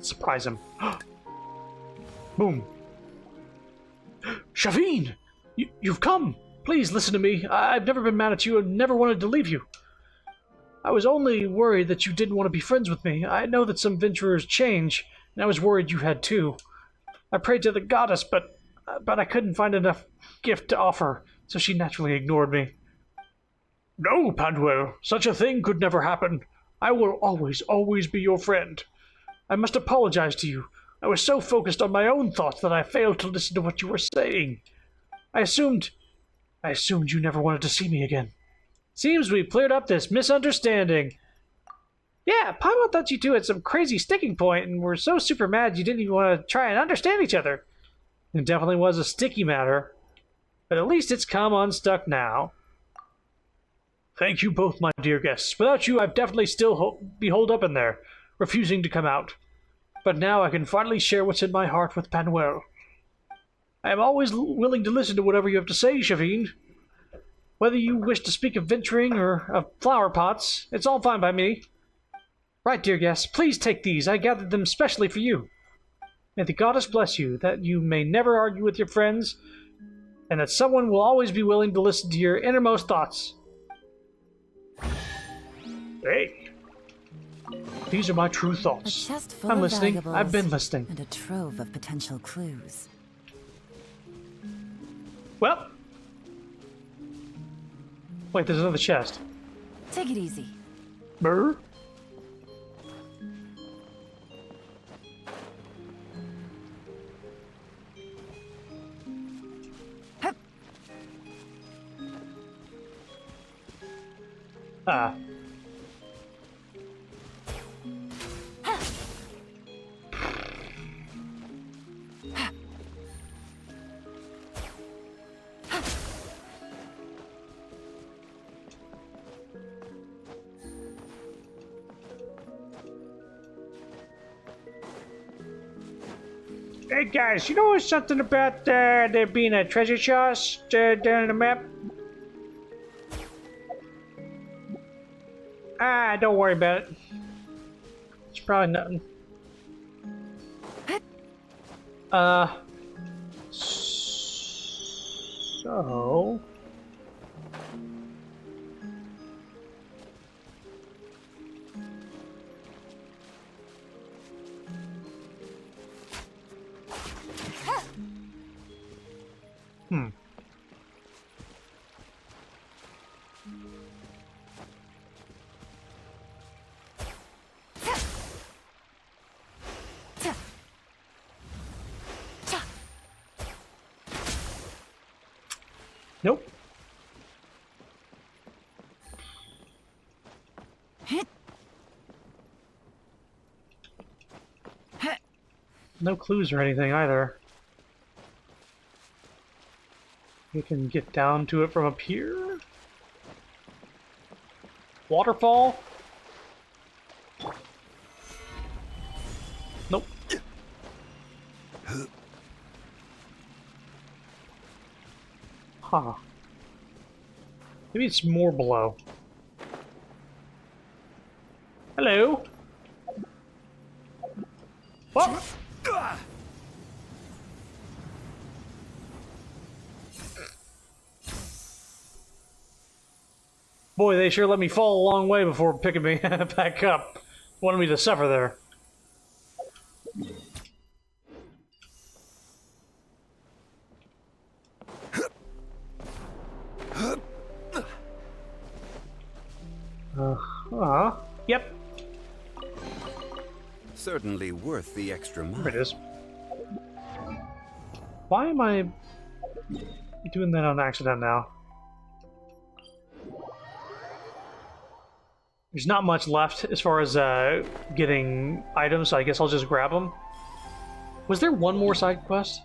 Surprise him. Boom. Shavine! You've come! Please listen to me. I've never been mad at you and never wanted to leave you. I was only worried that you didn't want to be friends with me. I know that some venturers change, and I was worried you had too. I prayed to the goddess, but I couldn't find enough gift to offer, so she naturally ignored me. No, Penwell, such a thing could never happen. I will always, always be your friend. I must apologize to you. I was so focused on my own thoughts that I failed to listen to what you were saying. I assumed you never wanted to see me again. Seems we've cleared up this misunderstanding. Yeah, Paimon thought you two had some crazy sticking point and were so super mad you didn't even want to try and understand each other. It definitely was a sticky matter. But at least it's come unstuck now. Thank you both, my dear guests. Without you, I'd definitely still be holed up in there, refusing to come out. But now I can finally share what's in my heart with Manuel. I am always willing to listen to whatever you have to say, Shavine. Whether you wish to speak of venturing or of flower pots, it's all fine by me. Right, dear guests, please take these. I gathered them specially for you. May the goddess bless you, that you may never argue with your friends, and that someone will always be willing to listen to your innermost thoughts. Hey. These are my true thoughts. A chest full I'm of listening. valuables I've been listening. and a trove of potential clues. Well. Wait, there's another chest. Take it easy. Brr. Ah. Hey guys, you know something about there being a treasure chest down on the map? Ah, don't worry about it. It's probably nothing. So... Nope. No clues or anything either. You can get down to it from up here? Waterfall? Nope. Huh. Maybe it's more below. Hello? What? Boy, they sure let me fall a long way before picking me back up. Wanted me to suffer there. Yep. Certainly worth the extra mile. There it is. Why am I doing that on accident now? There's not much left as far as getting items, so I guess I'll just grab them. Was there one more side quest?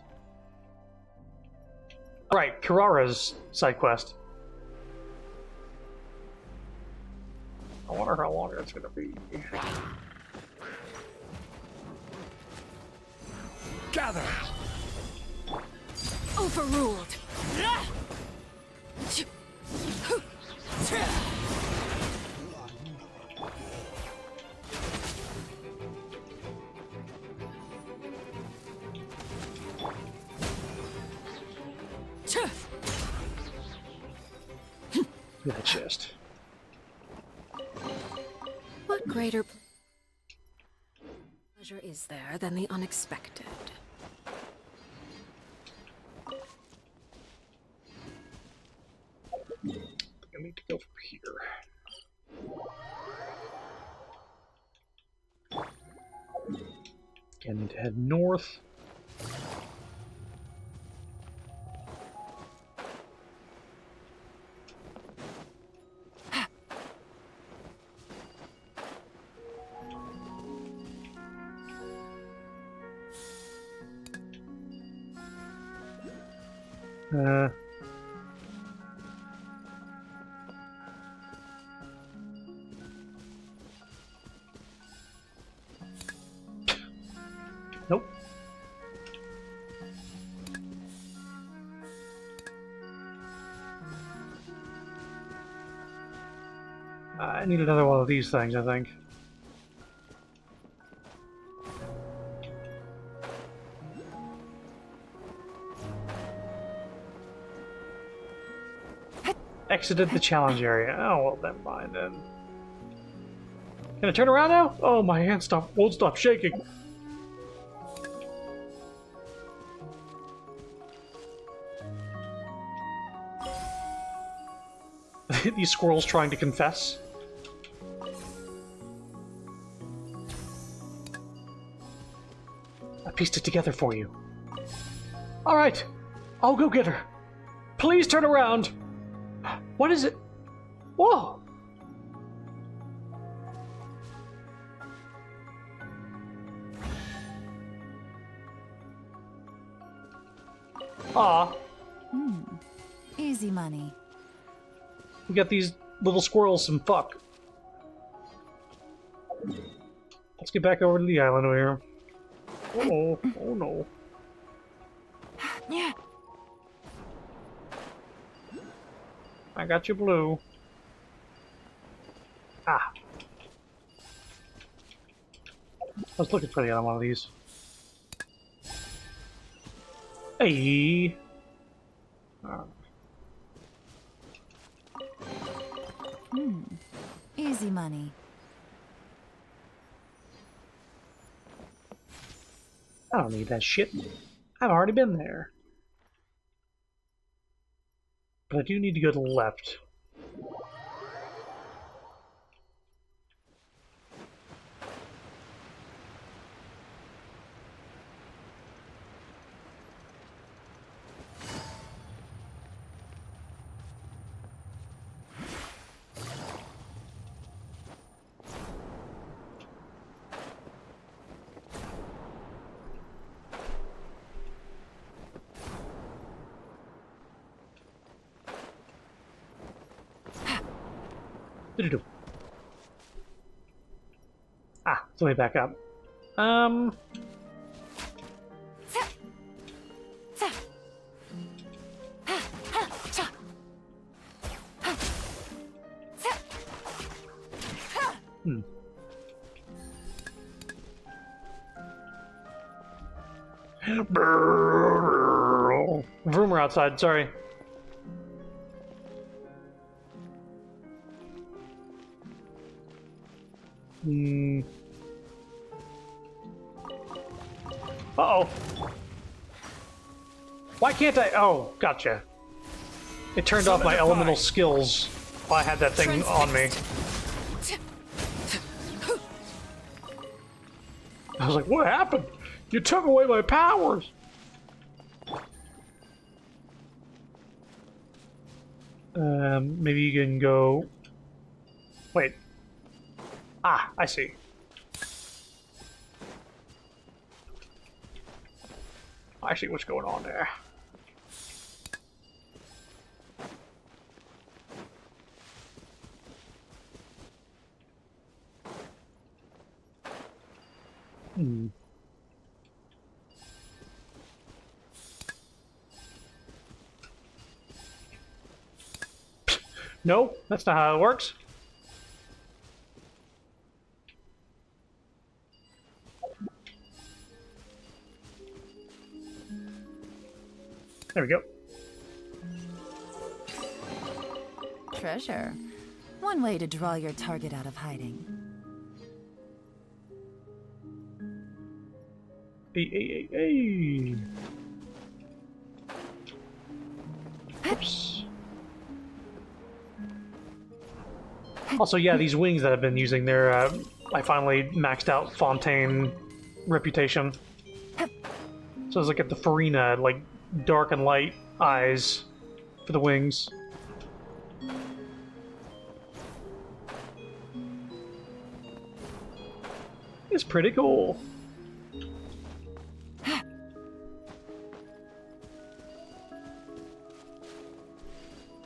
Right, Kirara's side quest. I wonder how long it's gonna be. Gather! Overruled! The chest. What greater pleasure is there than the unexpected? I need to go from here. Okay, I need to head north. Nope. I need another one of these things, I think. Exited the challenge area. Oh, well, never mind then. Can I turn around now? Oh, my hand won't stop shaking. These squirrels trying to confess. I pieced it together for you. All right, I'll go get her. Please turn around. What is it? Whoa! Aw. Easy money. We got these little squirrels some fuck. Let's get back over to the island over here. Uh-oh. Oh no. Yeah. I got you, blue. Ah. I was looking for the other one of these. Hey. Easy money. I don't need that shit. I've already been there. But I do need to go to the left. Do-do-do. Ah, it's way back up. Rumor outside, sorry. Uh-oh. Why can't I? Oh, gotcha. It turned off my elemental skills while I had that thing on me. I was like, what happened? You took away my powers! Maybe you can go... Wait. Ah, I see. I see what's going on there. No, that's not how it works. There we go. Treasure. One way to draw your target out of hiding. Hey. Oops. Also, yeah, these wings that I've been using, they're, I finally maxed out Fontaine reputation. So it's like at the Farina, like, dark and light eyes for the wings. It's pretty cool.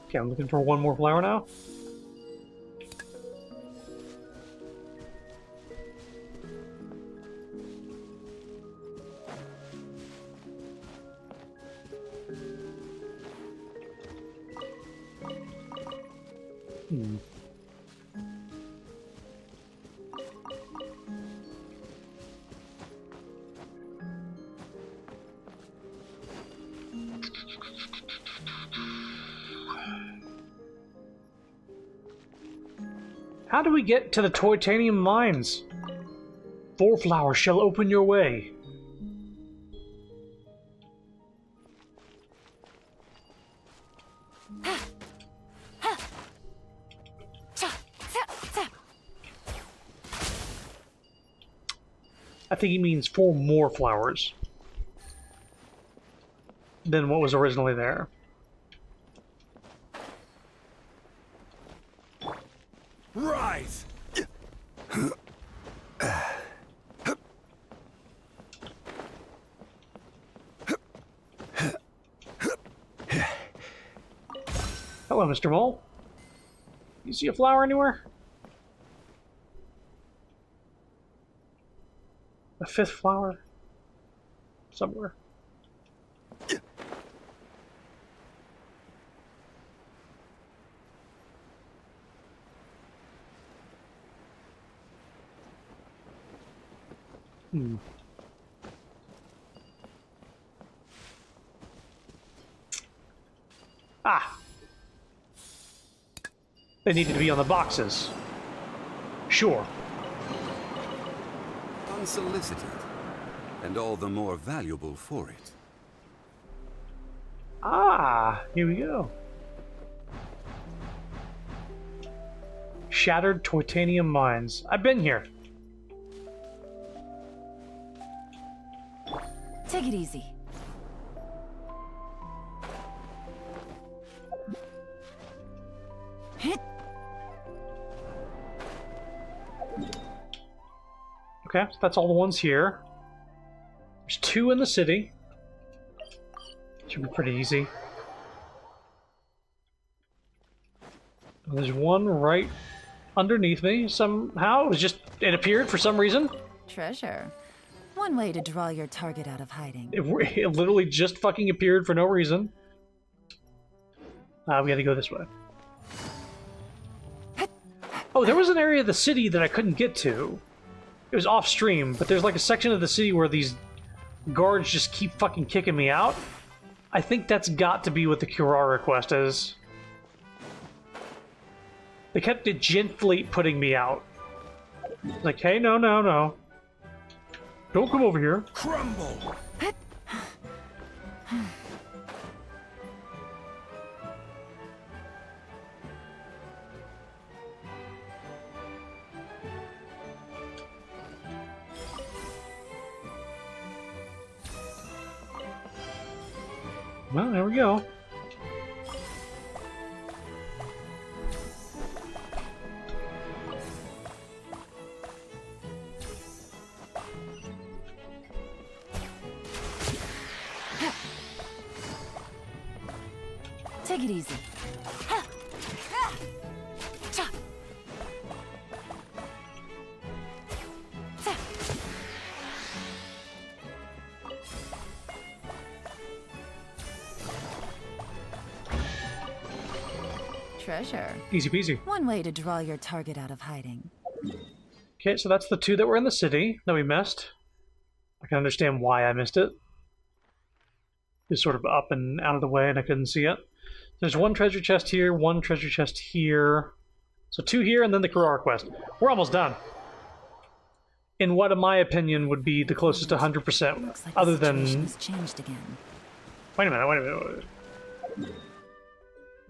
Okay, I'm looking for one more flower now. Hmm. How do we get to the titanium mines? 4 flowers shall open your way. I think he means 4 more flowers than what was originally there. Rise! Hello, Mr. Mole. You see a flower anywhere? A 5th flower? Somewhere. Hmm. Ah! They needed to be on the boxes. Sure. Unsolicited, and all the more valuable for it. Ah, here we go. Shattered titanium mines. I've been here. Take it easy. Okay, so that's all the ones here. There's 2 in the city. Should be pretty easy. There's one right underneath me. Somehow it appeared for some reason. Treasure. One way to draw your target out of hiding. It literally just fucking appeared for no reason. We gotta go this way. Oh, there was an area of the city that I couldn't get to. It was off stream, but there's like a section of the city where these guards just keep fucking kicking me out. I think that's got to be what the Curara quest is. They kept gently putting me out. Like, hey, no. Don't come over here. Crumble! Well, there we go. Take it easy. Treasure. Easy peasy. One way to draw your target out of hiding. Okay, so that's the 2 that were in the city that we missed. I can understand why I missed it. It was sort of up and out of the way and I couldn't see it. There's 1 treasure chest here, 1 treasure chest here. So 2 here and then the Curara quest. We're almost done. In what, in my opinion, would be the closest to 100%, Looks like other the situation than... has changed again. Wait a minute.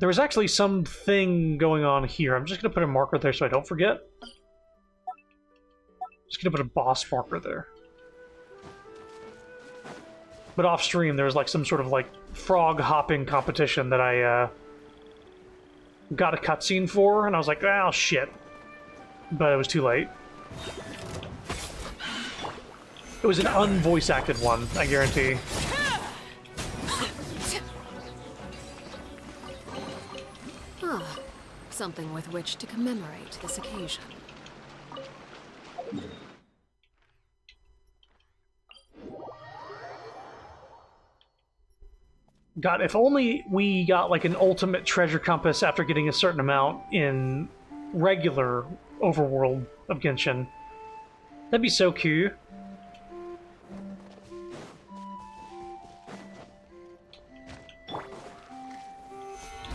There was actually something going on here. I'm just going to put a marker there so I don't forget. Just going to put a boss marker there. But off stream, there was like some sort of like frog hopping competition that I got a cutscene for, and I was like, oh shit. But it was too late. It was an unvoice acted one, I guarantee. Ah, something with which to commemorate this occasion. God, if only we got like an ultimate treasure compass after getting a certain amount in regular overworld of Genshin. That'd be so cute.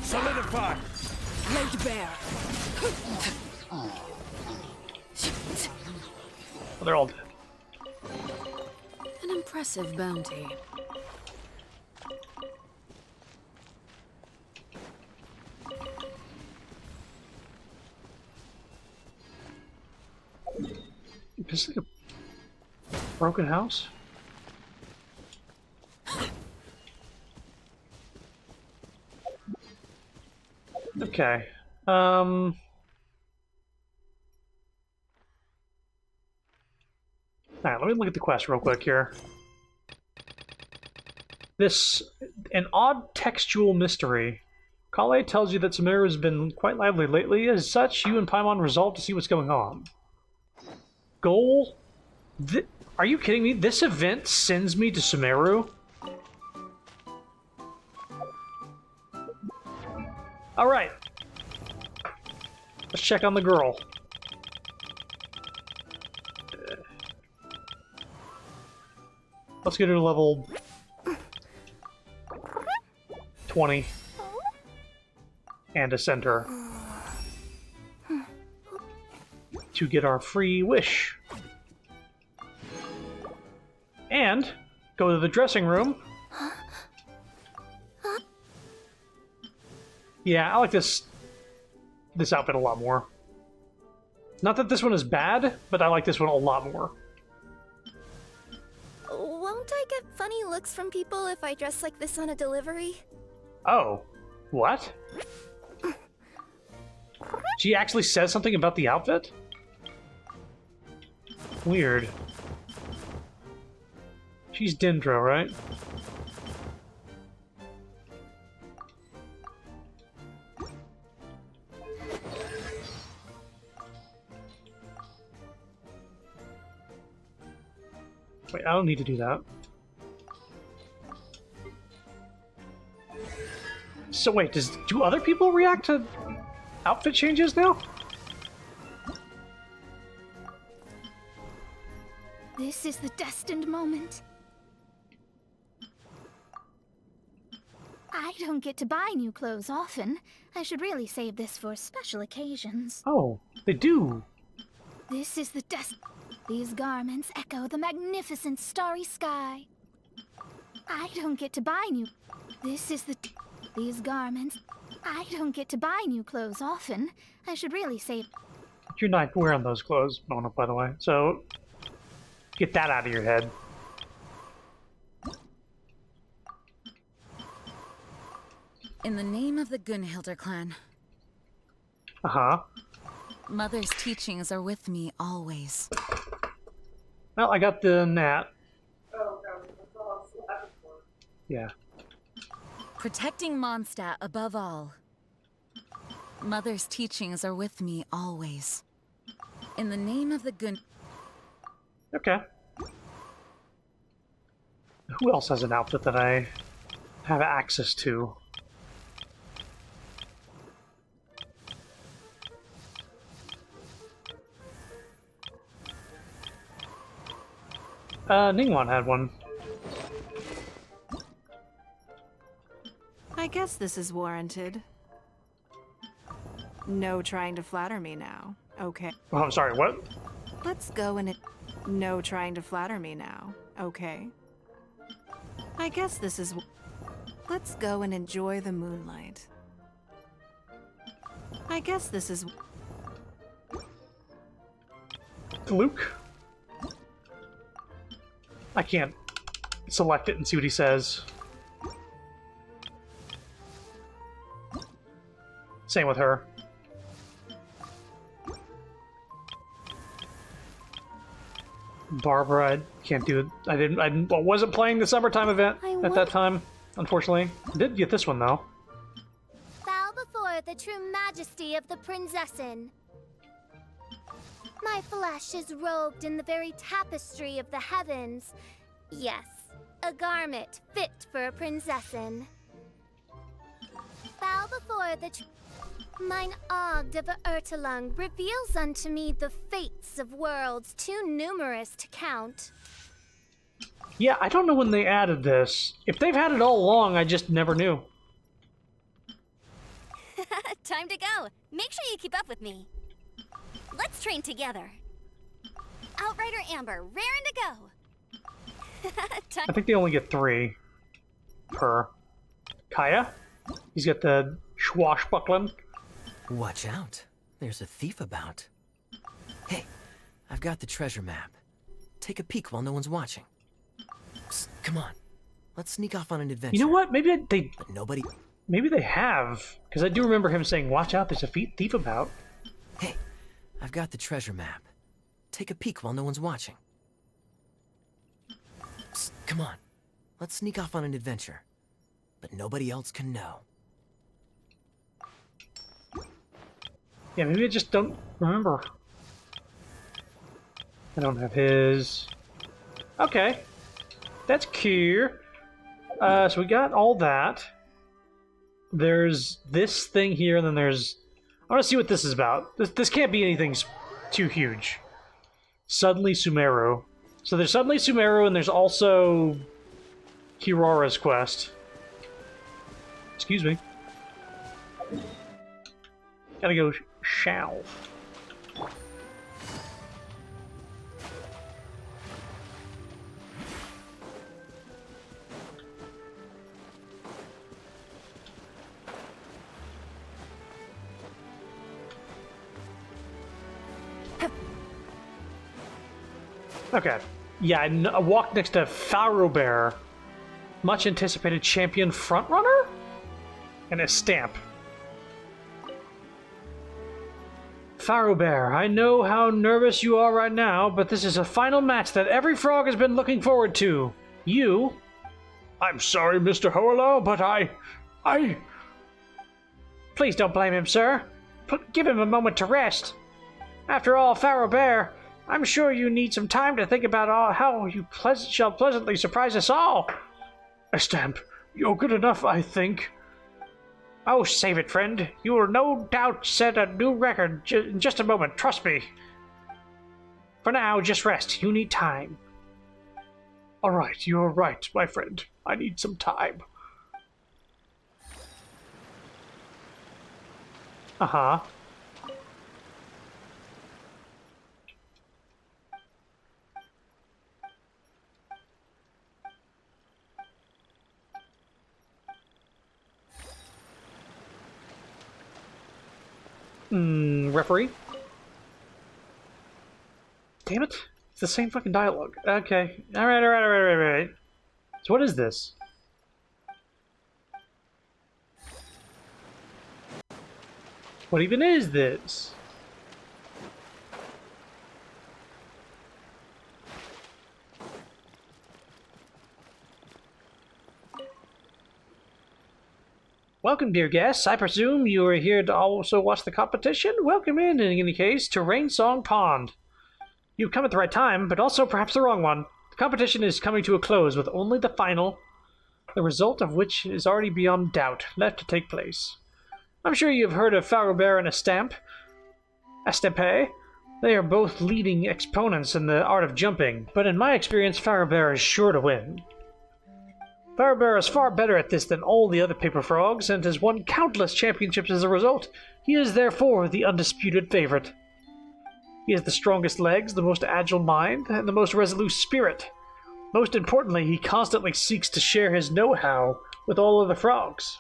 Solidify! Laid bare. Oh, they're all dead. An impressive bounty. Is it a broken house? Okay. Alright, let me look at the quest real quick here. An odd textual mystery. Kale tells you that Sumeru has been quite lively lately. As such, you and Paimon resolve to see what's going on. Goal? Are you kidding me? This event sends me to Sumeru? Alright. Let's check on the girl. Let's get her to level 20 and ascend her to get our free wish. And go to the dressing room. Yeah, I like this outfit a lot more. Not that this one is bad, but I like this one a lot more. Won't I get funny looks from people if I dress like this on a delivery? Oh, what? She actually says something about the outfit? Weird. She's Dendro, right? Wait, I don't need to do that. So wait, do other people react to outfit changes now? This is the destined moment. I don't get to buy new clothes often. I should really save this for special occasions. Oh, they do. This is the These garments echo the magnificent starry sky. I don't get to buy new... This is the... These garments... I don't get to buy new clothes often. I should really save... You're not wearing those clothes, Mona, by the way. So, get that out of your head. In the name of the Gunhilder clan. Uh-huh. Mother's teachings are with me always. Well, I got the gnat. Yeah. Protecting Mondstadt above all. Mother's teachings are with me always. In the name of the Gun... Okay. Who else has an outfit that I have access to? Ningguang had one. I guess this is warranted. No trying to flatter me now, okay? Oh, I'm sorry, what? Let's go and no trying to flatter me now, okay? I guess this is... Let's go and enjoy the moonlight. I guess this is... Luke? I can't select it and see what he says. Same with her. Barbara, I can't do it. I wasn't playing the summertime event at that time, unfortunately. I did get this one though. Bow before the true majesty of the Prinzessin. My flesh is robed in the very tapestry of the heavens. Yes, a garment fit for a Prinzessin. bow before the Mine Ogd of Ertelung reveals unto me the fates of worlds too numerous to count. Yeah, I don't know when they added this. If they've had it all along, I just never knew. Time to go. Make sure you keep up with me. Let's train together. Outrider Amber, raring to go. I think they only get 3 per. Kaya? He's got the swashbuckling. Watch out. There's a thief about. Hey, I've got the treasure map. Take a peek while no one's watching. Psst, come on. Let's sneak off on an adventure. You know what? Maybe they... But nobody... Maybe they have. Because I do remember him saying, watch out, there's a thief about. Hey, I've got the treasure map. Take a peek while no one's watching. Psst, come on. Let's sneak off on an adventure. But nobody else can know. Yeah, maybe I just don't remember. I don't have his. Okay. That's cool. So we got all that. There's this thing here, and then there's... I want to see what this is about. This can't be anything too huge. Suddenly Sumeru. So there's Suddenly Sumeru, and there's also Kirora's quest. Excuse me. Gotta go south. Okay. Yeah, I walked next to Farobear, much anticipated champion frontrunner, and a stamp. Farobear, I know how nervous you are right now, but this is a final match that every frog has been looking forward to. You... I'm sorry, Mr. Hoalo, but I... Please don't blame him, sir. Give him a moment to rest. After all, Farobear, I'm sure you need some time to think about how you shall pleasantly surprise us all. A stamp. You're good enough, I think. Oh, save it, friend. You will no doubt set a new record in just a moment, trust me. For now, just rest. You need time. Alright, you're right, my friend. I need some time. Uh-huh. Referee? Damn it. It's the same fucking dialogue. Okay. Alright. So what is this? What even is this? Welcome, dear guests. I presume you are here to also watch the competition? Welcome in any case, to Rain Song Pond. You've come at the right time, but also perhaps the wrong one. The competition is coming to a close with only the final, the result of which is already beyond doubt, left to take place. I'm sure you've heard of Farobear and Estampe. They are both leading exponents in the art of jumping, but in my experience, Farobear is sure to win. Farobear is far better at this than all the other paper frogs, and has won countless championships as a result. He is therefore the undisputed favorite. He has the strongest legs, the most agile mind, and the most resolute spirit. Most importantly, he constantly seeks to share his know-how with all other frogs.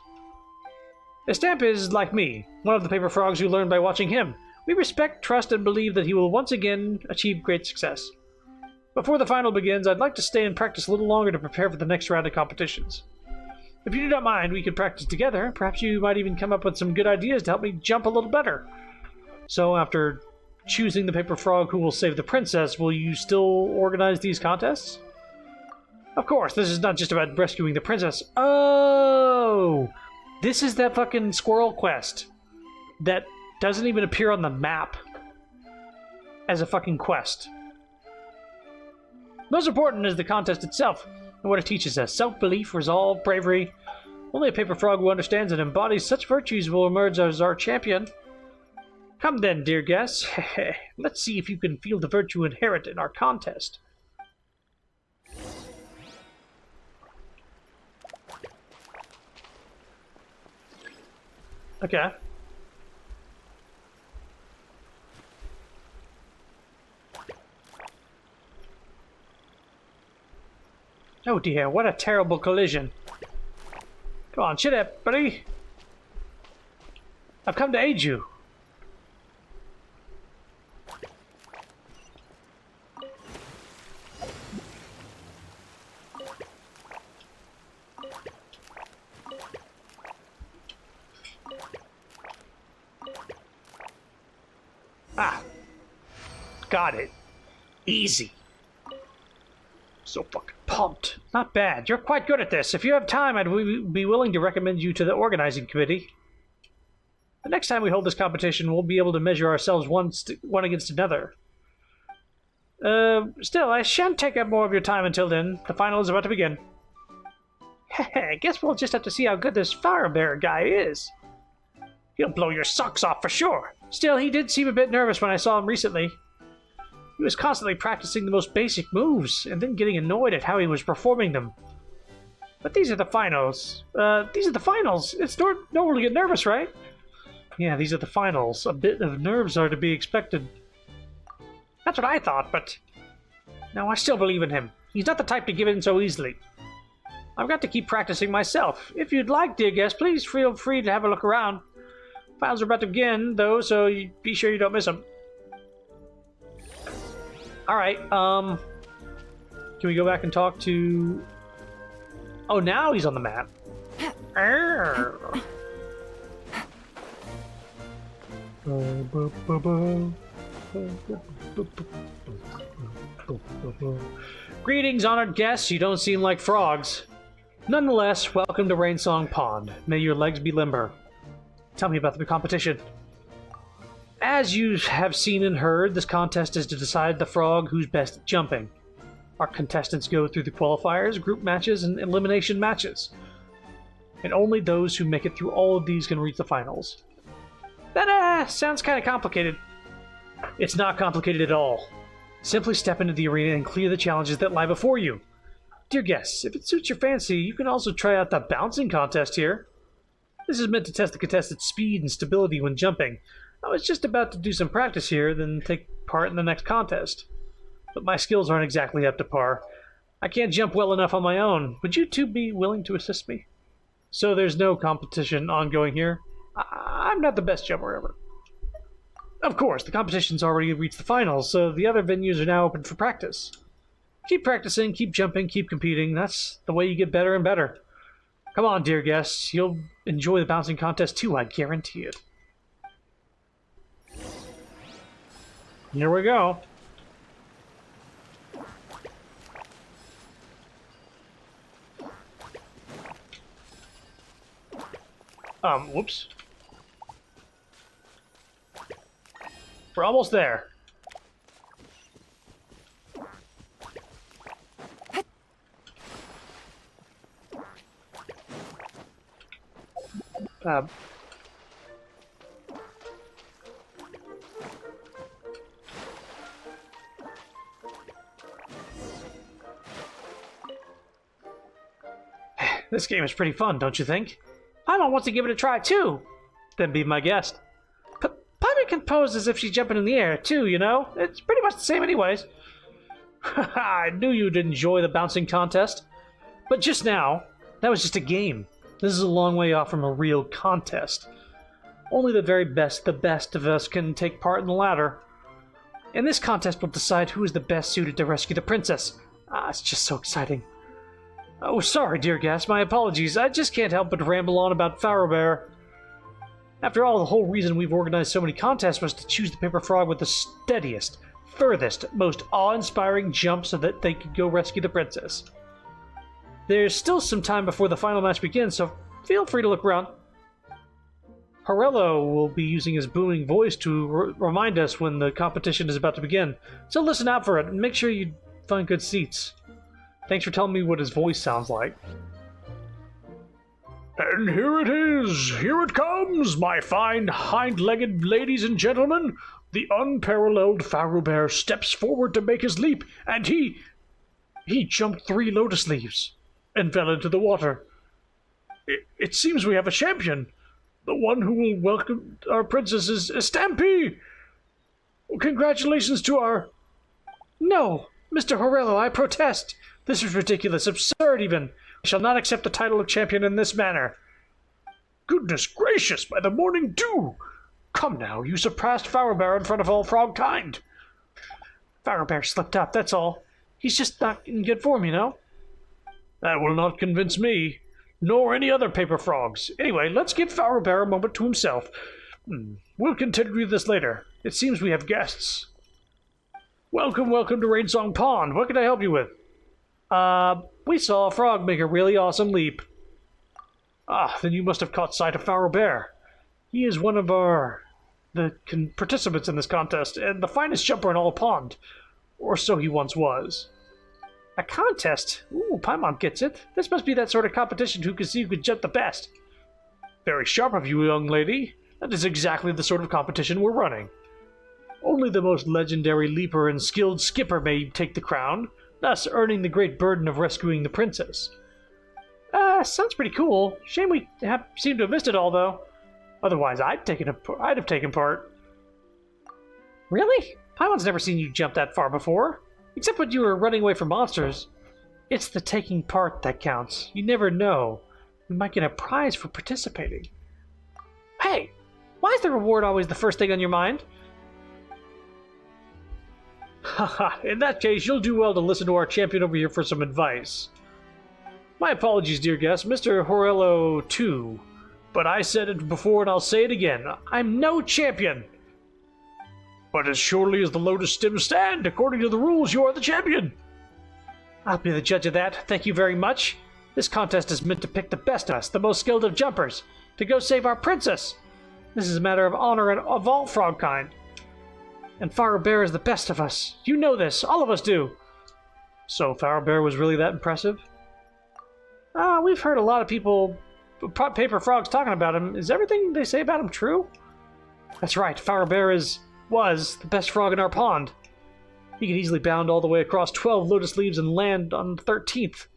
Estampe is, like me, one of the paper frogs you learn by watching him. We respect, trust, and believe that he will once again achieve great success. Before the final begins, I'd like to stay and practice a little longer to prepare for the next round of competitions. If you do not mind, we could practice together. Perhaps you might even come up with some good ideas to help me jump a little better. So, after choosing the paper frog who will save the princess, will you still organize these contests? Of course, this is not just about rescuing the princess. Oh! This is that fucking squirrel quest that doesn't even appear on the map as a fucking quest. Most important is the contest itself and what it teaches us. Self-belief, resolve, bravery. Only a paper frog who understands and embodies such virtues will emerge as our champion. Come then, dear guests. Let's see if you can feel the virtue inherent in our contest. Okay. Oh dear, what a terrible collision. Come on, chin up, buddy. I've come to aid you. Ah. Got it. Easy. So fucking pumped. Not bad. You're quite good at this. If you have time, I'd be willing to recommend you to the organizing committee. The next time we hold this competition, we'll be able to measure ourselves one against another. Still, I shan't take up more of your time until then. The final is about to begin. I guess we'll just have to see how good this fire bearer guy is. He'll blow your socks off for sure. Still, he did seem a bit nervous when I saw him recently. He was constantly practicing the most basic moves, and then getting annoyed at how he was performing them. But these are the finals. It's normal to get nervous, right? Yeah, these are the finals. A bit of nerves are to be expected. That's what I thought, but... No, I still believe in him. He's not the type to give in so easily. I've got to keep practicing myself. If you'd like, dear guest, please feel free to have a look around. Finals are about to begin, though, so be sure you don't miss them. Alright, can we go back and talk to... Oh, now he's on the map. Greetings, honored guests. You don't seem like frogs. Nonetheless, welcome to Rainsong Pond. May your legs be limber. Tell me about the competition. As you have seen and heard, this contest is to decide the frog who's best at jumping. Our contestants go through the qualifiers, group matches, and elimination matches. And only those who make it through all of these can reach the finals. That sounds kind of complicated. It's not complicated at all. Simply step into the arena and clear the challenges that lie before you. Dear guests, if it suits your fancy, you can also try out the bouncing contest here. This is meant to test the contestant's speed and stability when jumping. I was just about to do some practice here, then take part in the next contest. But my skills aren't exactly up to par. I can't jump well enough on my own. Would you two be willing to assist me? So there's no competition ongoing here? I'm not the best jumper ever. Of course, the competition's already reached the finals, so the other venues are now open for practice. Keep practicing, keep jumping, keep competing. That's the way you get better and better. Come on, dear guests. You'll enjoy the bouncing contest too, I guarantee it. Here we go. Whoops. We're almost there. This game is pretty fun, don't you think? Paimon wants to give it a try, too. Then be my guest. Paimon can pose as if she's jumping in the air, too, you know? It's pretty much the same anyways. I knew you'd enjoy the bouncing contest. But just now, that was just a game. This is a long way off from a real contest. Only the very best, the best of us can take part in the latter. And this contest will decide who is the best suited to rescue the princess. It's just so exciting. Oh, sorry, dear guest, my apologies. I just can't help but ramble on about Pharaohbear. After all, the whole reason we've organized so many contests was to choose the paper frog with the steadiest, furthest, most awe-inspiring jump so that they could go rescue the princess. There's still some time before the final match begins, so feel free to look around. Harello will be using his booming voice to remind us when the competition is about to begin, so listen out for it and make sure you find good seats. Thanks for telling me what his voice sounds like. And here it is! Here it comes, my fine hind-legged ladies and gentlemen! The unparalleled Pharaoh Bear steps forward to make his leap, and he jumped 3 lotus leaves and fell into the water. It seems we have a champion. The one who will welcome our princess is Stampy! Congratulations to our... No! Mr. Horello, I protest! This is ridiculous, absurd even! I shall not accept the title of champion in this manner. Goodness gracious, by the morning dew! Come now, you surpassed Pharaoh Bear in front of all frog kind. Pharaoh Bear slipped up, that's all. He's just not in good form, you know. That will not convince me, nor any other paper frogs. Anyway, let's give Pharaoh Bear a moment to himself. We'll continue this later. It seems we have guests. Welcome to Rainsong Pond. What can I help you with? We saw a frog make a really awesome leap. Ah, then you must have caught sight of Pharaoh Bear. He is one of the participants in this contest, and the finest jumper in all pond. Or so he once was. A contest? Ooh, Paimon gets it. This must be that sort of competition who can see who can jump the best. Very sharp of you, young lady. That is exactly the sort of competition we're running. Only the most legendary leaper and skilled skipper may take the crown, thus earning the great burden of rescuing the princess. Sounds pretty cool. Shame we seem to have missed it all, though. Otherwise, I'd have taken part. Really? Paimon's never seen you jump that far before. Except when you were running away from monsters. It's the taking part that counts. You never know. We might get a prize for participating. Hey! Why is the reward always the first thing on your mind? Haha, in that case, you'll do well to listen to our champion over here for some advice. My apologies, dear guest, Mr. Horello 2. But I said it before and I'll say it again. I'm no champion! But as surely as the lotus stems stand, according to the rules, you are the champion! I'll be the judge of that, thank you very much. This contest is meant to pick the best of us, the most skilled of jumpers, to go save our princess. This is a matter of honor and of all frog kind. And Pharaoh Bear is the best of us. You know this, all of us do. So Pharaoh Bear was really that impressive? We've heard a lot of people, paper frogs, talking about him. Is everything they say about him true? That's right, Pharaoh Bear was the best frog in our pond. He could easily bound all the way across 12 lotus leaves and land on the 13th.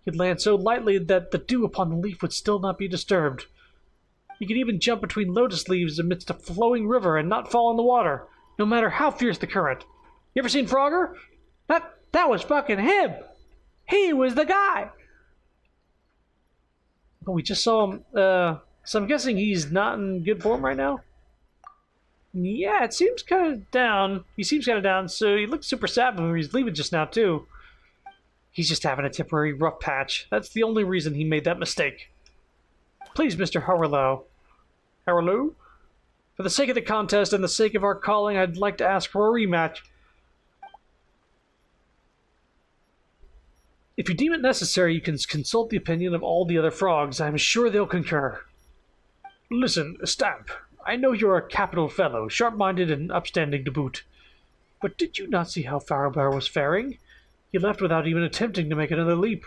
He'd land so lightly that the dew upon the leaf would still not be disturbed. He could even jump between lotus leaves amidst a flowing river and not fall in the water, no matter how fierce the current. You ever seen Frogger? That was fucking him! He was the guy! But we just saw him, so I'm guessing he's not in good form right now? Yeah, it seems kind of down. He seems kind of down, so he looked super sad when he was leaving just now, too. He's just having a temporary rough patch. That's the only reason he made that mistake. Please, Mr. Harlow. Harlow? For the sake of the contest and the sake of our calling, I'd like to ask for a rematch. If you deem it necessary, you can consult the opinion of all the other frogs. I'm sure they'll concur. Listen, Stamp. I know you're a capital fellow, sharp-minded and upstanding to boot. But did you not see how Pharaoh Bear was faring? He left without even attempting to make another leap.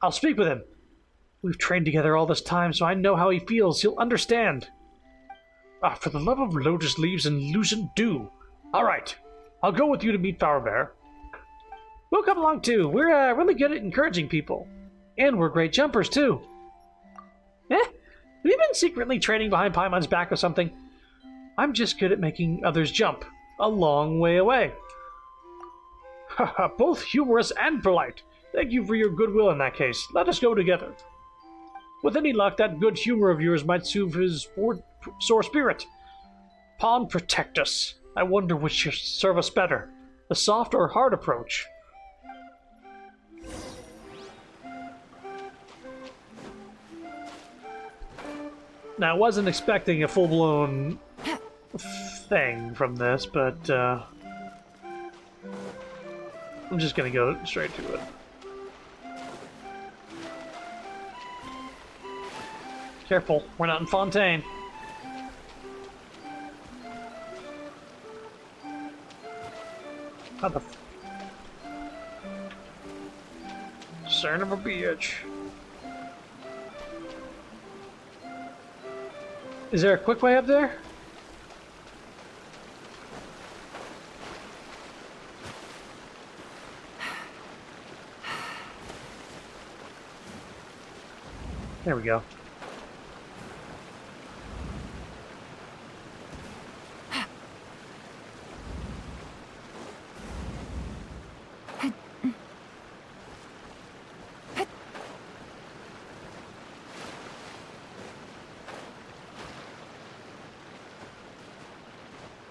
I'll speak with him. We've trained together all this time, so I know how he feels. He'll understand. For the love of lotus leaves and lucent dew. All right, I'll go with you to meet Pharaoh Bear. We'll come along too. We're really good at encouraging people. And we're great jumpers too. Have you been secretly training behind Paimon's back or something? I'm just good at making others jump. A long way away. Haha, both humorous and polite. Thank you for your goodwill in that case. Let us go together. With any luck, that good humor of yours might soothe his sore spirit. Pond, protect us. I wonder which should serve us better, the soft or hard approach. Now, I wasn't expecting a full-blown thing from this, but I'm just gonna go straight to it. Careful, we're not in Fontaine. How the son of a bitch. Is there a quick way up there? There we go.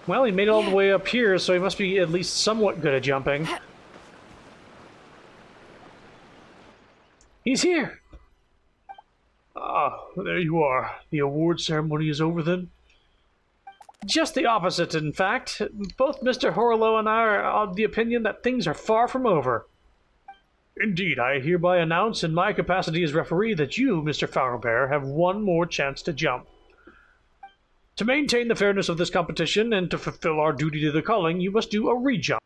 Well, he made it all the way up here, so he must be at least somewhat good at jumping. He's here! Ah, there you are. The award ceremony is over then? Just the opposite, in fact. Both Mr. Horlow and I are of the opinion that things are far from over. Indeed, I hereby announce in my capacity as referee that you, Mr. Fowlbear, have one more chance to jump. To maintain the fairness of this competition and to fulfill our duty to the calling, you must do a re-jump.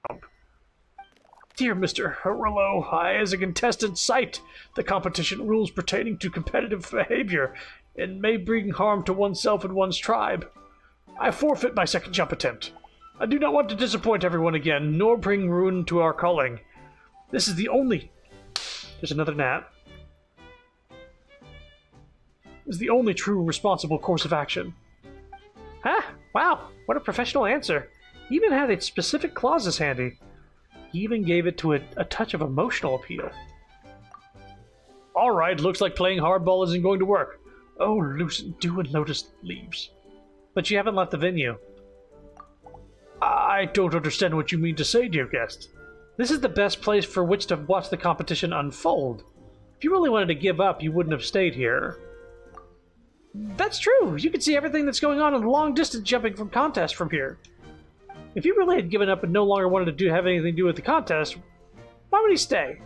Dear Mr. Horlow, I, as a contestant, cite the competition rules pertaining to competitive behavior and may bring harm to oneself and one's tribe. I forfeit my second jump attempt. I do not want to disappoint everyone again, nor bring ruin to our calling. This is the only... There's another gnat. This is the only true responsible course of action. Huh? Wow, what a professional answer. He even had its specific clauses handy. He even gave it to a touch of emotional appeal. Alright, looks like playing hardball isn't going to work. Oh, Lucent, Dew and Lotus leaves. But you haven't left the venue. I don't understand what you mean to say, dear guest. This is the best place for which to watch the competition unfold. If you really wanted to give up, you wouldn't have stayed here. That's true. You can see everything that's going on in the long-distance jumping from contest from here. If he really had given up and no longer wanted to have anything to do with the contest, why would he stay?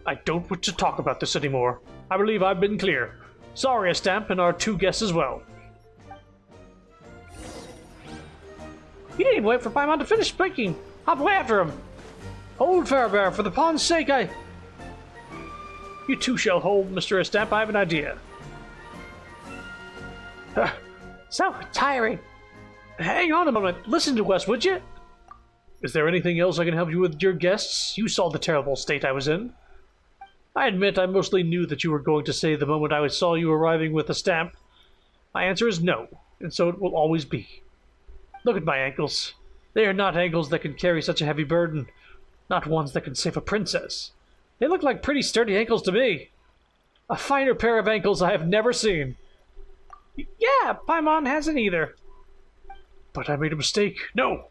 I don't wish to talk about this anymore. I believe I've been clear. Sorry, Estamp, and our two guests as well. You didn't even wait for Paimon to finish speaking. Hop away after him. Hold, Fairbear, for the pawn's sake, You two shall hold, Mr. Estamp. I have an idea. So tiring. Hang on a moment. Listen to us, would you? Is there anything else I can help you with, dear guests? You saw the terrible state I was in. I admit I mostly knew that you were going to say the moment I saw you arriving with a stamp. My answer is no, and so it will always be. Look at my ankles. They are not ankles that can carry such a heavy burden. Not ones that can save a princess. They look like pretty sturdy ankles to me. A finer pair of ankles I have never seen. Yeah, Paimon hasn't either. But I made a mistake. No,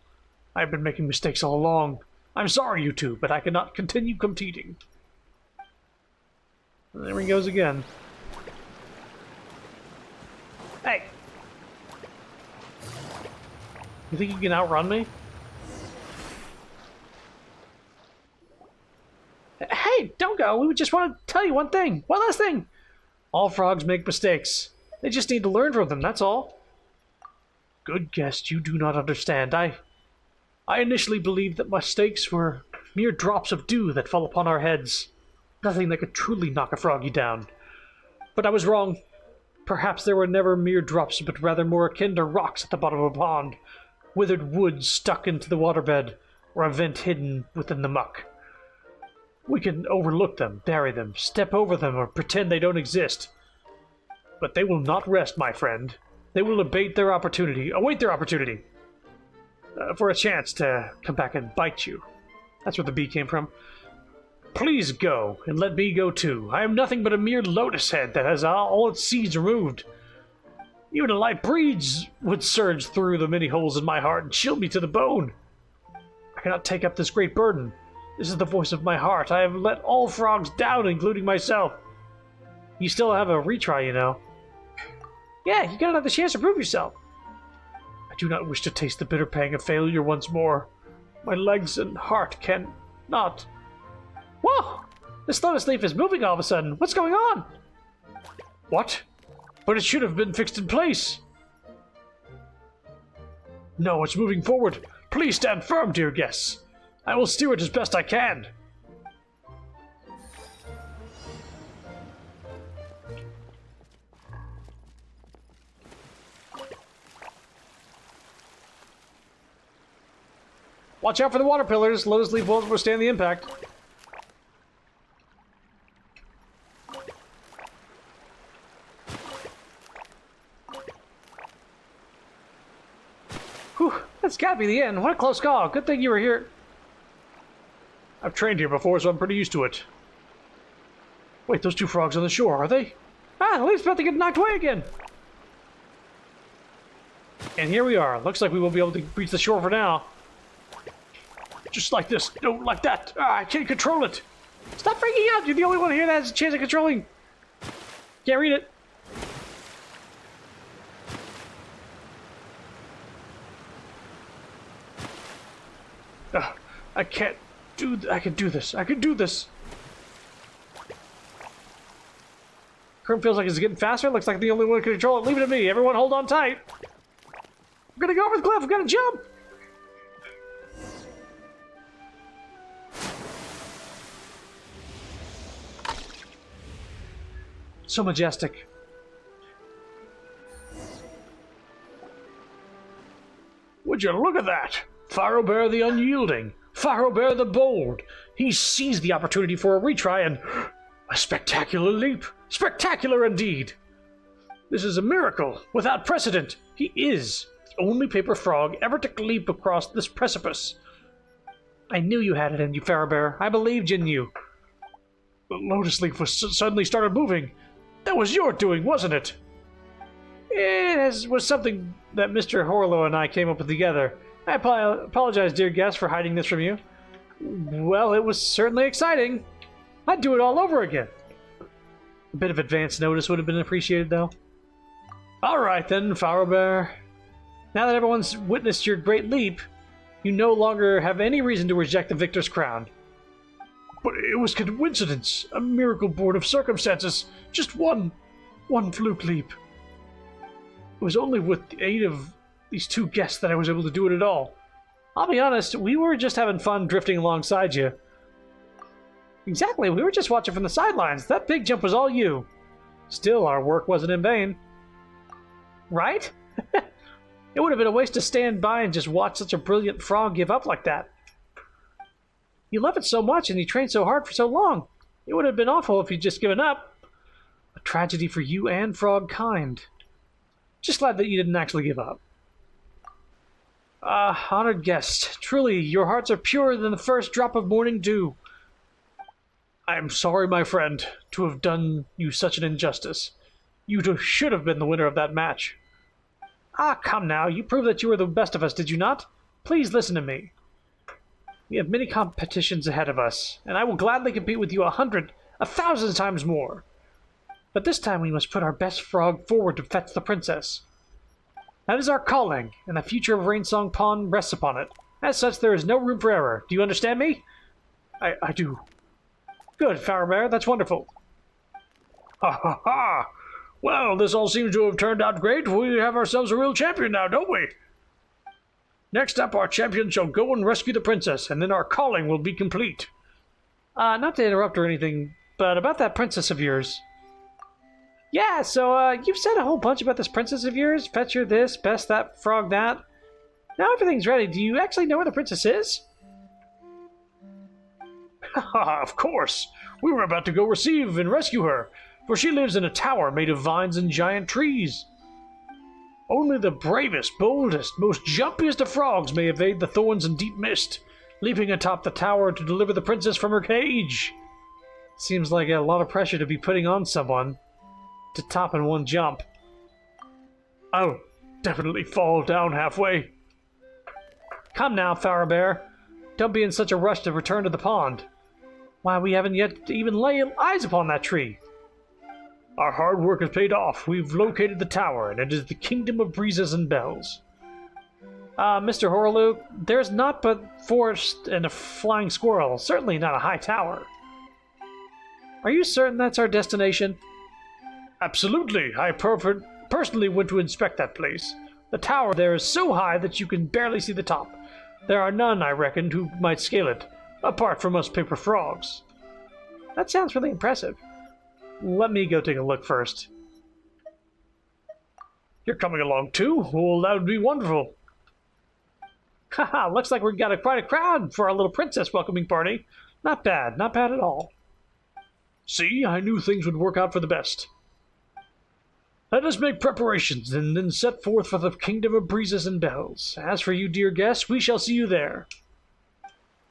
I've been making mistakes all along. I'm sorry, you two, but I cannot continue competing. There he goes again. Hey! You think you can outrun me? Hey, don't go. We just want to tell you one thing. One last thing. All frogs make mistakes. They just need to learn from them, that's all. Good guest, you do not understand. I initially believed that mistakes were mere drops of dew that fall upon our heads. Nothing that could truly knock a froggy down. But I was wrong. Perhaps there were never mere drops, but rather more akin to rocks at the bottom of a pond, withered wood stuck into the waterbed, or a vent hidden within the muck. We can overlook them, bury them, step over them, or pretend they don't exist. But they will not rest, my friend. They will await their opportunity, for a chance to come back and bite you. That's where the bee came from. Please go, and let me go too. I am nothing but a mere lotus head that has all its seeds removed. Even a light breeze would surge through the many holes in my heart and chill me to the bone. I cannot take up this great burden. This is the voice of my heart. I have let all frogs down, including myself. You still have a retry, you know. Yeah, you got another chance to prove yourself. I do not wish to taste the bitter pang of failure once more. My legs and heart cannot. Whoa! This lotus leaf is moving all of a sudden. What's going on? What? But it should have been fixed in place. No, it's moving forward. Please stand firm, dear guests. I will steer it as best I can. Watch out for the water pillars. Lotus Leaf won't withstand the impact. Whew, that's gotta be the end. What a close call. Good thing you were here. I've trained here before, so I'm pretty used to it. Wait, those two frogs on the shore, are they? Ah, the leaf's about to get knocked away again. And here we are. Looks like we will be able to reach the shore for now. Just like this. No, like that. Ah, I can't control it. Stop freaking out. You're the only one here that has a chance of controlling. Can't read it. I can't do... I can do this. I can do this. Current feels like it's getting faster. Looks like I'm the only one who can control it. Leave it to me. Everyone hold on tight. I'm gonna go over the cliff. I'm gonna jump. So majestic. Would you look at that? Pharaoh Bear the Unyielding. Pharaoh Bear the Bold. He seized the opportunity for a retry and... a spectacular leap. Spectacular indeed. This is a miracle without precedent. He is the only paper frog ever to leap across this precipice. I knew you had it in you, Pharaoh Bear. I believed in you. The Lotus Leaf suddenly started moving. That was your doing, wasn't it? It was something that Mr. Horlow and I came up with together. I apologize, dear guest, for hiding this from you. Well, it was certainly exciting. I'd do it all over again. A bit of advance notice would have been appreciated, though. All right, then, Pharaoh Bear. Now that everyone's witnessed your great leap, you no longer have any reason to reject the victor's crown. But it was coincidence, a miracle born of circumstances. Just one fluke leap. It was only with the aid of these two guests that I was able to do it at all. I'll be honest, we were just having fun drifting alongside you. Exactly, we were just watching from the sidelines. That big jump was all you. Still, our work wasn't in vain. Right? It would have been a waste to stand by and just watch such a brilliant frog give up like that. You love it so much and you trained so hard for so long. It would have been awful if you'd just given up. A tragedy for you and frog kind. Just glad that you didn't actually give up. Honored guest, truly, your hearts are purer than the first drop of morning dew. I am sorry, my friend, to have done you such an injustice. You should have been the winner of that match. Ah, come now, you proved that you were the best of us, did you not? Please listen to me. We have many competitions ahead of us, and I will gladly compete with you 100, 1,000 times more. But this time we must put our best frog forward to fetch the princess. That is our calling, and the future of Rainsong Pond rests upon it. As such, there is no room for error. Do you understand me? I do. Good, Pharaoh Bear, that's wonderful. Ha ha ha! Well, this all seems to have turned out great. We have ourselves a real champion now, don't we? Next up, our champion shall go and rescue the princess, and then our calling will be complete. Not to interrupt or anything, but about that princess of yours. Yeah, so, you've said a whole bunch about this princess of yours. Fetch her this, best that, frog that. Now everything's ready. Do you actually know where the princess is? Haha, of course. We were about to go receive and rescue her, for she lives in a tower made of vines and giant trees. Only the bravest, boldest, most jumpiest of frogs may evade the thorns and deep mist, leaping atop the tower to deliver the princess from her cage. Seems like a lot of pressure to be putting on someone to top in one jump. I'll definitely fall down halfway. Come now, Pharaoh Bear. Don't be in such a rush to return to the pond. Why, we haven't yet even laid eyes upon that tree. Our hard work has paid off. We've located the tower, and it is the kingdom of breezes and bells. Mr. Horlow, there's naught but forest and a flying squirrel. Certainly not a high tower. Are you certain that's our destination? Absolutely. I personally went to inspect that place. The tower there is so high that you can barely see the top. There are none, I reckon, who might scale it, apart from us paper frogs. That sounds really impressive. Let me go take a look first. You're coming along too? Well, that would be wonderful. Haha, looks like we've got quite a crowd for our little princess welcoming party. Not bad, not bad at all. See, I knew things would work out for the best. Let us make preparations and then set forth for the kingdom of breezes and bells. As for you, dear guests, we shall see you there.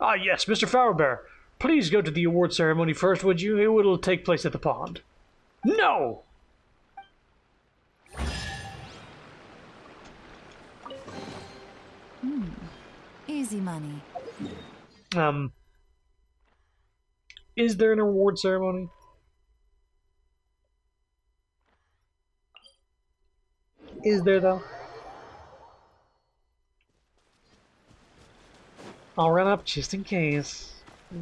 Ah, yes, Mr. Flowerbear. Please go to the award ceremony first, would you? It will take place at the pond. No! Easy money. Is there an award ceremony? Is there, though? I'll run up just in case. For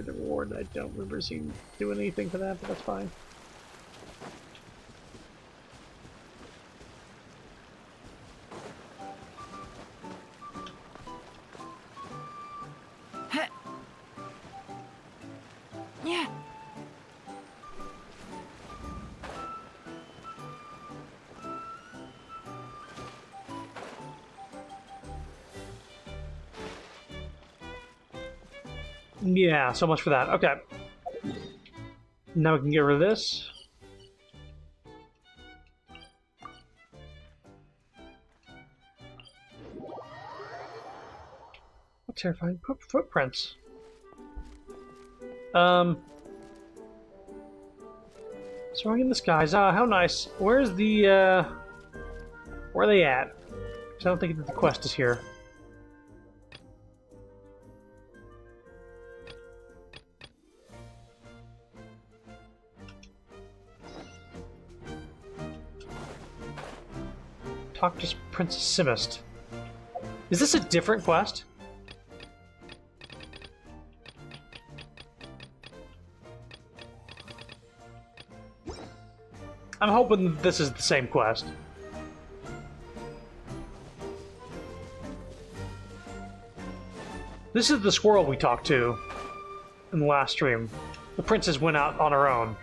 the reward, I don't remember seeing do anything for that, but that's fine. Yeah. Yeah, so much for that. Okay. Now we can get rid of this. What terrifying footprints. Soaring in the skies. Ah, how nice. Where's the, where are they at? 'Cause I don't think that the quest is here. Talk to Princess Simist. Is this a different quest? I'm hoping this is the same quest. This is the squirrel we talked to in the last stream. The princess went out on her own.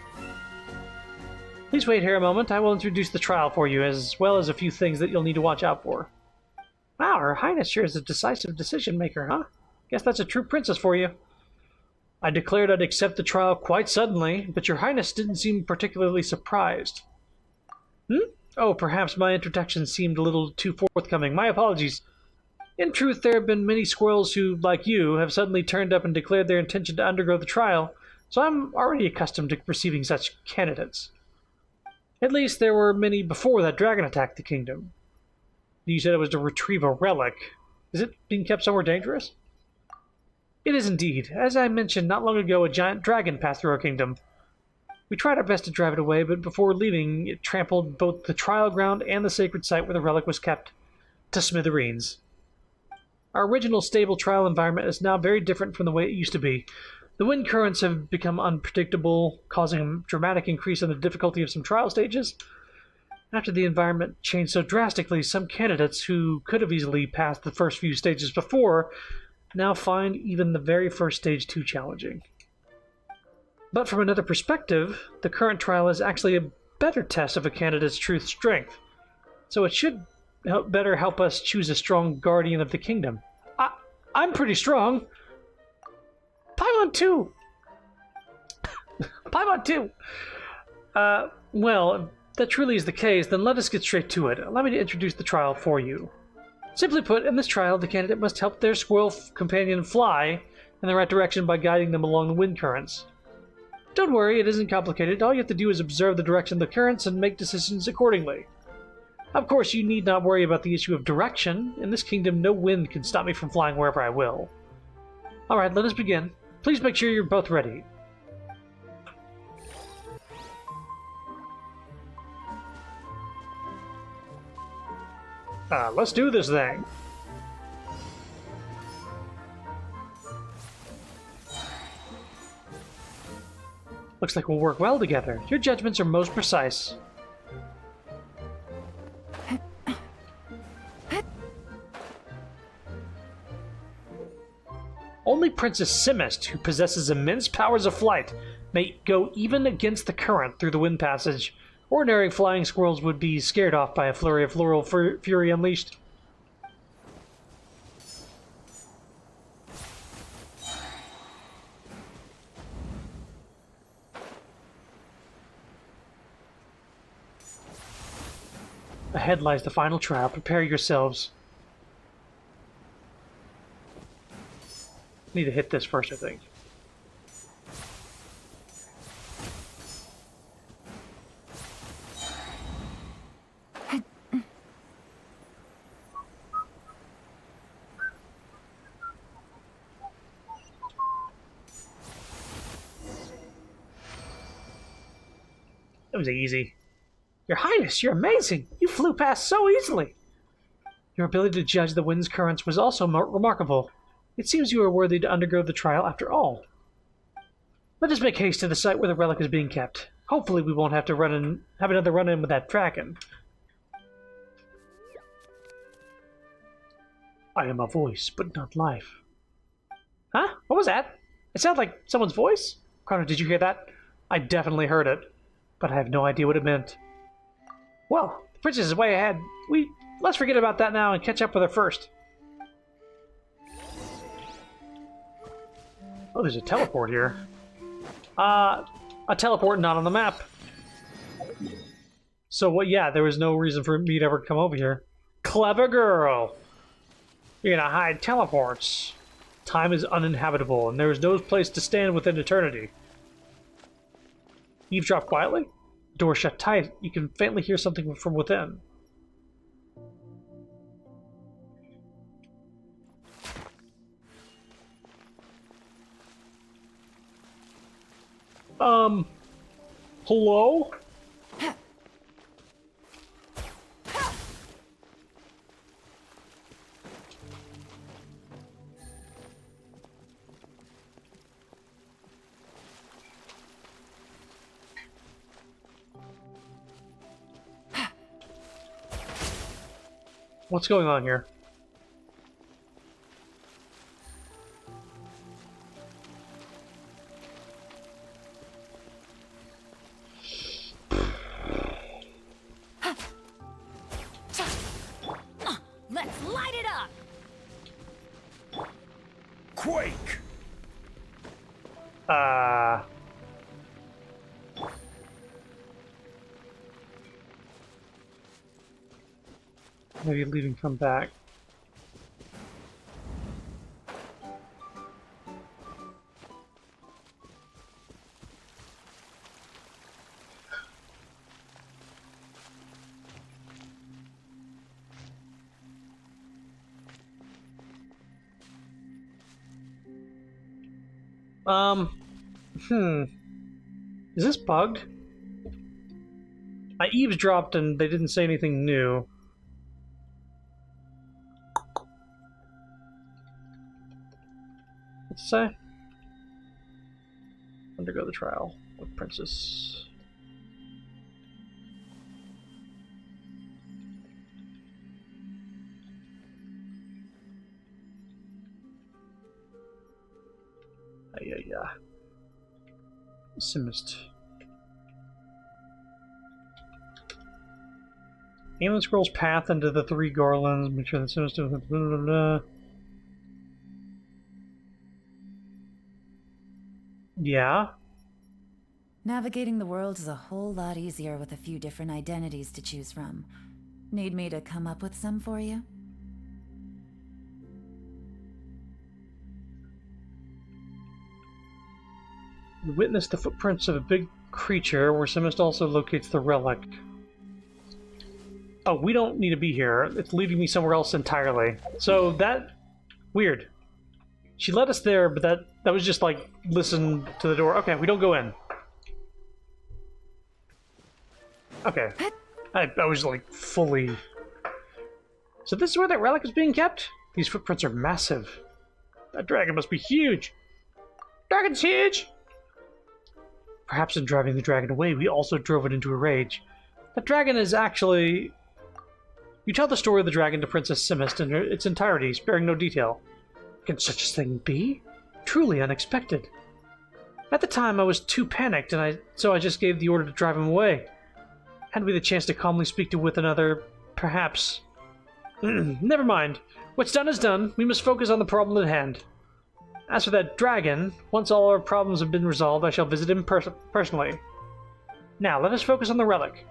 Please wait here a moment. I will introduce the trial for you, as well as a few things that you'll need to watch out for. Wow, Her Highness sure is a decisive decision maker, huh? Guess that's a true princess for you. I declared I'd accept the trial quite suddenly, but Your Highness didn't seem particularly surprised. Oh, perhaps my introduction seemed a little too forthcoming. My apologies. In truth, there have been many squirrels who, like you, have suddenly turned up and declared their intention to undergo the trial, so I'm already accustomed to receiving such candidates. At least there were many before that dragon attacked the kingdom. You said it was to retrieve a relic. Is it being kept somewhere dangerous? It is indeed. As I mentioned not long ago, a giant dragon passed through our kingdom. We tried our best to drive it away, but before leaving, it trampled both the trial ground and the sacred site where the relic was kept to smithereens. Our original stable trial environment is now very different from the way it used to be. The wind currents have become unpredictable, causing a dramatic increase in the difficulty of some trial stages. After the environment changed so drastically, some candidates who could have easily passed the first few stages before now find even the very first stage too challenging. But from another perspective, the current trial is actually a better test of a candidate's true strength, so it should better help us choose a strong guardian of the kingdom. I'm pretty strong! Paimon 2! Paimon 2! Well, if that truly is the case, then let us get straight to it. Allow me to introduce the trial for you. Simply put, in this trial, the candidate must help their squirrel companion fly in the right direction by guiding them along the wind currents. Don't worry, it isn't complicated. All you have to do is observe the direction of the currents and make decisions accordingly. Of course, you need not worry about the issue of direction. In this kingdom, no wind can stop me from flying wherever I will. Alright, let us begin. Please make sure you're both ready. Let's do this thing. Looks like we'll work well together. Your judgments are most precise. Only Princess Simist, who possesses immense powers of flight, may go even against the current through the wind passage. Ordinary flying squirrels would be scared off by a flurry of floral fury unleashed. Ahead lies the final trial. Prepare yourselves. Need to hit this first, I think. That was easy. Your Highness, you're amazing! You flew past so easily! Your ability to judge the wind's currents was also remarkable. It seems you are worthy to undergo the trial after all. Let us make haste to the site where the relic is being kept. Hopefully we won't have to have another run-in with that dragon. I am a voice, but not life. Huh? What was that? It sounded like someone's voice? Connor, did you hear that? I definitely heard it, but I have no idea what it meant. Well, the princess is way ahead. Let's forget about that now and catch up with her first. Oh, there's a teleport here. A teleport not on the map. So what? Yeah, there was no reason for me to ever come over here. Clever girl. You're gonna hide teleports. Time is uninhabitable, and there is no place to stand within eternity. Eavesdrop quietly. Door shut tight. You can faintly hear something from within. Hello? What's going on here? Let's light it up! Quake! Maybe leave and come back. Is this bugged? I eavesdropped and they didn't say anything new. What's it say? Undergo the trial with Princess. Yeah. Simist. Aim the scroll's path into the 3 garlands. Make sure the Simist. Blah, blah, blah. Yeah. Navigating the world is a whole lot easier with a few different identities to choose from. Need me to come up with some for you? You witness the footprints of a big creature, where Simist also locates the relic. Oh, we don't need to be here. It's leading me somewhere else entirely. So that... weird. She led us there, but that was just like, listen to the door. Okay, we don't go in. Okay. I was like fully... So this is where that relic is being kept? These footprints are massive. That dragon must be huge. Dragon's huge! Perhaps in driving the dragon away, we also drove it into a rage. The dragon is actually... You tell the story of the dragon to Princess Simist in its entirety, sparing no detail. Can such a thing be? Truly unexpected. At the time, I was too panicked, so I just gave the order to drive him away. Had we the chance to calmly speak to with another, perhaps... Never mind. What's done is done. We must focus on the problem at hand. As for that dragon, once all our problems have been resolved, I shall visit him personally. Now, let us focus on the relic.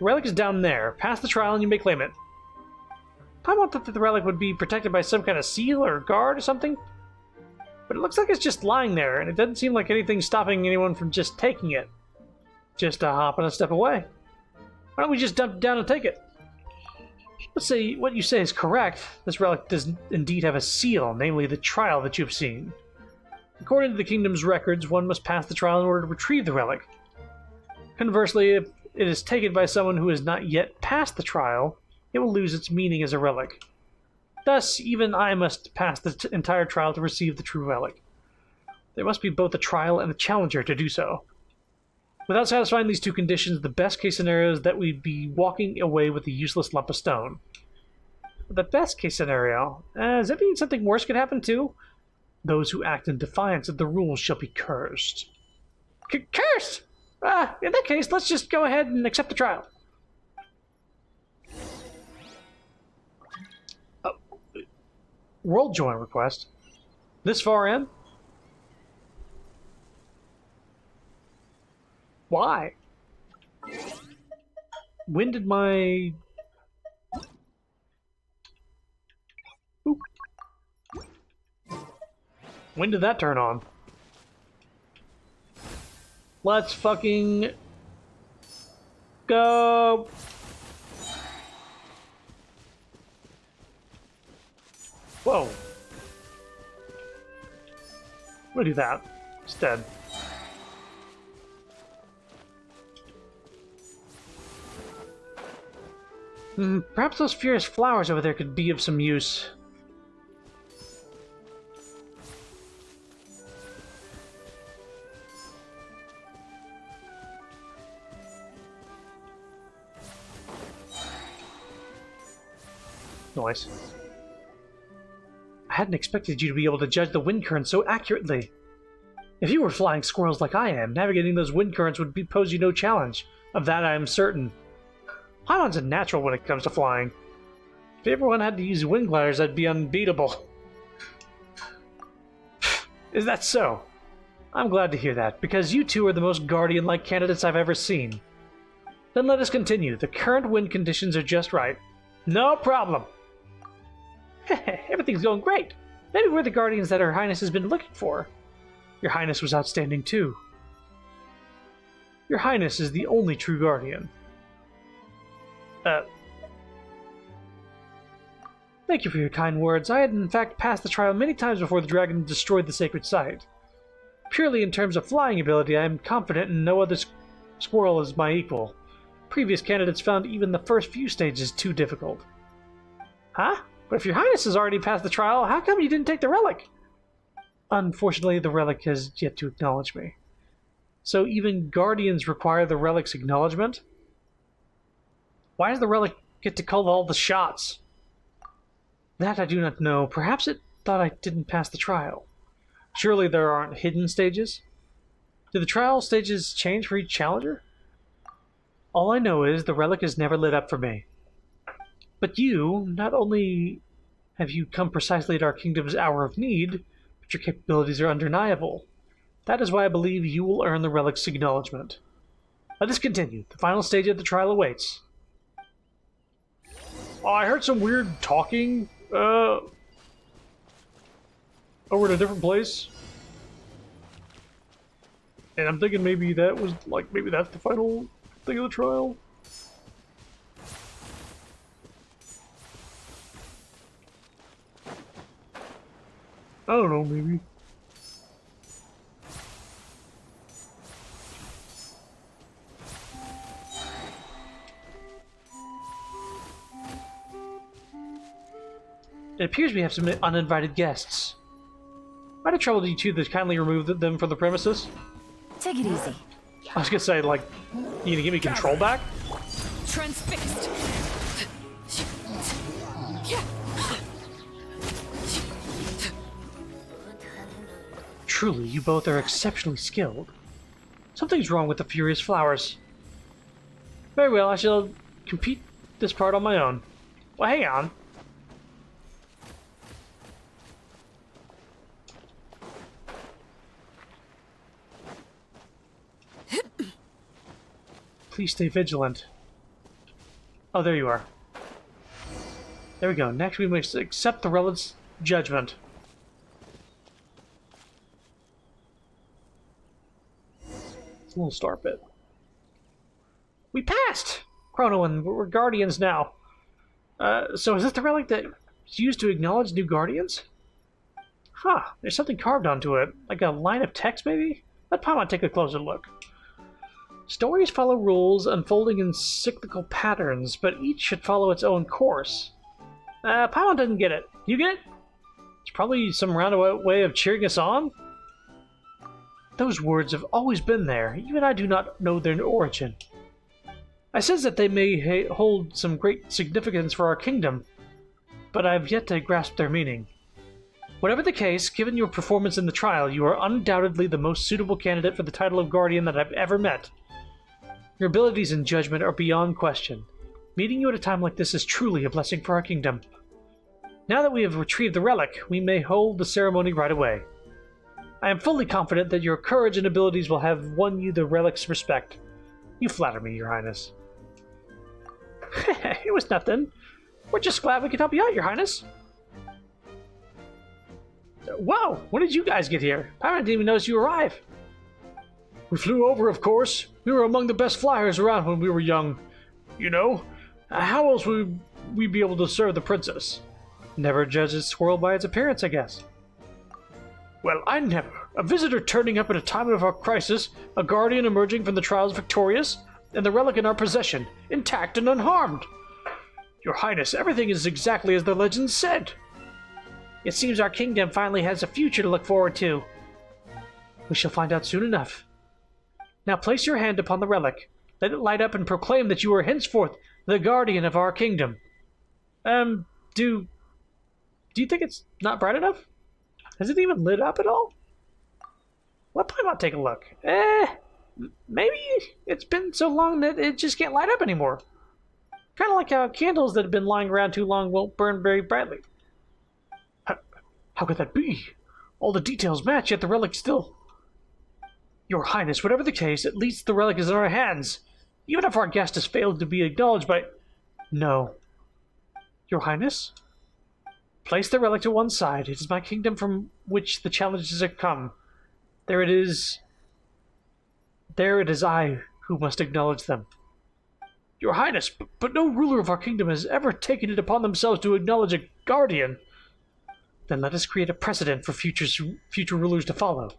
The relic is down there. Pass the trial and you may claim it. I thought that the relic would be protected by some kind of seal or guard or something. But it looks like it's just lying there, and it doesn't seem like anything's stopping anyone from just taking it. Just a hop and a step away. Why don't we just dump it down and take it? Let's say what you say is correct. This relic does indeed have a seal, namely the trial that you've seen. According to the kingdom's records, one must pass the trial in order to retrieve the relic. Conversely, if it is taken by someone who has not yet passed the trial, it will lose its meaning as a relic. Thus, even I must pass the entire trial to receive the true relic. There must be both a trial and a challenger to do so. Without satisfying these two conditions, the best case scenario is that we'd be walking away with a useless lump of stone. The best case scenario? Does that mean something worse could happen too? Those who act in defiance of the rules shall be cursed. Cursed? In that case, let's just go ahead and accept the trial. World join request. This far in? Why? When did my... Oop. When did that turn on? Let's fucking... go! Whoa. I'm gonna do that instead. Perhaps those furious flowers over there could be of some use. Nice. I hadn't expected you to be able to judge the wind currents so accurately. If you were flying squirrels like I am, navigating those wind currents would pose you no challenge. Of that I am certain. Paimon's a natural when it comes to flying. If everyone had to use wind gliders, I'd be unbeatable. Is that so? I'm glad to hear that, because you two are the most Guardian-like candidates I've ever seen. Then let us continue. The current wind conditions are just right. No problem. Everything's going great. Maybe we're the Guardians that Her Highness has been looking for. Your Highness was outstanding too. Your Highness is the only true Guardian. Thank you for your kind words. I had in fact passed the trial many times before the dragon destroyed the sacred site. Purely in terms of flying ability, I am confident in no other squirrel is my equal. Previous candidates found even the first few stages too difficult. Huh? But if your Highness has already passed the trial, how come you didn't take the relic? Unfortunately, the relic has yet to acknowledge me. So even Guardians require the relic's acknowledgement? Why does the relic get to call all the shots? That I do not know. Perhaps it thought I didn't pass the trial. Surely there aren't hidden stages? Do the trial stages change for each challenger? All I know is the relic is never lit up for me. But you, not only have you come precisely at our kingdom's hour of need, but your capabilities are undeniable. That is why I believe you will earn the relic's acknowledgement. Let us continue. The final stage of the trial awaits. Oh, I heard some weird talking, over in a different place. And I'm thinking maybe that was, like, maybe that's the final thing of the trial. I don't know, maybe. It appears we have some uninvited guests. Might have troubled you two to kindly remove them from the premises. Take it easy. I was gonna say, like, you gonna give me control back? Transfixed. Truly, you both are exceptionally skilled. Something's wrong with the furious flowers. Very well, I shall compete this part on my own. Well, hang on. Please stay vigilant. Oh, there you are. There we go. Next, we must accept the relic's judgment. It's a little star bit. We passed! Chrono, and we're guardians now. So is this the relic that's used to acknowledge new guardians? Huh, there's something carved onto it. Like a line of text, maybe? Let Paimon take a closer look. Stories follow rules, unfolding in cyclical patterns, but each should follow its own course. Paimon doesn't get it. You get it? It's probably some roundabout way of cheering us on? Those words have always been there. Even I do not know their origin. I sense that they may hold some great significance for our kingdom, but I have yet to grasp their meaning. Whatever the case, given your performance in the trial, you are undoubtedly the most suitable candidate for the title of Guardian that I've ever met. Your abilities and judgment are beyond question. Meeting you at a time like this is truly a blessing for our kingdom. Now that we have retrieved the relic, we may hold the ceremony right away. I am fully confident that your courage and abilities will have won you the relic's respect. You flatter me, Your Highness. It was nothing. We're just glad we could help you out, Your Highness. Whoa! When did you guys get here? I didn't even notice you arrive. We flew over, of course. We were among the best flyers around when we were young. You know, how else would we be able to serve the princess? Never judge a squirrel by its appearance, I guess. Well, I never. A visitor turning up at a time of our crisis, a guardian emerging from the trials victorious, and the relic in our possession, intact and unharmed. Your Highness, everything is exactly as the legend said. It seems our kingdom finally has a future to look forward to. We shall find out soon enough. Now place your hand upon the relic. Let it light up and proclaim that you are henceforth the guardian of our kingdom. Do you think it's not bright enough? Has it even lit up at all? Let Paimon take a look. Maybe it's been so long that it just can't light up anymore. Kind of like how candles that have been lying around too long won't burn very brightly. How could that be? All the details match, yet the relic still... Your Highness, whatever the case, at least the relic is in our hands. Even if our guest has failed to be acknowledged by... No. Your Highness? Place the relic to one side. It is my kingdom from which the challenges have come. There it is I who must acknowledge them. Your Highness, but no ruler of our kingdom has ever taken it upon themselves to acknowledge a guardian. Then let us create a precedent for future rulers to follow.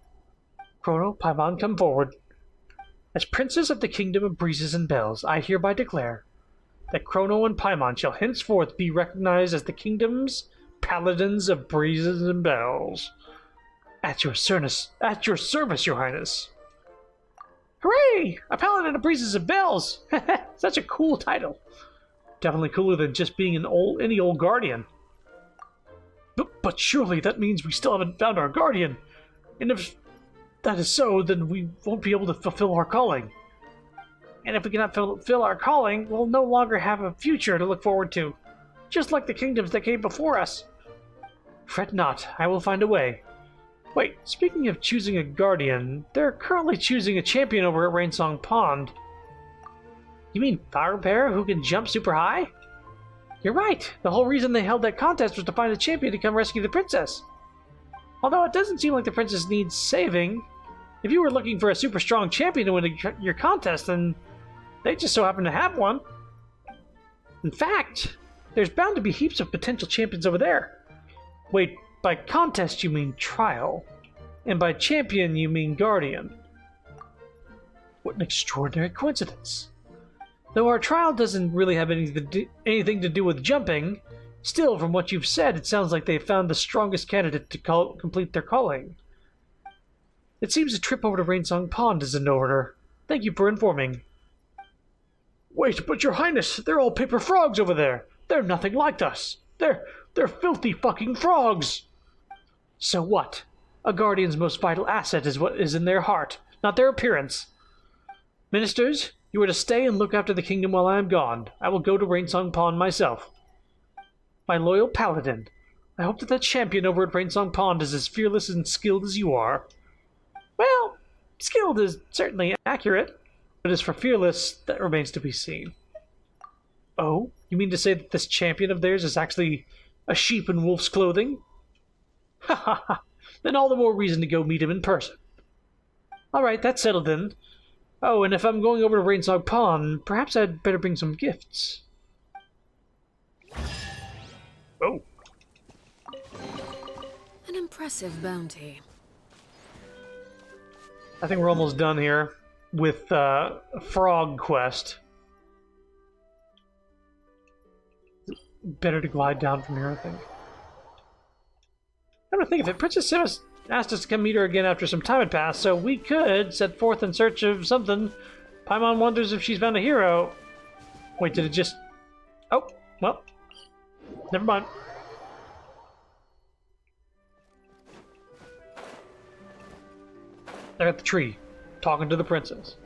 Chrono, Paimon, come forward. As Princess of the Kingdom of Breezes and Bells, I hereby declare that Chrono and Paimon shall henceforth be recognized as the kingdom's paladins of breezes and bells. At your service, Your Highness. Hooray! A paladin of breezes and bells! Such a cool title. Definitely cooler than just being any old guardian. But surely that means we still haven't found our guardian. And if that is so, then we won't be able to fulfill our calling. And if we cannot fulfill our calling, we'll no longer have a future to look forward to. Just like the kingdoms that came before us. Fret not, I will find a way. Wait, speaking of choosing a guardian, they're currently choosing a champion over at Rainsong Pond. You mean Fire Bear who can jump super high? You're right. The whole reason they held that contest was to find a champion to come rescue the princess. Although it doesn't seem like the princess needs saving. If you were looking for a super strong champion to win your contest, then they just so happen to have one. In fact, there's bound to be heaps of potential champions over there. Wait, by contest you mean trial. And by champion you mean guardian. What an extraordinary coincidence. Though our trial doesn't really have anything to do with jumping, still, from what you've said, it sounds like they found the strongest candidate to complete their calling. It seems a trip over to Rainsong Pond is in order. Thank you for informing. Wait, but Your Highness, they're all paper frogs over there. They're nothing like us. They're filthy fucking frogs. So what? A guardian's most vital asset is what is in their heart, not their appearance. Ministers, you are to stay and look after the kingdom while I am gone. I will go to Rainsong Pond myself. My loyal paladin, I hope that the champion over at Rainsong Pond is as fearless and skilled as you are. Well, skilled is certainly accurate, but as for fearless, that remains to be seen. Oh, you mean to say that this champion of theirs is actually a sheep in wolf's clothing? Ha ha ha! Then all the more reason to go meet him in person. Alright, that's settled then. Oh, and if I'm going over to Rainsong Pond, perhaps I'd better bring some gifts. Oh. An impressive bounty. I think we're almost done here with Frog Quest. Better to glide down from here, I think. I'm gonna think of it. Princess Simus asked us to come meet her again after some time had passed, so we could set forth in search of something. Paimon wonders if she's found a hero. Wait, did it just... Oh, well. Never mind. They're at the tree, talking to the princess.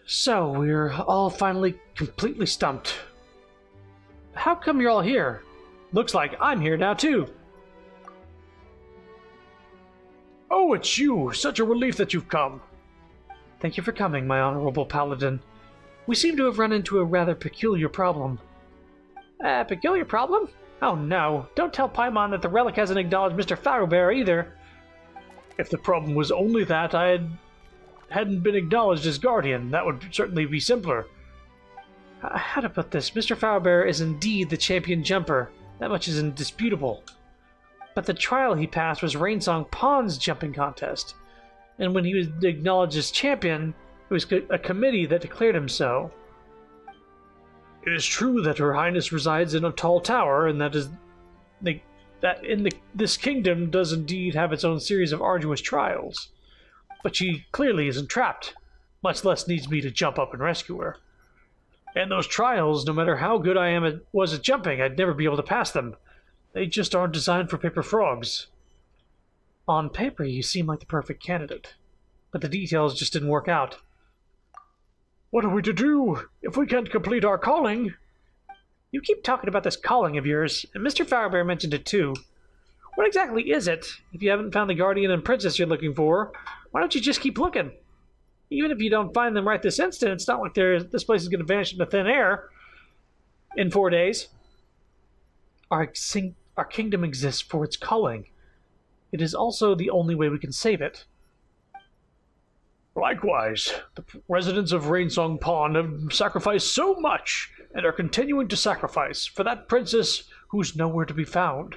So, we're all finally completely stumped. How come you're all here? Looks like I'm here now, too. Oh, it's you! Such a relief that you've come. Thank you for coming, my honorable paladin. We seem to have run into a rather peculiar problem. Peculiar problem? Oh no, don't tell Paimon that the relic hasn't acknowledged Mr. Farrowbear either. If the problem was only that hadn't been acknowledged as guardian, that would certainly be simpler. How to put this? Mr. Farrowbear is indeed the champion jumper. That much is indisputable. But the trial he passed was Rainsong Pond's jumping contest. And when he was acknowledged as champion, it was a committee that declared him so. It is true that Her Highness resides in a tall tower, and this kingdom does indeed have its own series of arduous trials. But she clearly isn't trapped, much less needs me to jump up and rescue her. And those trials, no matter how good I was at jumping, I'd never be able to pass them. They just aren't designed for paper frogs. On paper, you seem like the perfect candidate, but the details just didn't work out. What are we to do if we can't complete our calling? You keep talking about this calling of yours, and Mr. Farrowbear mentioned it too. What exactly is it? If you haven't found the guardian and princess you're looking for, why don't you just keep looking? Even if you don't find them right this instant, it's not like this place is going to vanish into thin air in 4 days. Our kingdom exists for its calling. It is also the only way we can save it. Likewise, the residents of Rainsong Pond have sacrificed so much and are continuing to sacrifice for that princess who's nowhere to be found.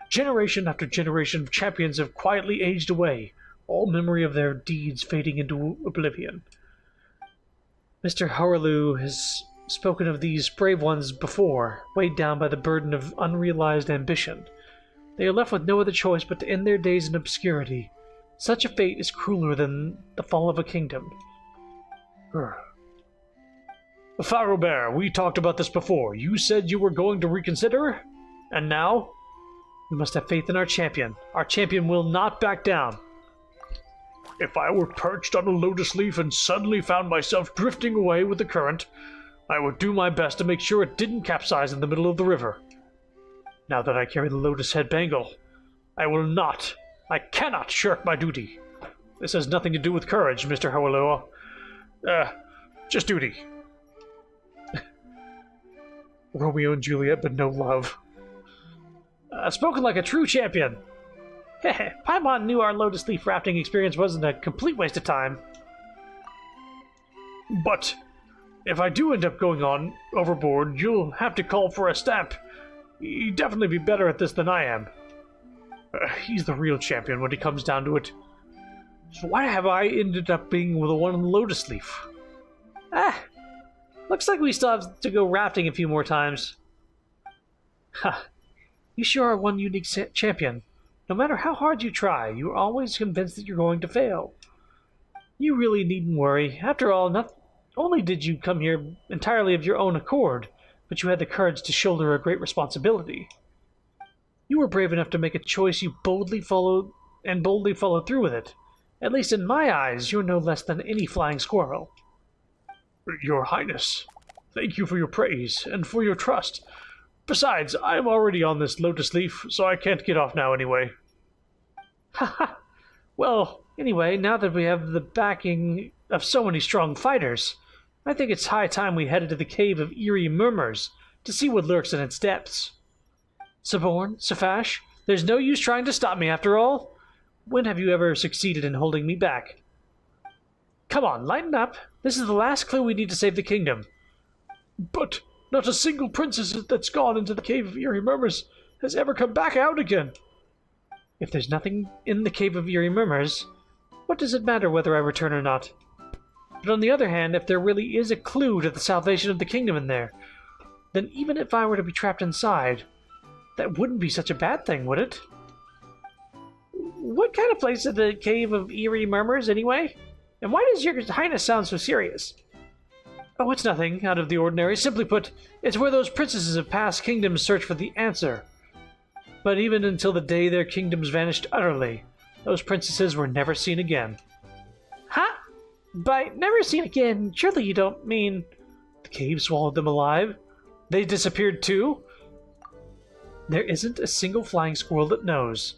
Generation after generation of champions have quietly aged away, all memory of their deeds fading into oblivion. Mr. Horaloo has spoken of these brave ones before, weighed down by the burden of unrealized ambition. They are left with no other choice but to end their days in obscurity. Such a fate is crueler than the fall of a kingdom. Farrowbear, we talked about this before. You said you were going to reconsider? And now? We must have faith in our champion. Our champion will not back down. If I were perched on a lotus leaf and suddenly found myself drifting away with the current, I would do my best to make sure it didn't capsize in the middle of the river. Now that I carry the lotus head bangle, I cannot shirk my duty. This has nothing to do with courage, Mr. Horaloo. Just duty. Romeo and Juliet, but no love. Spoken like a true champion. Paimon knew our lotus leaf rafting experience wasn't a complete waste of time. But if I do end up going on overboard, you'll have to call for a stamp. He'd definitely be better at this than I am. He's the real champion when it comes down to it. So why have I ended up being the one on the lotus leaf? Looks like we still have to go rafting a few more times. You sure are one unique champion. No matter how hard you try, you are always convinced that you're going to fail. You really needn't worry. After all, not only did you come here entirely of your own accord, but you had the courage to shoulder a great responsibility. You were brave enough to make a choice you boldly followed through with it. At least in my eyes, you're no less than any flying squirrel. Your Highness, thank you for your praise and for your trust. Besides, I'm already on this lotus leaf, so I can't get off now anyway. Haha. Well, anyway, now that we have the backing of so many strong fighters, I think it's high time we headed to the Cave of Eerie Murmurs to see what lurks in its depths. Saborn, Safash, there's no use trying to stop me after all. When have you ever succeeded in holding me back? Come on, lighten up. This is the last clue we need to save the kingdom. But not a single princess that's gone into the Cave of Eerie Murmurs has ever come back out again. If there's nothing in the Cave of Eerie Murmurs, what does it matter whether I return or not? But on the other hand, if there really is a clue to the salvation of the kingdom in there, then even if I were to be trapped inside, that wouldn't be such a bad thing, would it? What kind of place is the Cave of Eerie Murmurs, anyway? And why does your highness sound so serious? Oh, it's nothing out of the ordinary. Simply put, it's where those princesses of past kingdoms search for the answer. But even until the day their kingdoms vanished utterly, those princesses were never seen again. Huh? By never seen again, surely you don't mean the cave swallowed them alive? They disappeared too? There isn't a single flying squirrel that knows,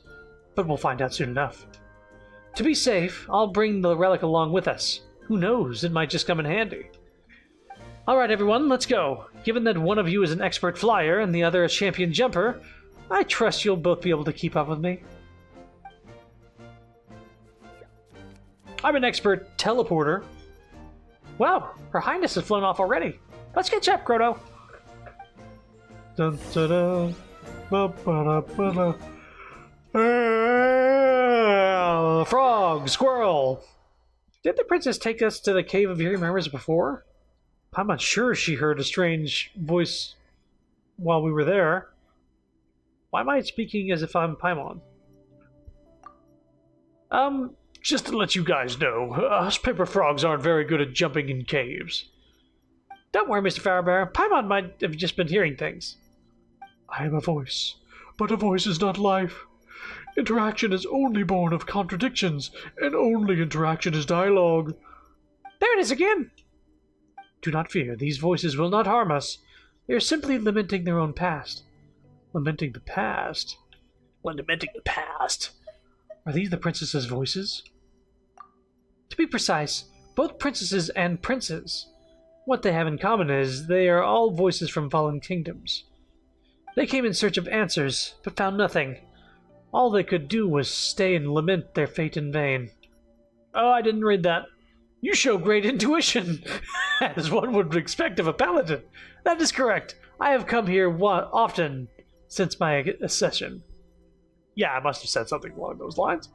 but we'll find out soon enough. To be safe, I'll bring the relic along with us. Who knows, it might just come in handy. Alright everyone, let's go. Given that one of you is an expert flyer and the other a champion jumper, I trust you'll both be able to keep up with me. I'm an expert teleporter. Wow, Her Highness has flown off already. Let's catch up, Chrono. Dun, dun, dun. Ba, ba, da, ba, da. Frog, squirrel. Did the princess take us to the Cave of Eerie Murmurs before? I'm not sure she heard a strange voice while we were there. Why am I speaking as if I'm Paimon? Just to let you guys know, us paper frogs aren't very good at jumping in caves. Don't worry, Mr. Farabear. Paimon might have just been hearing things. I am a voice, but a voice is not life. Interaction is only born of contradictions, and only interaction is dialogue. There it is again! Do not fear, these voices will not harm us. They are simply lamenting their own past. Lamenting the past? Lamenting the past? Are these the princesses' voices? To be precise, both princesses and princes. What they have in common is they are all voices from fallen kingdoms. They came in search of answers, but found nothing. All they could do was stay and lament their fate in vain. Oh, I didn't read that. You show great intuition, as one would expect of a paladin. That is correct. I have come here often since my accession. Yeah, I must have said something along those lines.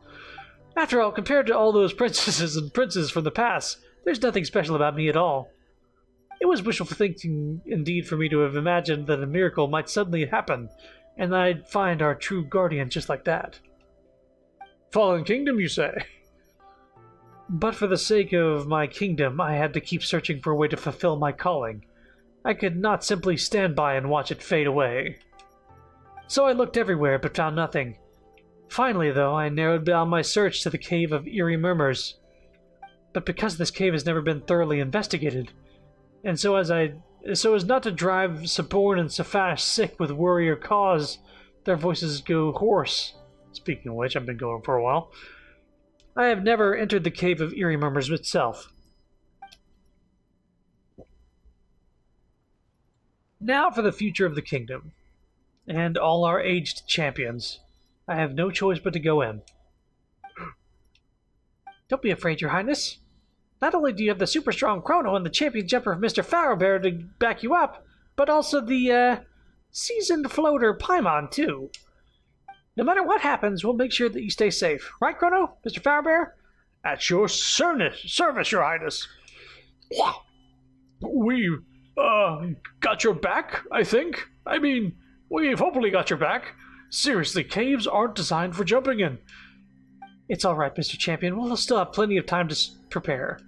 After all, compared to all those princesses and princes from the past, there's nothing special about me at all. It was wishful thinking indeed for me to have imagined that a miracle might suddenly happen, and I'd find our true guardian just like that. Fallen kingdom, you say? But for the sake of my kingdom, I had to keep searching for a way to fulfill my calling. I could not simply stand by and watch it fade away. So I looked everywhere, but found nothing. Finally, though, I narrowed down my search to the Cave of Eerie Murmurs. But because this cave has never been thoroughly investigated, and so as not to drive Saborn and Safash sick with worry or cause, their voices go hoarse. Speaking of which, I've been going for a while. I have never entered the Cave of Eerie Murmurs itself. Now for the future of the kingdom, and all our aged champions. I have no choice but to go in. Don't be afraid, Your Highness. Not only do you have the super strong Chrono and the champion jumper of Mr. Farabear to back you up, but also the, seasoned floater Paimon, too. No matter what happens, we'll make sure that you stay safe. Right, Chrono? Mr. Farabear? At your service, Your Highness. We, got your back, I think. I mean, we've hopefully got your back. Seriously, caves aren't designed for jumping in. It's alright, Mr. Champion. We'll still have plenty of time to prepare.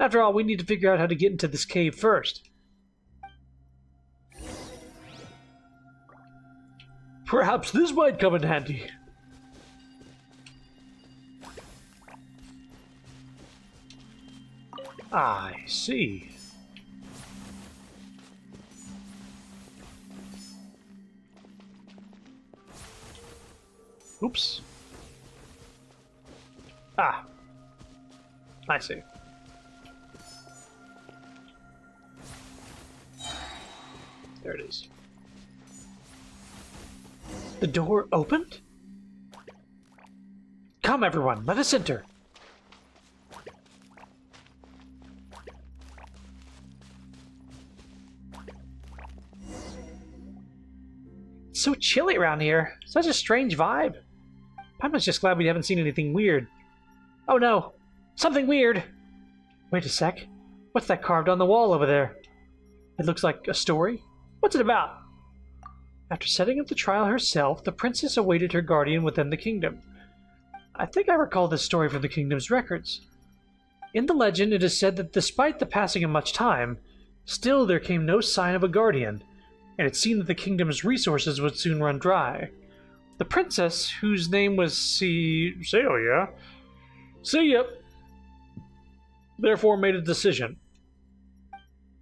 After all, we need to figure out how to get into this cave first. Perhaps this might come in handy. I see. Oops. Ah. I see. There it is. The door opened? Come, everyone, let us enter. It's so chilly around here. Such a strange vibe. Paimon's just glad we haven't seen anything weird. Oh no! Something weird! Wait a sec. What's that carved on the wall over there? It looks like a story. What's it about? After setting up the trial herself, the princess awaited her guardian within the kingdom. I think I recall this story from the kingdom's records. In the legend, it is said that despite the passing of much time, still there came no sign of a guardian, and it seemed that the kingdom's resources would soon run dry. The princess, whose name was Celia, therefore made a decision.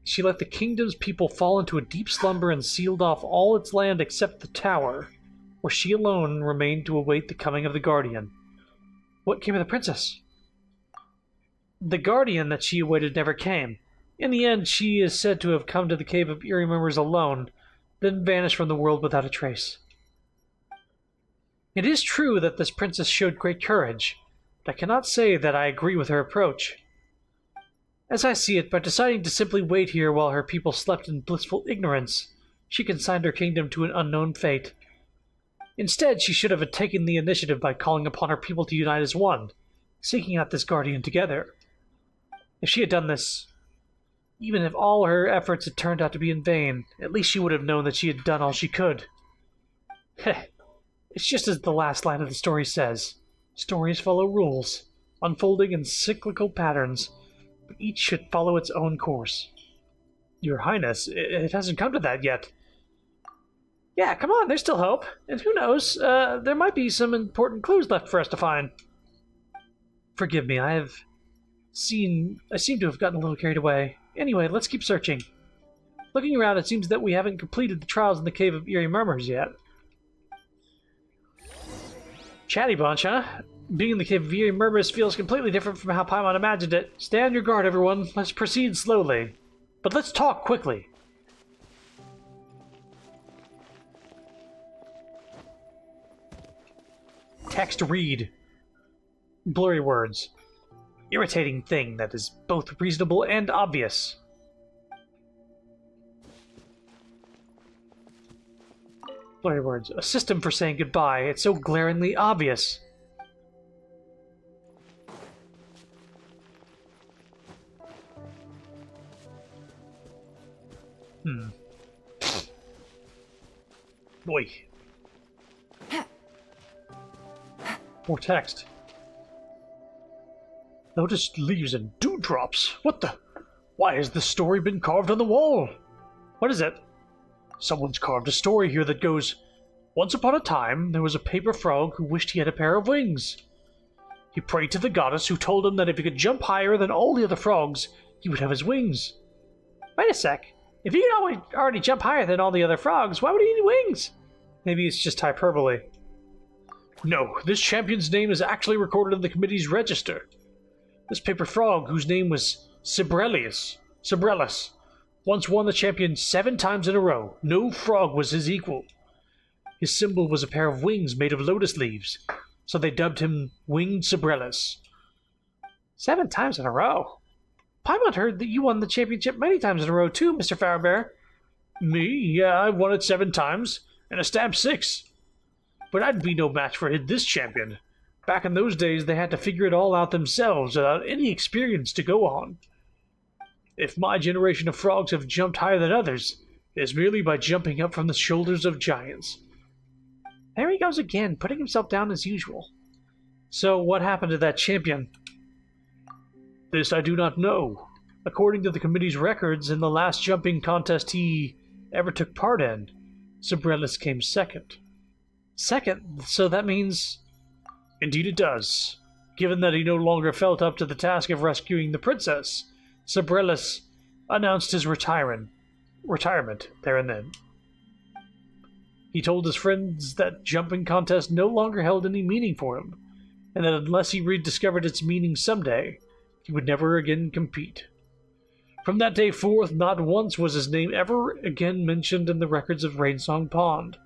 She let the kingdom's people fall into a deep slumber and sealed off all its land except the tower, where she alone remained to await the coming of the guardian. What came of the princess? The guardian that she awaited never came. In the end, she is said to have come to the Cave of Eerie Memories alone, then vanished from the world without a trace. It is true that this princess showed great courage, but I cannot say that I agree with her approach. As I see it, by deciding to simply wait here while her people slept in blissful ignorance, she consigned her kingdom to an unknown fate. Instead, she should have taken the initiative by calling upon her people to unite as one, seeking out this guardian together. If she had done this, even if all her efforts had turned out to be in vain, at least she would have known that she had done all she could. Heh. It's just as the last line of the story says. Stories follow rules, unfolding in cyclical patterns, but each should follow its own course. Your Highness, it hasn't come to that yet. Yeah, come on, there's still hope. And who knows, there might be some important clues left for us to find. Forgive me, I seem to have gotten a little carried away. Anyway, let's keep searching. Looking around, it seems that we haven't completed the trials in the Cave of Eerie Murmurs yet. Chatty bunch, huh? Being in the Cave of Eerie Murmurs feels completely different from how Paimon imagined it. Stand your guard, everyone. Let's proceed slowly. But let's talk quickly. Text read. Blurry words. Irritating thing that is both reasonable and obvious. Blurry words. A system for saying goodbye. It's so glaringly obvious. Boy. More text. Noticed leaves and dewdrops. What the? Why has this story been carved on the wall? What is it? Someone's carved a story here that goes, once upon a time, there was a paper frog who wished he had a pair of wings. He prayed to the goddess who told him that if he could jump higher than all the other frogs, he would have his wings. Wait a sec. If he could already jump higher than all the other frogs, why would he need wings? Maybe it's just hyperbole. No, this champion's name is actually recorded in the committee's register. This paper frog, whose name was Cibrellus, once won the champion 7 times in a row. No frog was his equal. His symbol was a pair of wings made of lotus leaves, so they dubbed him Winged Cibrellus. 7 times in a row? Paimon heard that you won the championship many times in a row too, Mr. Farrowbear. Me? Yeah, I won it 7 times, and a stab 6. But I'd be no match for this champion. Back in those days, they had to figure it all out themselves without any experience to go on. If my generation of frogs have jumped higher than others, it is merely by jumping up from the shoulders of giants. There he goes again, putting himself down as usual. So what happened to that champion? This I do not know. According to the committee's records, in the last jumping contest he ever took part in, Cibrellus came second. Second? So that means... Indeed it does. Given that he no longer felt up to the task of rescuing the princess, Cibrellus announced his retirement there and then. He told his friends that jumping contest no longer held any meaning for him, and that unless he rediscovered its meaning someday, he would never again compete. From that day forth, not once was his name ever again mentioned in the records of Rainsong Pond.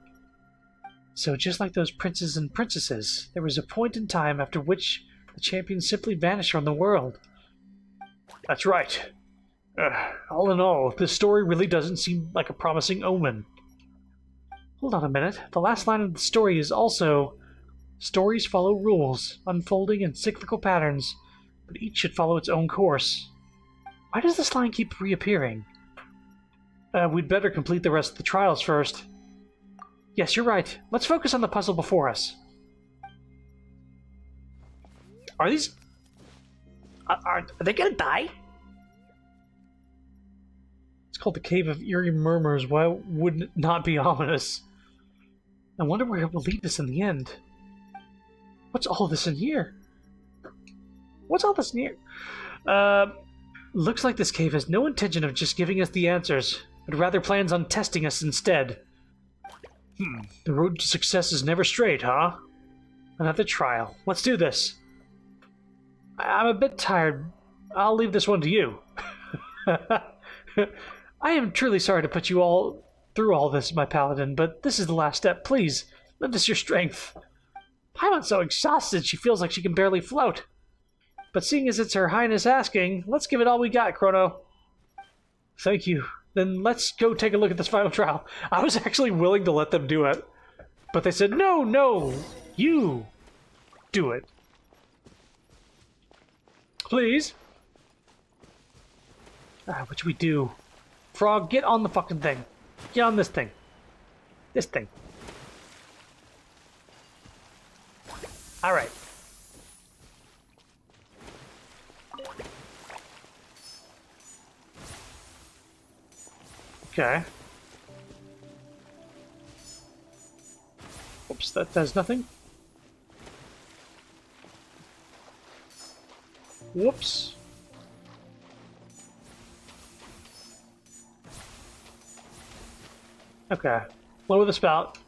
So just like those princes and princesses, there was a point in time after which the champion simply vanished from the world. That's right. All in all, this story really doesn't seem like a promising omen. Hold on a minute. The last line of the story is also, stories follow rules, unfolding in cyclical patterns, but each should follow its own course. Why does this line keep reappearing? We'd better complete the rest of the trials first. Yes, you're right. Let's focus on the puzzle before us. Are these... Are they gonna die? It's called the Cave of Eerie Murmurs. Why would it not be ominous? I wonder where it will lead us in the end. What's all this in here? What's all this in here? Looks like this cave has no intention of just giving us the answers, but rather plans on testing us instead. The road to success is never straight, huh? Another trial. Let's do this. I'm a bit tired. I'll leave this one to you. I am truly sorry to put you all through all this, my paladin, but this is the last step. Please, lend us your strength. Paimon's so exhausted she feels like she can barely float. But seeing as it's Her Highness asking, let's give it all we got, Chrono. Thank you. Then let's go take a look at this final trial. I was actually willing to let them do it, but they said, no, you do it. Please. What should we do? Frog, get on the fucking thing. Get on this thing. This thing. Alright. Okay. Oops, that does nothing. Whoops. Okay. Lower the spout.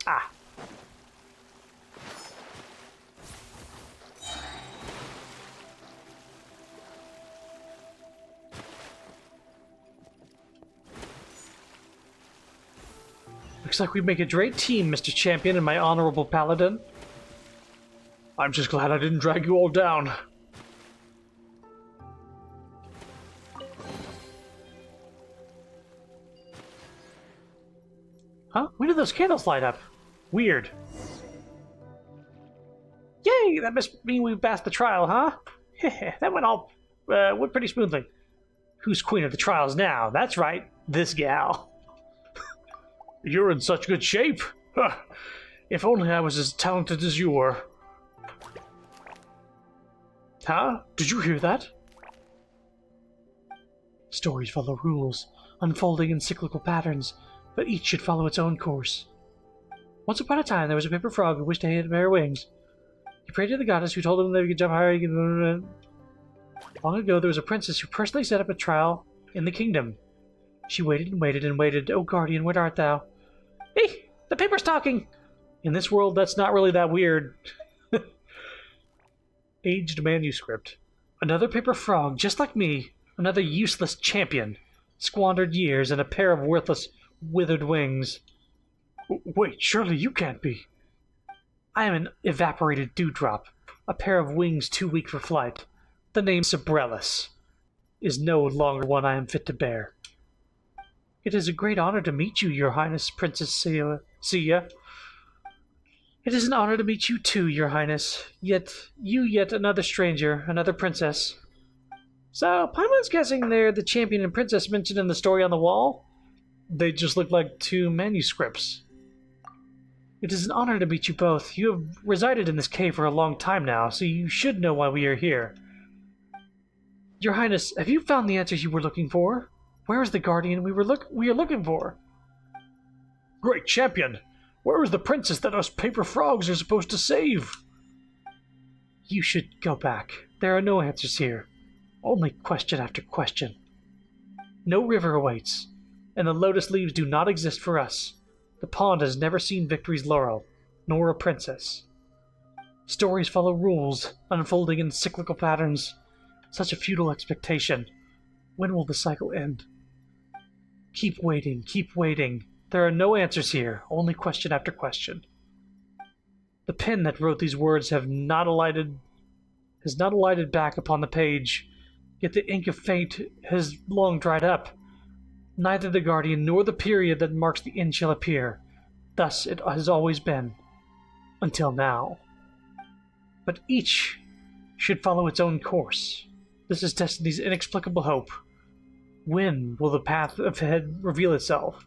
Ah. Looks like we make a great team, Mr. Champion and my honorable paladin. I'm just glad I didn't drag you all down. Huh? When did those candles light up? Weird. Yay! That must mean we passed the trial, huh? That went pretty smoothly. Who's queen of the trials now? That's right, this gal. You're in such good shape. If only I was as talented as you were. Huh? Did you hear that? Stories follow rules, unfolding in cyclical patterns, but each should follow its own course. Once upon a time, there was a paper frog who wished to have bare wings. He prayed to the goddess who told him that he could jump higher. Long ago, there was a princess who personally set up a trial in the kingdom. She waited and waited and waited. Oh, guardian, where art thou? Hey, the paper's talking! In this world, that's not really that weird. Aged manuscript. Another paper frog, just like me. Another useless champion. Squandered years and a pair of worthless, withered wings. Wait, surely you can't be. I am an evaporated dewdrop. A pair of wings too weak for flight. The name Sabrellus is no longer one I am fit to bear. It is a great honor to meet you, Your Highness, Princess Sia. It is an honor to meet you too, Your Highness. Yet another stranger, another princess. So, Paimon's guessing they're the champion and princess mentioned in the story on the wall? They just look like two manuscripts. It is an honor to meet you both. You have resided in this cave for a long time now, so you should know why we are here. Your Highness, have you found the answers you were looking for? Where is the guardian we are looking for? Great champion! Where is the princess that us paper frogs are supposed to save? You should go back. There are no answers here. Only question after question. No river awaits. and the lotus leaves do not exist for us. The pond has never seen Victory's laurel, nor a princess. Stories follow rules, unfolding in cyclical patterns. Such a futile expectation. When will the cycle end? Keep waiting, keep waiting. There are no answers here, only question after question. The pen that wrote these words has not alighted back upon the page, yet the ink of fate has long dried up. Neither the guardian nor the period that marks the end shall appear. Thus it has always been. Until now. But each should follow its own course. This is Destiny's inexplicable hope. When will the path ahead reveal itself?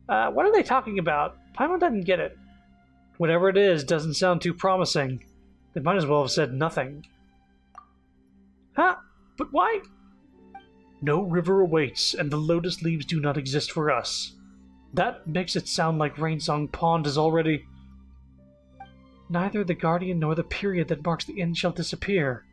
What are they talking about? Paimon doesn't get it. Whatever it is doesn't sound too promising. They might as well have said nothing. Huh? But why? No river awaits, and the lotus leaves do not exist for us. That makes it sound like Rainsong Pond is already... Neither the guardian nor the period that marks the end shall disappear.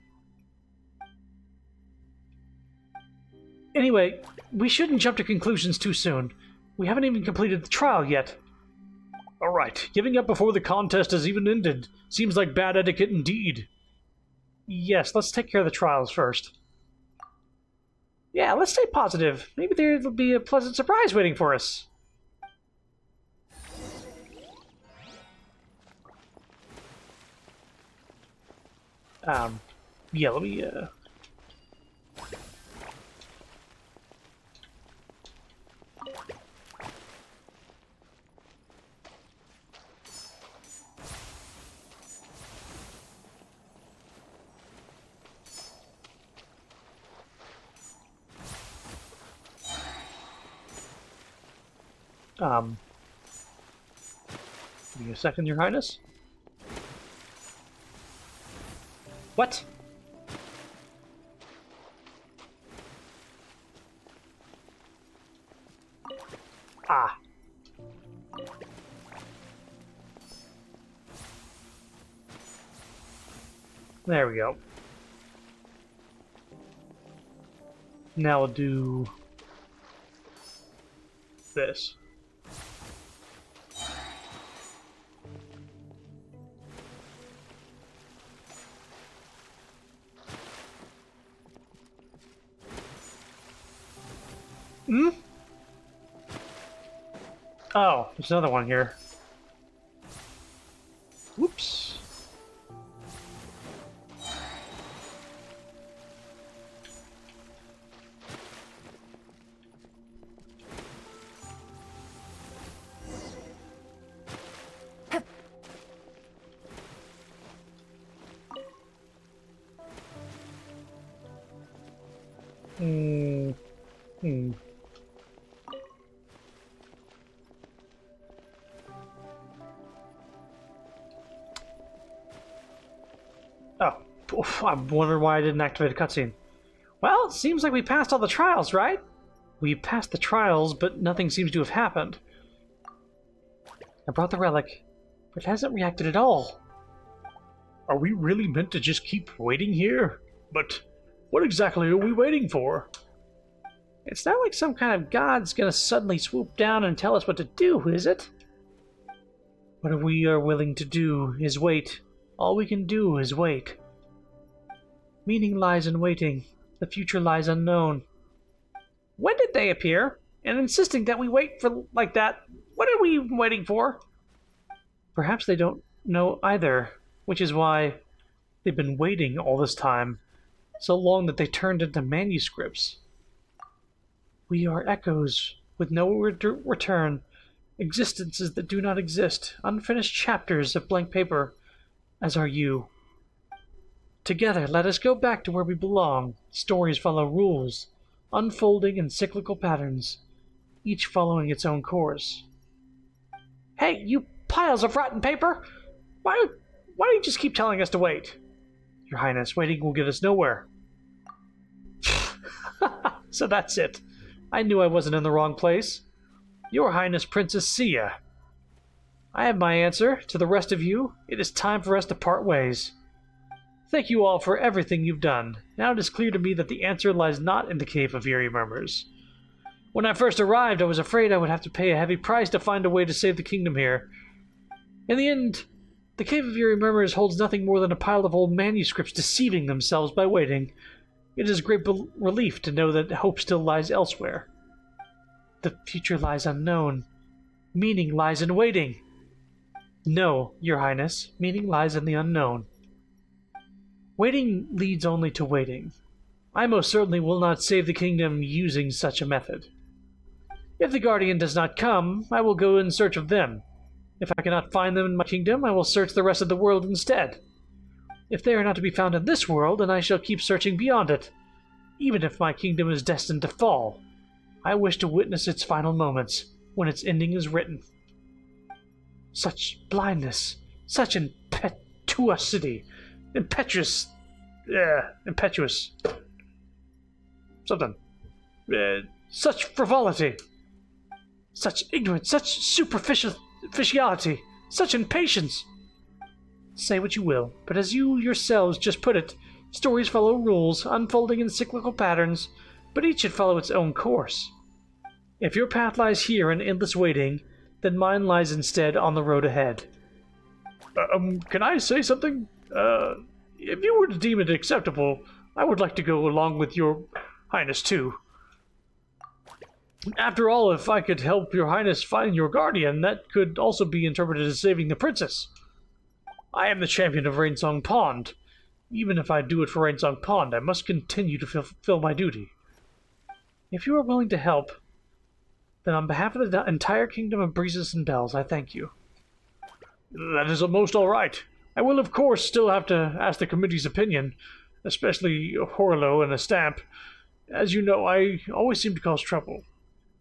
Anyway, we shouldn't jump to conclusions too soon. We haven't even completed the trial yet. Alright, giving up before the contest has even ended. Seems like bad etiquette indeed. Yes, let's take care of the trials first. Yeah, let's stay positive. Maybe there'll be a pleasant surprise waiting for us. Yeah, let me, give me a second, Your Highness. What? Ah. There we go. Now we'll do this. Hmm? Oh, there's another one here. Whoops. Oh, oof, I wonder why I didn't activate a cutscene. Well, it seems like we passed all the trials, right? We passed the trials, but nothing seems to have happened. I brought the relic, but it hasn't reacted at all. Are we really meant to just keep waiting here? But what exactly are we waiting for? It's not like some kind of god's gonna suddenly swoop down and tell us what to do, is it? What we are willing to do is wait. All we can do is wait. Meaning lies in waiting. The future lies unknown. When did they appear? And insisting that we wait for like that, what are we waiting for? Perhaps they don't know either, which is why they've been waiting all this time, so long that they turned into manuscripts. We are echoes with no return, existences that do not exist, unfinished chapters of blank paper, as are you. Together, let us go back to where we belong. Stories follow rules, unfolding in cyclical patterns, each following its own course. Hey, you piles of rotten paper! Why do you just keep telling us to wait? Your Highness, waiting will get us nowhere. So that's it. I knew I wasn't in the wrong place. Your Highness Princess Sia. I have my answer. To the rest of you, it is time for us to part ways. Thank you all for everything you've done. Now it is clear to me that the answer lies not in the Cave of Eerie Murmurs. When I first arrived, I was afraid I would have to pay a heavy price to find a way to save the kingdom here. In the end, the Cave of Eerie Murmurs holds nothing more than a pile of old manuscripts deceiving themselves by waiting. It is a great relief to know that hope still lies elsewhere. The future lies unknown. Meaning lies in waiting. No, Your Highness, meaning lies in the unknown. Waiting leads only to waiting. I most certainly will not save the kingdom using such a method. If the Guardian does not come, I will go in search of them. If I cannot find them in my kingdom, I will search the rest of the world instead. If they are not to be found in this world, then I shall keep searching beyond it. Even if my kingdom is destined to fall, I wish to witness its final moments, when its ending is written. Such blindness, such impetuosity, impetuous, something, such frivolity, such ignorance, such superficiality, such impatience. Say what you will, but as you yourselves just put it, stories follow rules, unfolding in cyclical patterns, but each should follow its own course. If your path lies here in endless waiting, then mine lies instead on the road ahead. Can I say something? If you were to deem it acceptable, I would like to go along with your Highness too. After all, if I could help your Highness find your guardian, that could also be interpreted as saving the princess. I am the champion of Rainsong Pond. Even if I do it for Rainsong Pond, I must continue to fulfill my duty. If you are willing to help, then on behalf of the entire kingdom of Breezes and Bells, I thank you. That is almost all right. I will, of course, still have to ask the committee's opinion, especially Horlo and the Stamp. As you know, I always seem to cause trouble.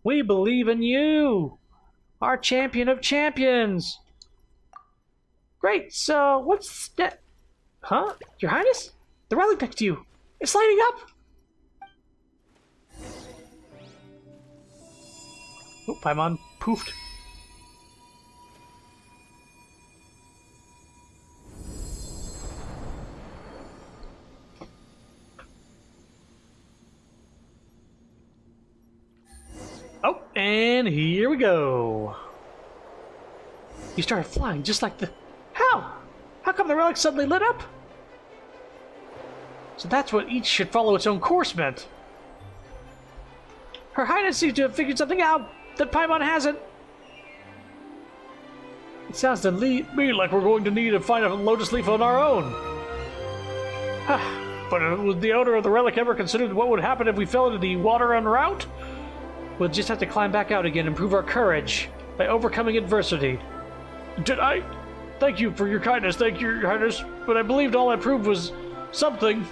We believe in you! Our champion of champions! Great, so what's that? Huh? Your Highness? The relic next to you. It's lighting up! Oh, Paimon poofed. Oh, and here we go. You started flying just like the... How? How come the relic suddenly lit up? So that's what each should follow its own course meant. Her Highness seems to have figured something out that Paimon hasn't. It sounds to me like we're going to need to find a lotus leaf on our own. But would the owner of the relic ever consider what would happen if we fell into the water en route? We'll just have to climb back out again and prove our courage by overcoming adversity. Did I? Thank you for your kindness, thank you, Your Highness, but I believed all I proved was something.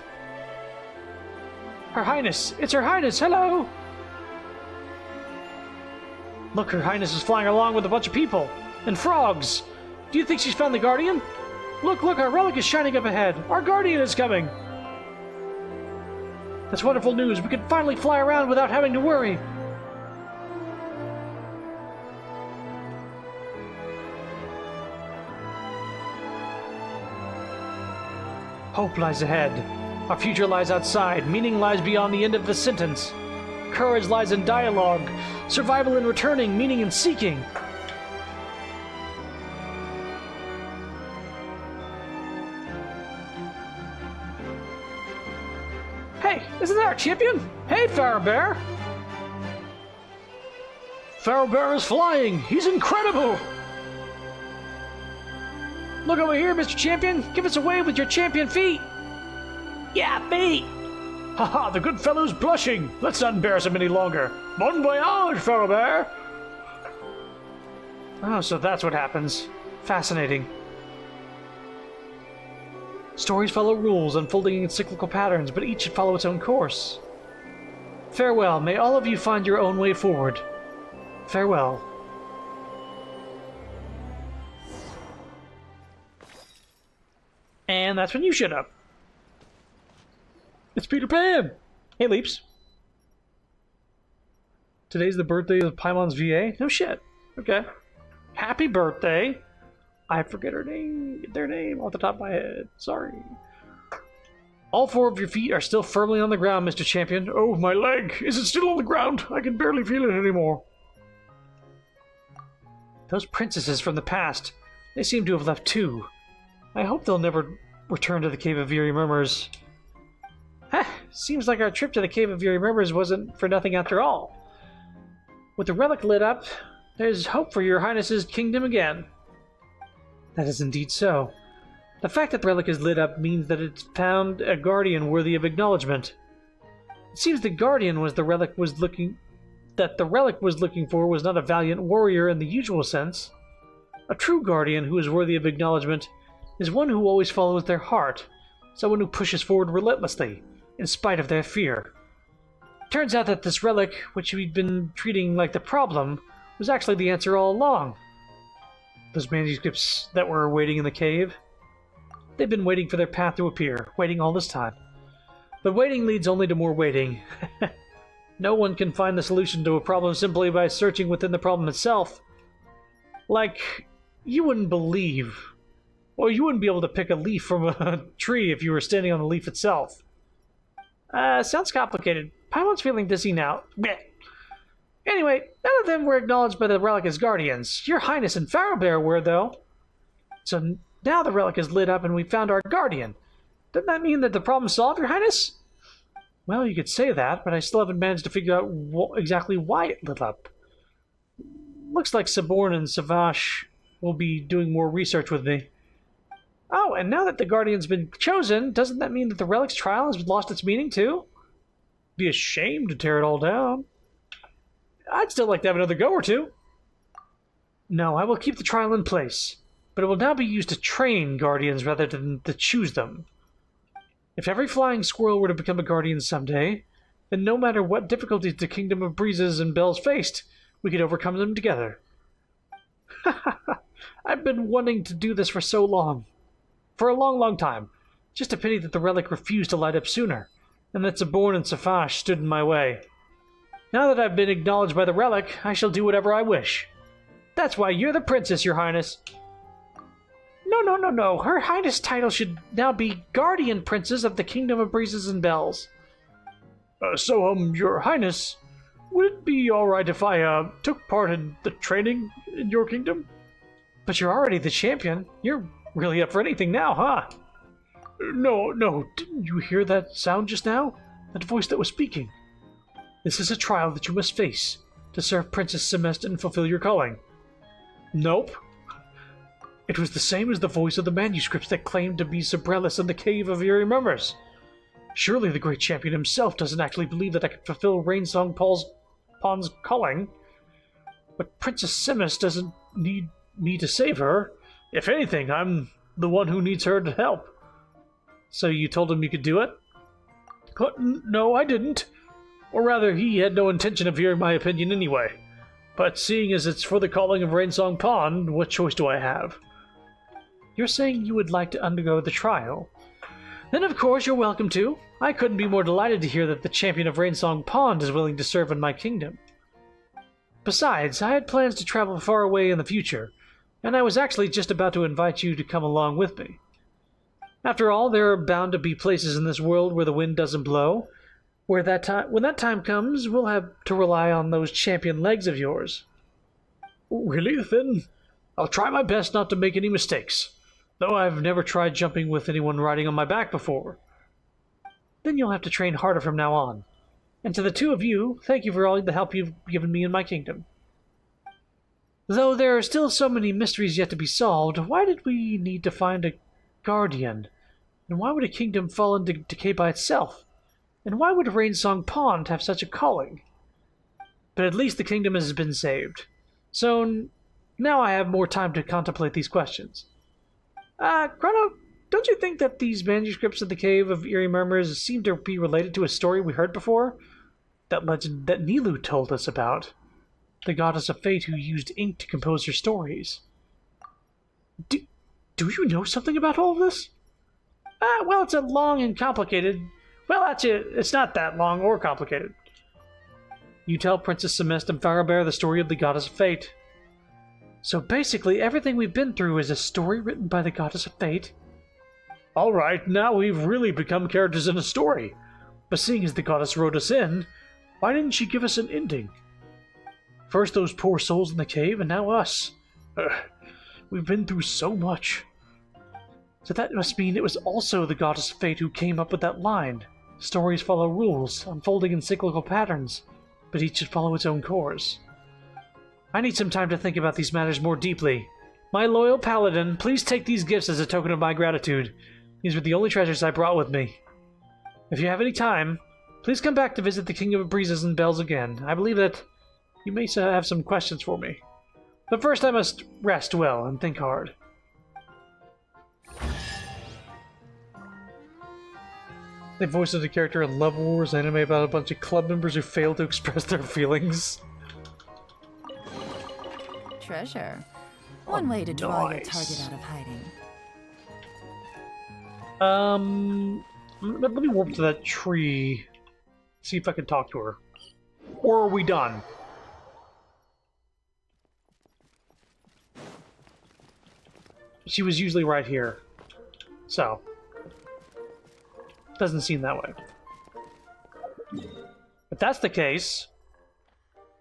Her Highness! It's Her Highness! Hello! Look, Her Highness is flying along with a bunch of people. And frogs! Do you think she's found the Guardian? Look, our relic is shining up ahead. Our Guardian is coming! That's wonderful news. We can finally fly around without having to worry. Hope lies ahead. Our future lies outside. Meaning lies beyond the end of the sentence. Courage lies in dialogue. Survival in returning. Meaning in seeking. Hey, isn't that our champion? Hey, Pharaoh Bear! Pharaoh Bear is flying! He's incredible! Look over here, Mr. Champion! Give us a wave with your champion feet! Yeah, feet! Haha, the good fellow's blushing! Let's not embarrass him any longer! Bon voyage, Pharaoh Bear! Oh, so that's what happens. Fascinating. Stories follow rules, unfolding in cyclical patterns, but each should follow its own course. Farewell, may all of you find your own way forward. Farewell. And that's when you shut up. It's Peter Pan! Hey, Leaps. Today's the birthday of Paimon's VA? No shit. Okay. Happy birthday! I forget their name off the top of my head. Sorry. All 4 of your feet are still firmly on the ground, Mr. Champion. Oh, my leg! Is it still on the ground? I can barely feel it anymore. Those princesses from the past, they seem to have left too. I hope they'll never return to the Cave of Eerie Murmurs. Seems like our trip to the Cave of Eerie Murmurs wasn't for nothing after all. With the relic lit up, there's hope for your Highness's kingdom again. That is indeed so. The fact that the relic is lit up means that it's found a guardian worthy of acknowledgement. It seems the guardian was the relic was looking for was not a valiant warrior in the usual sense. A true guardian who is worthy of acknowledgement is one who always follows their heart, someone who pushes forward relentlessly, in spite of their fear. Turns out that this relic, which we'd been treating like the problem, was actually the answer all along. Those manuscripts that were waiting in the cave, they've been waiting for their path to appear, waiting all this time. But waiting leads only to more waiting. No one can find the solution to a problem simply by searching within the problem itself. Like, you wouldn't believe, or you wouldn't be able to pick a leaf from a tree if you were standing on the leaf itself. Sounds complicated. Paimon's feeling dizzy now. Blech. Anyway, none of them were acknowledged by the relic as guardians. Your Highness and Farabear were, though. So now the relic is lit up and we found our guardian. Doesn't that mean that the problem's solved, Your Highness? Well, you could say that, but I still haven't managed to figure out exactly why it lit up. Looks like Saborn and Savash will be doing more research with me. Oh, and now that the Guardian's been chosen, doesn't that mean that the Relic's trial has lost its meaning, too? Be a shame to tear it all down. I'd still like to have another go or two. No, I will keep the trial in place, but it will now be used to train Guardians rather than to choose them. If every flying squirrel were to become a Guardian someday, then no matter what difficulties the Kingdom of Breezes and Bells faced, we could overcome them together. I've been wanting to do this for so long. For a long, long time. Just a pity that the relic refused to light up sooner, and that Saborn and Safash stood in my way. Now that I've been acknowledged by the relic, I shall do whatever I wish. That's why you're the princess, Your Highness. No. Her Highness title should now be Guardian Princess of the Kingdom of Breezes and Bells. Your Highness, would it be alright if I, took part in the training in your kingdom? But you're already the champion. You're really up for anything now, huh? No. Didn't you hear that sound just now? That voice that was speaking. This is a trial that you must face to serve Princess Semest and fulfill your calling. Nope. It was the same as the voice of the manuscripts that claimed to be Sobrellis in the Cave of Eerie Murmurs. Surely the great champion himself doesn't actually believe that I can fulfill Rainsong Pawn's calling. But Princess Semest doesn't need me to save her. If anything, I'm the one who needs her to help. So you told him you could do it? No, I didn't. Or rather, he had no intention of hearing my opinion anyway. But seeing as it's for the calling of Rainsong Pawn, what choice do I have? You're saying you would like to undergo the trial? Then of course you're welcome to. I couldn't be more delighted to hear that the champion of Rainsong Pond is willing to serve in my kingdom. Besides, I had plans to travel far away in the future, and I was actually just about to invite you to come along with me. After all, there are bound to be places in this world where the wind doesn't blow, when that time comes, we'll have to rely on those champion legs of yours. Really? Then I'll try my best not to make any mistakes, though I've never tried jumping with anyone riding on my back before. Then you'll have to train harder from now on. And to the two of you, thank you for all the help you've given me in my kingdom. Though there are still so many mysteries yet to be solved, why did we need to find a guardian? And why would a kingdom fall into decay by itself? And why would Rainsong Pond have such a calling? But at least the kingdom has been saved. So now I have more time to contemplate these questions. Chrono, don't you think that these manuscripts of the Cave of Eerie Murmurs seem to be related to a story we heard before? That legend that Nilu told us about. The goddess of fate who used ink to compose her stories. Do you know something about all of this? Well, it's a long and complicated... Well, actually, it's not that long or complicated. You tell Princess Semest and Farabear the story of the Goddess of Fate. So basically, everything we've been through is a story written by the Goddess of Fate? Alright, now we've really become characters in a story. But seeing as the goddess wrote us in, why didn't she give us an ending? First those poor souls in the cave, and now us. We've been through so much. So that must mean it was also the goddess of fate who came up with that line. Stories follow rules, unfolding in cyclical patterns, but each should follow its own course. I need some time to think about these matters more deeply. My loyal paladin, please take these gifts as a token of my gratitude. These were the only treasures I brought with me. If you have any time, please come back to visit the King of Breezes and Bells again. I believe that you may have some questions for me. But first I must rest well and think hard. They voiced a character in Love Wars anime about a bunch of club members who failed to express their feelings. Treasure. One way to draw your target out of hiding. Let me warp to that tree. See if I can talk to her. Or are we done? She was usually right here. So. Doesn't seem that way. If that's the case,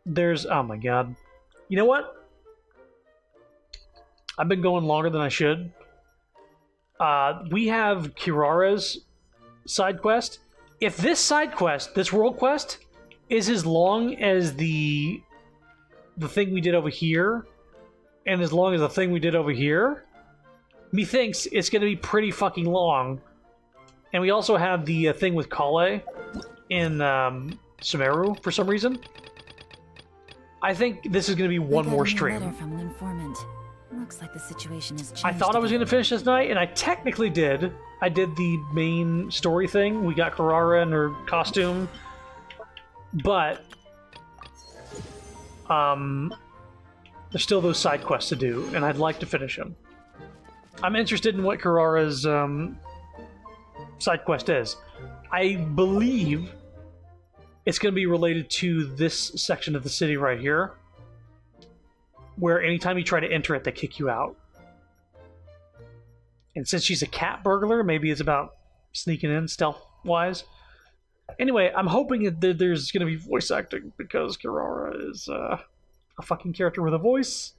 there's... Oh my god. You know what? I've been going longer than I should. We have Kirara's side quest. If this side quest, this world quest, is as long as the thing we did over here, and as long as the thing we did over here, methinks it's going to be pretty fucking long. And we also have the thing with Kale in Sumeru for some reason. I think this is going to be one more stream. Letter from an informant. Looks like the situation has changed. I thought I was going to finish this night, and I technically did. I did the main story thing. We got Kirara in her costume. But there's still those side quests to do, and I'd like to finish them. I'm interested in what Kirara's side quest is. I believe it's going to be related to this section of the city right here, where anytime you try to enter it, they kick you out. And since she's a cat burglar, maybe it's about sneaking in stealth-wise. Anyway, I'm hoping that there's going to be voice acting, because Kirara is a fucking character with a voice.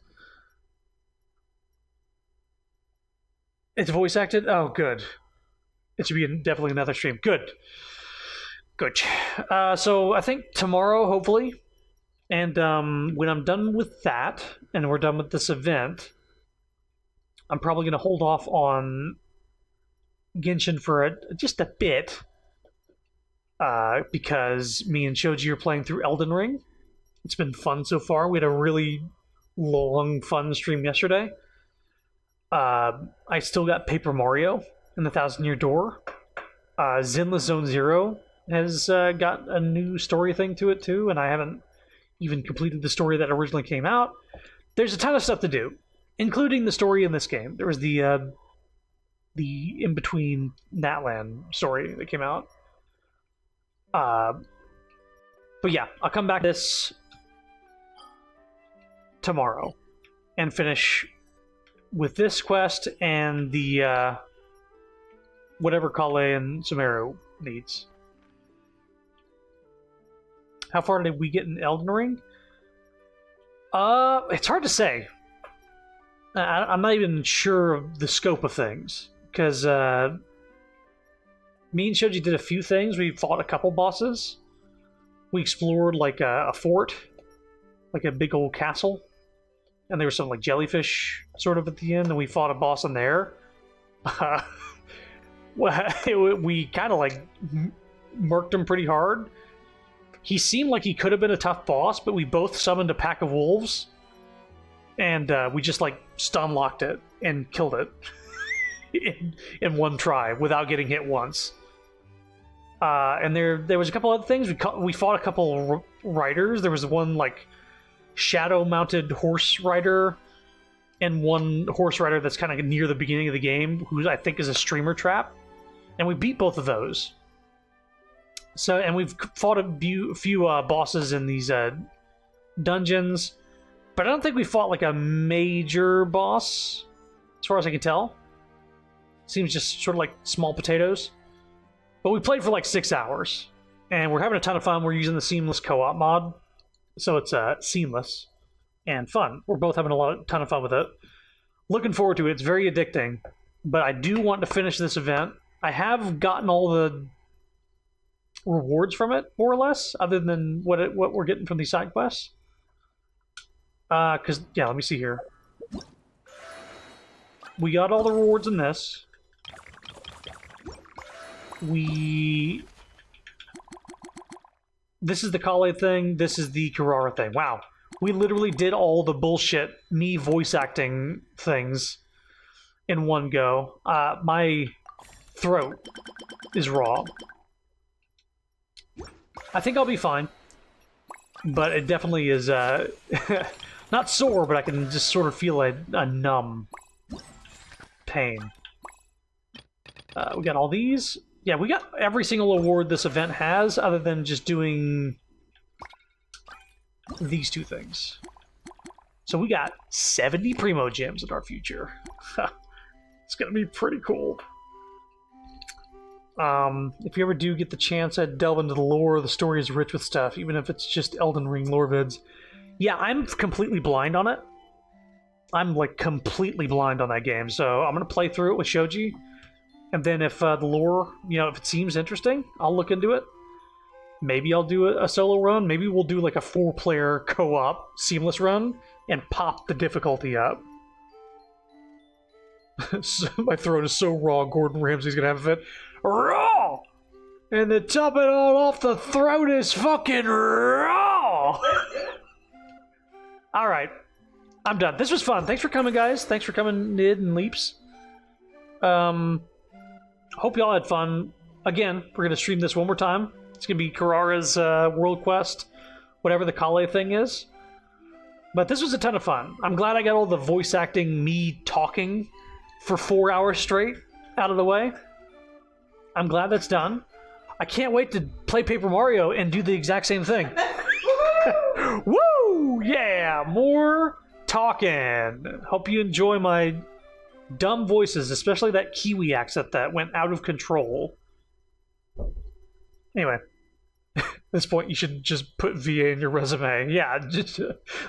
It's voice acted? Oh, good. It should be definitely another stream. Good. Good. So I think tomorrow, hopefully, and when I'm done with that, and we're done with this event, I'm probably going to hold off on Genshin for just a bit, because me and Shoji are playing through Elden Ring. It's been fun so far. We had a really long, fun stream yesterday. I still got Paper Mario and the Thousand Year Door. Zenless Zone Zero has got a new story thing to it too, and I haven't even completed the story that originally came out. There's a ton of stuff to do, including the story in this game. There was the in-between Natlan story that came out. But yeah, I'll come back to this tomorrow and finish with this quest and the whatever Kale and Sumeru needs. How far did we get in Elden Ring? It's hard to say. I'm not even sure of the scope of things, because me and Shoji did a few things. We fought a couple bosses. We explored like a fort, like a big old castle, and there was some like jellyfish sort of at the end, and we fought a boss in there. We kind of like murked him pretty hard. He seemed like he could have been a tough boss, but we both summoned a pack of wolves, and we just like stun locked it and killed it in one try without getting hit once. And there was a couple other things. We fought a couple riders. There was one like shadow-mounted horse rider, and one horse rider that's kind of near the beginning of the game, who I think is a streamer trap. And we beat both of those. So, and we've fought a few bosses in these dungeons, but I don't think we fought like a major boss, as far as I can tell. Seems just sort of like small potatoes. But we played for like 6 hours, and we're having a ton of fun. We're using the seamless co-op mod, so it's seamless and fun. We're both having ton of fun with it. Looking forward to it. It's very addicting, but I do want to finish this event. I have gotten all the rewards from it, more or less, other than what we're getting from these side quests. Because, yeah, let me see here. We got all the rewards in this. This is the Kale thing, this is the Kirara thing. Wow. We literally did all the bullshit, me voice acting things in one go. My throat is raw. I think I'll be fine. But it definitely is, not sore, but I can just sort of feel a numb pain. We got all these. Yeah, we got every single award this event has, other than just doing these two things. So we got 70 Primo Gems in our future. It's gonna be pretty cool. If you ever do get the chance, I'd delve into the lore. The story is rich with stuff, even if it's just Elden Ring lore vids. Yeah, I'm completely blind on it. I'm, like, completely blind on that game, so I'm gonna play through it with Shoji. And then if the lore, you know, if it seems interesting, I'll look into it. Maybe I'll do a solo run. Maybe we'll do like a 4-player co-op seamless run and pop the difficulty up. My throat is so raw, Gordon Ramsay's gonna have a fit. Raw! And to top it all off, the throat is fucking raw! Alright. I'm done. This was fun. Thanks for coming, guys. Thanks for coming, Nid and Leaps. Hope y'all had fun. Again, we're going to stream this one more time. It's going to be Kirara's World Quest, whatever the Kale thing is. But this was a ton of fun. I'm glad I got all the voice acting, me talking for 4 hours straight out of the way. I'm glad that's done. I can't wait to play Paper Mario and do the exact same thing. Woo! Yeah! More talking. Hope you enjoy my dumb voices, especially that Kiwi accent that went out of control. Anyway, at this point, you should just put VA in your resume. Yeah, just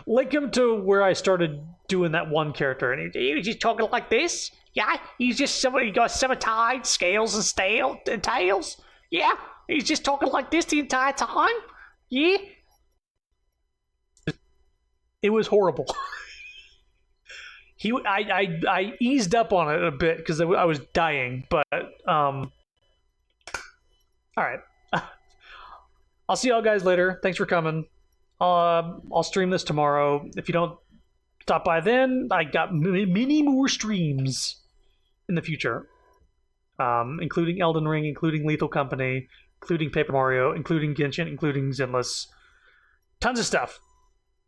link him to where I started doing that one character, and he was just talking like this. Yeah, he's just somebody got 7 tides, scales, and tails. Yeah, he's just talking like this the entire time. Yeah, it was horrible. I eased up on it a bit because I was dying, but all right. I'll see y'all guys later. Thanks for coming. I'll stream this tomorrow. If you don't stop by then, I got many more streams in the future, including Elden Ring, including Lethal Company, including Paper Mario, including Genshin, including Zenless. Tons of stuff.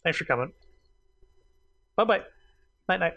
Thanks for coming. Bye-bye. Night-night.